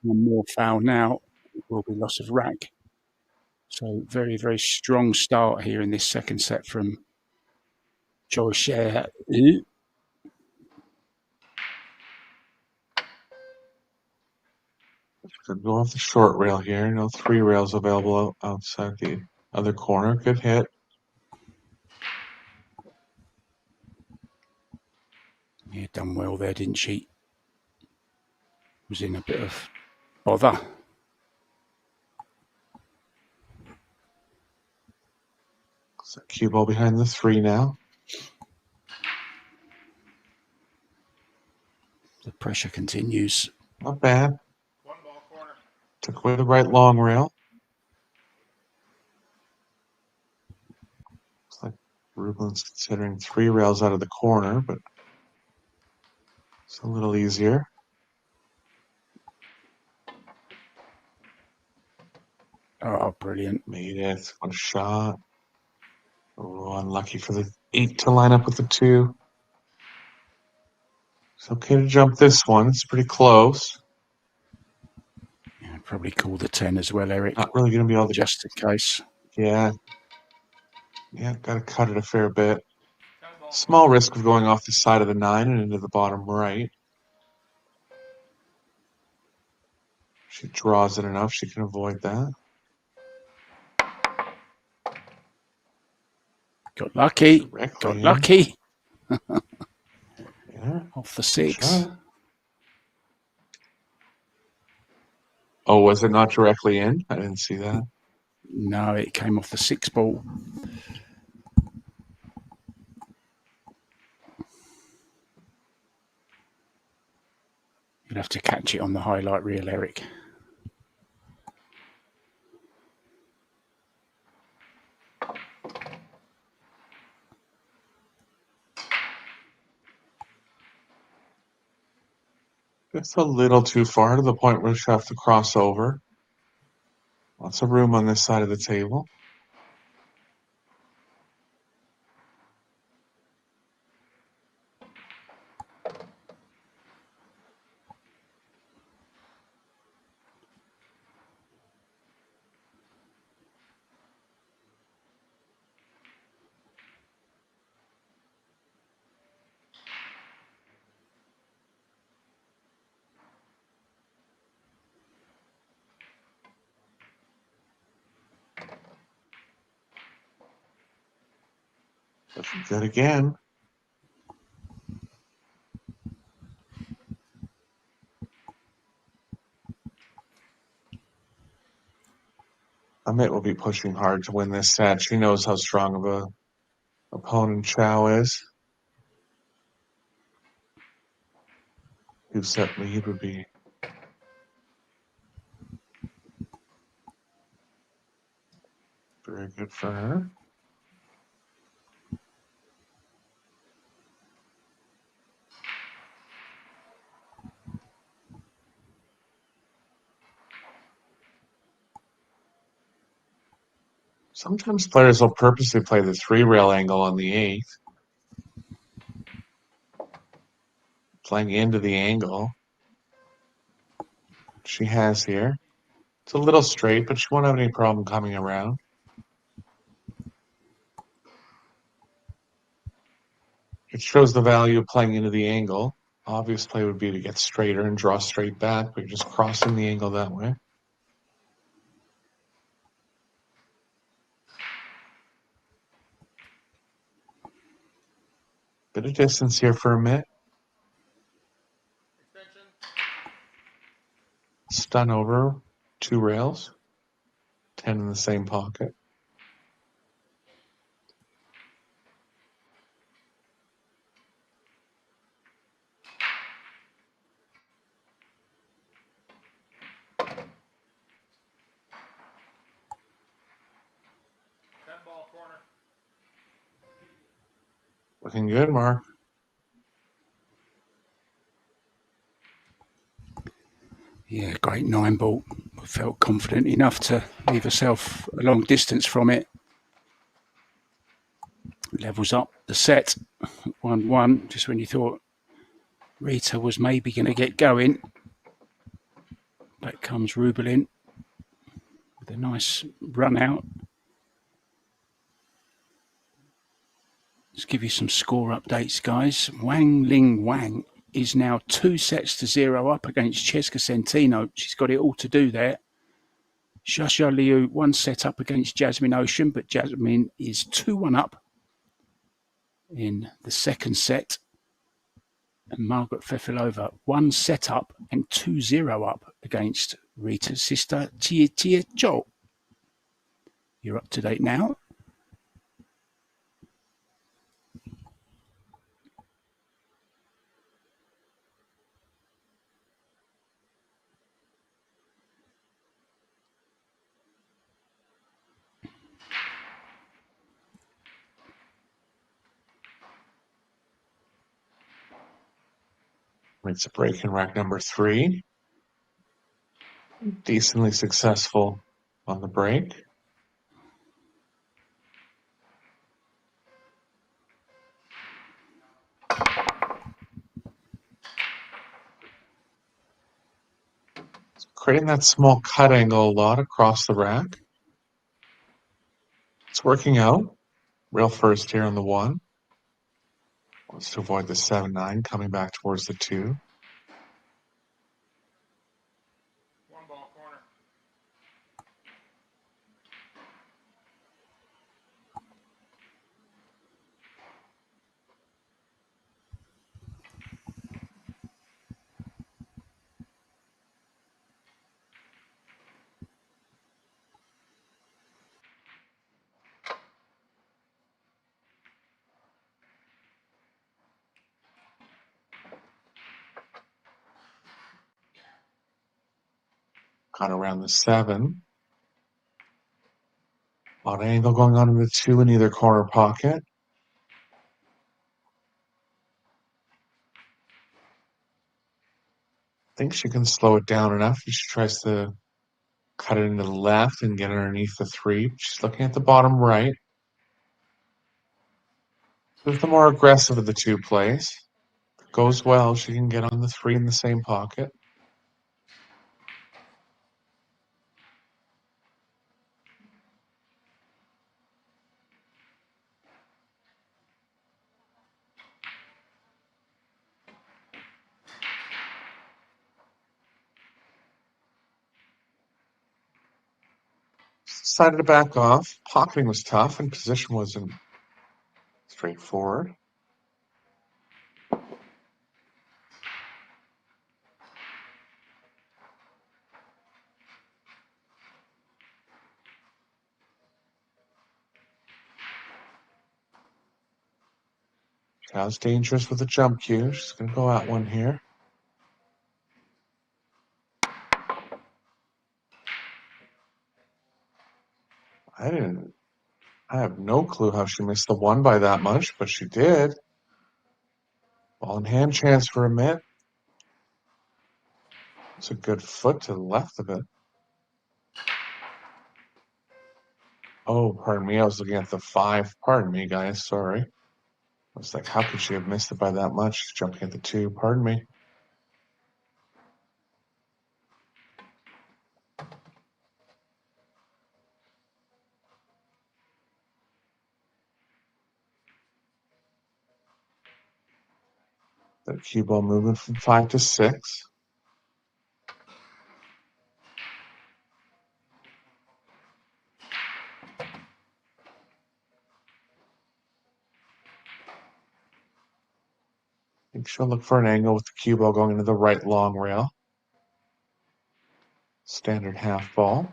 One more foul now will be loss of rack. So very, very strong start here in this second set from Chou. Could go off the short rail here. No 3 rails available outside the other corner. Good hit. Yeah, done well there, didn't she? Was in a bit of bother. So cue ball behind the 3 now. The pressure continues Not bad. Took away the right long rail. Looks like Rublin's considering 3 rails out of the corner, but it's a little easier. Oh, brilliant. Made it. What a shot. Oh, unlucky for the 8 to line up with the 2. It's okay to jump this one. It's pretty close. Yeah, probably call the 10 as well, Eric. Not really going to be able to... Just in case. Yeah. Yeah, got to cut it a fair bit. Small risk of going off the side of the 9 and into the bottom right. She draws it enough, she can avoid that. Got lucky. Directly Got in. lucky. Yeah. Off the 6. Shot. Oh, was it not directly in? I didn't see that. No, it came off the 6 ball. You'll have to catch it on the highlight reel, Eric. It's a little too far to the point where she'll have to cross over. Lots of room on this side of the table. Looking good again. Amit will be pushing hard to win this set. She knows how strong of a opponent Chou is. 2-set lead would be very good for her. Sometimes players will purposely play the 3-rail angle on the 8th. Playing into the angle. She has here. It's a little straight, but she won't have any problem coming around. It shows the value of playing into the angle. Obvious play would be to get straighter and draw straight back, but you're just crossing the angle that way. Bit of distance here for Amit. Stun over 2 rails. 10 in the same pocket. Looking good, Mark. Yeah, great 9 ball. Felt confident enough to leave herself a long distance from it. Levels up the set. 1-1, just when you thought Rita was maybe going to get going. Back comes Rubelin with a nice run out. Let's give you some score updates, guys. Wang Ling Wang is now 2-0 up against Cheska Centeno. She's got it all to do there. Shasha Liu 1 set up against Jasmine Ocean, but Jasmine is 2-1 up in the second set. And Margaret Fefilova 1 set up and 2-0 up against Rita's sister Tia Chou. You're up to date now. Makes a break in rack number 3. Decently successful on the break. Creating that small cut angle a lot across the rack. It's working out. Real first here on the 1. Wants to avoid the 7-9 coming back towards the 2. Got around the 7. Odd angle going on in the 2 in either corner pocket. I think she can slow it down enough if she tries to cut it into the left and get underneath the 3. She's looking at the bottom right. This is the more aggressive of the 2 plays. If it goes well, she can get on the 3 in the same pocket. Decided to back off. Pocketing was tough and position wasn't straightforward. Chou's dangerous with a jump cue. She's going to go at one here. I have no clue how she missed the 1 by that much, but she did. Ball in hand chance for Amit. It's a good foot to the left of it. Oh, pardon me. I was looking at the 5. Pardon me, guys. Sorry. I was like, how could she have missed it by that much? She's jumping at the 2. Pardon me. The cue ball moving from 5 to 6. I think she'll look for an angle with the cue ball going into the right long rail. Standard half ball.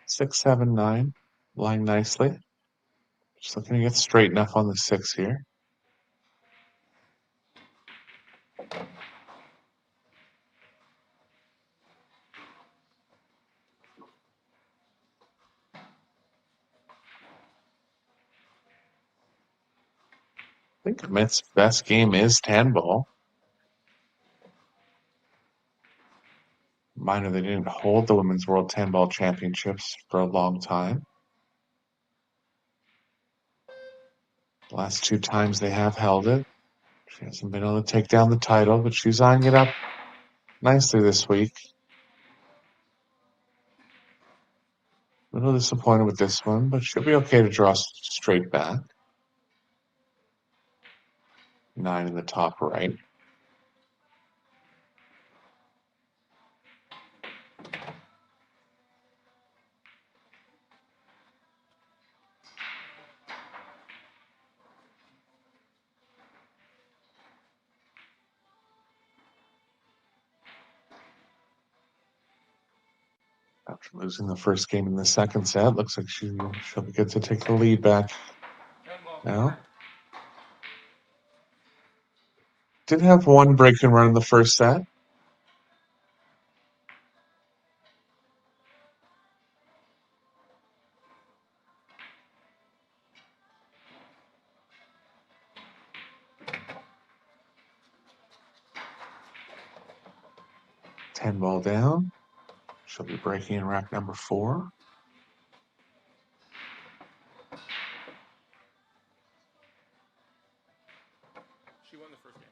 Six, 7, 9. Lying nicely. Just looking to get straight enough on the 6 here. I think Amit's best game is 10 ball. Minor, they didn't hold the Women's World 10 Ball Championships for a long time. The last 2 times they have held it. She hasn't been able to take down the title, but she's eyeing it up nicely this week. A little disappointed with this one, but she'll be okay to draw straight back. 9 in the top right. After losing the first game in the second set, looks like she'll be good to take the lead back now. Did have one break and run in the first set. Ten ball down. She'll be breaking in rack number 4. She won the first game.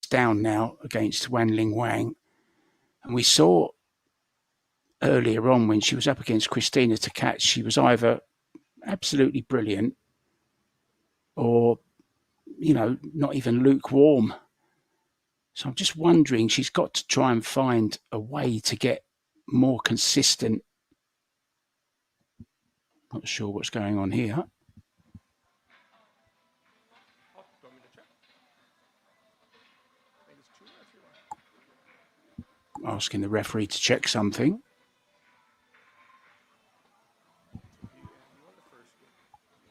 Down now against Wanling Wang. And we saw earlier on when she was up against Christina Tkach, she was either absolutely brilliant or, not even lukewarm. So I'm just wondering, she's got to try and find a way to get more consistent. Not sure what's going on here. Asking the referee to check something.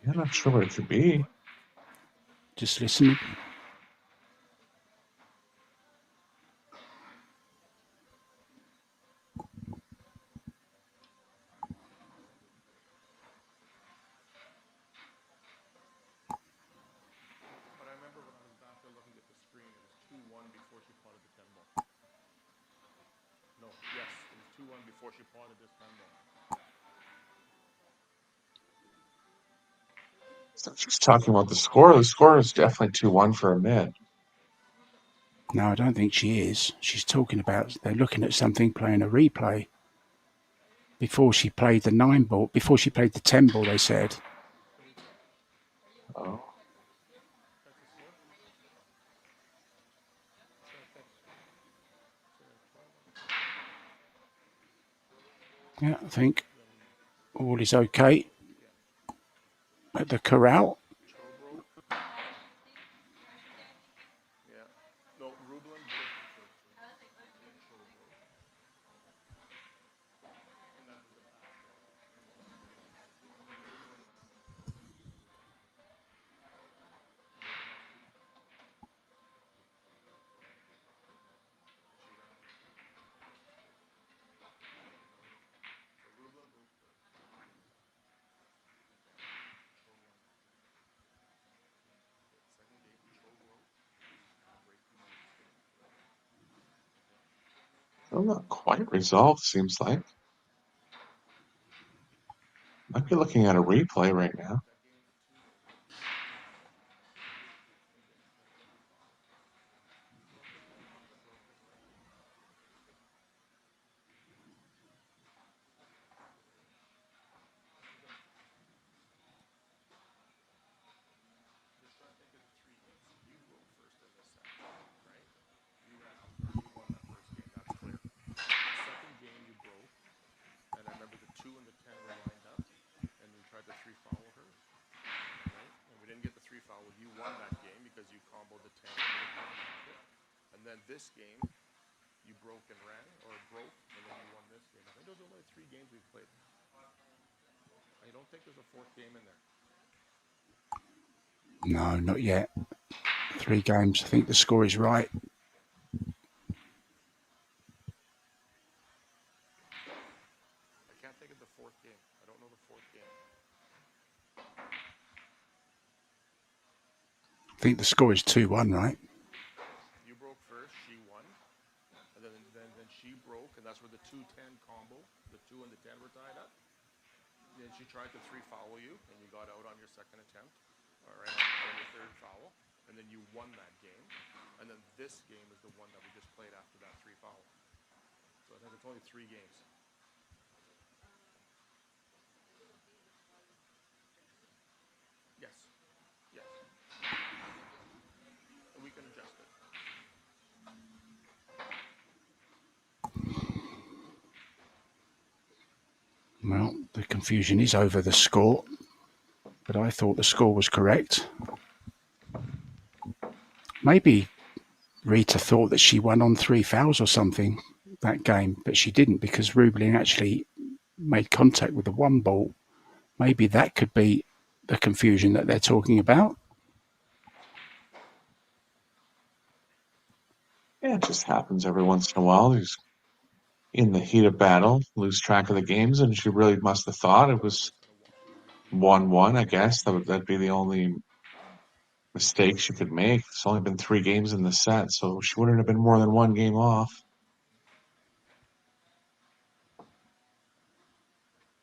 I'm not sure what it could be. Just listening. But I remember when I was back there looking at the screen, it was 2-1 before she potted the 10 ball. No, yes, it was 2-1 before she potted this 10 ball. So she's talking about the score. The score is definitely 2-1 for Amit. No, I don't think she is. She's talking about they're looking at something, playing a replay. Before she played the 9 ball, before she played the 10 ball, they said. Oh. Yeah, I think all is okay at the corral. Yeah. No, Rublin. Still not quite resolved, seems like. Might be looking at a replay right now. You won that first game, that's clear. Second game you broke, and I remember the 2 and the 10 were lined up, and we tried to 3-foul her, right? And we didn't get the 3-foul. You won that game because you comboed the 10 and then this game, you broke and ran, or broke, and then you won this game. I think those are only 3 games we've played. I don't think there's a 4th game in there. No, not yet. 3 games. I think the score is right. I can't think of the 4th game. I don't know the 4th game. I think the score is 2-1, right? You broke first, she won, and then she broke, and that's where the 2-10 combo, the 2 and the 10 were tied up. Then she tried to 3-foul you, and you got out on your second attempt, or on your third foul, and then you won that game. And then this game is the one that we just played after that 3-foul. So I think it's only 3 games. Yes. Yes. And we can adjust it. Well, the confusion is over the score, but I thought the score was correct. Maybe Rita thought that she won on 3 fouls or something that game, but she didn't because Rublin actually made contact with the 1 ball. Maybe that could be the confusion that they're talking about. Yeah, it just happens every once in a while. He's in the heat of battle, lose track of the games, and she really must have thought it was 1-1, I guess. That'd be the only mistake she could make. It's only been 3 games in the set, so she wouldn't have been more than 1 game off.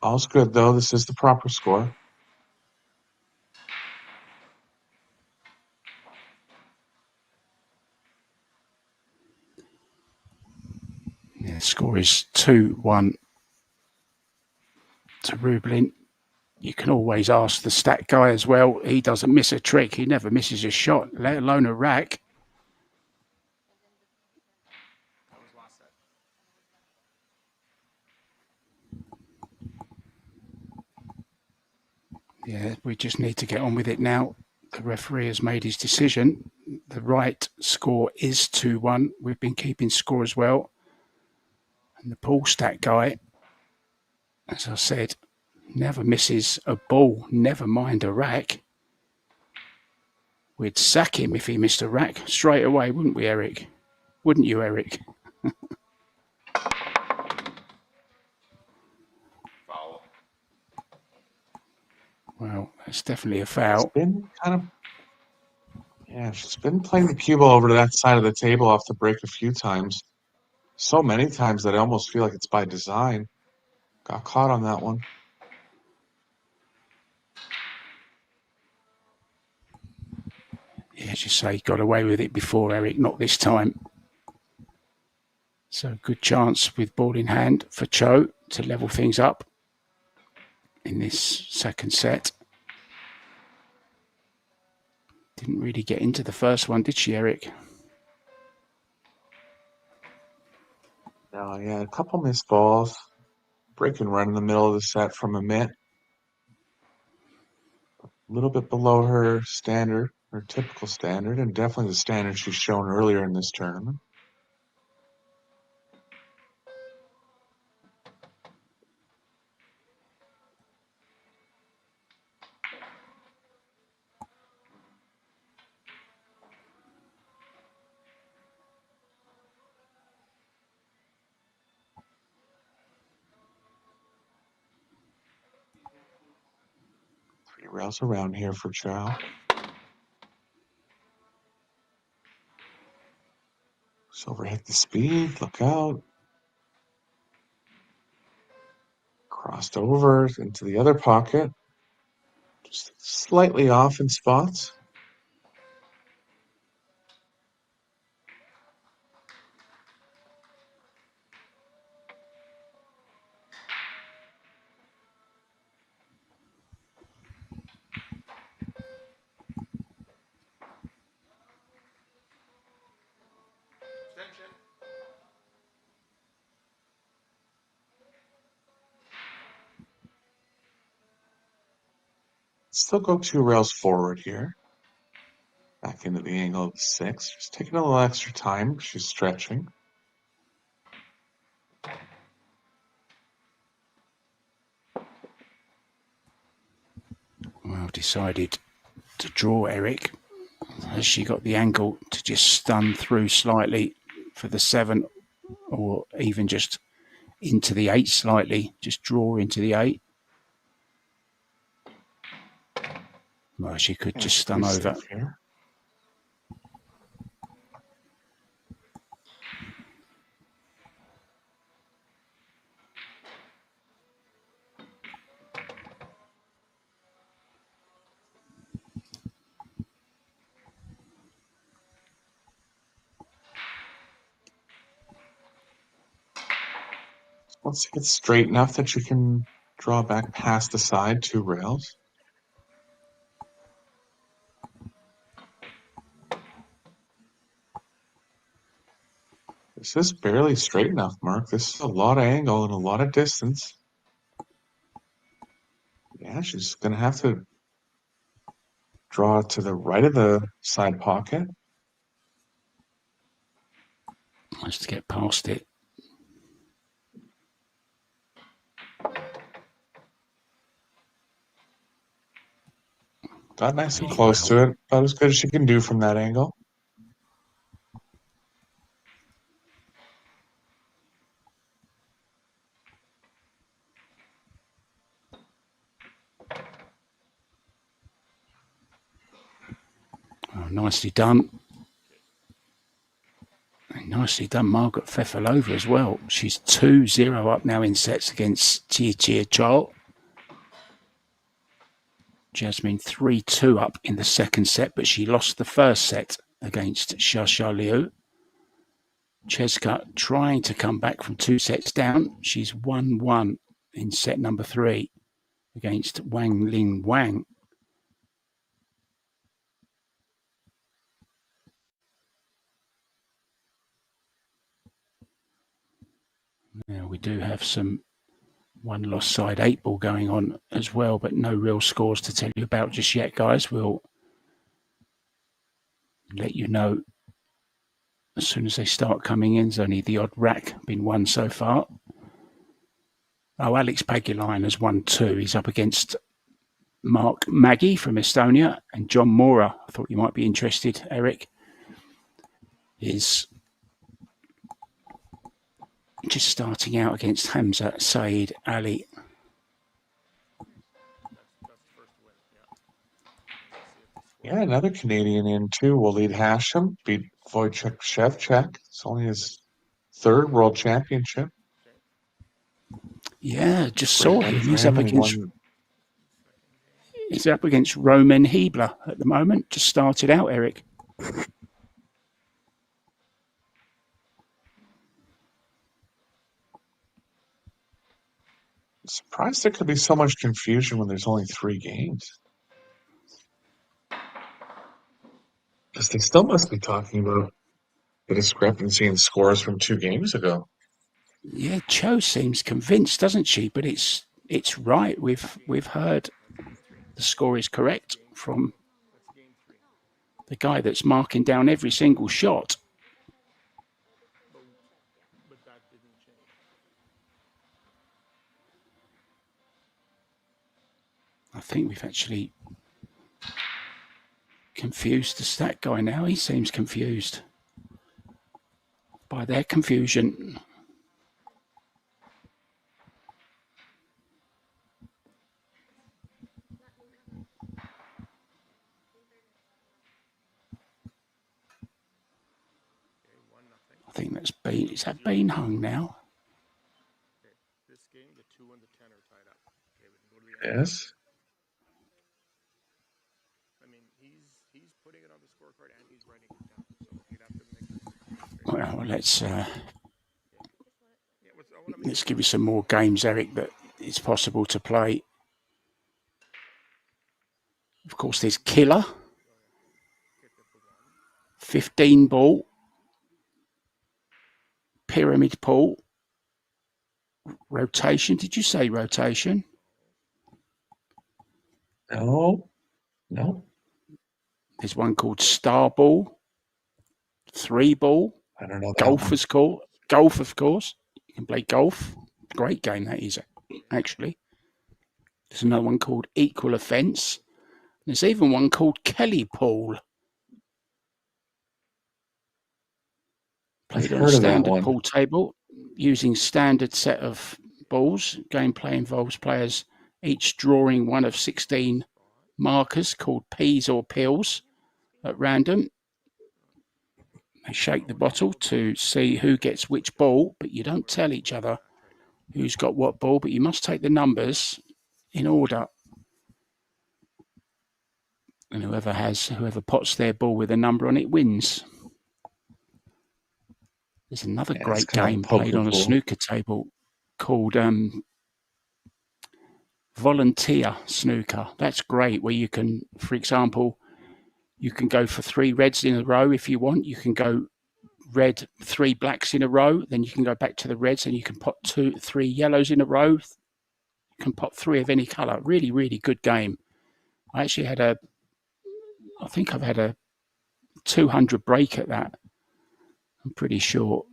All's good, though. This is the proper score. Yeah, the score is 2-1 to Rublin. You can always ask the stat guy as well. He doesn't miss a trick. He never misses a shot, let alone a rack. Yeah, we just need to get on with it now. The referee has made his decision. The right score is 2-1. We've been keeping score as well. And the pool stat guy, as I said, never misses a ball, never mind a rack. We'd sack him if he missed a rack straight away, wouldn't we, Eric? Wouldn't you, Eric? Well, it's definitely a foul. She's been playing the cue ball over to that side of the table off the break a few times. So many times that I almost feel like it's by design. Got caught on that one. Yeah, as you say, got away with it before, Eric, not this time. So good chance with ball in hand for Chou to level things up in this second set. Didn't really get into the first one, did she, Eric? No, yeah, a couple missed balls. Break and run in the middle of the set from Amit. A little bit below her standard, her typical standard, and definitely the standard she's shown earlier in this tournament. Three rails around here for Chou. Silver hit the speed, look out. Crossed over into the other pocket. Just slightly off in spots. Still go 2 rails forward here. Back into the angle of the 6. Just taking a little extra time. She's stretching. Well, decided to draw Eric. Has she got the angle to just stun through slightly for the 7 or even just into the 8 slightly? Just draw into the 8. Well, she could just stun over. Here. Once it gets straight enough that you can draw back past the side 2 rails. This is barely straight enough, Mark. This is a lot of angle and a lot of distance. Yeah, she's going to have to draw to the right of the side pocket. Nice to get past it. Got nice and close to it. About as good as she can do from that angle. Oh, nicely done. And nicely done, Margaret Fefalova as well. She's 2-0 up now in sets against Chou. Jasmine 3-2 up in the second set, but she lost the first set against Xia Liu. Tkach trying to come back from 2 sets down. She's 1-1 in set number 3 against Wang Ling Wang. Now we do have some one lost side 8 ball going on as well, but no real scores to tell you about just yet, guys. We'll let you know as soon as they start coming in. There's only the odd rack been won so far. Oh, Alex Pagulayan has won 2. He's up against Mark Maggie from Estonia, and John Mora. I thought you might be interested, Eric. Is just starting out against Hamza Saeed Ali. Yeah, another Canadian in too. Walid Hashem beat Wojciech Szewczak. It's only his 3rd world championship. Yeah, just Great saw win him. for He's him, up and he against won. He's up against Roman Hebler at the moment. Just started out, Eric. Surprised there could be so much confusion when there's only 3 games. Because they still must be talking about the discrepancy in scores from 2 games ago. Yeah, Chou seems convinced, doesn't she? But it's right. We've heard the score is correct from the guy that's marking down every single shot. I think we've actually confused the stat guy now. He seems confused by their confusion. I think that's been, is that been hung now? Yes. Well, let's give you some more games, Eric, that it's possible to play. Of course, there's Killer, 15 ball, Pyramid Pool, Rotation. Did you say Rotation? No. There's one called Star Ball, 3 ball. I don't know that Golf one. is called. Golf, of course. You can play golf. Great game that is, actually. There's another one called Equal Offence. There's even one called Kelly Pool. Played I've on a heard of that standard one. pool table using standard set of balls. Gameplay involves players each drawing one of 16 markers called peas or pills at random. They shake the bottle to see who gets which ball, but you don't tell each other who's got what ball, but you must take the numbers in order. And whoever pots their ball with a number on it wins. There's another great game played on a snooker table called Volunteer Snooker. That's great, where you can, for example, you can go for 3 reds in a row if you want. You can go red, 3 blacks in a row. Then you can go back to the reds and you can pot 2, 3 yellows in a row. You can pop 3 of any colour. Really, really good game. I actually had I think I've had a 200 break at that. I'm pretty sure.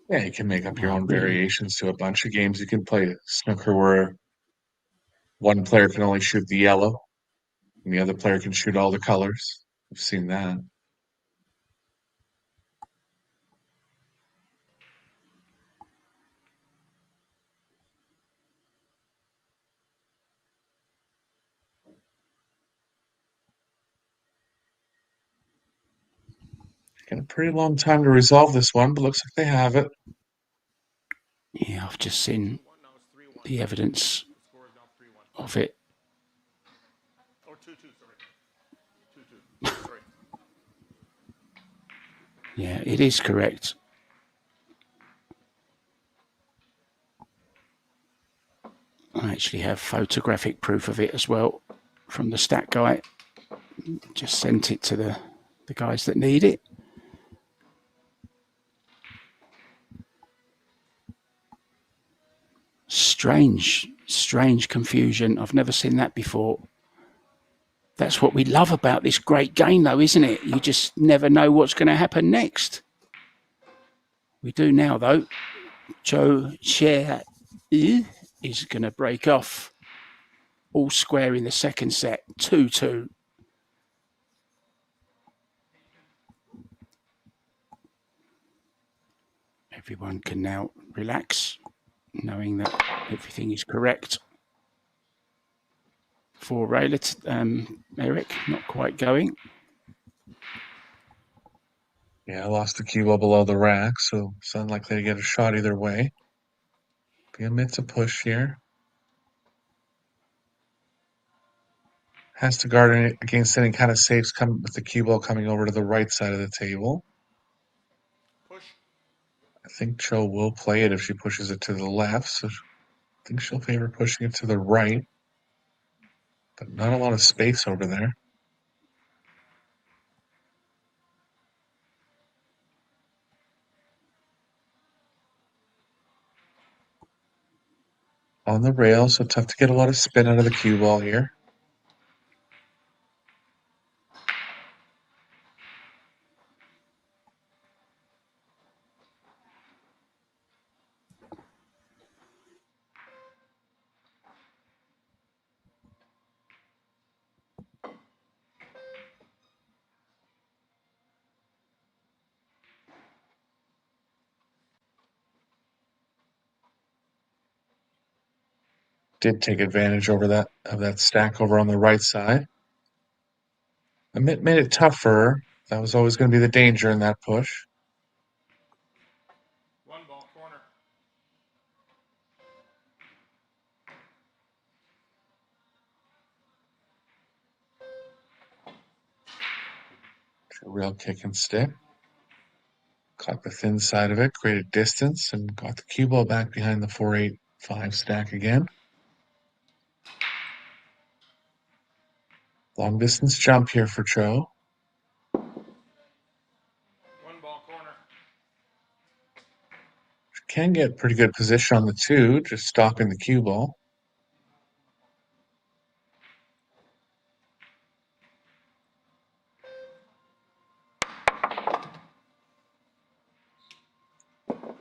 Yeah, you can make up your own Really. variations to a bunch of games. You can play snooker where one player can only shoot the yellow and the other player can shoot all the colors. I've seen that. Taking a pretty long time to resolve this one, but looks like they have it. Yeah, I've just seen the evidence of it. Or 2-2, sorry. 2-2. Sorry. Yeah, it is correct. I actually have photographic proof of it as well from the stat guy. Just sent it to the guys that need it. Strange confusion. I've never seen that before. That's what we love about this great game, though, isn't it? You just never know what's going to happen next. We do now, though. Chou is going to break off. All square in the second set. 2-2. Everyone can now relax, knowing that everything is correct. For Eric, not quite going. Yeah, I lost the cue ball below the rack, so it's unlikely to get a shot either way. Be Amit's a push here. Has to guard against any kind of safes coming with the cue ball coming over to the right side of the table. Push. I think Cho will play it if she pushes it to the left, so I think she'll favor pushing it to the right. But not a lot of space over there. On the rail, so tough to get a lot of spin out of the cue ball here. Did take advantage of that stack over on the right side. Amit made it tough for her. That was always going to be the danger in that push. 1 ball, corner. A real kick and stick. Caught the thin side of it, created distance, and got the cue ball back behind the 4-8-5 stack again. Long distance jump here for Chou. 1 ball, corner. She can get pretty good position on the 2, just stopping the cue ball.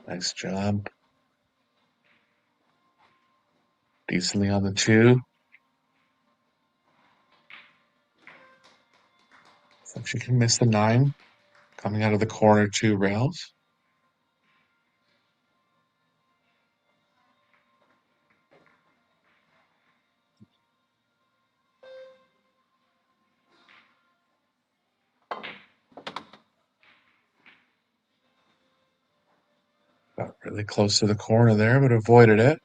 Nice job. Decently on the 2. So she can miss the 9. Coming out of the corner 2 rails. Got really close to the corner there, but avoided it.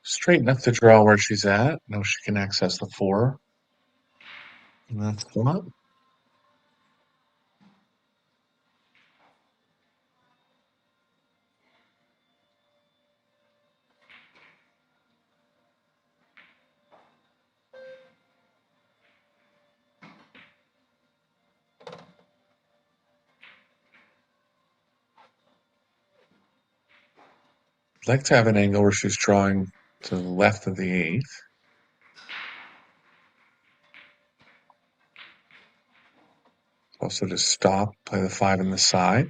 Straight enough to draw where she's at. Now she can access the 4. And that's what. I'd like to have an angle where she's drawing to the left of the 8. Also to stop, play the 5 in the side.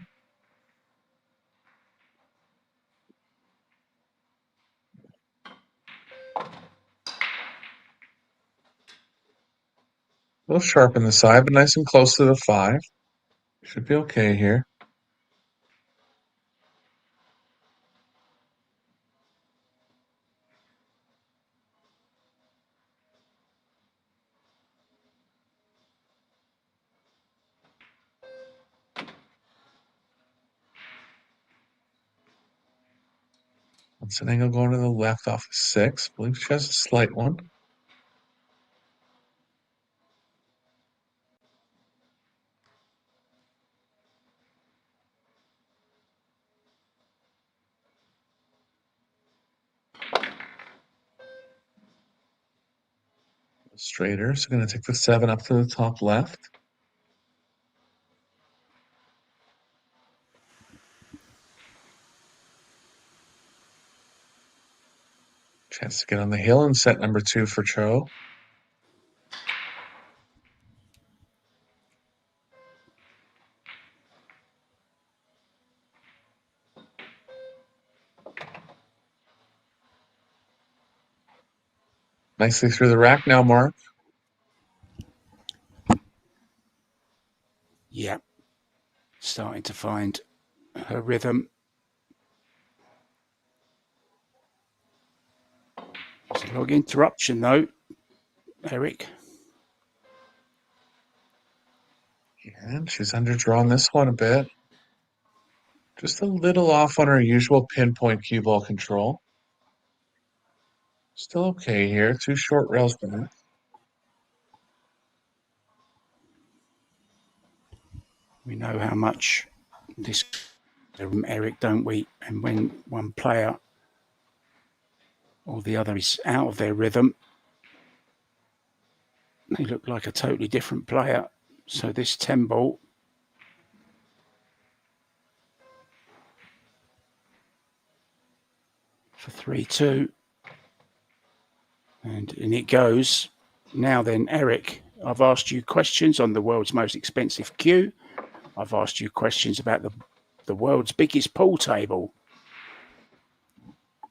A little sharp in the side, but nice and close to the 5. Should be okay here. That's an angle going to the left off the 6. I believe she has a slight one. Straighter, so going to take the 7 up to the top left. Chance to get on the hill and set number 2 for Chou. Nicely through the rack now, Mark. Yeah. Starting to find her rhythm. There's a log interruption though, Eric. And she's underdrawn this one a bit. Just a little off on her usual pinpoint cue ball control. Still okay here. 2 short rails back. We know how much this Eric, don't we? And when one player or the other is out of their rhythm, they look like a totally different player. So this 10 ball for 3-2. And in it goes. Now then, Eric, I've asked you questions on the world's most expensive cue. I've asked you questions about the world's biggest pool table.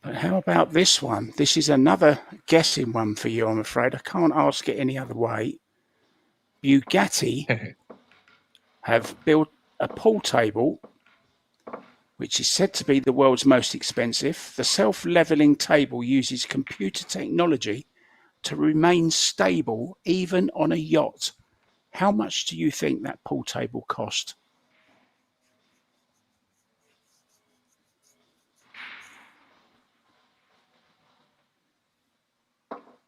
But how about this one? This is another guessing one for you, I'm afraid. I can't ask it any other way. Bugatti have built a pool table which is said to be the world's most expensive. The self-leveling table uses computer technology to remain stable even on a yacht. How much do you think that pool table cost?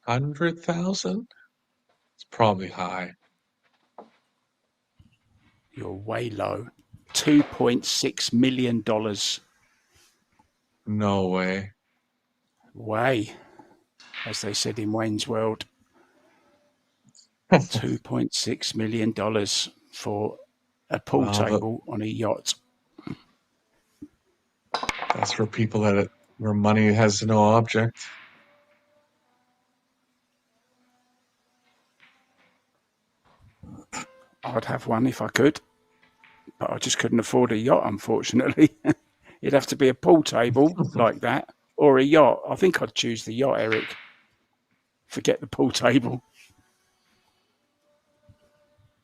$100,000? It's probably high. You're way low. $2.6 million. No way. Way, as they said in Wayne's World. $2.6 million for a pool table on a yacht. That's for people where money has no object. I'd have one if I could, but I just couldn't afford a yacht, unfortunately. It'd have to be a pool table like that or a yacht. I think I'd choose the yacht, Eric. Forget the pool table.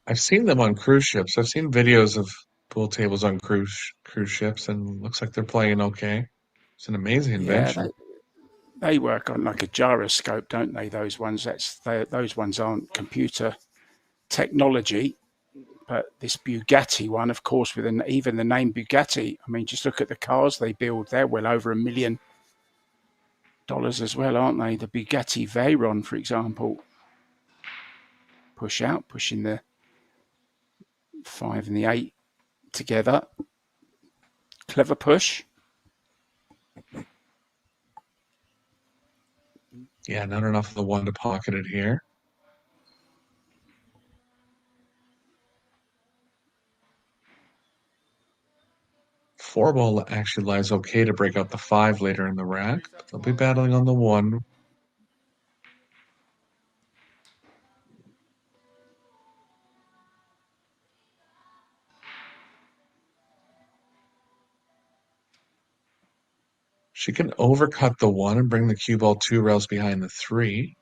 I've seen them on cruise ships. I've seen videos of pool tables on cruise ships, and looks like they're playing okay. It's an amazing invention. They work on like a gyroscope, don't they? Those ones. Those ones aren't computer technology. But this Bugatti one, of course, with even the name Bugatti, I mean, just look at the cars they build. They're well over $1 million as well, aren't they? The Bugatti Veyron, for example. Pushing the 5 and the 8 together. Clever push. Yeah, not enough of the 1 to pocket it here. 4 ball actually lies okay to break out the 5 later in the rack, but they'll be battling on the 1. She can overcut the 1 and bring the cue ball 2 rails behind the 3.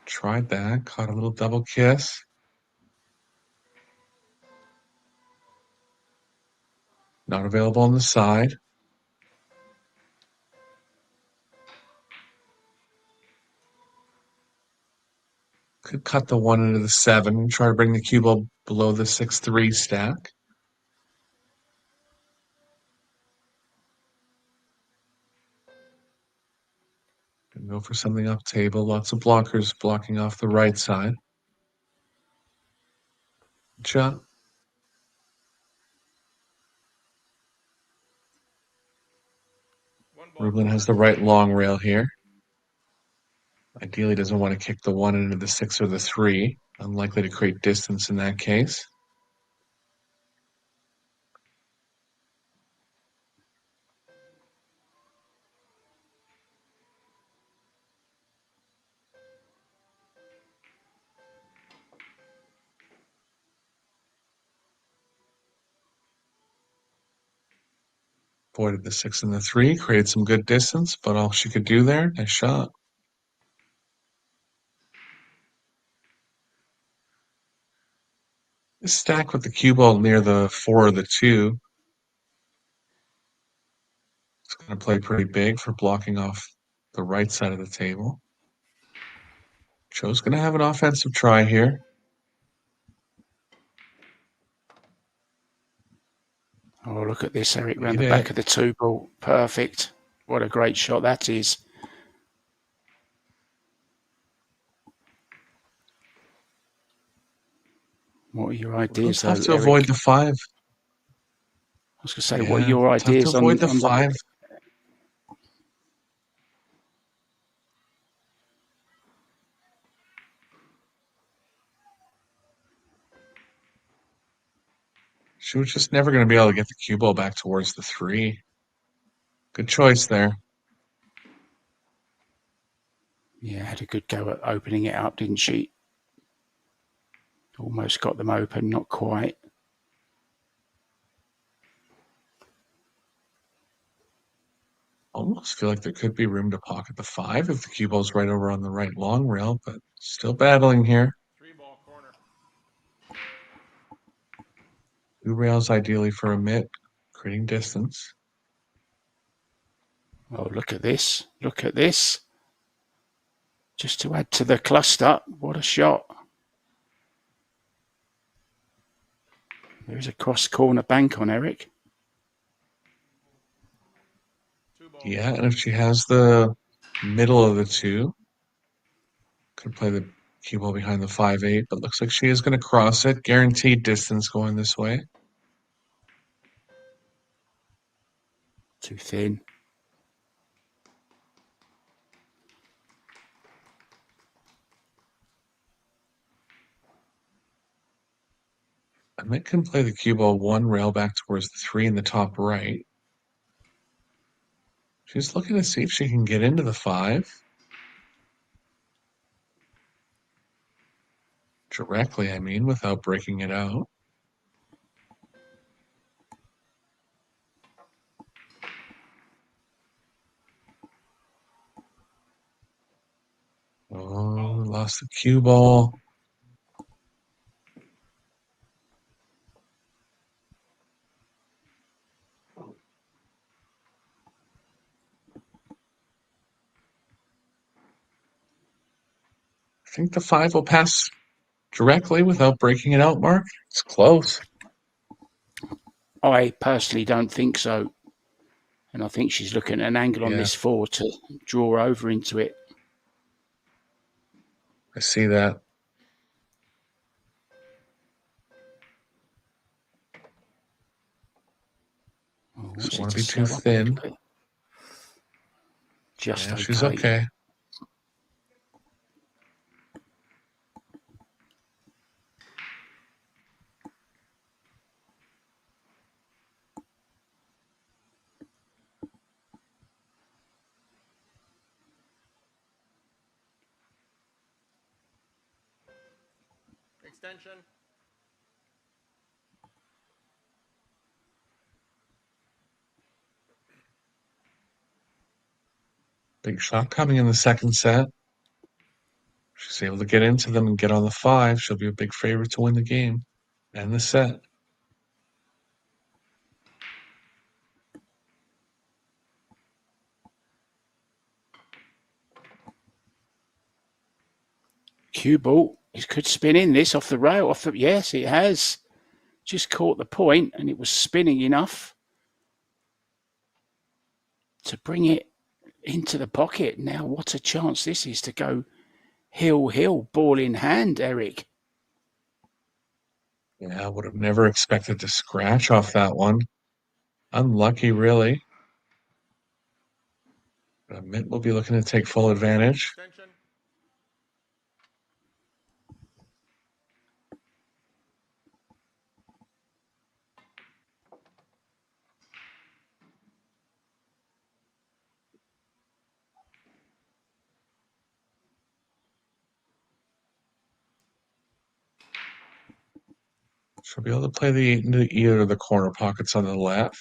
Tried that, caught a little double kiss. Not available on the side. Could cut the 1 into the 7 and try to bring the cue ball below the 6-3 stack. Gonna go for something up table. Lots of blockers blocking off the right side. Chou. Rublin has the right long rail here. Ideally doesn't want to kick the 1 into the 6 or the 3. Unlikely to create distance in that case. Avoided the 6 and the 3, created some good distance, but all she could do there, nice shot. This stack with the cue ball near the 4 or the 2. It's going to play pretty big for blocking off the right side of the table. Chou's going to have an offensive try here. Oh, look at this, Eric, round the back of the 2 ball. Perfect. What a great shot that is. What are your ideas, though, Tough to Eric? avoid the 5. I was going to say, what are your tough ideas to avoid on the 5. She was just never going to be able to get the cue ball back towards the 3. Good choice there. Yeah, had a good go at opening it up, didn't she? Almost got them open, not quite. Almost feel like there could be room to pocket the 5 if the cue ball's right over on the right long rail, but still battling here. 3 ball corner. 2 rails ideally for Amit, creating distance. Oh, look at this. Look at this. Just to add to the cluster. What a shot. There's a cross corner bank on Eric. Yeah, and if she has the middle of the 2, could play the cue ball behind the 5-8, but looks like she is going to cross it. Guaranteed distance going this way. Too thin. Amit can play the cue ball 1 rail back towards the 3 in the top right. She's looking to see if she can get into the 5. Directly, I mean, without breaking it out. Oh, lost the cue ball. I think the 5 will pass directly without breaking it out, Mark. It's close. I personally don't think so. And I think she's looking at an angle on this 4 to draw over into it. I see that. Oh, Doesn't want to be too thin. Just okay. She's okay. Big shot coming in the second set. She's able to get into them and get on the 5. She'll be a big favorite to win the game and the set. Cue ball. It could spin in this off the rail. Yes, it has. Just caught the point and it was spinning enough to bring it into the pocket. Now, what a chance this is to go hill, ball in hand, Eric. Yeah, I would have never expected to scratch off that one. Unlucky, really. Amit will be looking to take full advantage. She'll be able to play either of the corner pockets on the left.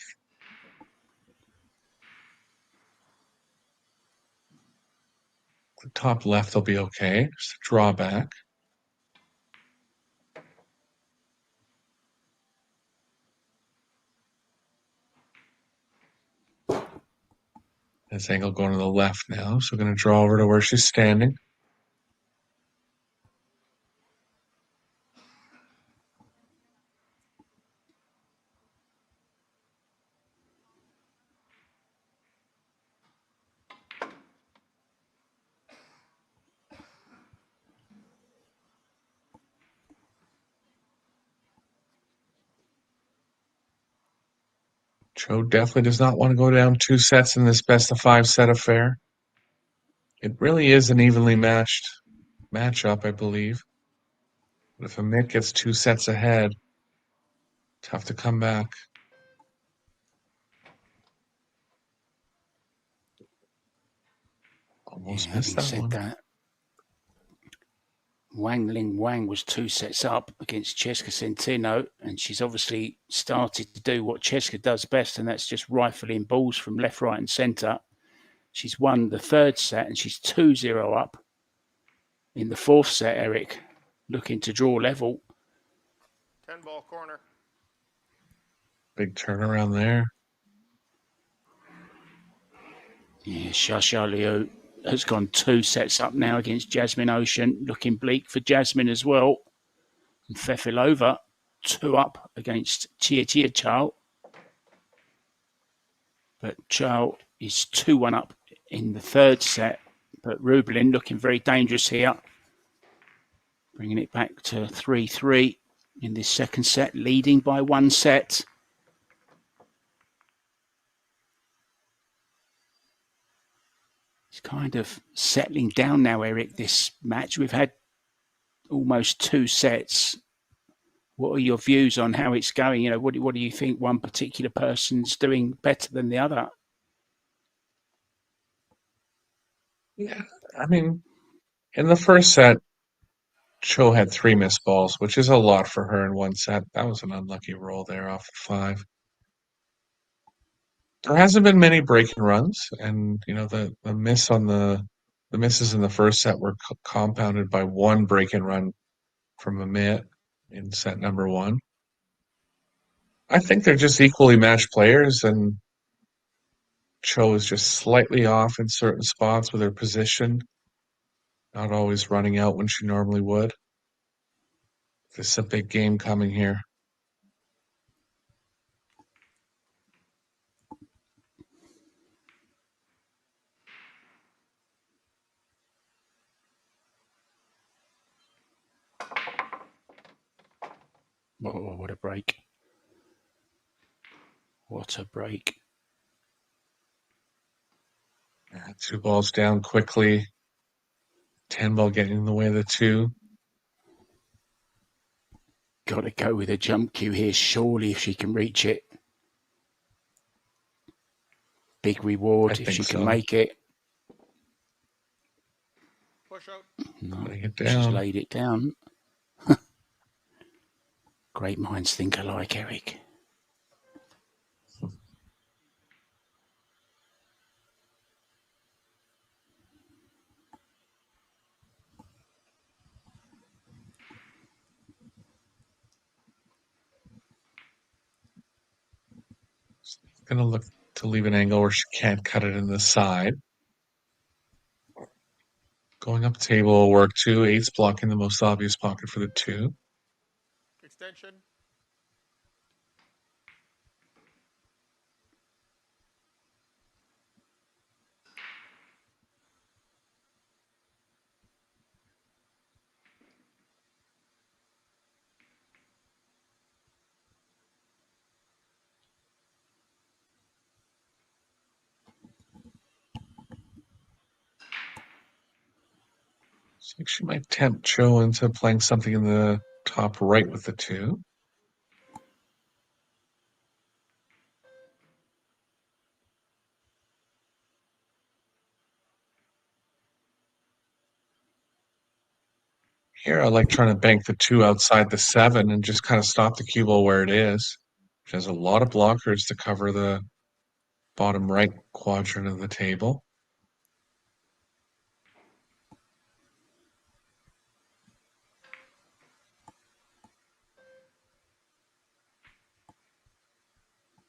The top left will be okay. Just a drawback. This angle going to the left now, so we're going to draw over to where she's standing. Chou definitely does not want to go down 2 sets in this best-of-5 set affair. It really is an evenly matched matchup, I believe. But if Amit gets 2 sets ahead, tough to come back. Almost missed that one. That, Wang Ling Wang was 2 sets up against Cheska Centeno, and she's obviously started to do what Cheska does best, and that's just rifling balls from left, right, and centre. She's won the 3rd set, and she's 2-0 up in the 4th set. Eric looking to draw level. 10-ball corner. Big turnaround there. Yeah, Xia Liu has gone 2 sets up now against Jasmine Ocean. Looking bleak for Jasmine as well. And Fefilova 2 up against Chia Chou. But Chou is 2-1 up in the 3rd set. But Rublin looking very dangerous here. Bringing it back to 3-3 in this 2nd set, leading by 1 set. It's kind of settling down now, Eric, this match. We've had almost 2 sets. What are your views on how it's going? You know, what do you think one particular person's doing better than the other? Yeah, I mean, in the 1st set, Chou had 3 missed balls, which is a lot for her in 1 set. That was an unlucky roll there off the 5. There hasn't been many breaking runs, and the misses in the 1st set were compounded by 1 break and run from Amit in set number 1. I think they're just equally matched players, and Chou is just slightly off in certain spots with her position, not always running out when she normally would. This is a big game coming here. Oh, what a break. What a break. 2 balls down quickly. 10-ball getting in the way of the 2. Got to go with a jump cue here, surely, if she can reach it. Big reward if she can make it. Push out. No, Laying it down. she's laid it down. Great minds think alike, Eric. Going to look to leave an angle where she can't cut it in the side. Going up table will work too. 8's blocking the most obvious pocket for the 2. Extension. I think she might tempt Chou into playing something in the top right with the 2. Here, I like trying to bank the 2 outside the 7 and just kind of stop the cue ball where it is. She has a lot of blockers to cover the bottom right quadrant of the table.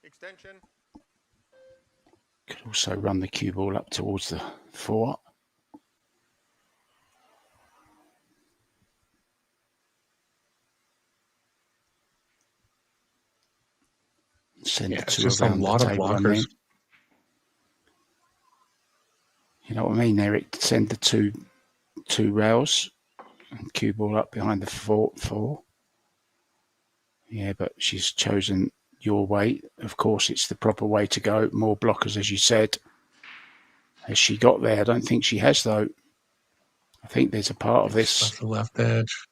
Extension. Could also run the cue ball up towards the 4. Send the 2 just a around the lot of table, blockers. You know what I mean, Eric? Send the two rails and cue ball up behind the 4. Yeah, but she's chosen your way. Of course, it's the proper way to go. More blockers, as you said. Has she got there? I don't think she has, though. I think there's a part of this. Left the left edge.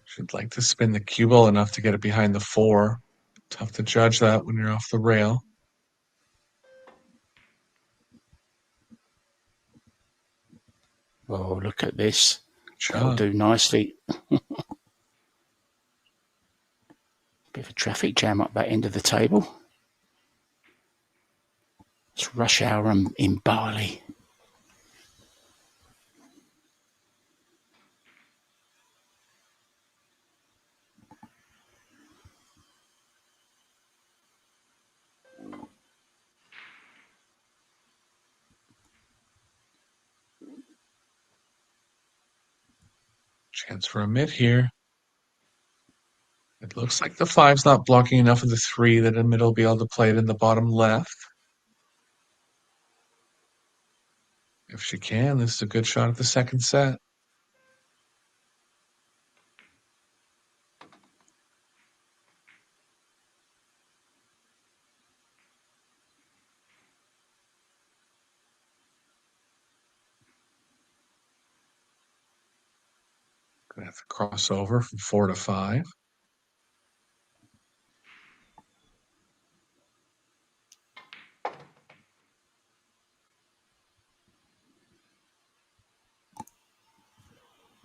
She'd like to spin the cue ball enough to get it behind the 4. Tough to judge that when you're off the rail. Oh, look at this. Shot. That'll do nicely. Bit of a traffic jam up that end of the table. It's rush hour in Bali. Chance for Amit here. It looks like the 5's not blocking enough of the 3 that Amit will be able to play it in the bottom left. If she can, this is a good shot at the second set. Gonna have to cross over from 4 to 5.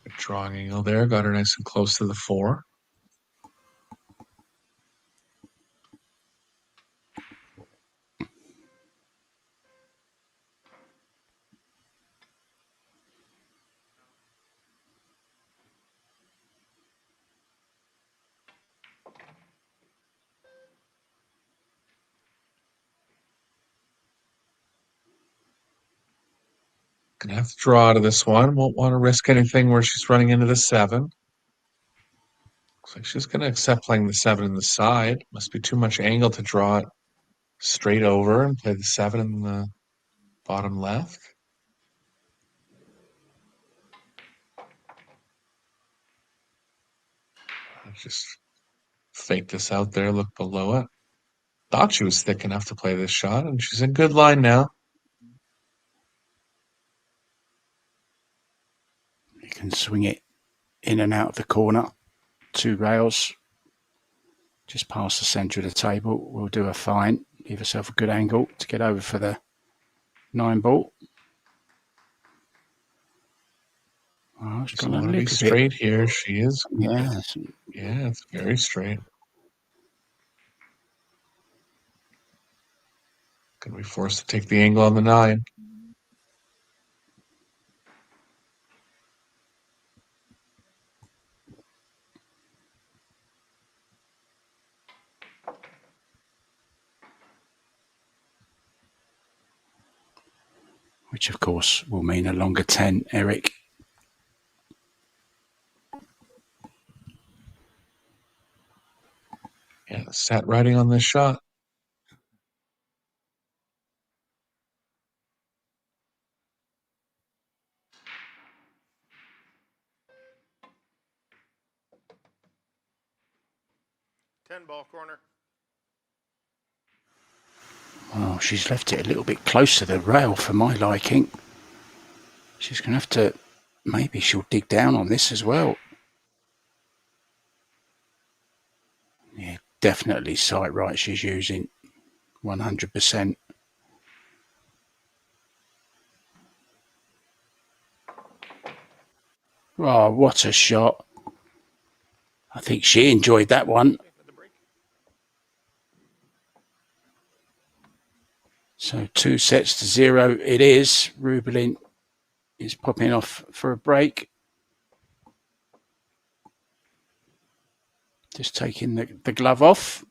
Good drawing angle there, got her nice and close to the 4. Gonna have to draw out of this one. Won't want to risk anything where she's running into the 7. Looks like she's gonna accept playing the 7 in the side. Must be too much angle to draw it straight over and play the 7 in the bottom left. Just fake this out there, look below it. Thought she was thick enough to play this shot, and she's in good line now. You can swing it in and out of the corner. 2 rails. Just past the centre of the table will do her fine. Give herself a good angle to get over for the 9 ball. Oh, she's Doesn't gone a want to be little bit. straight here. She is. Yeah. Yeah, it's very straight. Going to be forced to take the angle on the 9. Which, of course, will mean a longer 10, Eric. Yeah, sat riding on this shot. Ball corner. Oh, she's left it a little bit close to the rail for my liking. She's going to have to... Maybe she'll dig down on this as well. Yeah, definitely sight right she's using. 100%. Oh, what a shot. I think she enjoyed that one. So 2 sets to 0 it is. Rubelin is popping off for a break. Just taking the glove off.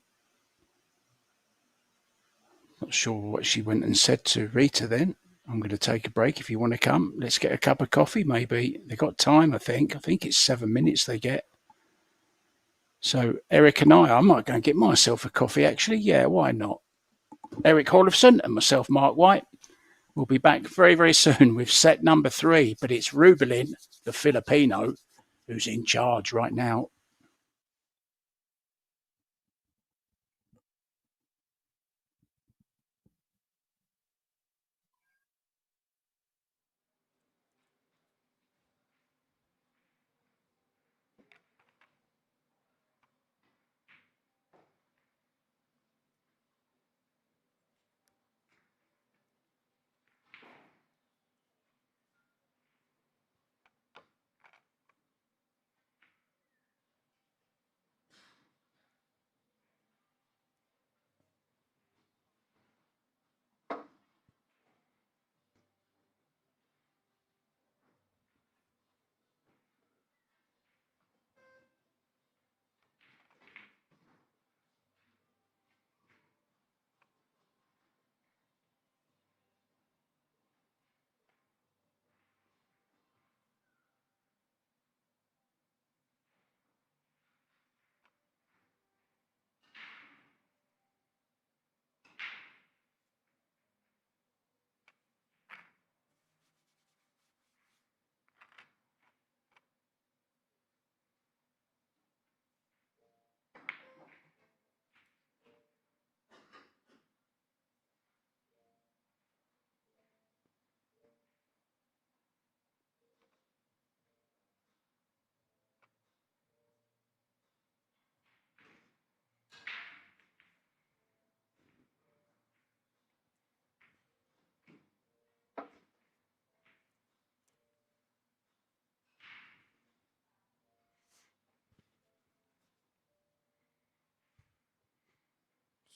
Not sure what she went and said to Rita then. I'm going to take a break if you want to come. Let's get a cup of coffee maybe. They got time, I think. I think it's 7 minutes they get. So Eric and I might go and get myself a coffee actually. Yeah, why not? Eric Hollefson and myself, Mark White. We'll be back very, very soon with set number 3. But it's Rubelin, the Filipino, who's in charge right now.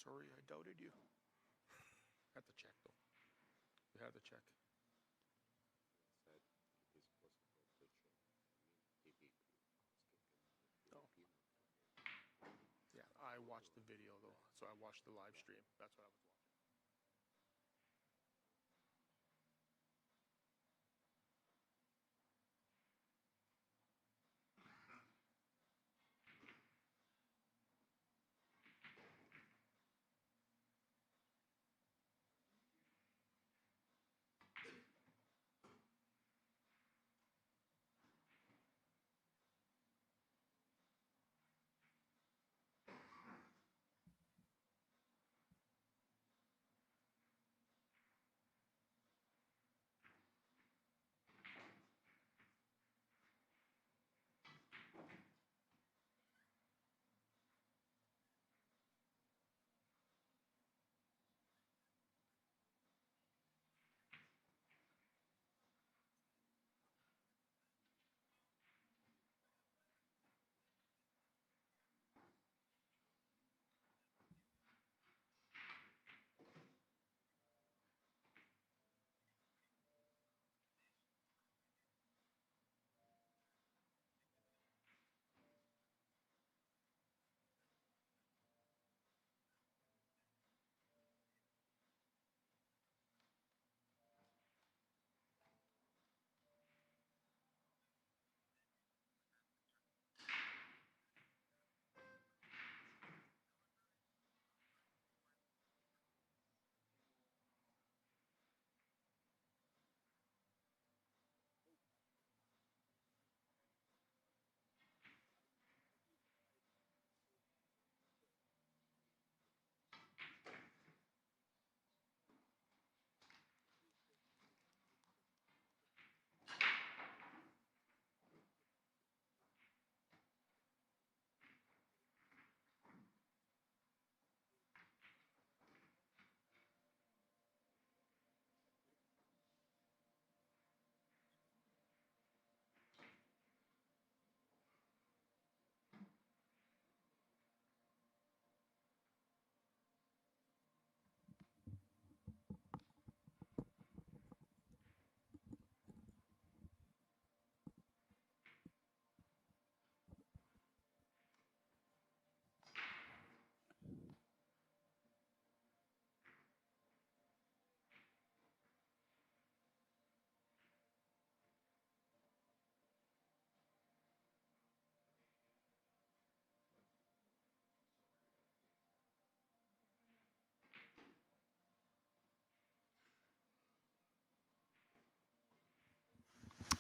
Sorry, I doubted you. Had to check though. We had to check. No. Yeah, I watched the video though, so I watched the live stream. That's what I was watching.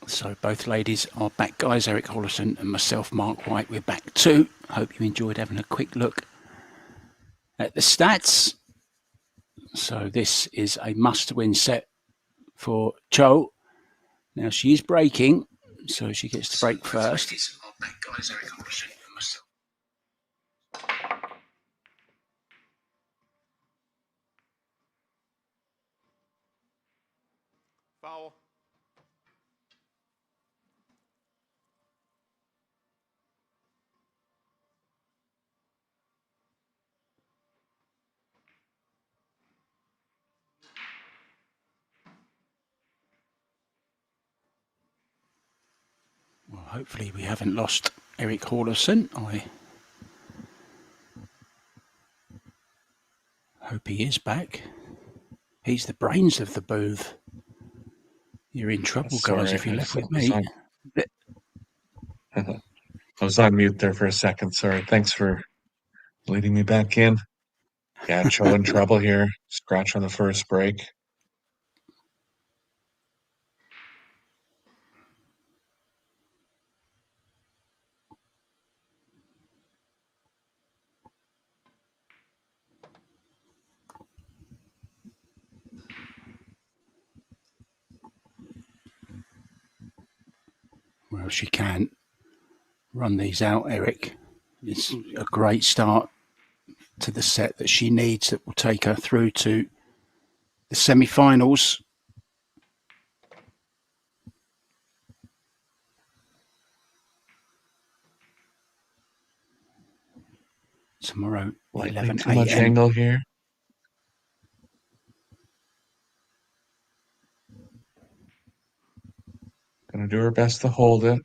So both ladies are back, guys. Eric Hollison and myself, Mark White. We're back too. Hope you enjoyed having a quick look at the stats. So this is a must-win set for Chou. Now she is breaking, so she gets to break first. Foul. Well, hopefully we haven't lost Eric Hollison. I hope he is back. He's the brains of the booth. You're in trouble, guys, if you're left with me. I was on mute there for a second. Sorry. Thanks for leading me back in. Yeah, Chou in trouble here. Scratch on the first break. Well, she can run these out, Eric. It's a great start to the set that she needs that will take her through to the semi-finals. Tomorrow, 11 too much a.m. angle here. Gonna do her best to hold it.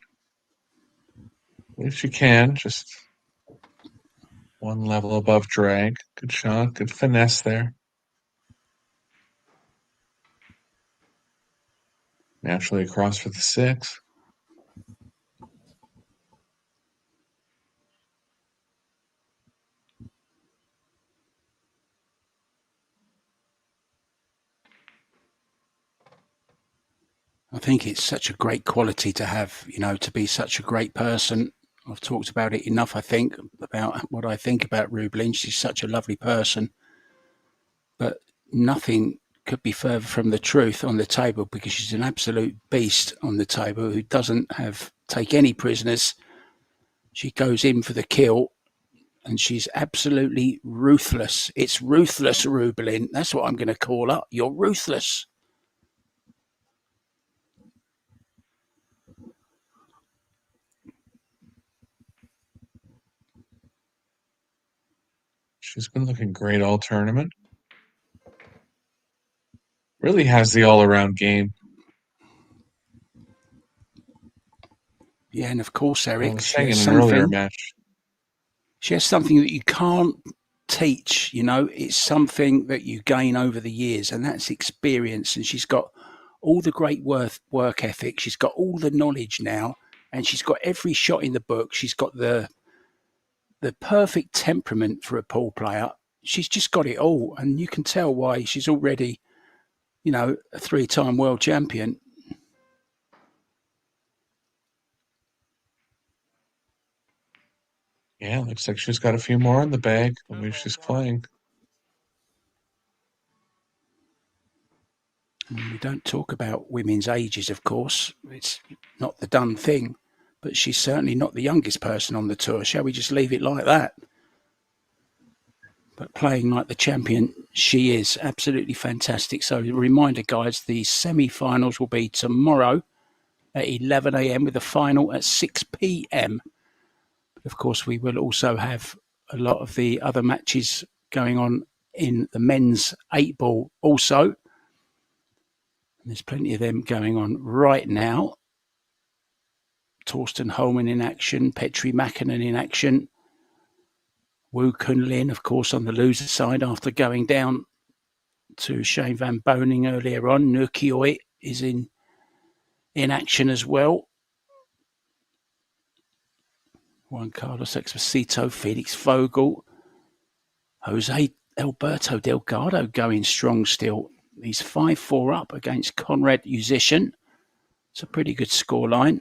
If she can, just one level above drag. Good shot, good finesse there. Naturally across for the 6. I think it's such a great quality to have, to be such a great person. I've talked about it enough, I think, about what I think about Rublin. She's such a lovely person. But nothing could be further from the truth on the table, because she's an absolute beast on the table who doesn't take any prisoners. She goes in for the kill, and she's absolutely ruthless. It's ruthless, Rublin. That's what I'm going to call her. You're ruthless. She's been looking great all tournament. Really has the all-around game. Yeah, and of course, Eric, I was saying in an earlier match. She has something that you can't teach, it's something that you gain over the years, and that's experience. And she's got all the great work ethic. She's got all the knowledge now, and she's got every shot in the book. She's got the perfect temperament for a pool player. She's just got it all, and you can tell why she's already, a 3-time world champion. Yeah, looks like she's got a few more in the bag the way she's playing. We don't talk about women's ages, of course. It's not the done thing, but she's certainly not the youngest person on the tour. Shall we just leave it like that? But playing like the champion she is, absolutely fantastic. So a reminder, guys, the semi-finals will be tomorrow at 11 a.m. with the final at 6 p.m. Of course, we will also have a lot of the other matches going on in the men's 8-ball also. There's plenty of them going on right now. Torsten Holman in action, Petri Mäkinen in action. Wu Kunlin, of course, on the loser side after going down to Shane Van Boning earlier on. Nukioi is in action as well. Juan Carlos Exposito, Felix Vogel, Jose Alberto Delgado going strong still. He's 5-4 up against Conrad Musician. It's a pretty good scoreline.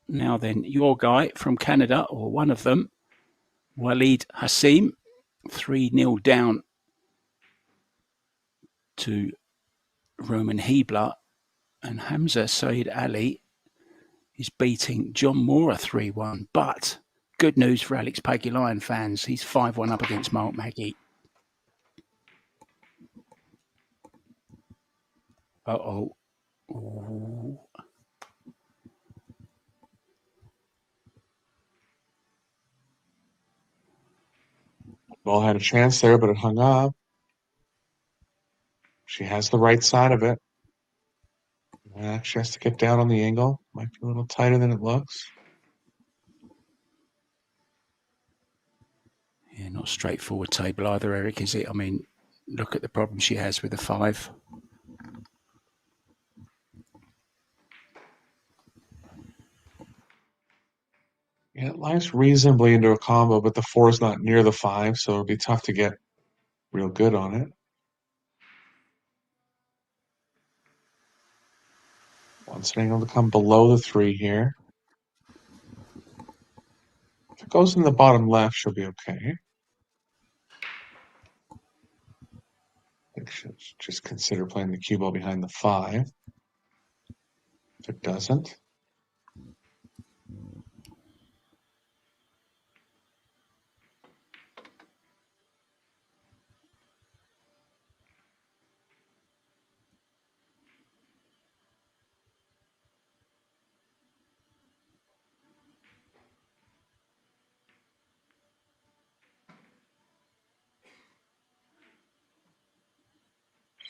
Now then, your guy from Canada, or one of them, Walid Hassim, 3-0 down to Roman Hebler, and Hamza Saeed Ali is beating John Mora 3-1. But good news for Alex Pagulayan fans. He's 5-1 up against Mark Maggie. Uh-oh. Ooh. Ball had a chance there, but it hung up. She has the right side of it. She has to get down on the angle. Might be a little tighter than it looks. Yeah, not straightforward table either, Eric, is it? I mean, look at the problem she has with the 5. Yeah, it lies reasonably into a combo, but the 4 is not near the 5, so it'll be tough to get real good on it. Wants an angle to come below the 3 here. If it goes in the bottom left, she'll be okay. I think she'll just consider playing the cue ball behind the 5. If it doesn't.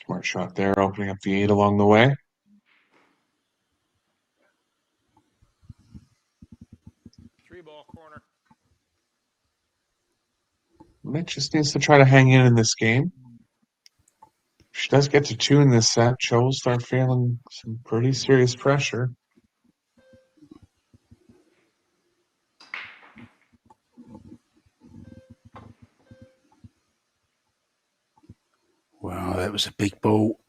Smart shot there, opening up the 8 along the way. Three-ball corner. Mitch just needs to try to hang in this game. If she does get to 2 in this set, Chou will start feeling some pretty serious pressure. Wow, that was a big ball.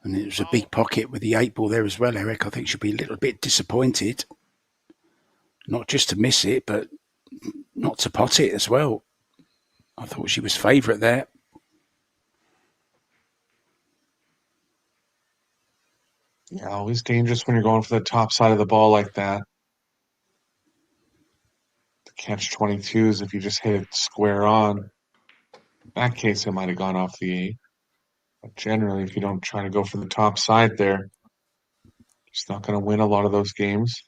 And it was a big pocket with the 8 ball there as well, Eric. I think she'll be a little bit disappointed. Not just to miss it, but not to pot it as well. I thought she was favourite there. Yeah, always dangerous when you're going for the top side of the ball like that. The catch 22 is if you just hit it square on. In that case, it might have gone off the 8. But generally, if you don't try to go for the top side there, it's not going to win a lot of those games.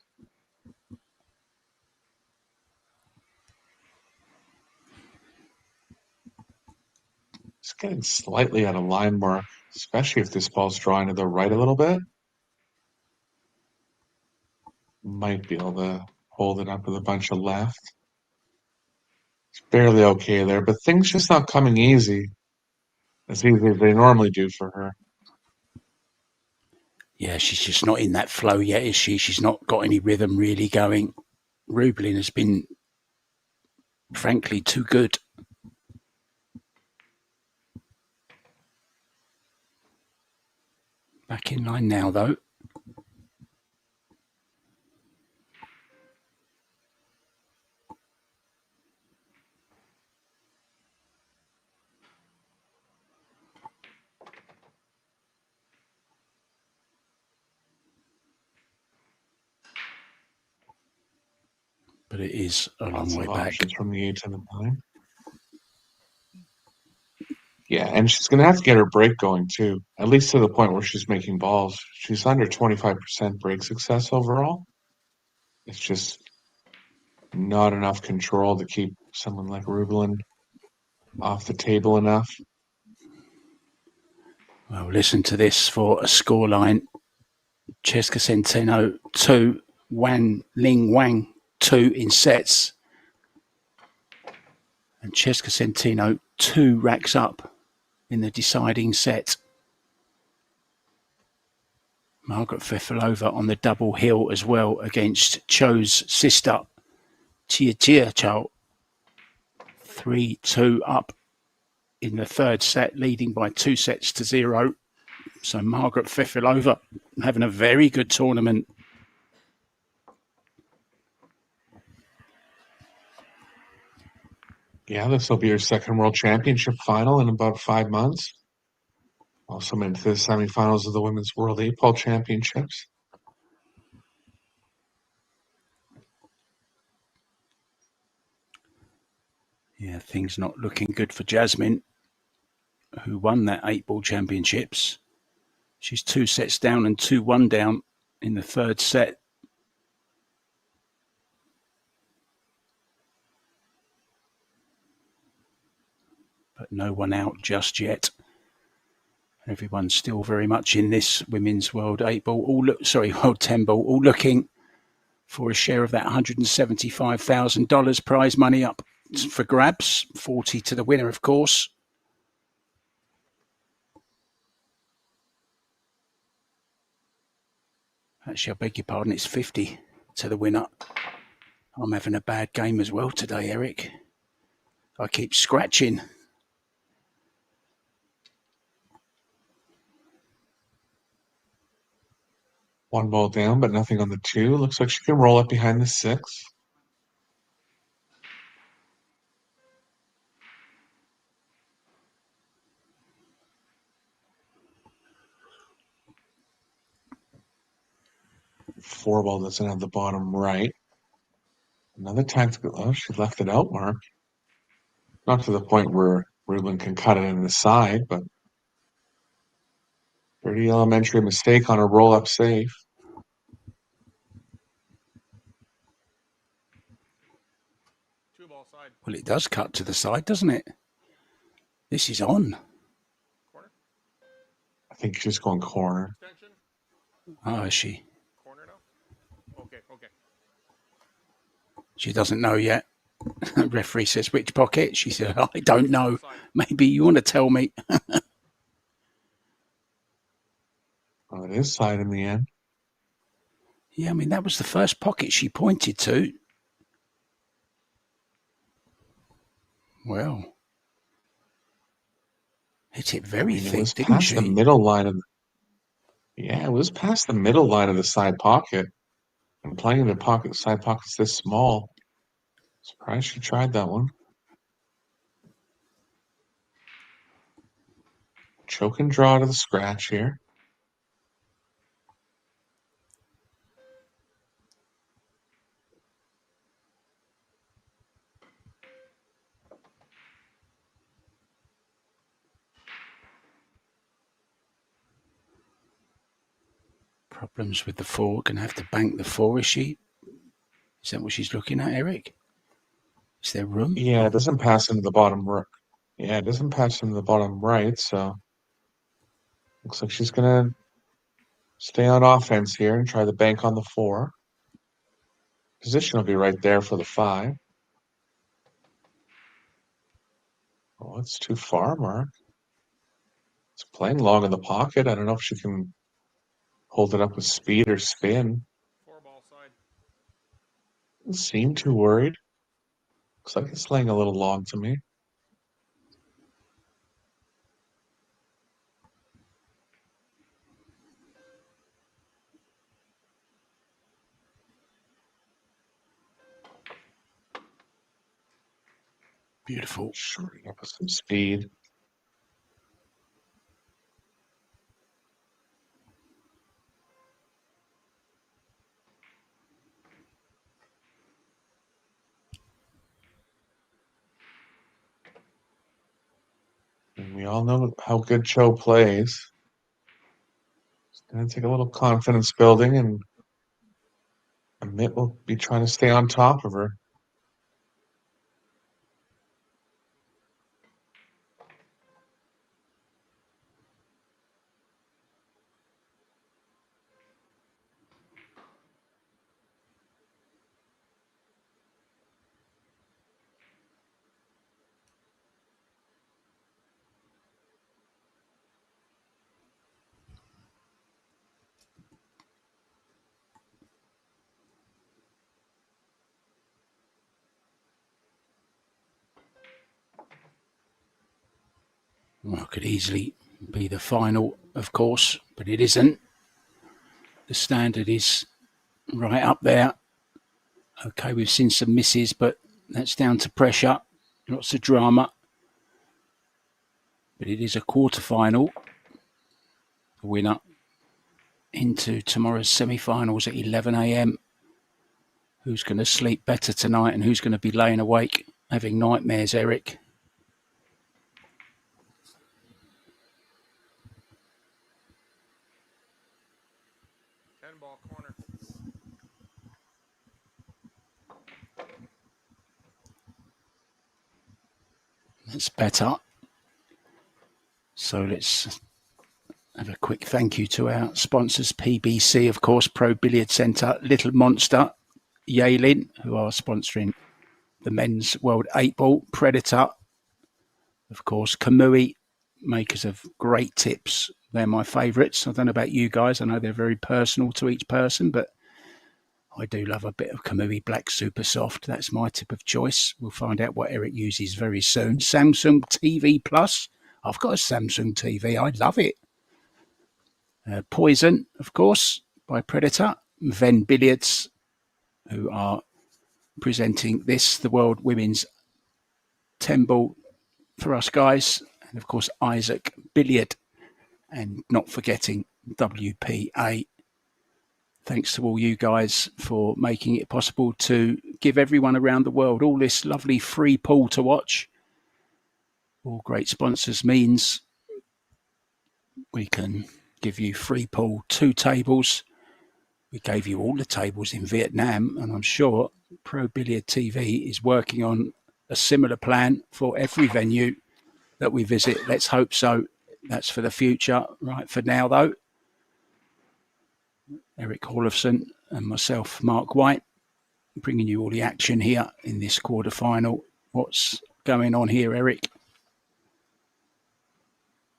It's getting slightly out of line mark, especially if this ball's drawing to the right a little bit. Might be able to hold it up with a bunch of left. It's barely okay there, but things just not coming as easy as they normally do for her. Yeah, she's just not in that flow yet, is she? She's not got any rhythm really going. Rublin has been, frankly, too good. Back in line now, though. But it is a long way back. Options from the 8 to the 9. Yeah, and she's going to have to get her break going, too, at least to the point where she's making balls. She's under 25% break success overall. It's just not enough control to keep someone like Rublin off the table enough. Well, listen to this for a scoreline. Cheska Centeno 2, Wan Ling Wang 2 in sets. And Cheska Centeno 2 racks up in the deciding set. Margaret Fefilova on the double hill as well against Chou's sister, Chia Chou. 3-2 up in the third set, leading by 2 sets to 0. So Margaret Fefilova having a very good tournament. Yeah, this will be her second World Championship final in about 5 months. Also made it to the semifinals of the Women's World 8-Ball Championships. Yeah, things not looking good for Jasmine, who won that 8-Ball Championships. She's 2 sets down and 2-1 down in the third set. But no one out just yet. Everyone's still very much in this Women's World 8-Ball, World 10-Ball, all looking for a share of that $175,000 prize money up for grabs. 40 to the winner, of course. Actually, I beg your pardon, it's 50 to the winner. I'm having a bad game as well today, Eric. I keep scratching. One ball down, but nothing on the 2. Looks like she can roll up behind the 6. Four ball doesn't have the bottom right. Another tactical. Oh, she left it out, Mark. Not to the point where Rubin can cut it in the side, but pretty elementary mistake on a roll-up save. Well, it does cut to the side, doesn't it? This is on. I think she's going corner. Oh, is she? She doesn't know yet. Referee says, which pocket? She said, I don't know. Maybe you want to tell me. Oh, it is side in the end. Yeah, I mean, that was the first pocket she pointed to. Well, hit it very thick, didn't she? The middle line of it was past the middle line of the side pocket. And playing in the side pockets this small. Surprised she tried that one. Choke and draw to the scratch here. Problems with the 4. Gonna have to bank the 4, is she? Is that what she's looking at, Eric? Is there room? Yeah, it doesn't pass into the bottom right. Yeah, it doesn't pass into the bottom right, so looks like she's gonna stay on offense here and try the bank on the 4. Position will be right there for the 5. Oh, it's too far, Mark. It's playing long in the pocket. I don't know if she can hold it up with speed or spin. Doesn't seem too worried. Looks like it's laying a little long to me. Beautiful. Shorting up with some speed. And we all know how good Chou plays. It's going to take a little confidence building, and Amit will be trying to stay on top of her. Well, could easily be the final, of course, but it isn't. The standard is right up there. Okay, we've seen some misses, but that's down to pressure. Lots of drama. But it is a quarterfinal. The winner into tomorrow's semi-finals at 11 a.m. Who's going to sleep better tonight and who's going to be laying awake having nightmares, Eric? Ball corner. That's better. So let's have a quick thank you to our sponsors, PBC, of course, Pro Billiard Centre, Little Monster, Yalin, who are sponsoring the Men's World 8 Ball, Predator, of course, Kamui, makers of great tips. They're my favourites. I don't know about you guys. I know they're very personal to each person, but I do love a bit of Kamui Black Super Soft. That's my tip of choice. We'll find out what Eric uses very soon. Samsung TV Plus. I've got a Samsung TV. I love it. Poison, of course, by Predator. Venbilliards, who are presenting this, the World Women's 10 Ball for us guys. And, of course, Isaac Billiard. And not forgetting WPA. Thanks to all you guys for making it possible to give everyone around the world all this lovely free pool to watch. All great sponsors means we can give you free pool 2 tables. We gave you all the tables in Vietnam, and I'm sure Pro Billiard TV is working on a similar plan for every venue that we visit. Let's hope so. That's for the future. Right for now, though, Eric Hollefson and myself, Mark White, bringing you all the action here in this quarterfinal. What's going on here, Eric?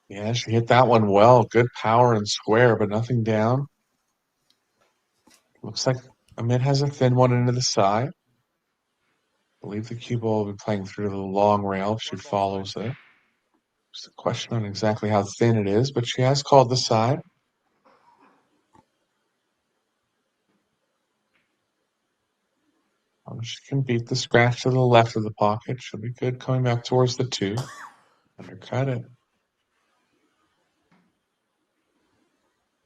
Yeah, she hit that one well. Good power and square, but nothing down. Looks like Amit has a thin one into the side. I believe the cue ball will be playing through the long rail if she follows it. Just a question on exactly how thin it is, but she has called the side. She can beat the scratch to the left of the pocket. She'll be good coming back towards the 2. Undercut it.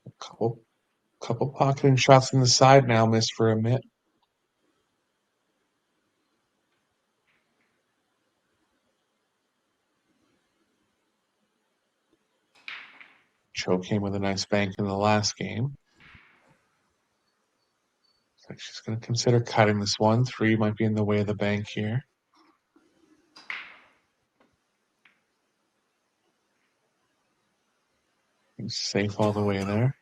A couple pocketing shots in the side now missed for Amit. Chou came with a nice bank in the last game. Looks like she's going to consider cutting this one. 3 might be in the way of the bank here. He's safe all the way there.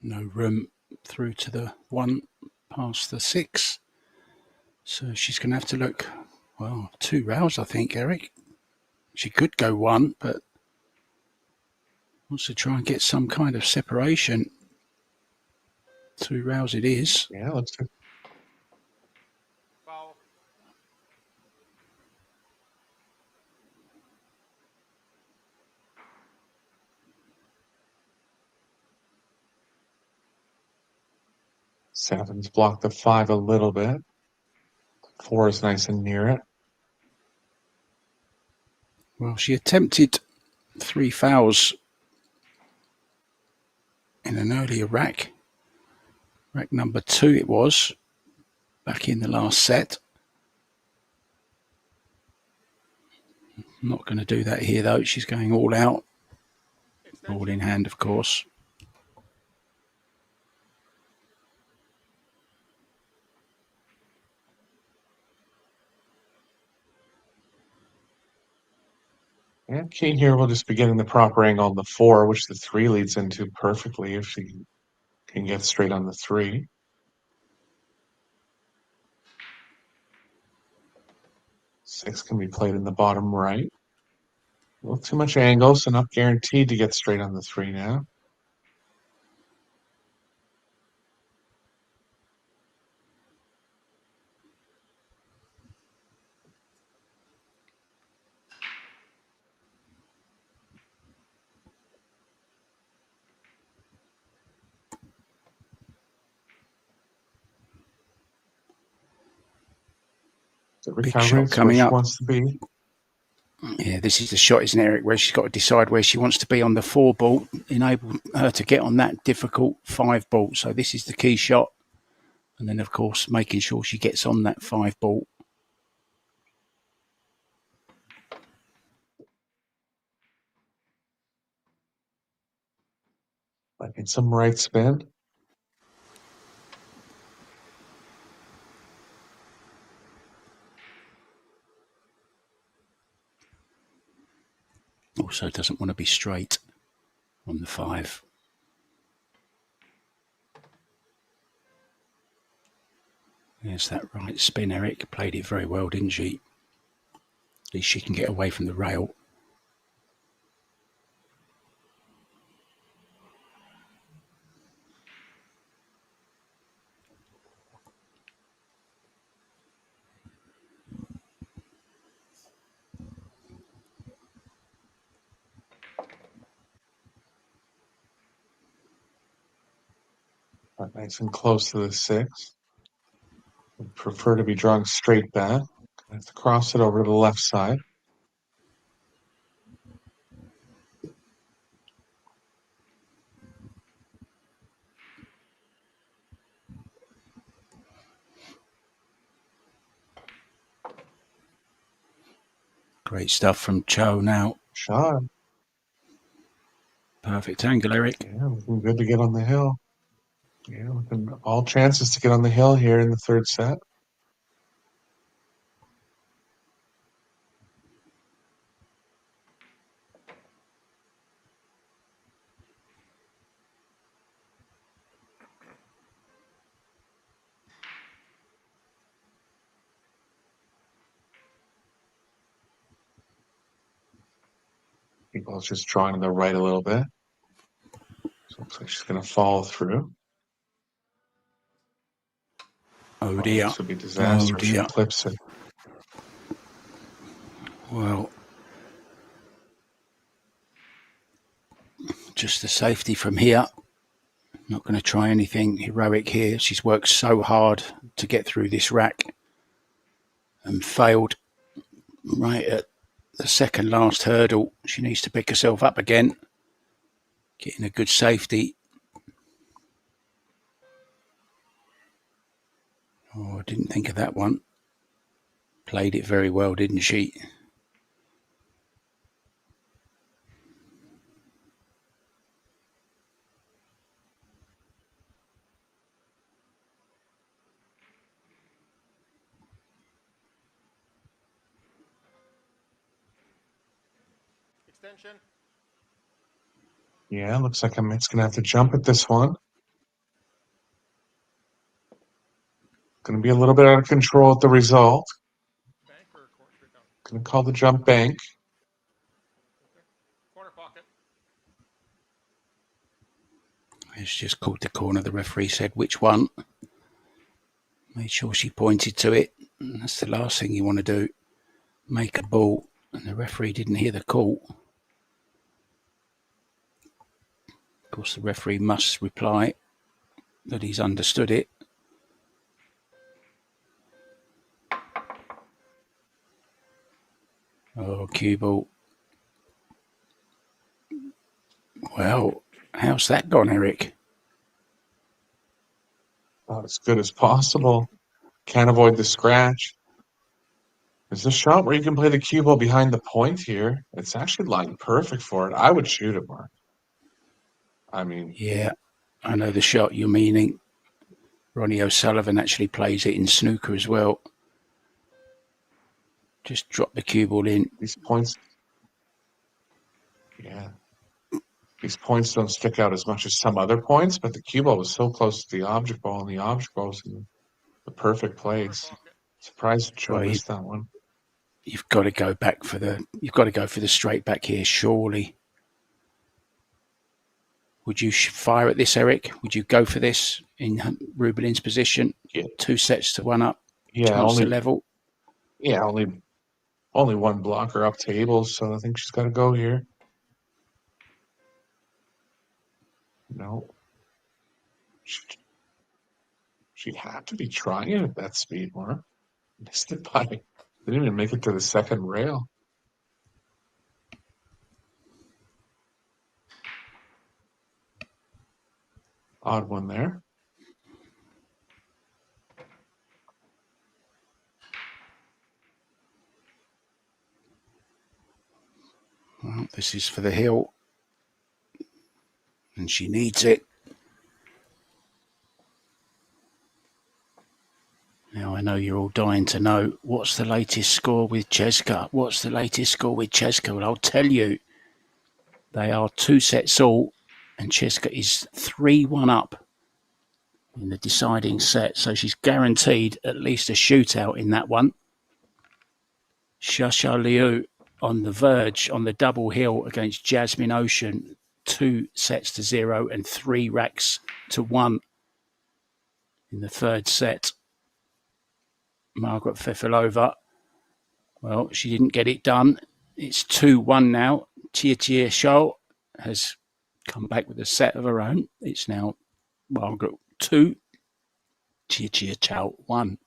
No room through to the 1 past the 6. So she's going to have to look, well, 2 rails, I think, Eric. She could go 1, but wants to try and get some kind of separation. 2 rails it is. Yeah, looks good. Foul. Seven's blocked the 5 a little bit. 4 is nice and near it. Well, she attempted 3 fouls in an earlier rack. Rack number 2 it was, back in the last set. Not going to do that here, though. She's going all out. All in hand, of course. And key here will just be getting the proper angle on the 4, which the 3 leads into perfectly if she can get straight on the 3. 6 can be played in the bottom right. A little too much angle, so not guaranteed to get straight on the 3 now. The Big recovery shot is where coming she up. wants to be. Yeah, this is the shot, isn't it, Eric, where she's got to decide where she wants to be on the 4 ball, enable her to get on that difficult 5 ball. So this is the key shot. And then, of course, making sure she gets on that 5 ball. Like in some right spin. Also doesn't want to be straight on the 5. There's that right spin, Eric. Played it very well, didn't she? At least she can get away from the rail. Nice and close to the 6. Would prefer to be drawing straight back. Have to cross it over to the left side. Great stuff from Chou now. Shot. Perfect angle, Eric. Yeah, looking good to get on the hill. Yeah, looking all chances to get on the hill here in the 3rd set. People's just drawing to the right a little bit. So looks like she's going to follow through. Oh dear. This would be disaster. Oh She dear. clips it. Well, just the safety from here. Not going to try anything heroic here. She's worked so hard to get through this rack and failed right at the second last hurdle. She needs to pick herself up again. Getting a good safety. Oh, I didn't think of that one. Played it very well, didn't she? Extension. Yeah, looks like Amit's going to have to jump at this one. Going to be a little bit out of control at the result. Bank or court straight down? Going to call the jump bank. Corner pocket. It's just called the corner. The referee said which one. Made sure she pointed to it. And that's the last thing you want to do. Make a ball. And the referee didn't hear the call. Of course, the referee must reply that he's understood it. Oh, cue ball. Well, how's that gone, Eric? About as good as possible. Can't avoid the scratch. There's a shot where you can play the cue ball behind the point here. It's actually lined perfect for it. I would shoot it, Mark. I mean... Yeah, I know the shot you're meaning. Ronnie O'Sullivan actually plays it in snooker as well. Just drop the cue ball in. These points... Yeah. These points don't stick out as much as some other points, but the cue ball was so close to the object ball, and the object ball was in the perfect place. Surprised Chou Well, missed that one. You've got to go back for the. You've got to go for the straight back here, surely. Would you fire at this, Eric? Would you go for this in Rubelin's position? Yeah. 2 sets to 1 up. Yeah, Chance to level. Yeah, only one blocker up tables, so I think she's got to go here. No. She had to be trying it at that speed, Mark. Missed it by Didn't even make it to the second rail. Odd one there. Well, this is for the hill. And she needs it. Now, I know you're all dying to know, what's the latest score with Cheska? What's the latest score with Cheska? Well, I'll tell you. They are 2 sets all, and Cheska is 3-1 up in the deciding set. So she's guaranteed at least a shootout in that one. Shasha Liu on the verge, on the double hill against Jasmine Ocean. 2 sets to 0 and 3 racks to 1 in the third set. Margaret Fefilova, well, she didn't get it done. It's 2-1 now. Chou has come back with a set of her own. It's now Margaret 2, Chou 1.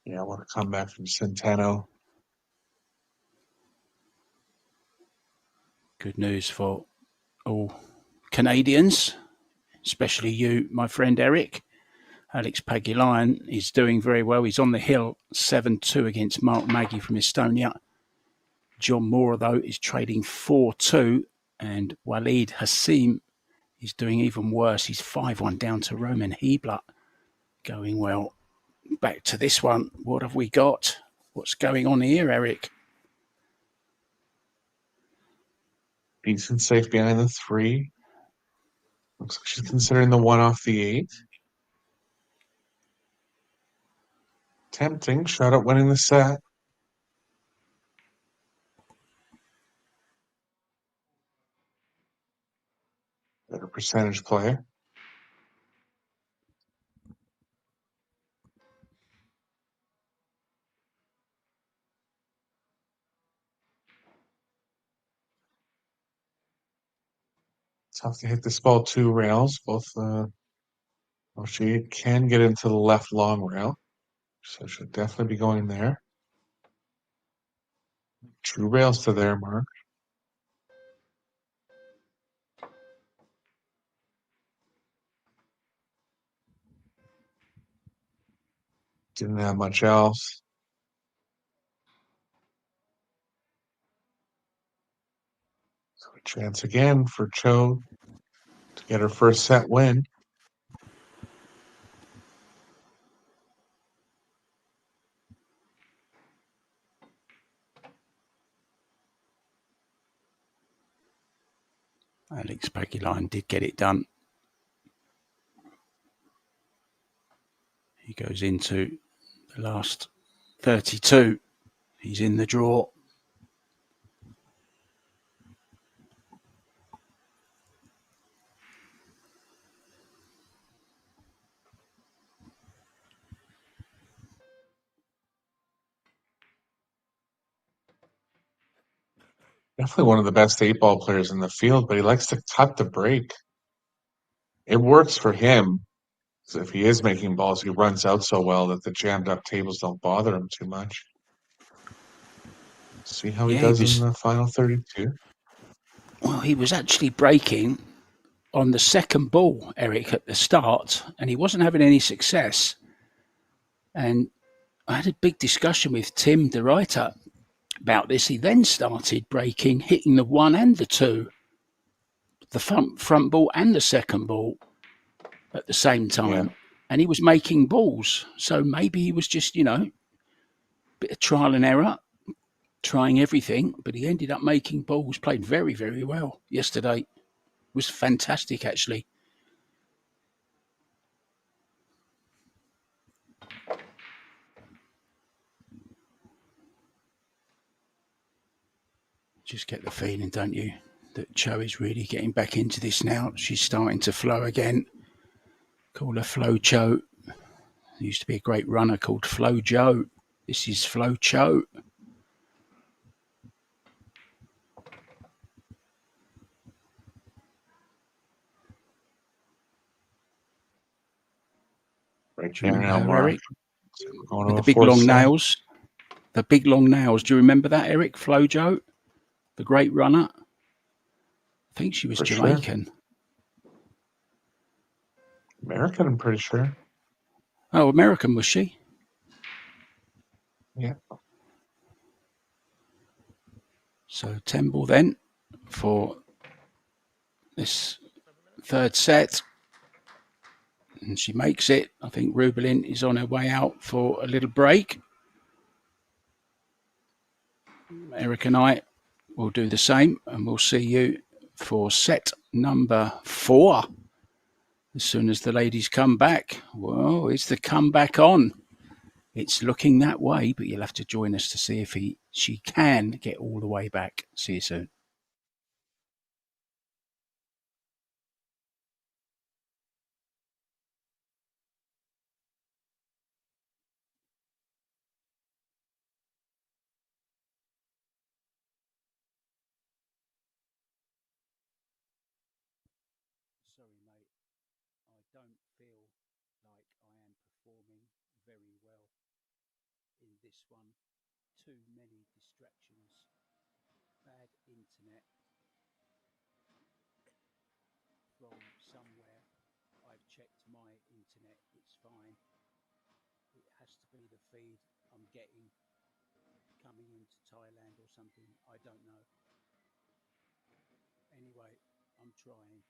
Yeah, I want to come back from Centeno. Good news for all Canadians, especially you, my friend Eric. Alex Pagilayan is doing very well. He's on the hill, 7-2 against Mark Maggie from Estonia. John Moore, though, is trading 4-2, and Walid Hassim is doing even worse. He's 5-1 down to Roman Hebler. Going well. Back to this one. What have we got? What's going on here, Eric? Decent safe behind the 3. Looks like she's considering the 1 off the 8. Tempting shot at winning the set. Better percentage play. Tough to hit this ball 2 rails. Both. Well, she can get into the left long rail, so she'll definitely be going there. True rails to there, Mark. Didn't have much else. So a chance again for Chou to get her first set win. Alex Pagilayan did get it done. He goes into the last 32. He's in the draw. Definitely one of the best 8-ball players in the field, but he likes to cut the break. It works for him. If he is making balls, he runs out so well that the jammed up tables don't bother him too much. See how he does in the final 32. Well, he was actually breaking on the second ball, Eric, at the start, and he wasn't having any success. And I had a big discussion with Tim, the writer, about this. He then started breaking, hitting the 1 and the 2, the front ball and the second ball at the same time. Yeah. And he was making balls. So maybe he was just, a bit of trial and error, trying everything, but he ended up making balls, played very, very well yesterday. It was fantastic, actually. Just get the feeling, don't you, that Chou is really getting back into this now. She's starting to flow again. Call her Flo Chou. There used to be a great runner called Flo Joe. This is Flo Chou. Right Do you there remember now, her, Eric? we're going With to the a big fourth long set. nails. The big long nails. Do you remember that, Eric? Flojo, the great runner. I think she was For sure. Jamaican. American, I'm pretty sure. Oh, American was she? Yeah. So Temple then for this third set. And she makes it. I think Rubelin is on her way out for a little break. Eric and I will do the same, and we'll see you for set number 4 as soon as the ladies come back. Well, is the comeback on? It's looking that way, but you'll have to join us to see if she can get all the way back. See you soon. Sorry, mate. I don't feel like I am performing very well in this one. Too many distractions. Bad internet from somewhere. I've checked my internet. It's fine. It has to be the feed I'm getting coming into Thailand or something. I don't know. Anyway, I'm trying.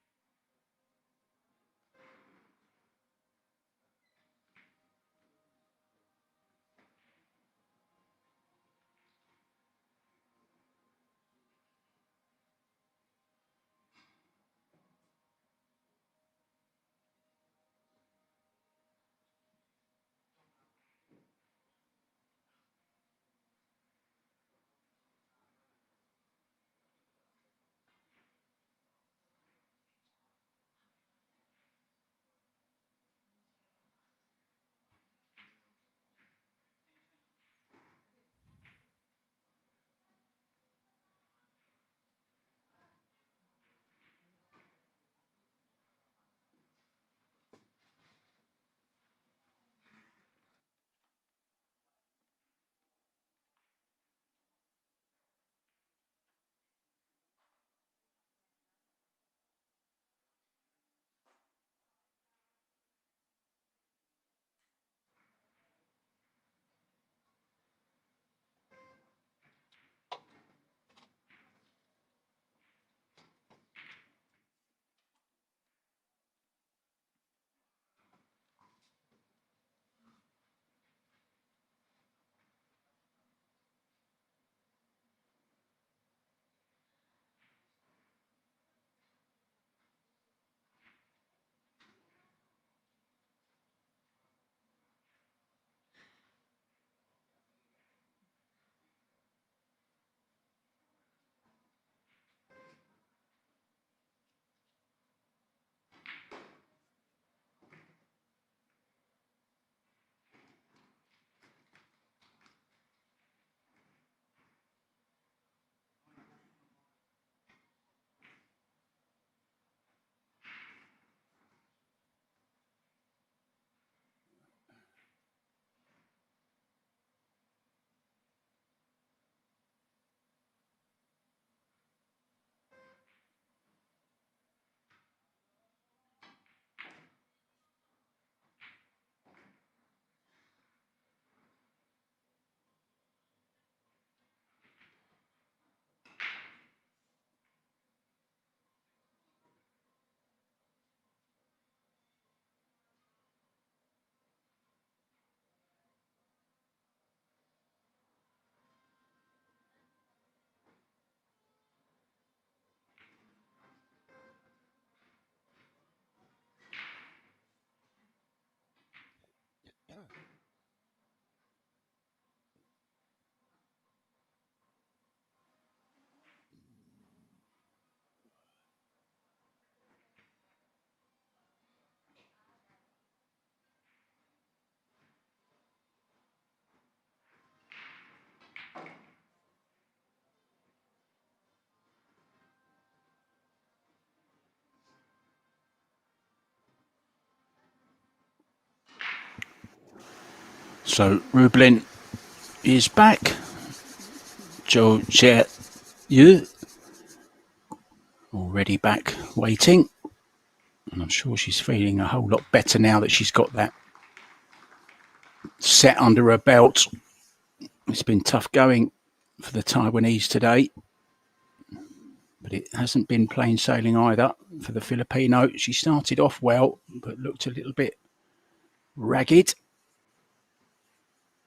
So Rublin is back. Chou Yu already back waiting. And I'm sure she's feeling a whole lot better now that she's got that set under her belt. It's been tough going for the Taiwanese today, but it hasn't been plain sailing either for the Filipino. She started off well, but looked a little bit ragged.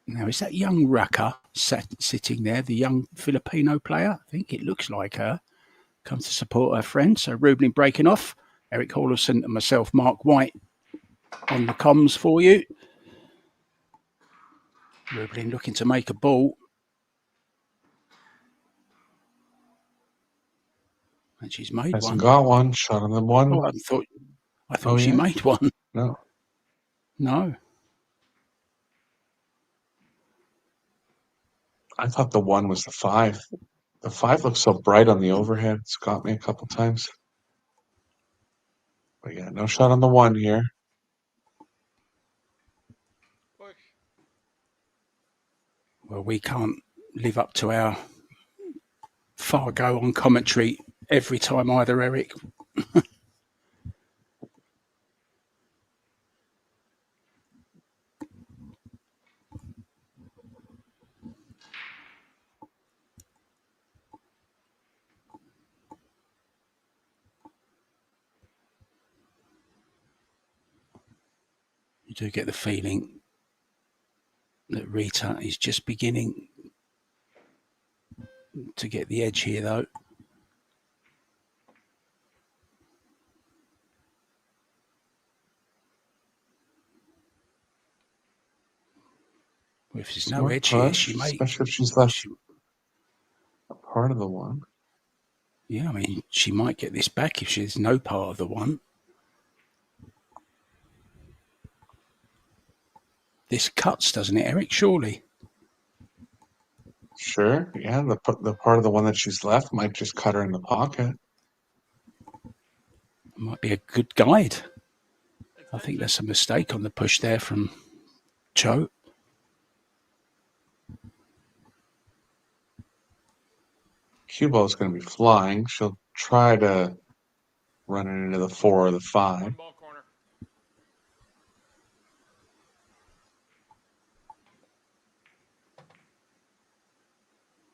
Now, is that young rucker sitting there, the young Filipino player? I think it looks like her. Comes to support her friend. So Rublin breaking off. Eric Hallison and myself, Mark White, on the comms for you. Rublin looking to make a ball. And she's made Hasn't one. got one. Shot on the one. Oh, I thought she made one. No. No. I thought the one was the 5. The 5 looks so bright on the overhead. It's got me a couple times. But yeah, no shot on the 1 here. Well, we can't live up to our Fargo on commentary every time either, Eric. You do get the feeling that Rita is just beginning to get the edge here, though. Well, if there's no edge here, she may. Especially if she's left a part of the 1. Yeah, I mean, she might get this back if she's no part of the 1. This cuts, doesn't it, Eric? Surely. Sure. Yeah, the part of the 1 that she's left might just cut her in the pocket. Might be a good guide. I think there's a mistake on the push there from Chou. Cue ball is going to be flying. She'll try to run it into the 4 or the 5.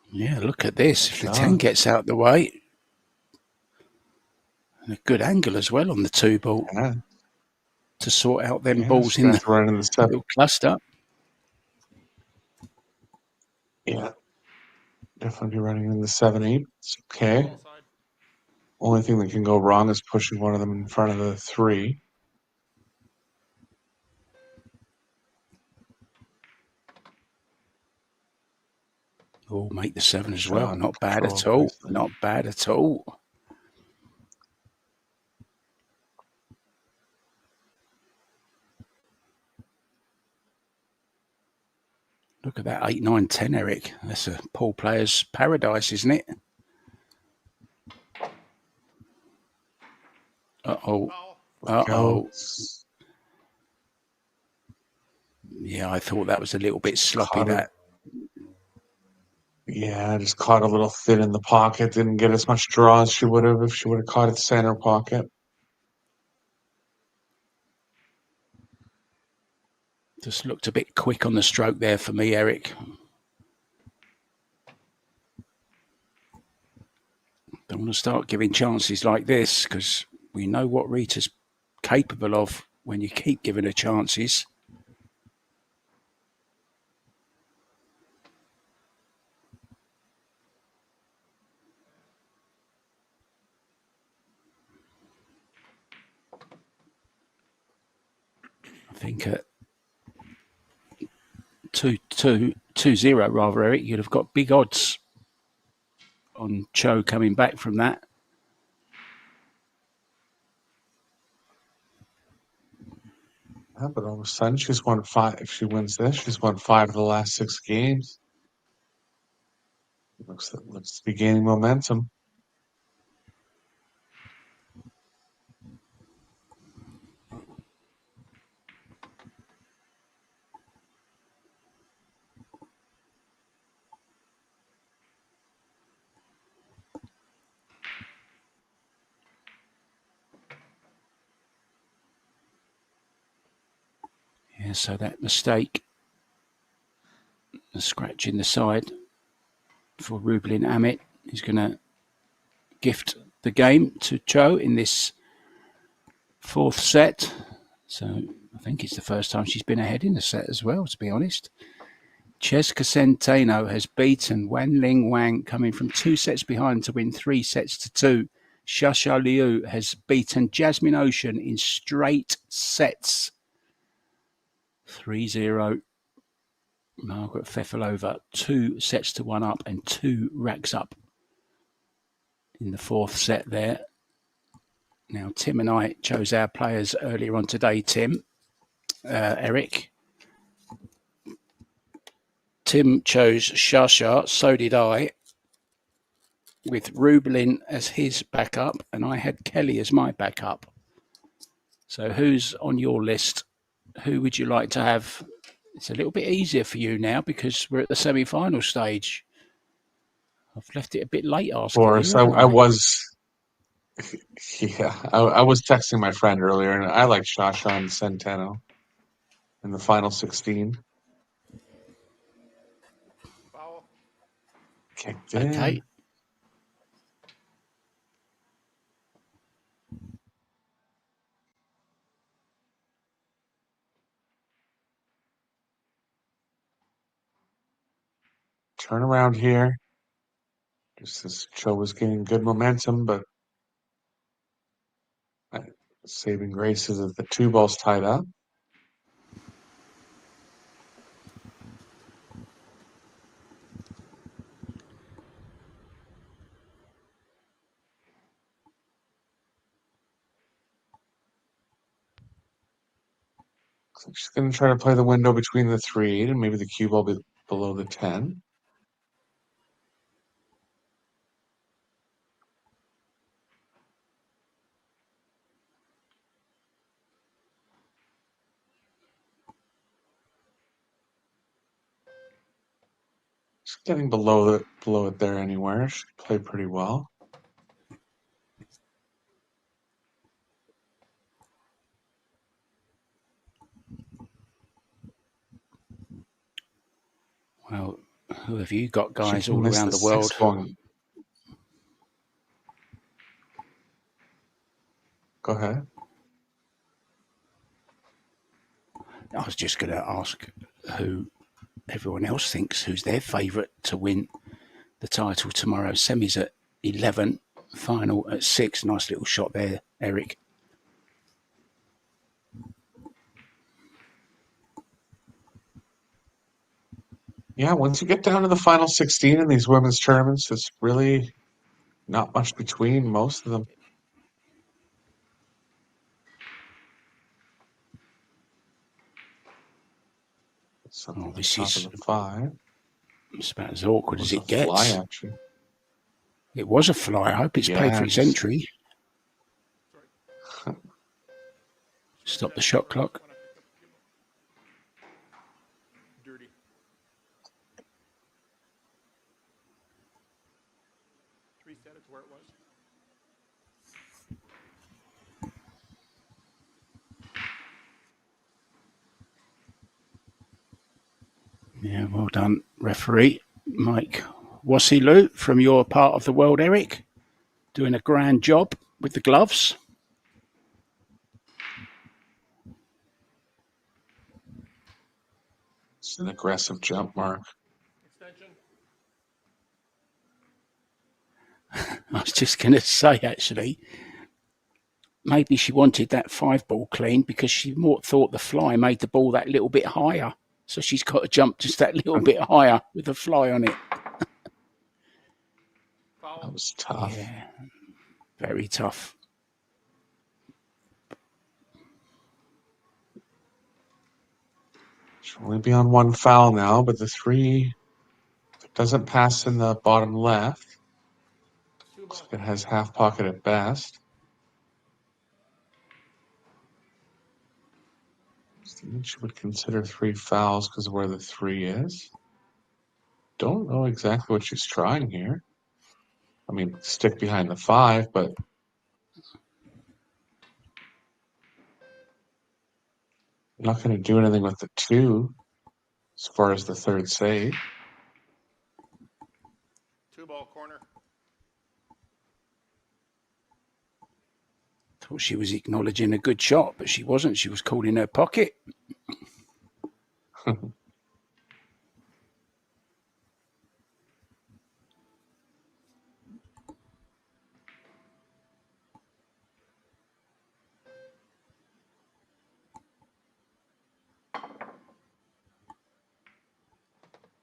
Yeah, look at this. If the 10 gets out the way, and a good angle as well on the 2 ball to sort out them balls in the little cluster. Yeah. Definitely be running in the 7-8. It's okay. Only thing that can go wrong is pushing one of them in front of the 3. Oh, make the 7 as well. Not bad at all. Not bad at all. Look at that 8, 9, 10, Eric. That's a pool player's paradise, isn't it? Uh-oh. Uh-oh. Yeah, I thought that was a little bit sloppy, that. Yeah, just caught a little thin in the pocket. Didn't get as much draw as she would have if she would have caught it center pocket. Just looked a bit quick on the stroke there for me, Eric. Don't want to start giving chances like this because we know what Rita's capable of when you keep giving her chances. I think at 2-0 rather, Eric, you'd have got big odds on Chou coming back from that. Yeah, but all of a sudden she's won 5. If she wins this, she's won 5 of the last 6 games. Looks to be gaining momentum. Yeah, so that mistake, the scratch in the side for Rublin Amit, is going to gift the game to Chou in this fourth set. So I think it's the first time she's been ahead in the set as well, to be honest. Centeno has beaten Wanling Wang, coming from 2 sets behind to win 3 sets to 2. Shasha Liu has beaten Jasmine Ocean in straight sets. 3-0. Margaret Fefilova, 2 sets to 1 up and 2 racks up in the fourth set there. Now, Tim and I chose our players earlier on today, Tim. Eric. Tim chose Shasha, so did I, with Rublin as his backup, and I had Kelly as my backup. So who's on your list? Who would you like to have? It's a little bit easier for you now because we're at the semi-final stage. I've left it a bit late asking Of course, you, haven't I was. Yeah, I was texting my friend earlier, and I like Shasha and Centeno in the final 16. Kicked in. Okay. Turn around here. Just as Chou was getting good momentum, but saving grace is that the 2 balls tied up. So she's going to try to play the window between the 3-8 and maybe the cue ball below the 10. She's getting below it there anywhere. She played pretty well. Well, who have you got, guys, She all missed around the the 6 world? going. Go ahead. I was just going to ask who everyone else thinks who's their favourite to win the title tomorrow. Semi's at 11, final at 6. Nice little shot there, Eric. Yeah, once you get down to the final 16 in these women's tournaments, it's really not much between most of them. Something This top is of the 5. it's about as awkward as it gets. Fly, actually. It was a fly. I hope it's paid for its entry. Stop the shot clock. Yeah, well done, referee Mike Wassilu from your part of the world, Eric. Doing a grand job with the gloves. It's an aggressive jump, Mark. I was just going to say, actually, maybe she wanted that 5 ball clean because she thought the fly made the ball that little bit higher. So she's got to jump just that little bit higher with the fly on it. That was tough. Yeah, very tough. She'll only be on 1 foul now, but the 3 doesn't pass in the bottom left. Looks like it has half pocket at best. I think she would consider 3 fouls because of where the 3 is. Don't know exactly what she's trying here. I mean, stick behind the 5, but Not going to do anything with the 2 as far as the third save. 2-ball corner. Thought she was acknowledging a good shot, but she wasn't. She was caught in her pocket.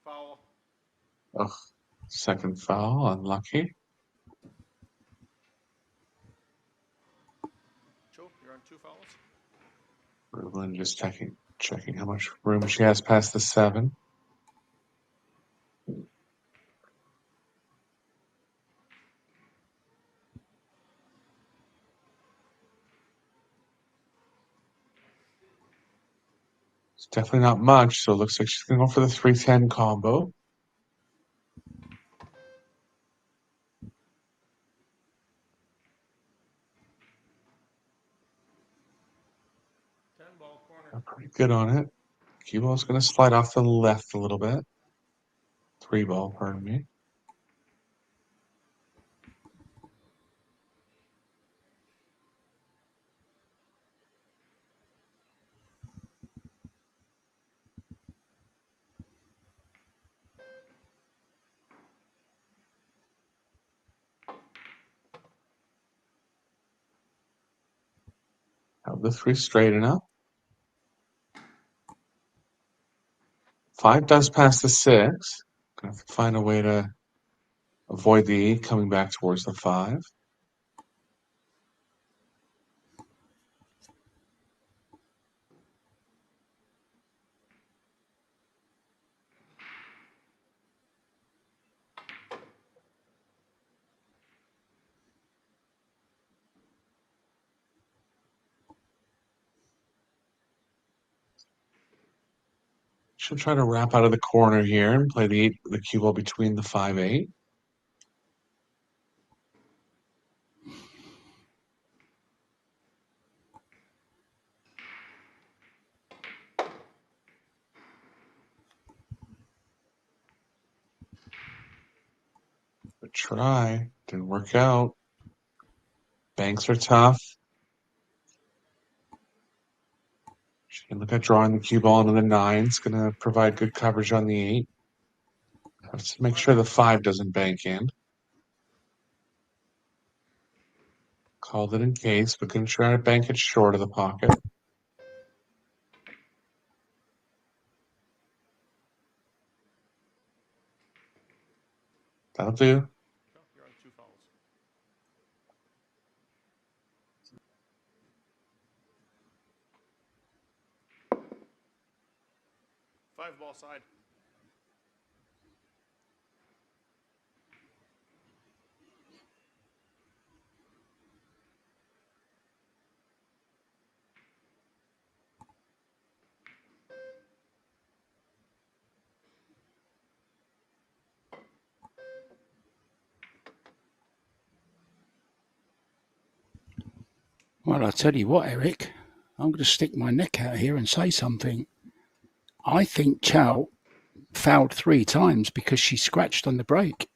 Foul. Ugh, second foul, unlucky. Chou, you're on 2 fouls. Rubin just checking how much room she has past the 7. It's definitely not much, so it looks like she's going to go for the 3-10 combo. Ball corner. Pretty good on it. Cue ball's going to slide off to the left a little bit. 3-ball, pardon me. Have the 3 straight enough. 5 does pass the 6. Gonna have to find a way to avoid the 8 coming back towards the 5. She'll try to wrap out of the corner here and play the cue ball between the 5-8. But try. Didn't work out. Banks are tough. She can look at drawing the cue ball into the 9. It's going to provide good coverage on the 8. Let's make sure the 5 doesn't bank in. Called it in case, but going to try to bank it short of the pocket. That'll do. You're on 2 fouls. 5-ball side. Well, I'll tell you what, Eric, I'm going to stick my neck out here and say something. I think Chou fouled 3 times because she scratched on the break.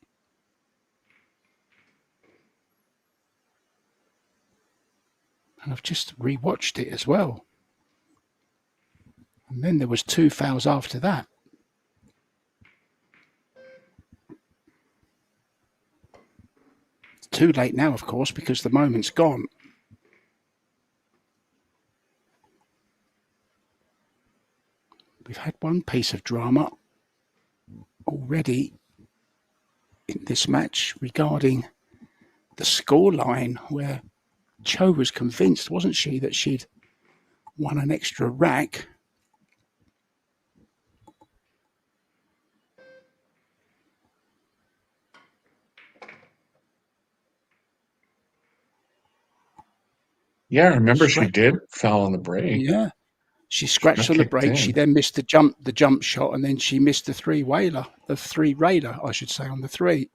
And I've just rewatched it as well. And then there was 2 fouls after that. It's too late now, of course, because the moment's gone. We've had one piece of drama already in this match regarding the scoreline, where Chou was convinced, wasn't she, that she'd won an extra rack. Yeah, I remember she did foul on the break. Yeah. She scratched on the break. She then missed the jump shot, and then she missed the 3-railer, I should say, on the 3.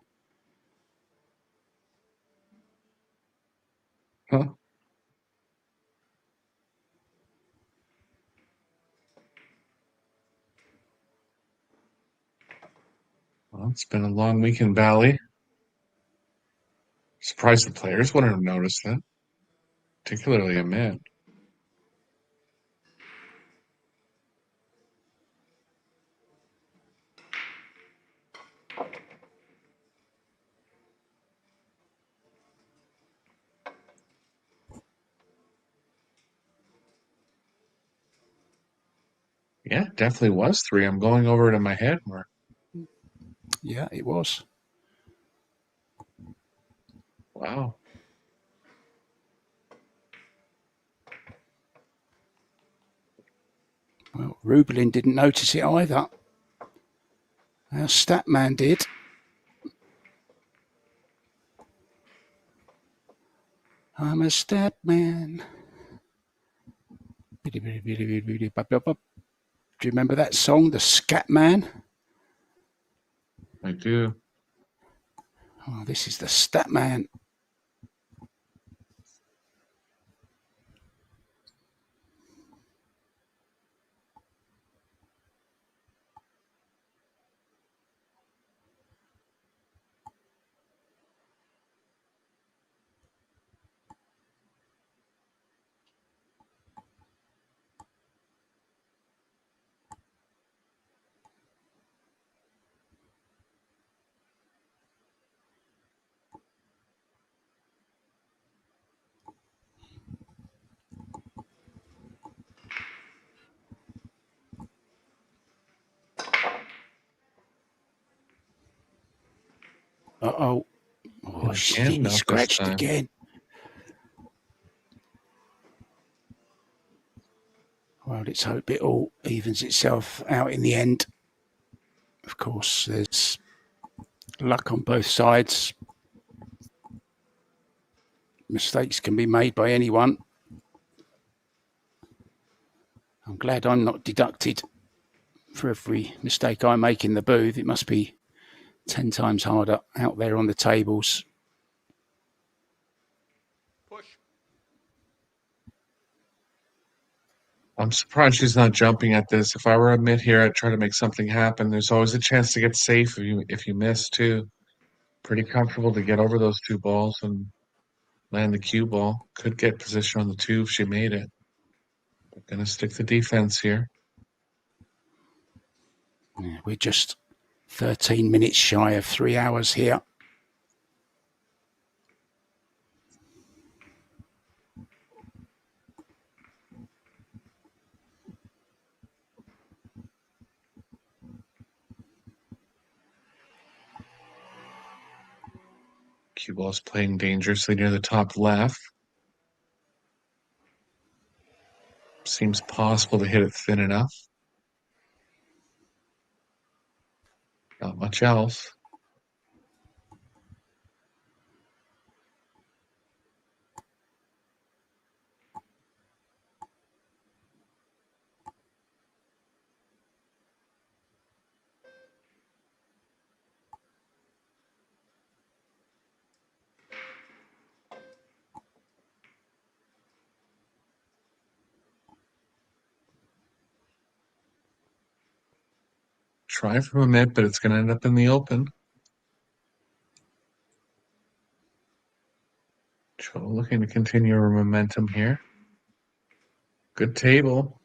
Huh? it's been a long week in Bali. Surprised the players wouldn't have noticed that, particularly Amit. Yeah, definitely was 3. I'm going over it in my head more. Yeah, it was. Wow. Well, Rubelin didn't notice it either. Our stat man did. I'm a stat man. Do you remember that song, The Scat Man? I do. Oh, this is the stat man. Uh-oh. Oh, And shit, again, he not this scratched time. again. Well, let's hope it all evens itself out in the end. Of course, there's luck on both sides. Mistakes can be made by anyone. I'm glad I'm not deducted for every mistake I make in the booth. It must be 10 times harder out there on the tables. Push. I'm surprised she's not jumping at this. If I were Amit here, I'd try to make something happen. There's always a chance to get safe if you miss too. Pretty comfortable to get over those 2 balls and land the cue ball. Could get position on the 2 if she made it. But gonna stick to defense here. Yeah, we're just 13 minutes shy of 3 hours here. Cue ball's playing dangerously near the top left. Seems possible to hit it thin enough. Not much else. Try from Amit, but it's gonna end up in the open. Chou looking to continue her momentum here. Good table.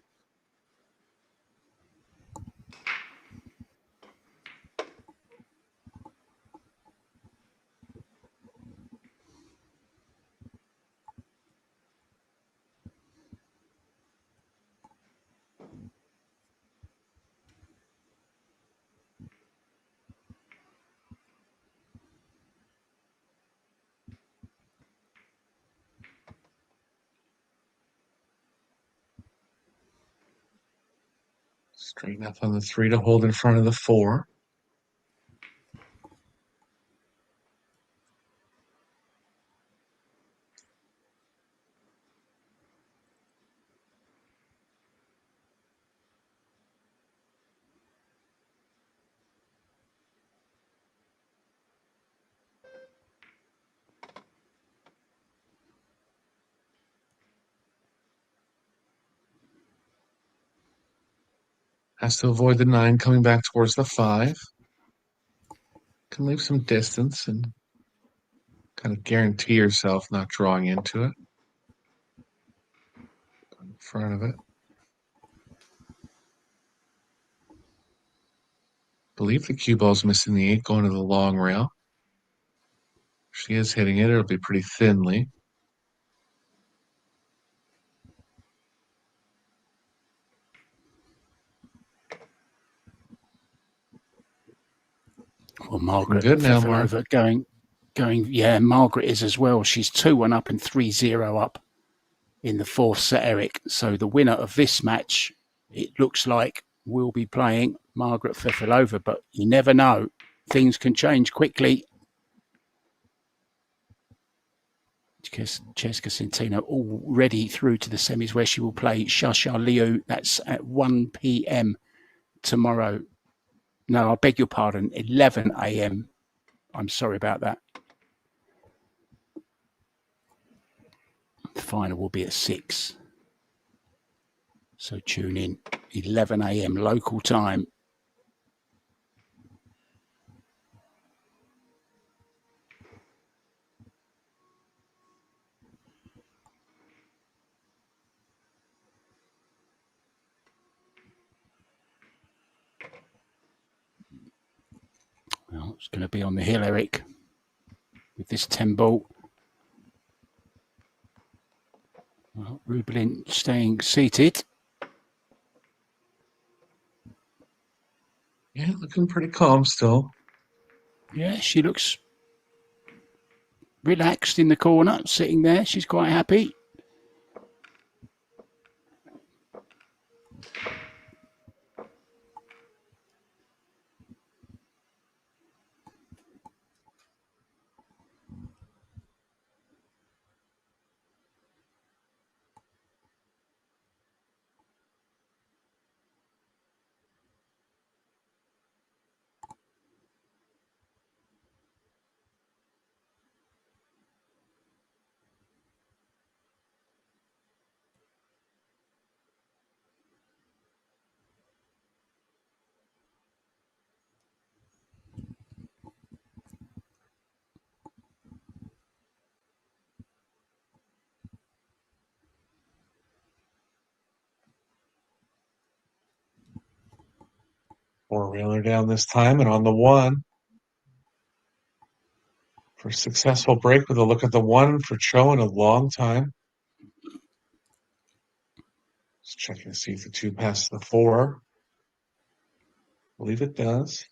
Straighten up on the 3 to hold in front of the 4. Has to avoid the 9 coming back towards the 5. can leave some distance and kind of guarantee yourself not drawing into it. In front of it. Believe the cue ball's missing the 8 going to the long rail. She is hitting it. It'll be pretty thinly. Well, Margaret Good now, Mark. Fefelova going. Yeah, Margaret is as well. She's 2-1 up and 3-0 up in the fourth set, Eric. So the winner of this match, it looks like, will be playing Margaret Fefelova, but you never know. Things can change quickly. Cheska Centeno already through to the semis where she will play Shasha Liu. That's at 1 p.m. tomorrow. No, I beg your pardon, 11 a.m. I'm sorry about that. The final will be at 6. So tune in, 11 a.m. local time. Well, it's going to be on the hill, Eric, with this 10 ball. Well, Rubelin staying seated. Yeah, looking pretty calm still. Yeah, she looks relaxed in the corner, sitting there. She's quite happy. Four-wheeler down this time and on the 1. For a successful break with a look at the 1 for Chou in a long time. Just checking to see if the 2 passes the 4. I believe it does.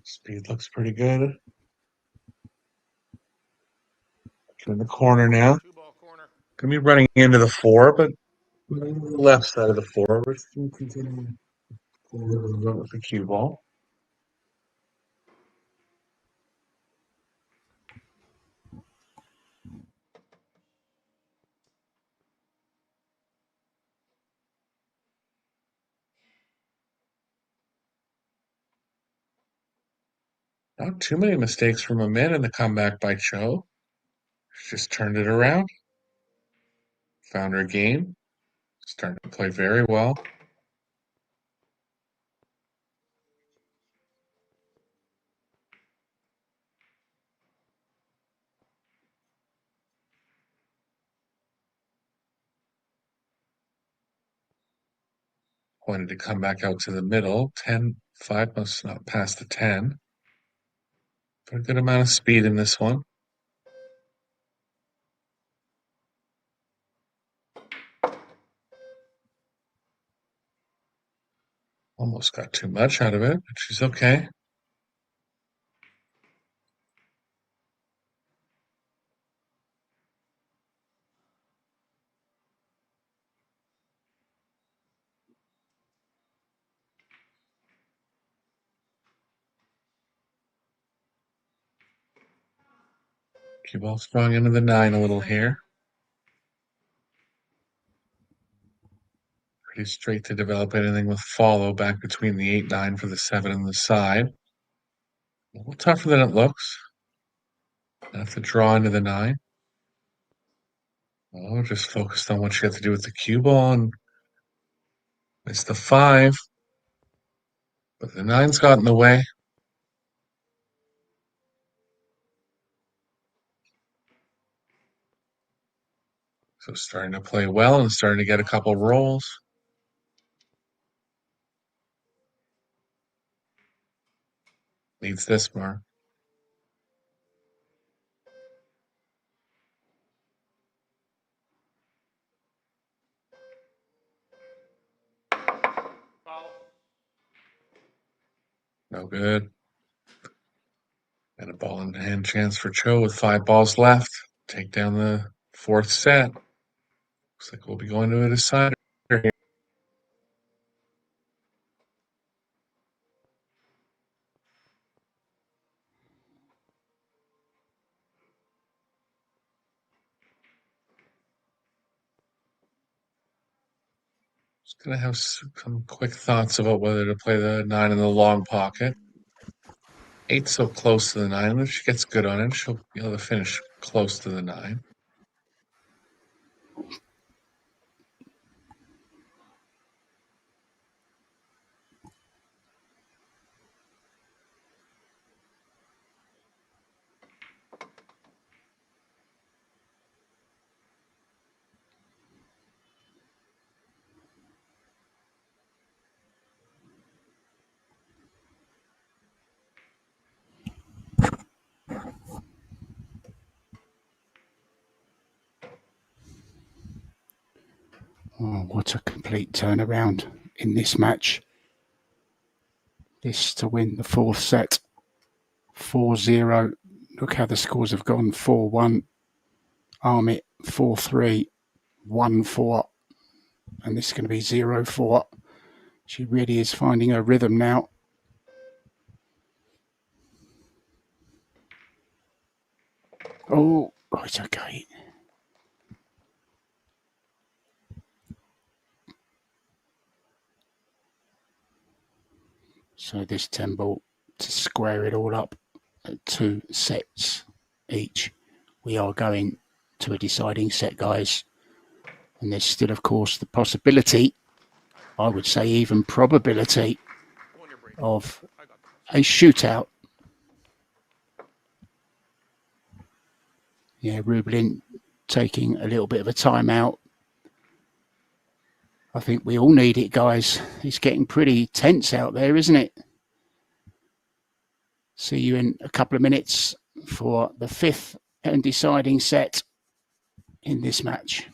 Speed looks pretty good. In the corner now. Gonna be running into the 4, but left side of the 4. We're still continuing with the cue ball. Not too many mistakes from Amit in the comeback by Chou. Just turned it around. Found her game. Starting to play very well. Wanted to come back out to the middle. 10-5 must not pass the 10. But a good amount of speed in this one. Almost got too much out of it, but she's okay. Cue ball sprung into the 9 a little here. be straight to develop anything with follow back between the 8-9 for the 7 and the side. A little tougher than it looks. I have to draw into the 9. Oh, just focused on what you have to do with the cue ball, and it's the 5. But the 9's got in the way. So starting to play well and starting to get a couple rolls. Needs this mark. No good. And a ball in hand chance for Chou with 5 balls left. Take down the 4th set. Looks like we'll be going to a decider here. Just going to have some quick thoughts about whether to play the 9 in the long pocket. 8's so close to the 9. If she gets good on it, she'll be able to finish close to the 9. Oh, what a complete turnaround in this match. This to win the 4th set. 4-0. Look how the scores have gone. 4-1. Amit 4-3. 1-4. And this is going to be 0-4. She really is finding her rhythm now. Oh, it's okay. So this 10 ball to square it all up at 2 sets each. We are going to a deciding set, guys. And there's still, of course, the possibility, I would say even probability, of a shootout. Yeah, Rublin taking a little bit of a timeout. I think we all need it, guys. It's getting pretty tense out there, isn't it? See you in a couple of minutes for the 5th and deciding set in this match.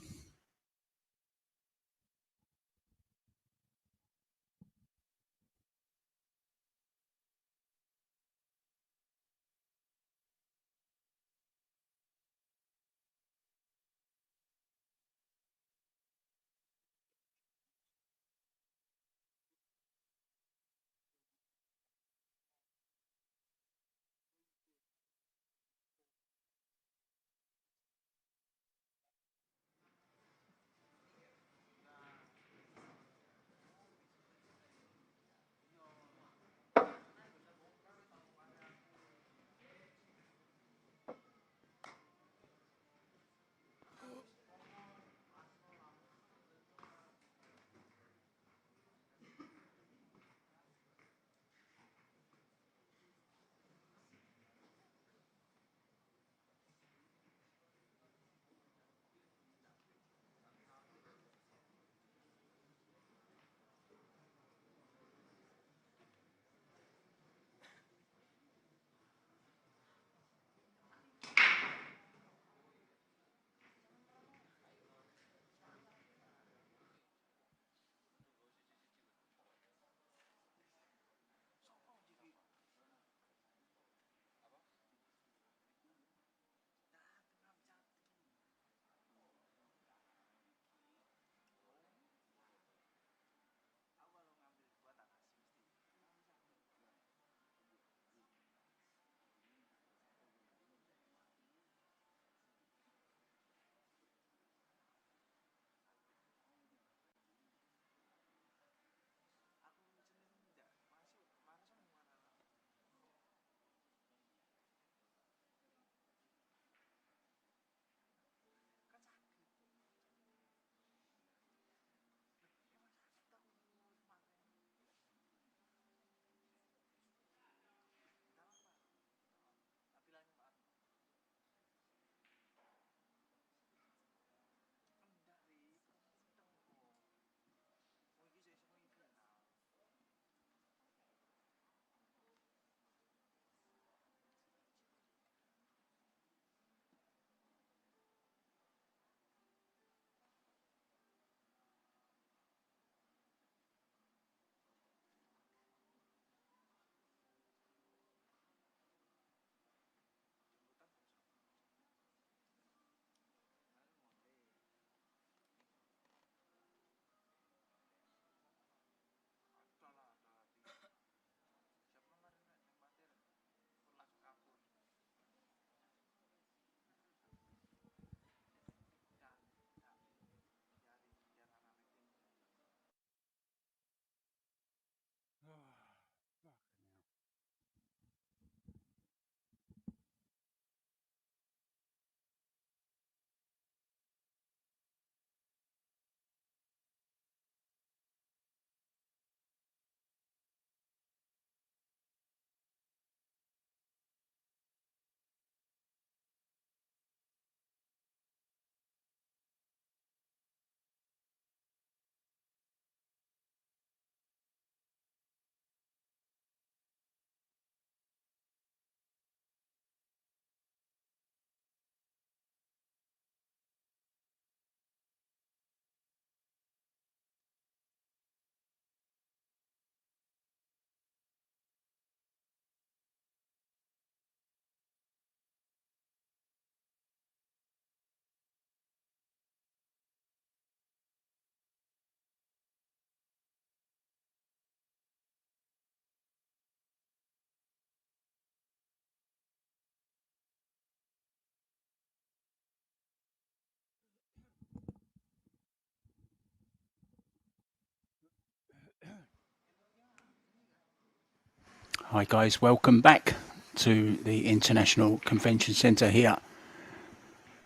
Hi guys, welcome back to the International Convention Centre here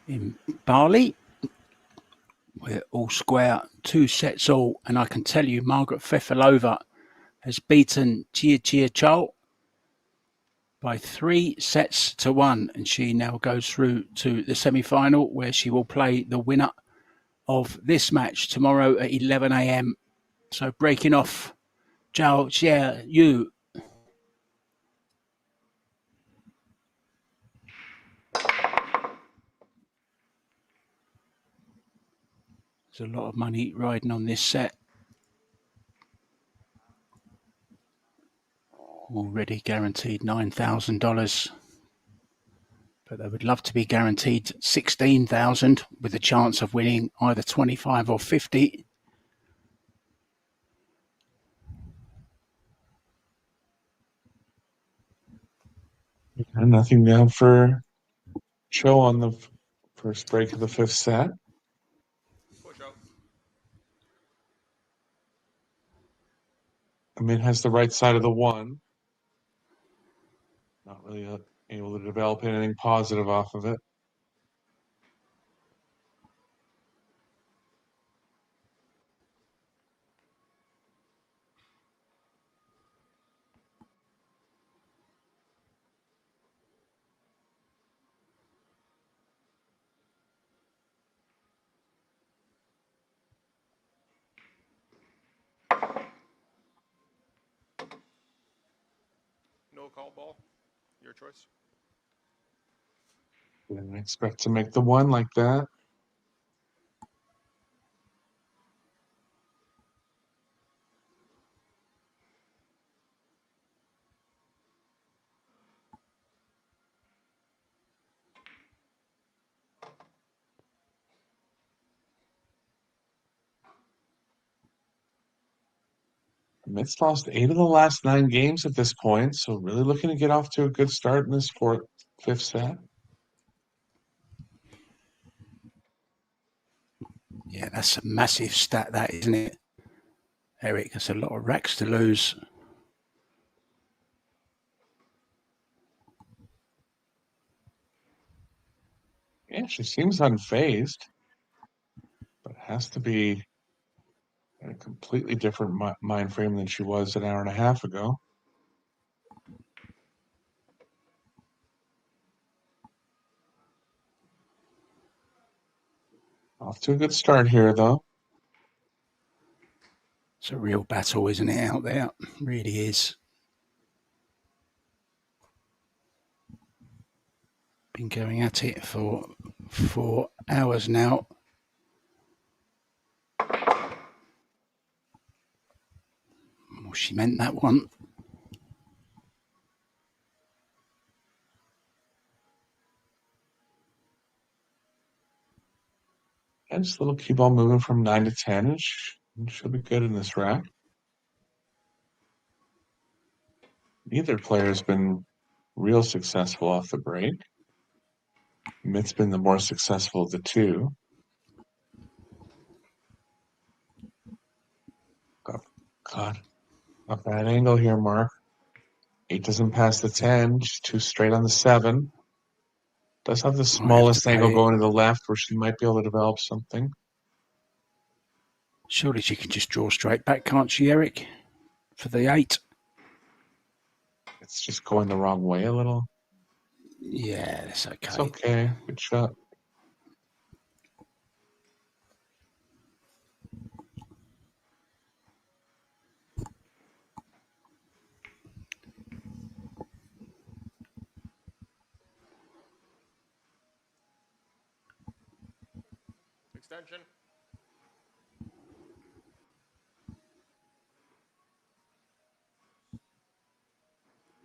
in Bali. We're all square, 2 sets all, and I can tell you Margaret Fefilova has beaten Chou by 3 sets to 1, and she now goes through to the semi-final where she will play the winner of this match tomorrow at 11 a.m. So breaking off Zhao Jie Yu. There's a lot of money riding on this set. Already guaranteed $9,000. But they would love to be guaranteed $16,000 with a chance of winning either 25 or 50. And nothing down for Chou on the first break of the 5th set. Amit has the right side of the 1. Not really able to develop anything positive off of it. No call ball. Your choice. Didn't expect to make the 1 like that. Amit's lost 8 of the last 9 games at this point, so really looking to get off to a good start in this 5th set. Yeah, that's a massive stat, that, isn't it, Eric? That's a lot of racks to lose. Yeah, she seems unfazed, but has to be in a completely different mind frame than she was an hour and a half ago. Off to a good start here, though. It's a real battle, isn't it, out there? It really is. Been going at it for 4 hours now. Well, she meant that one. And just a little cue ball moving from 9 to 10, and she'll be good in this rack. Neither player has been real successful off the break. Amit's been the more successful of the two. God, a bad angle here, Mark. 8 doesn't pass the 10. She's too straight on the 7. Does have the smallest angle going to the left where she might be able to develop something. Surely she can just draw straight back, can't she, Eric? For the 8. It's just going the wrong way a little. Yeah, that's okay. It's okay. Good shot. Extension.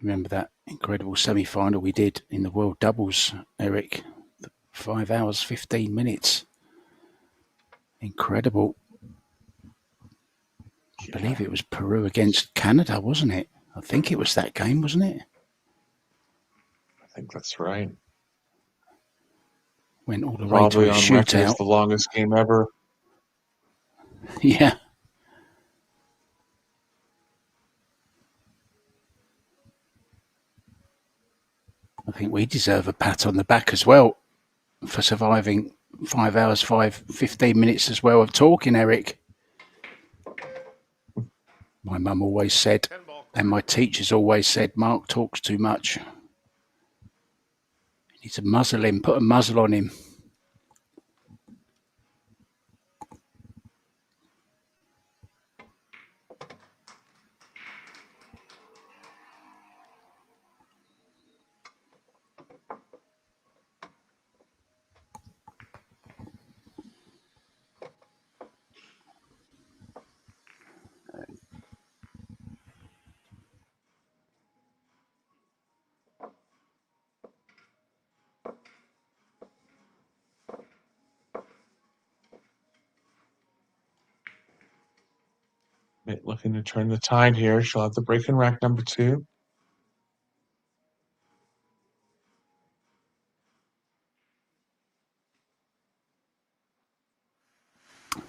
Remember that incredible semi-final we did in the World Doubles, Eric? 5 hours, 15 minutes. Incredible. I believe it was Peru against Canada, wasn't it? I think it was that game, wasn't it? I think that's right. Went all the Probably way to a on record as shootout. the longest game ever. Yeah. I think we deserve a pat on the back as well for surviving 5 hours, 15 minutes as well of talking, Eric. My mum always said, and my teachers always said, Mark talks too much. You need to muzzle him, put a muzzle on him. Amit looking to turn the tide here. She'll have to break in rack number 2.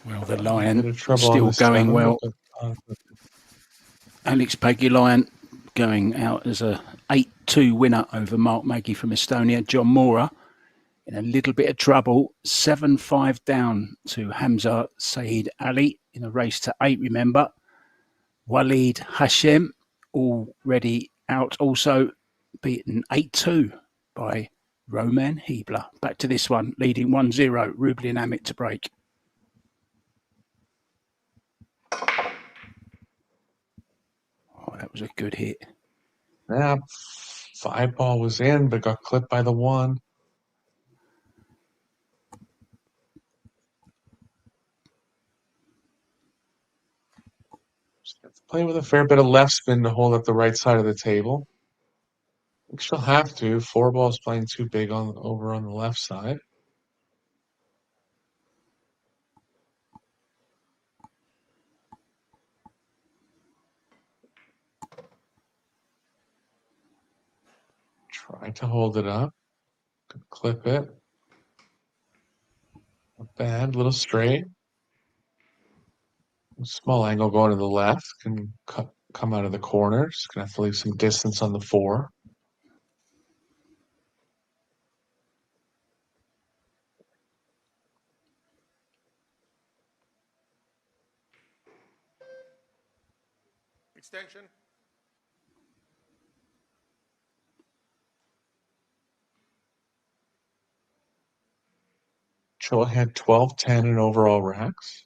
Well, the Lion Bit of trouble on still this going 7, well. but, Alex Peggy Lion going out as a 8-2 winner over Mark Maggie from Estonia. John Mora in a little bit of trouble. 7-5 down to Hamza Saeed Ali in a race to 8, remember. Waleed Hashem already out, also beaten 8-2 by Roman Hebler. Back to this one, leading 1-0, Rublin Amit to break. Oh, that was a good hit. yeah, 5 ball was in, but got clipped by the 1. Play with a fair bit of left spin to hold up the right side of the table. I think she'll have to. 4 ball's playing too big over on the left side. Try to hold it up. Could clip it. Not bad. Little straight. Small angle going to the left. Can come out of the corners. Gonna have to leave some distance on the 4. Extension. Chou had 12-10 in overall racks.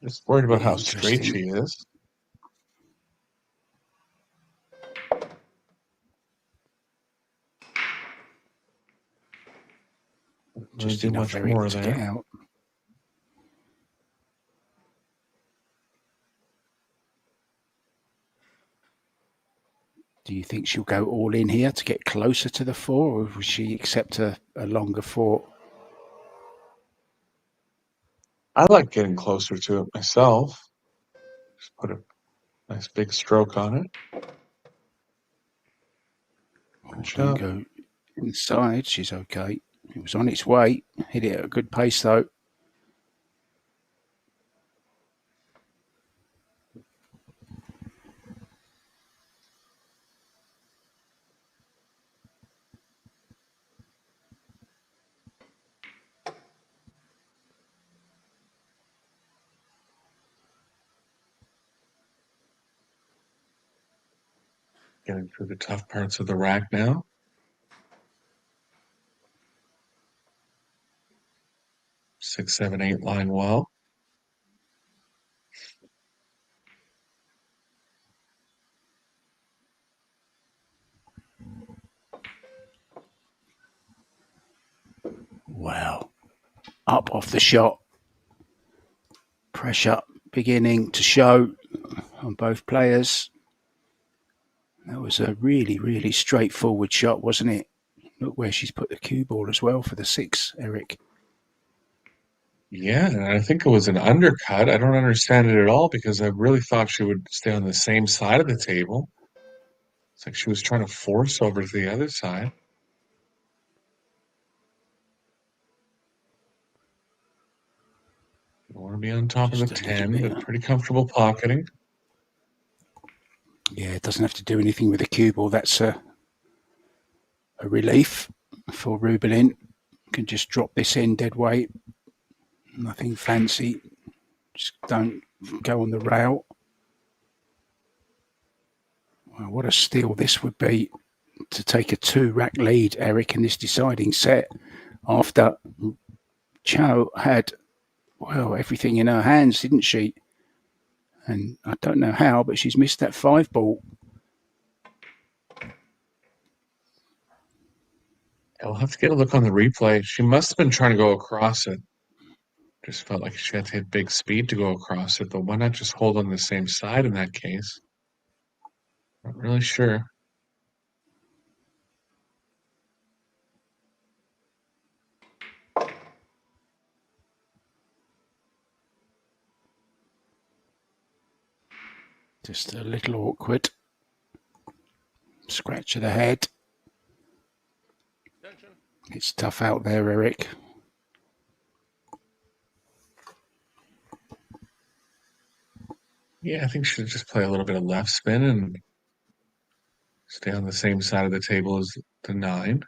Just worried about how straight she is. Just do enough much Eric more to there. get out. Do you think she'll go all in here to get closer to the 4, or will she accept a longer 4? I like getting closer to it myself. Just put a nice big stroke on it. Don't go inside. She's okay. It was on its way. Hit it at a good pace, though. Getting through the tough parts of the rack now. 6, 7, 8 line well. Wow. Up off the shot. Pressure beginning to show on both players. That was a really, really straightforward shot, wasn't it? Look where she's put the cue ball as well for the 6, Eric. Yeah, and I think it was an undercut. I don't understand it at all because I really thought she would stay on the same side of the table. It's like she was trying to force over to the other side. I want to be on top of the Just a little 10, bit. but pretty comfortable pocketing. Yeah, it doesn't have to do anything with the cue ball. That's a relief for Rubelin. Can just drop this in dead weight. Nothing fancy. Just don't go on the rail. Well, what a steal this would be to take a 2-rack lead, Eric, in this deciding set after Chou had, well, everything in her hands, didn't she? And I don't know how, but she's missed that 5 ball. I'll have to get a look on the replay. She must have been trying to go across it. Just felt like she had to hit big speed to go across it, but why not just hold on the same side in that case? Not really sure. Just a little awkward. Scratch of the head. It's tough out there, Eric. Yeah, I think she should just play a little bit of left spin and stay on the same side of the table as the 9.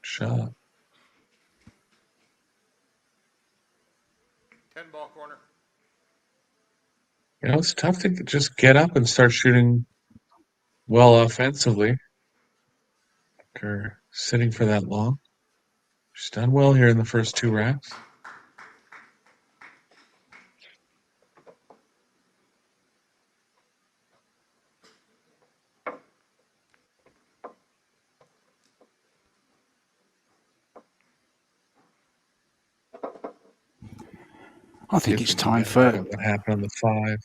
Shot. 10-ball corner. You know, it's tough to just get up and start shooting well offensively after sitting for that long. She's done well here in the first 2 racks. I think If it's we can time get a look for. at what happened on the 5.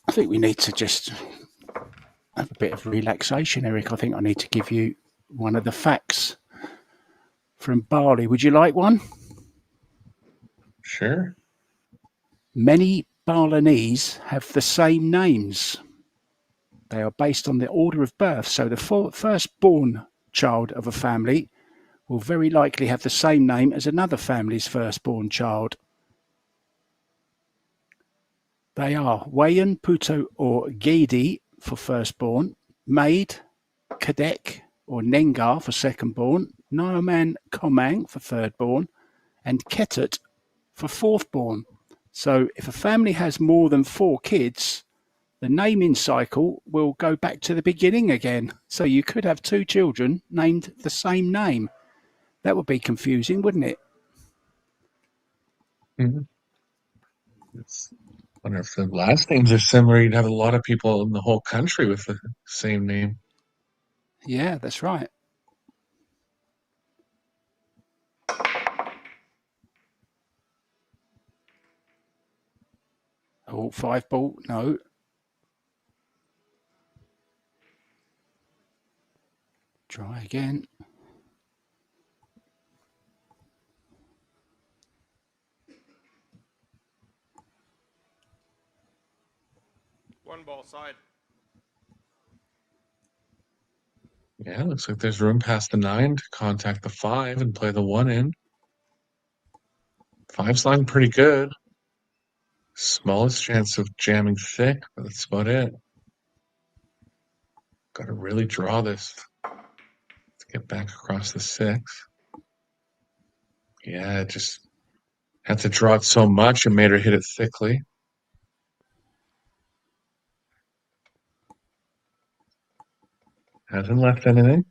I think we need to just have a bit of relaxation, Eric. I think I need to give you one of the facts from Bali. Would you like one? Sure. Many Balinese have the same names. They are based on the order of birth. So the firstborn child of a family will very likely have the same name as another family's firstborn child. They are Wayan, Puto, or Gedi for firstborn, Maid, Kadek, or Nengar for secondborn, Nyoman Komang for thirdborn, and Ketut for fourthborn. So if a family has more than 4 kids, the naming cycle will go back to the beginning again. So you could have 2 children named the same name. That would be confusing, wouldn't it? Mm-hmm. I wonder if the last names are similar. You'd have a lot of people in the whole country with the same name. Yeah, that's right. Oh, 5 ball, no. Try again. One ball side. Yeah, looks like there's room past the 9 to contact the 5 and play the 1 in. 5's lying pretty good. Smallest chance of jamming thick, but that's about it. Got to really draw this to get back across the 6. Yeah, just had to draw it so much it made her hit it thickly. Hasn't left anything.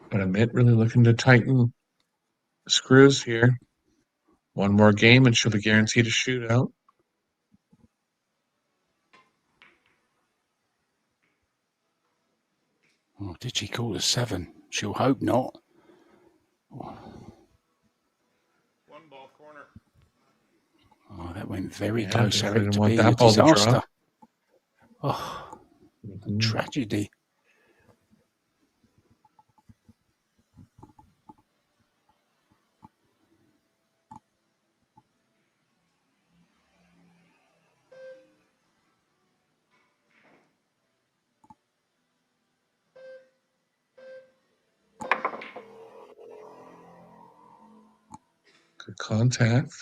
But Amit really looking to tighten screws here. One more game and she'll be guaranteed a shootout. Oh, did she call a 7? She'll hope not. One ball corner. Oh, that went very Yeah, close, definitely Eric, didn't to want being a that ball to drop. disaster. Oh, Mhm. tragedy. Good contact.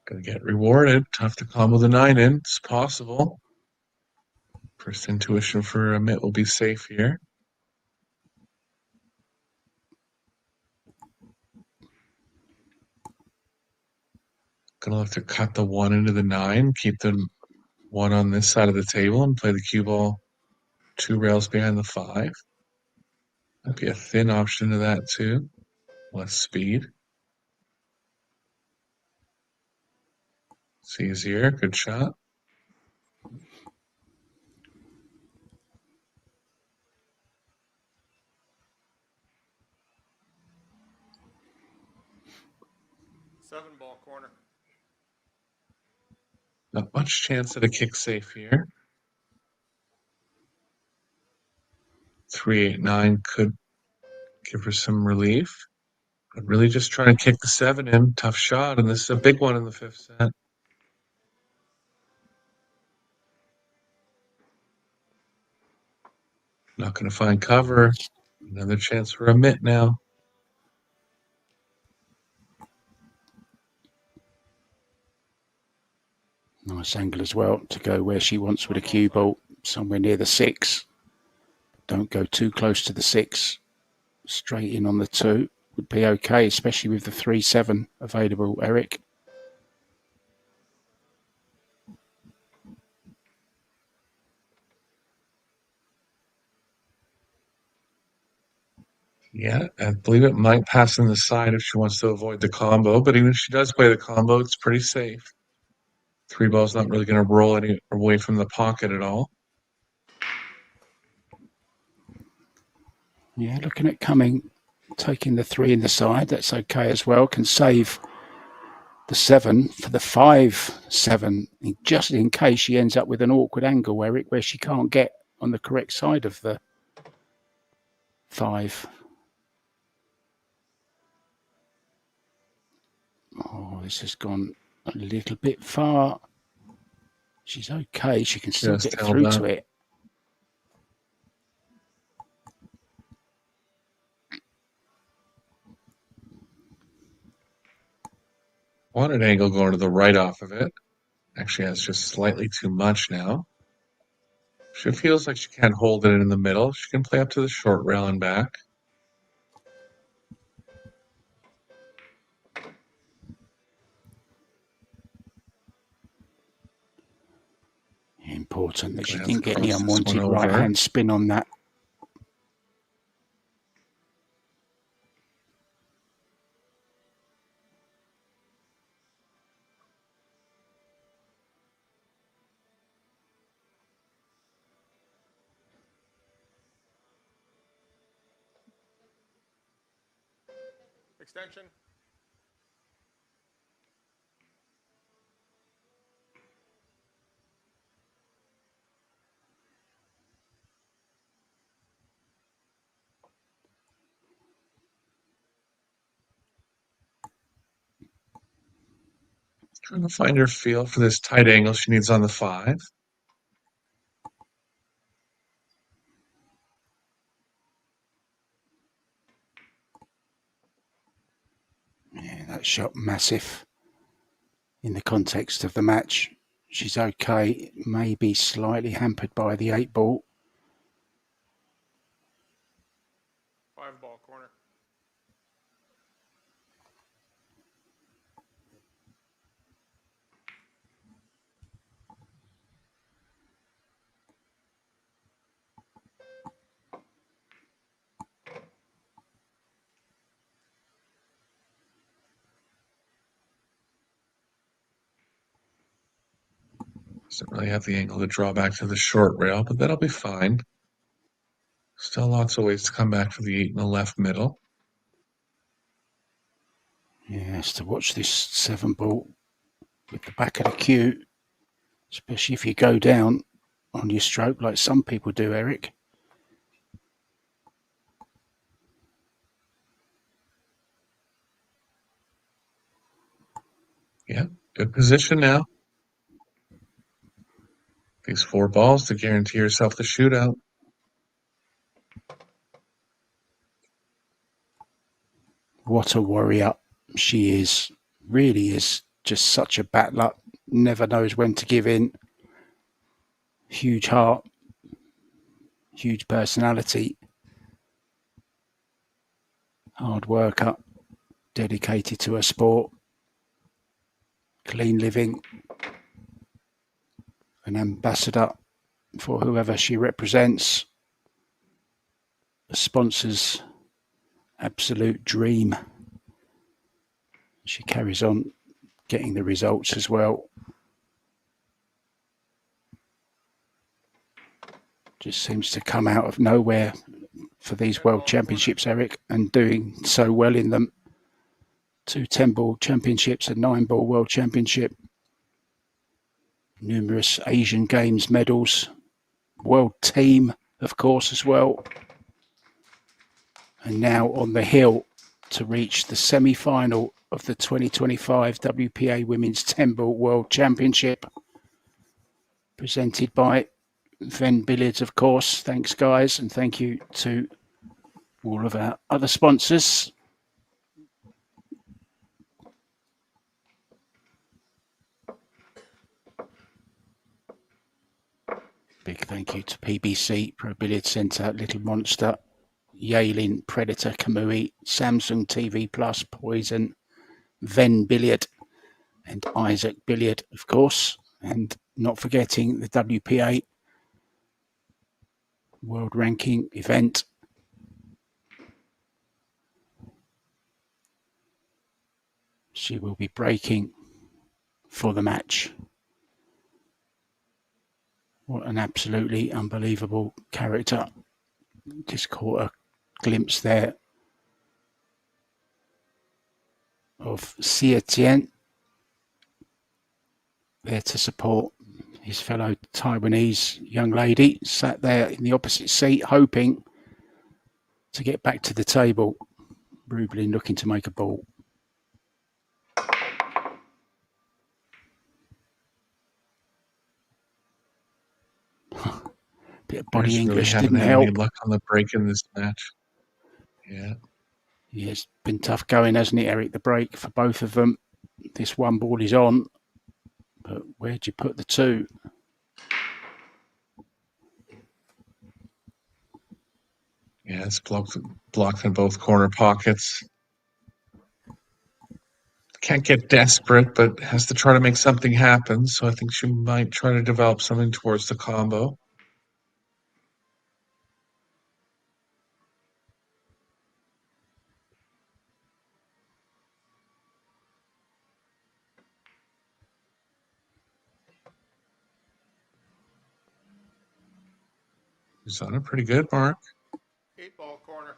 Gonna get rewarded. Tough to combo the 9 in. It's possible. First intuition for Amit will be safe here. Gonna look to cut the 1 into the 9, keep the 1 on this side of the table, and play the cue ball 2 rails behind the 5. Might be a thin option to that too. Less speed. It's easier. Good shot. Seven-ball corner. Not much chance at a kick safe here. 3-8-9 could give her some relief. But really just trying to kick the 7 in. Tough shot, and this is a big one in the 5th set. Not going to find cover. Another chance for Amit now. Nice angle as well to go where she wants with a cue ball, somewhere near the 6. Don't go too close to the 6. Straight in on the 2 would be okay, especially with the 3-7 available, Eric. Yeah, I believe it might pass on the side if she wants to avoid the combo, but even if she does play the combo, it's pretty safe. 3 ball's not really going to roll any away from the pocket at all. Yeah, looking at coming, taking the 3 in the side, that's okay as well. Can save the 7 for the 5-7, just in case she ends up with an awkward angle, Eric, where she can't get on the correct side of the 5. Oh, this has gone a little bit far. She's okay. She can still Just get held through up. to it. Wanted angle going to the right off of it. Actually has just slightly too much now. She feels like she can't hold it in the middle. She can play up to the short rail and back. Important that she Gonna have didn't to get any cross this one unwanted over. right-hand spin on that. Extension. Trying to find her feel for this tight angle she needs on the 5. Yeah, that shot massive in the context of the match. She's okay, maybe slightly hampered by the 8 ball. 5-ball corner. Doesn't really have the angle to draw back to the short rail, but that'll be fine. Still lots of ways to come back for the 8 in the left middle. Yes, to watch this 7 ball with the back of the cue, especially if you go down on your stroke like some people do, Eric. Yeah, good position now. These 4 balls to guarantee yourself the shootout. What a warrior she is. Really is just such a battler. Never knows when to give in. Huge heart. Huge personality. Hard worker. Dedicated to her sport. Clean living. An ambassador for whoever she represents. A sponsor's absolute dream. She carries on getting the results as well. Just seems to come out of nowhere for these World Championships, Eric, and doing so well in them. 2 10-ball championships, a 9-ball World Championship, numerous Asian Games medals, World Team, of course, as well. And now on the hill to reach the semi-final of the 2025 WPA Women's 10-ball World Championship, presented by Venbilliards, of course. Thanks, guys, and thank you to all of our other sponsors. Big thank you to PBC, Pro Billiard Centre, Little Monster, Yalin, Predator, Kamui, Samsung TV Plus, Poison, Venbilliard, and Isaac Billiard, of course. And not forgetting the WPA World Ranking event. She will be breaking for the match. What an absolutely unbelievable character. Just caught a glimpse there of Xie Tian there to support his fellow Taiwanese young lady, sat there in the opposite seat hoping to get back to the table. Rubelin looking to make a ball. Bit of body English really didn't haven't help. had any luck on the break in this match. Yeah. Yeah, it's been tough going, hasn't it, Eric? The break for both of them. This one ball is on, but where'd you put the two? Yeah, it's blocked in both corner pockets. Can't get desperate, but has to try to make something happen. So I think she might try to develop something towards the combo. He's on a pretty good mark. 8-ball corner.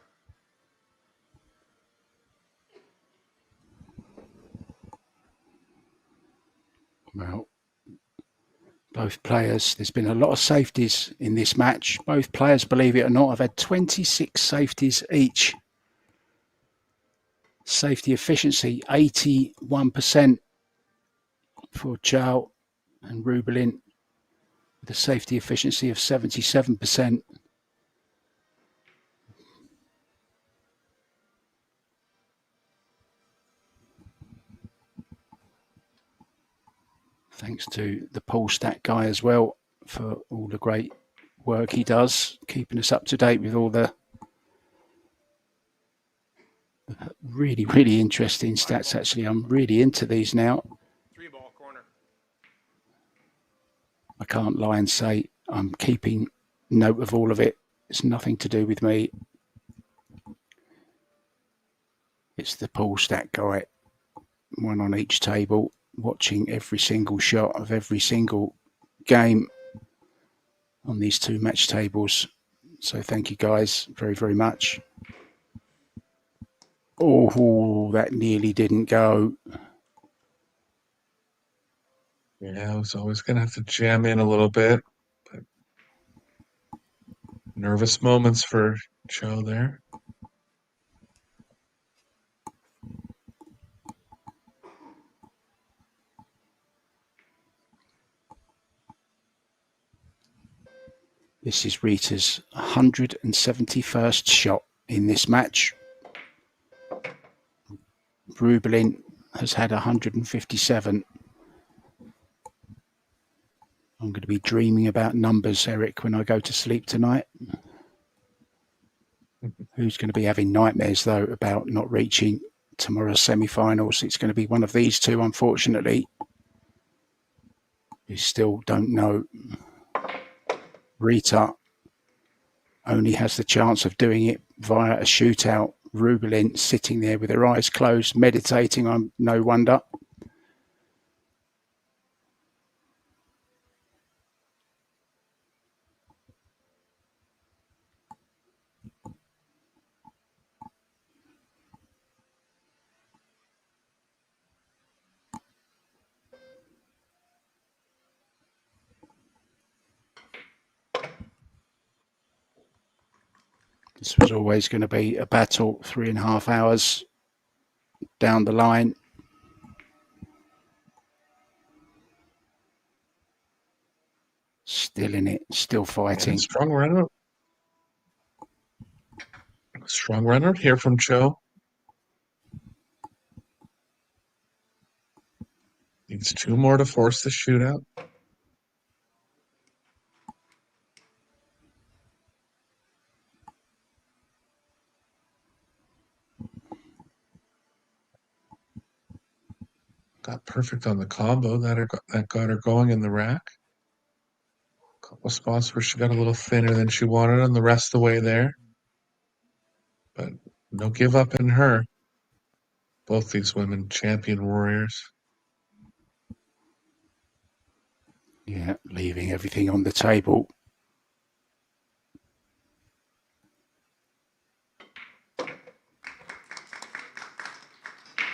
Well, both players, there's been a lot of safeties in this match. Both players, believe it or not, have had 26 safeties each. Safety efficiency, 81% for Chou and Rubelin, with a safety efficiency of 77%. Thanks to the Paul Stat guy as well for all the great work he does, keeping us up to date with all the really, really interesting stats. Actually, I'm really into these now. 3-ball corner. I can't lie and say I'm keeping note of all of it. It's nothing to do with me. It's the Paul Stat guy, one on each table, watching every single shot of every single game on these 2 match tables. So thank you guys very, very much. Oh, that nearly didn't go. Yeah, I was always going to have to jam in a little bit. But nervous moments for Chou there. This is Rita's 171st shot in this match. Rubelin has had 157. I'm going to be dreaming about numbers, Eric, when I go to sleep tonight. Who's going to be having nightmares, though, about not reaching tomorrow's semi-finals? It's going to be one of these two, unfortunately. We still don't know. Rita only has the chance of doing it via a shootout. Rubelin sitting there with her eyes closed, meditating, no wonder. This was always going to be a battle, 3.5 hours down the line. Still in it, still fighting. And strong run out. Strong run out here from Chou. Needs 2 more to force the shootout. Got perfect on the combo. That got her going in the rack. Couple spots where she got a little thinner than she wanted, and the rest of the way there. But no give up in her. Both these women, champion warriors. Yeah, leaving everything on the table.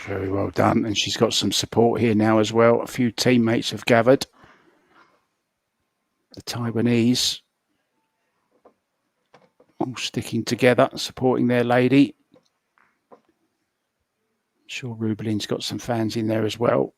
Very well done. And she's got some support here now as well. A few teammates have gathered. The Taiwanese all sticking together, supporting their lady. I'm sure Rubelin's got some fans in there as well.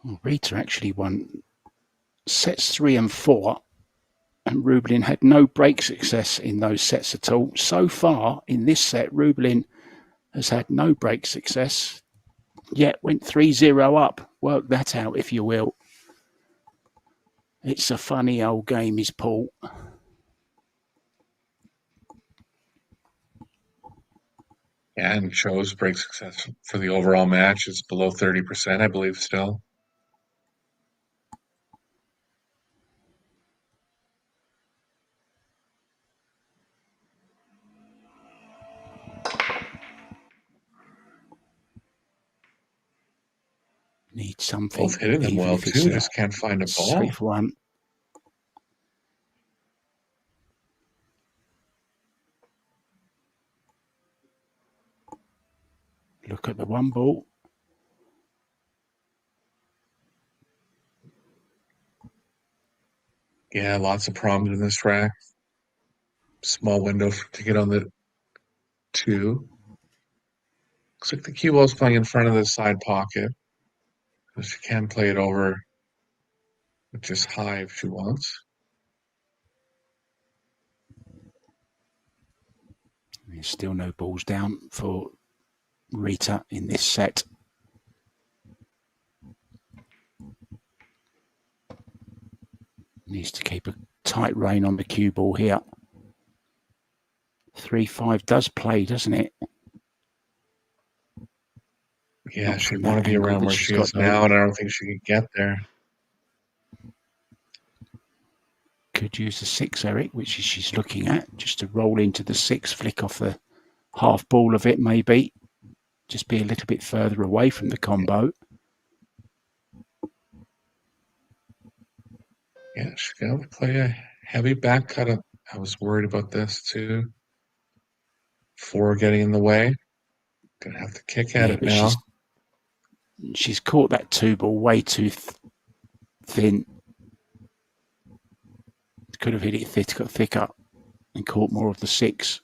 Well, Rita actually won sets 3 and 4, and Rubelin had no break success in those sets at all. So far in this set, Rubelin has had no break success, yet went 3-0 up. Work that out, if you will. It's a funny old game, is Paul. Yeah, and Chou's break success for the overall match is below 30%, I believe, still. Need something. Both hitting them well, too. Just can't find a ball. 3 for 1. Look at the one ball. Yeah, lots of problems in this rack. Small window to get on the 2. Looks like the cue ball's playing in front of the side pocket. So she can play it over, which is high if she wants. There's still no balls down for Rita in this set. Needs to keep a tight rein on the cue ball here. 3-5 does play, doesn't it? Yeah, Not she'd from want that to be angle, around but where she's she got is now, and I don't think she could get there. Could use the 6, Eric, which is she's looking at, just to roll into the 6, flick off the half ball of it, maybe. Just be a little bit further away from the combo. Yeah, she's going to play a heavy back cut. I was worried about this, too. 4 getting in the way. Gonna have to kick at it But now. she's caught that 2 ball way too thin. Could have hit it thicker and caught more of the 6.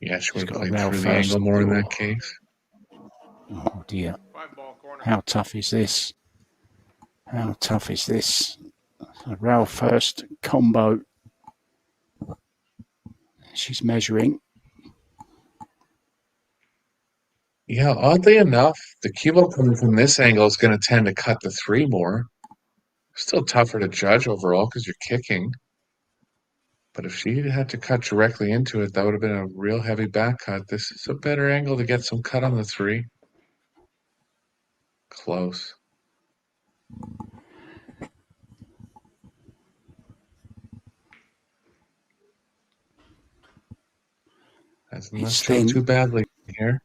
Yeah, she would have got a played rail through the first angle more in or- that case. Oh dear. 5 ball corner. How tough is this? How tough is this? A rail first combo. She's measuring. Yeah, oddly enough, the cue ball coming from this angle is going to tend to cut the 3 more. Still tougher to judge overall because you're kicking. But if she had to cut directly into it, that would have been a real heavy back cut. This is a better angle to get some cut on the 3. Close. Hasn't It's left Chou thin. too badly here.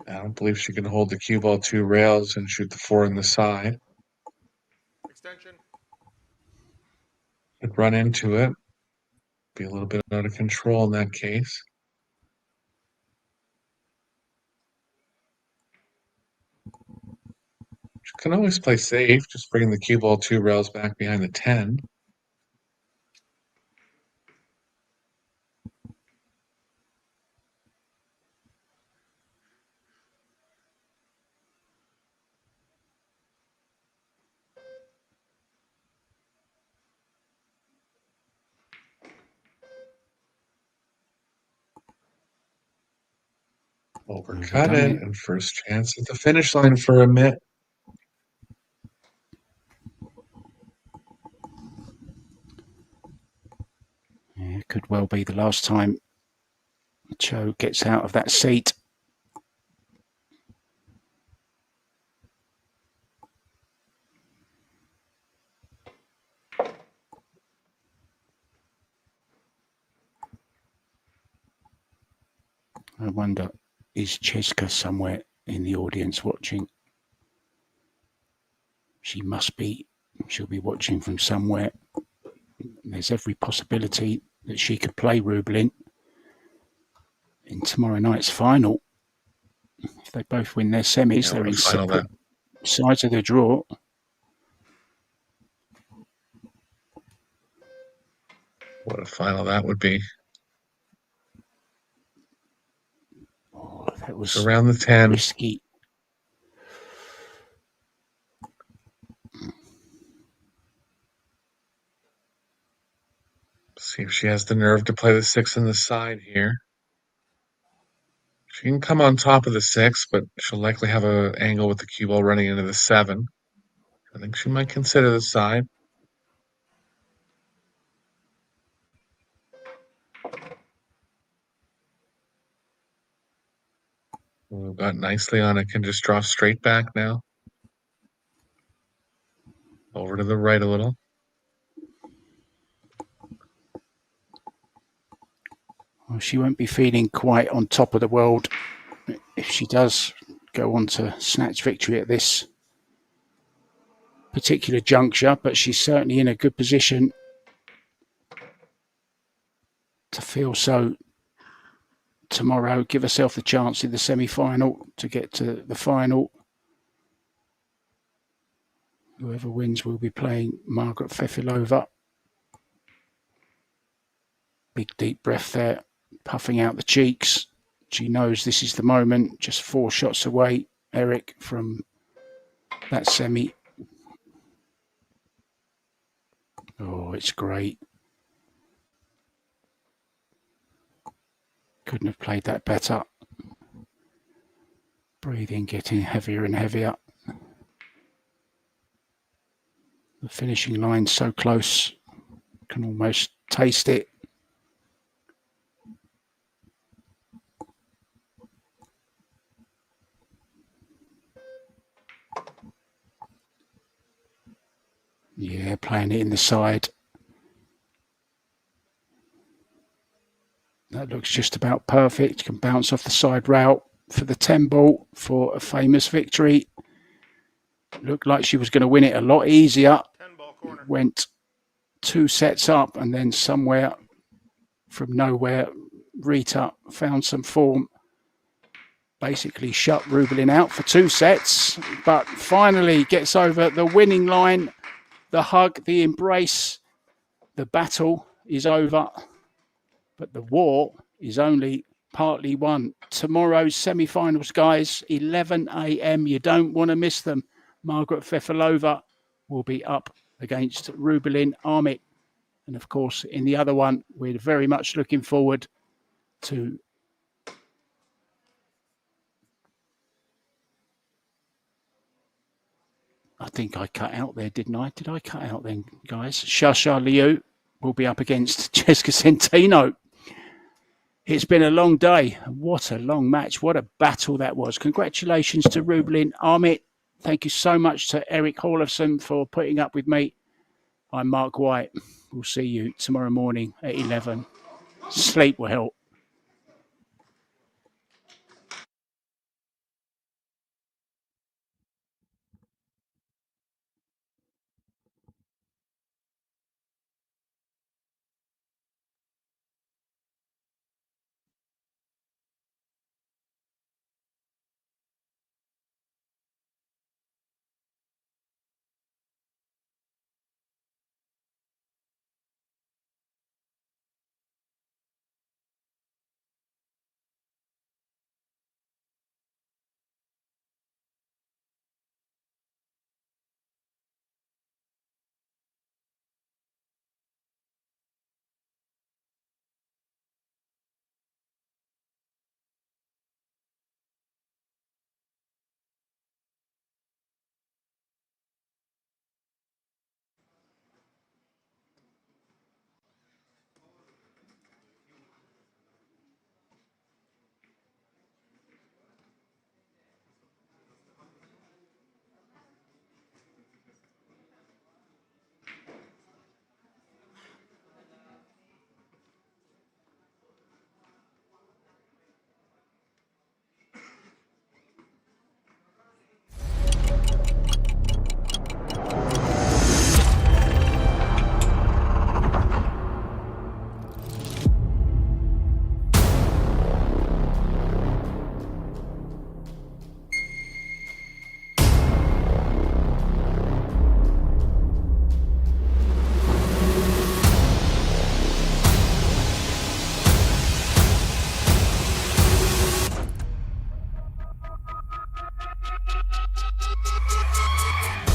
I don't believe she can hold the cue ball 2 rails and shoot the 4 in the side. Extension. Could run into it. Be a little bit out of control in that case. She can always play safe, just bringing the cue ball 2 rails back behind the 10. Overcut it, and first chance at the finish line for Amit. Yeah, it could well be the last time Chou gets out of that seat. I wonder, is Cheska somewhere in the audience watching? She must be. She'll be watching from somewhere. There's every possibility that she could play Rublin in tomorrow night's final. If they both win their semis, they're in separate sides of the draw. What a final that would be. Oh, that was around the 10. Risky. See if she has the nerve to play the 6 in the side here. She can come on top of the 6, but she'll likely have an angle with the cue ball running into the 7. I think she might consider the side. Got nicely on it. Can just draw straight back now. Over to the right a little. Well, she won't be feeling quite on top of the world if she does go on to snatch victory at this particular juncture, but she's certainly in a good position to feel so tomorrow. Give herself the chance in the semi-final to get to the final. Whoever wins will be playing Margaret Fefilova. Big deep breath there, puffing out the cheeks. She knows this is the moment, just 4 shots away, Eric, from that semi. Oh, it's great. Couldn't have played that better. Breathing getting heavier and heavier. The finishing line so close. Can almost taste it. Yeah, playing it in the side. That looks just about perfect. Can bounce off the side rail for the 10 ball for a famous victory. Looked like she was going to win it a lot easier. 10 ball corner. Went 2 sets up and then somewhere from nowhere, Rita found some form. Basically shut Rublin out for 2 sets, but finally gets over the winning line the hug, the embrace. The battle is over, but the war is only partly won. Tomorrow's semi-finals, guys, 11 a.m. You don't want to miss them. Margaret Fefalova will be up against Rubilin Amit. And of course, in the other one, we're very much looking forward to I think I cut out there, didn't I? Did I cut out then, guys? Shasha Liu will be up against Jessica Centeno. It's been a long day. What a long match. What a battle that was. Congratulations to Rubilin Amit. Thank you so much to Eric Hallefson for putting up with me. I'm Mark White. We'll see you tomorrow morning at 11. Sleep well.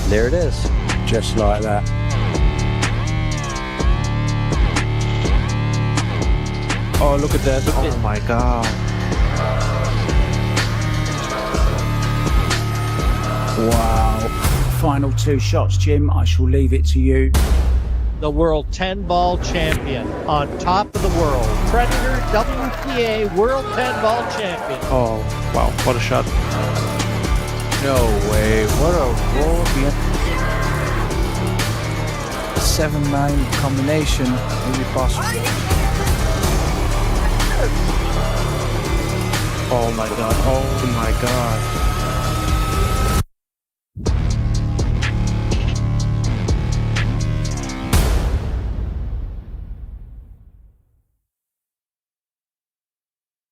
There it is. Just like that. Oh, look at that. Oh my god. Wow. Final 2 shots, Jim. I shall leave it to you. The world 10-ball champion on top of the world. Predator WPA world 10-ball champion. Oh, wow. What a shot. No way. What a roll. 7-9 combination will be possible. Oh my god. Oh my god.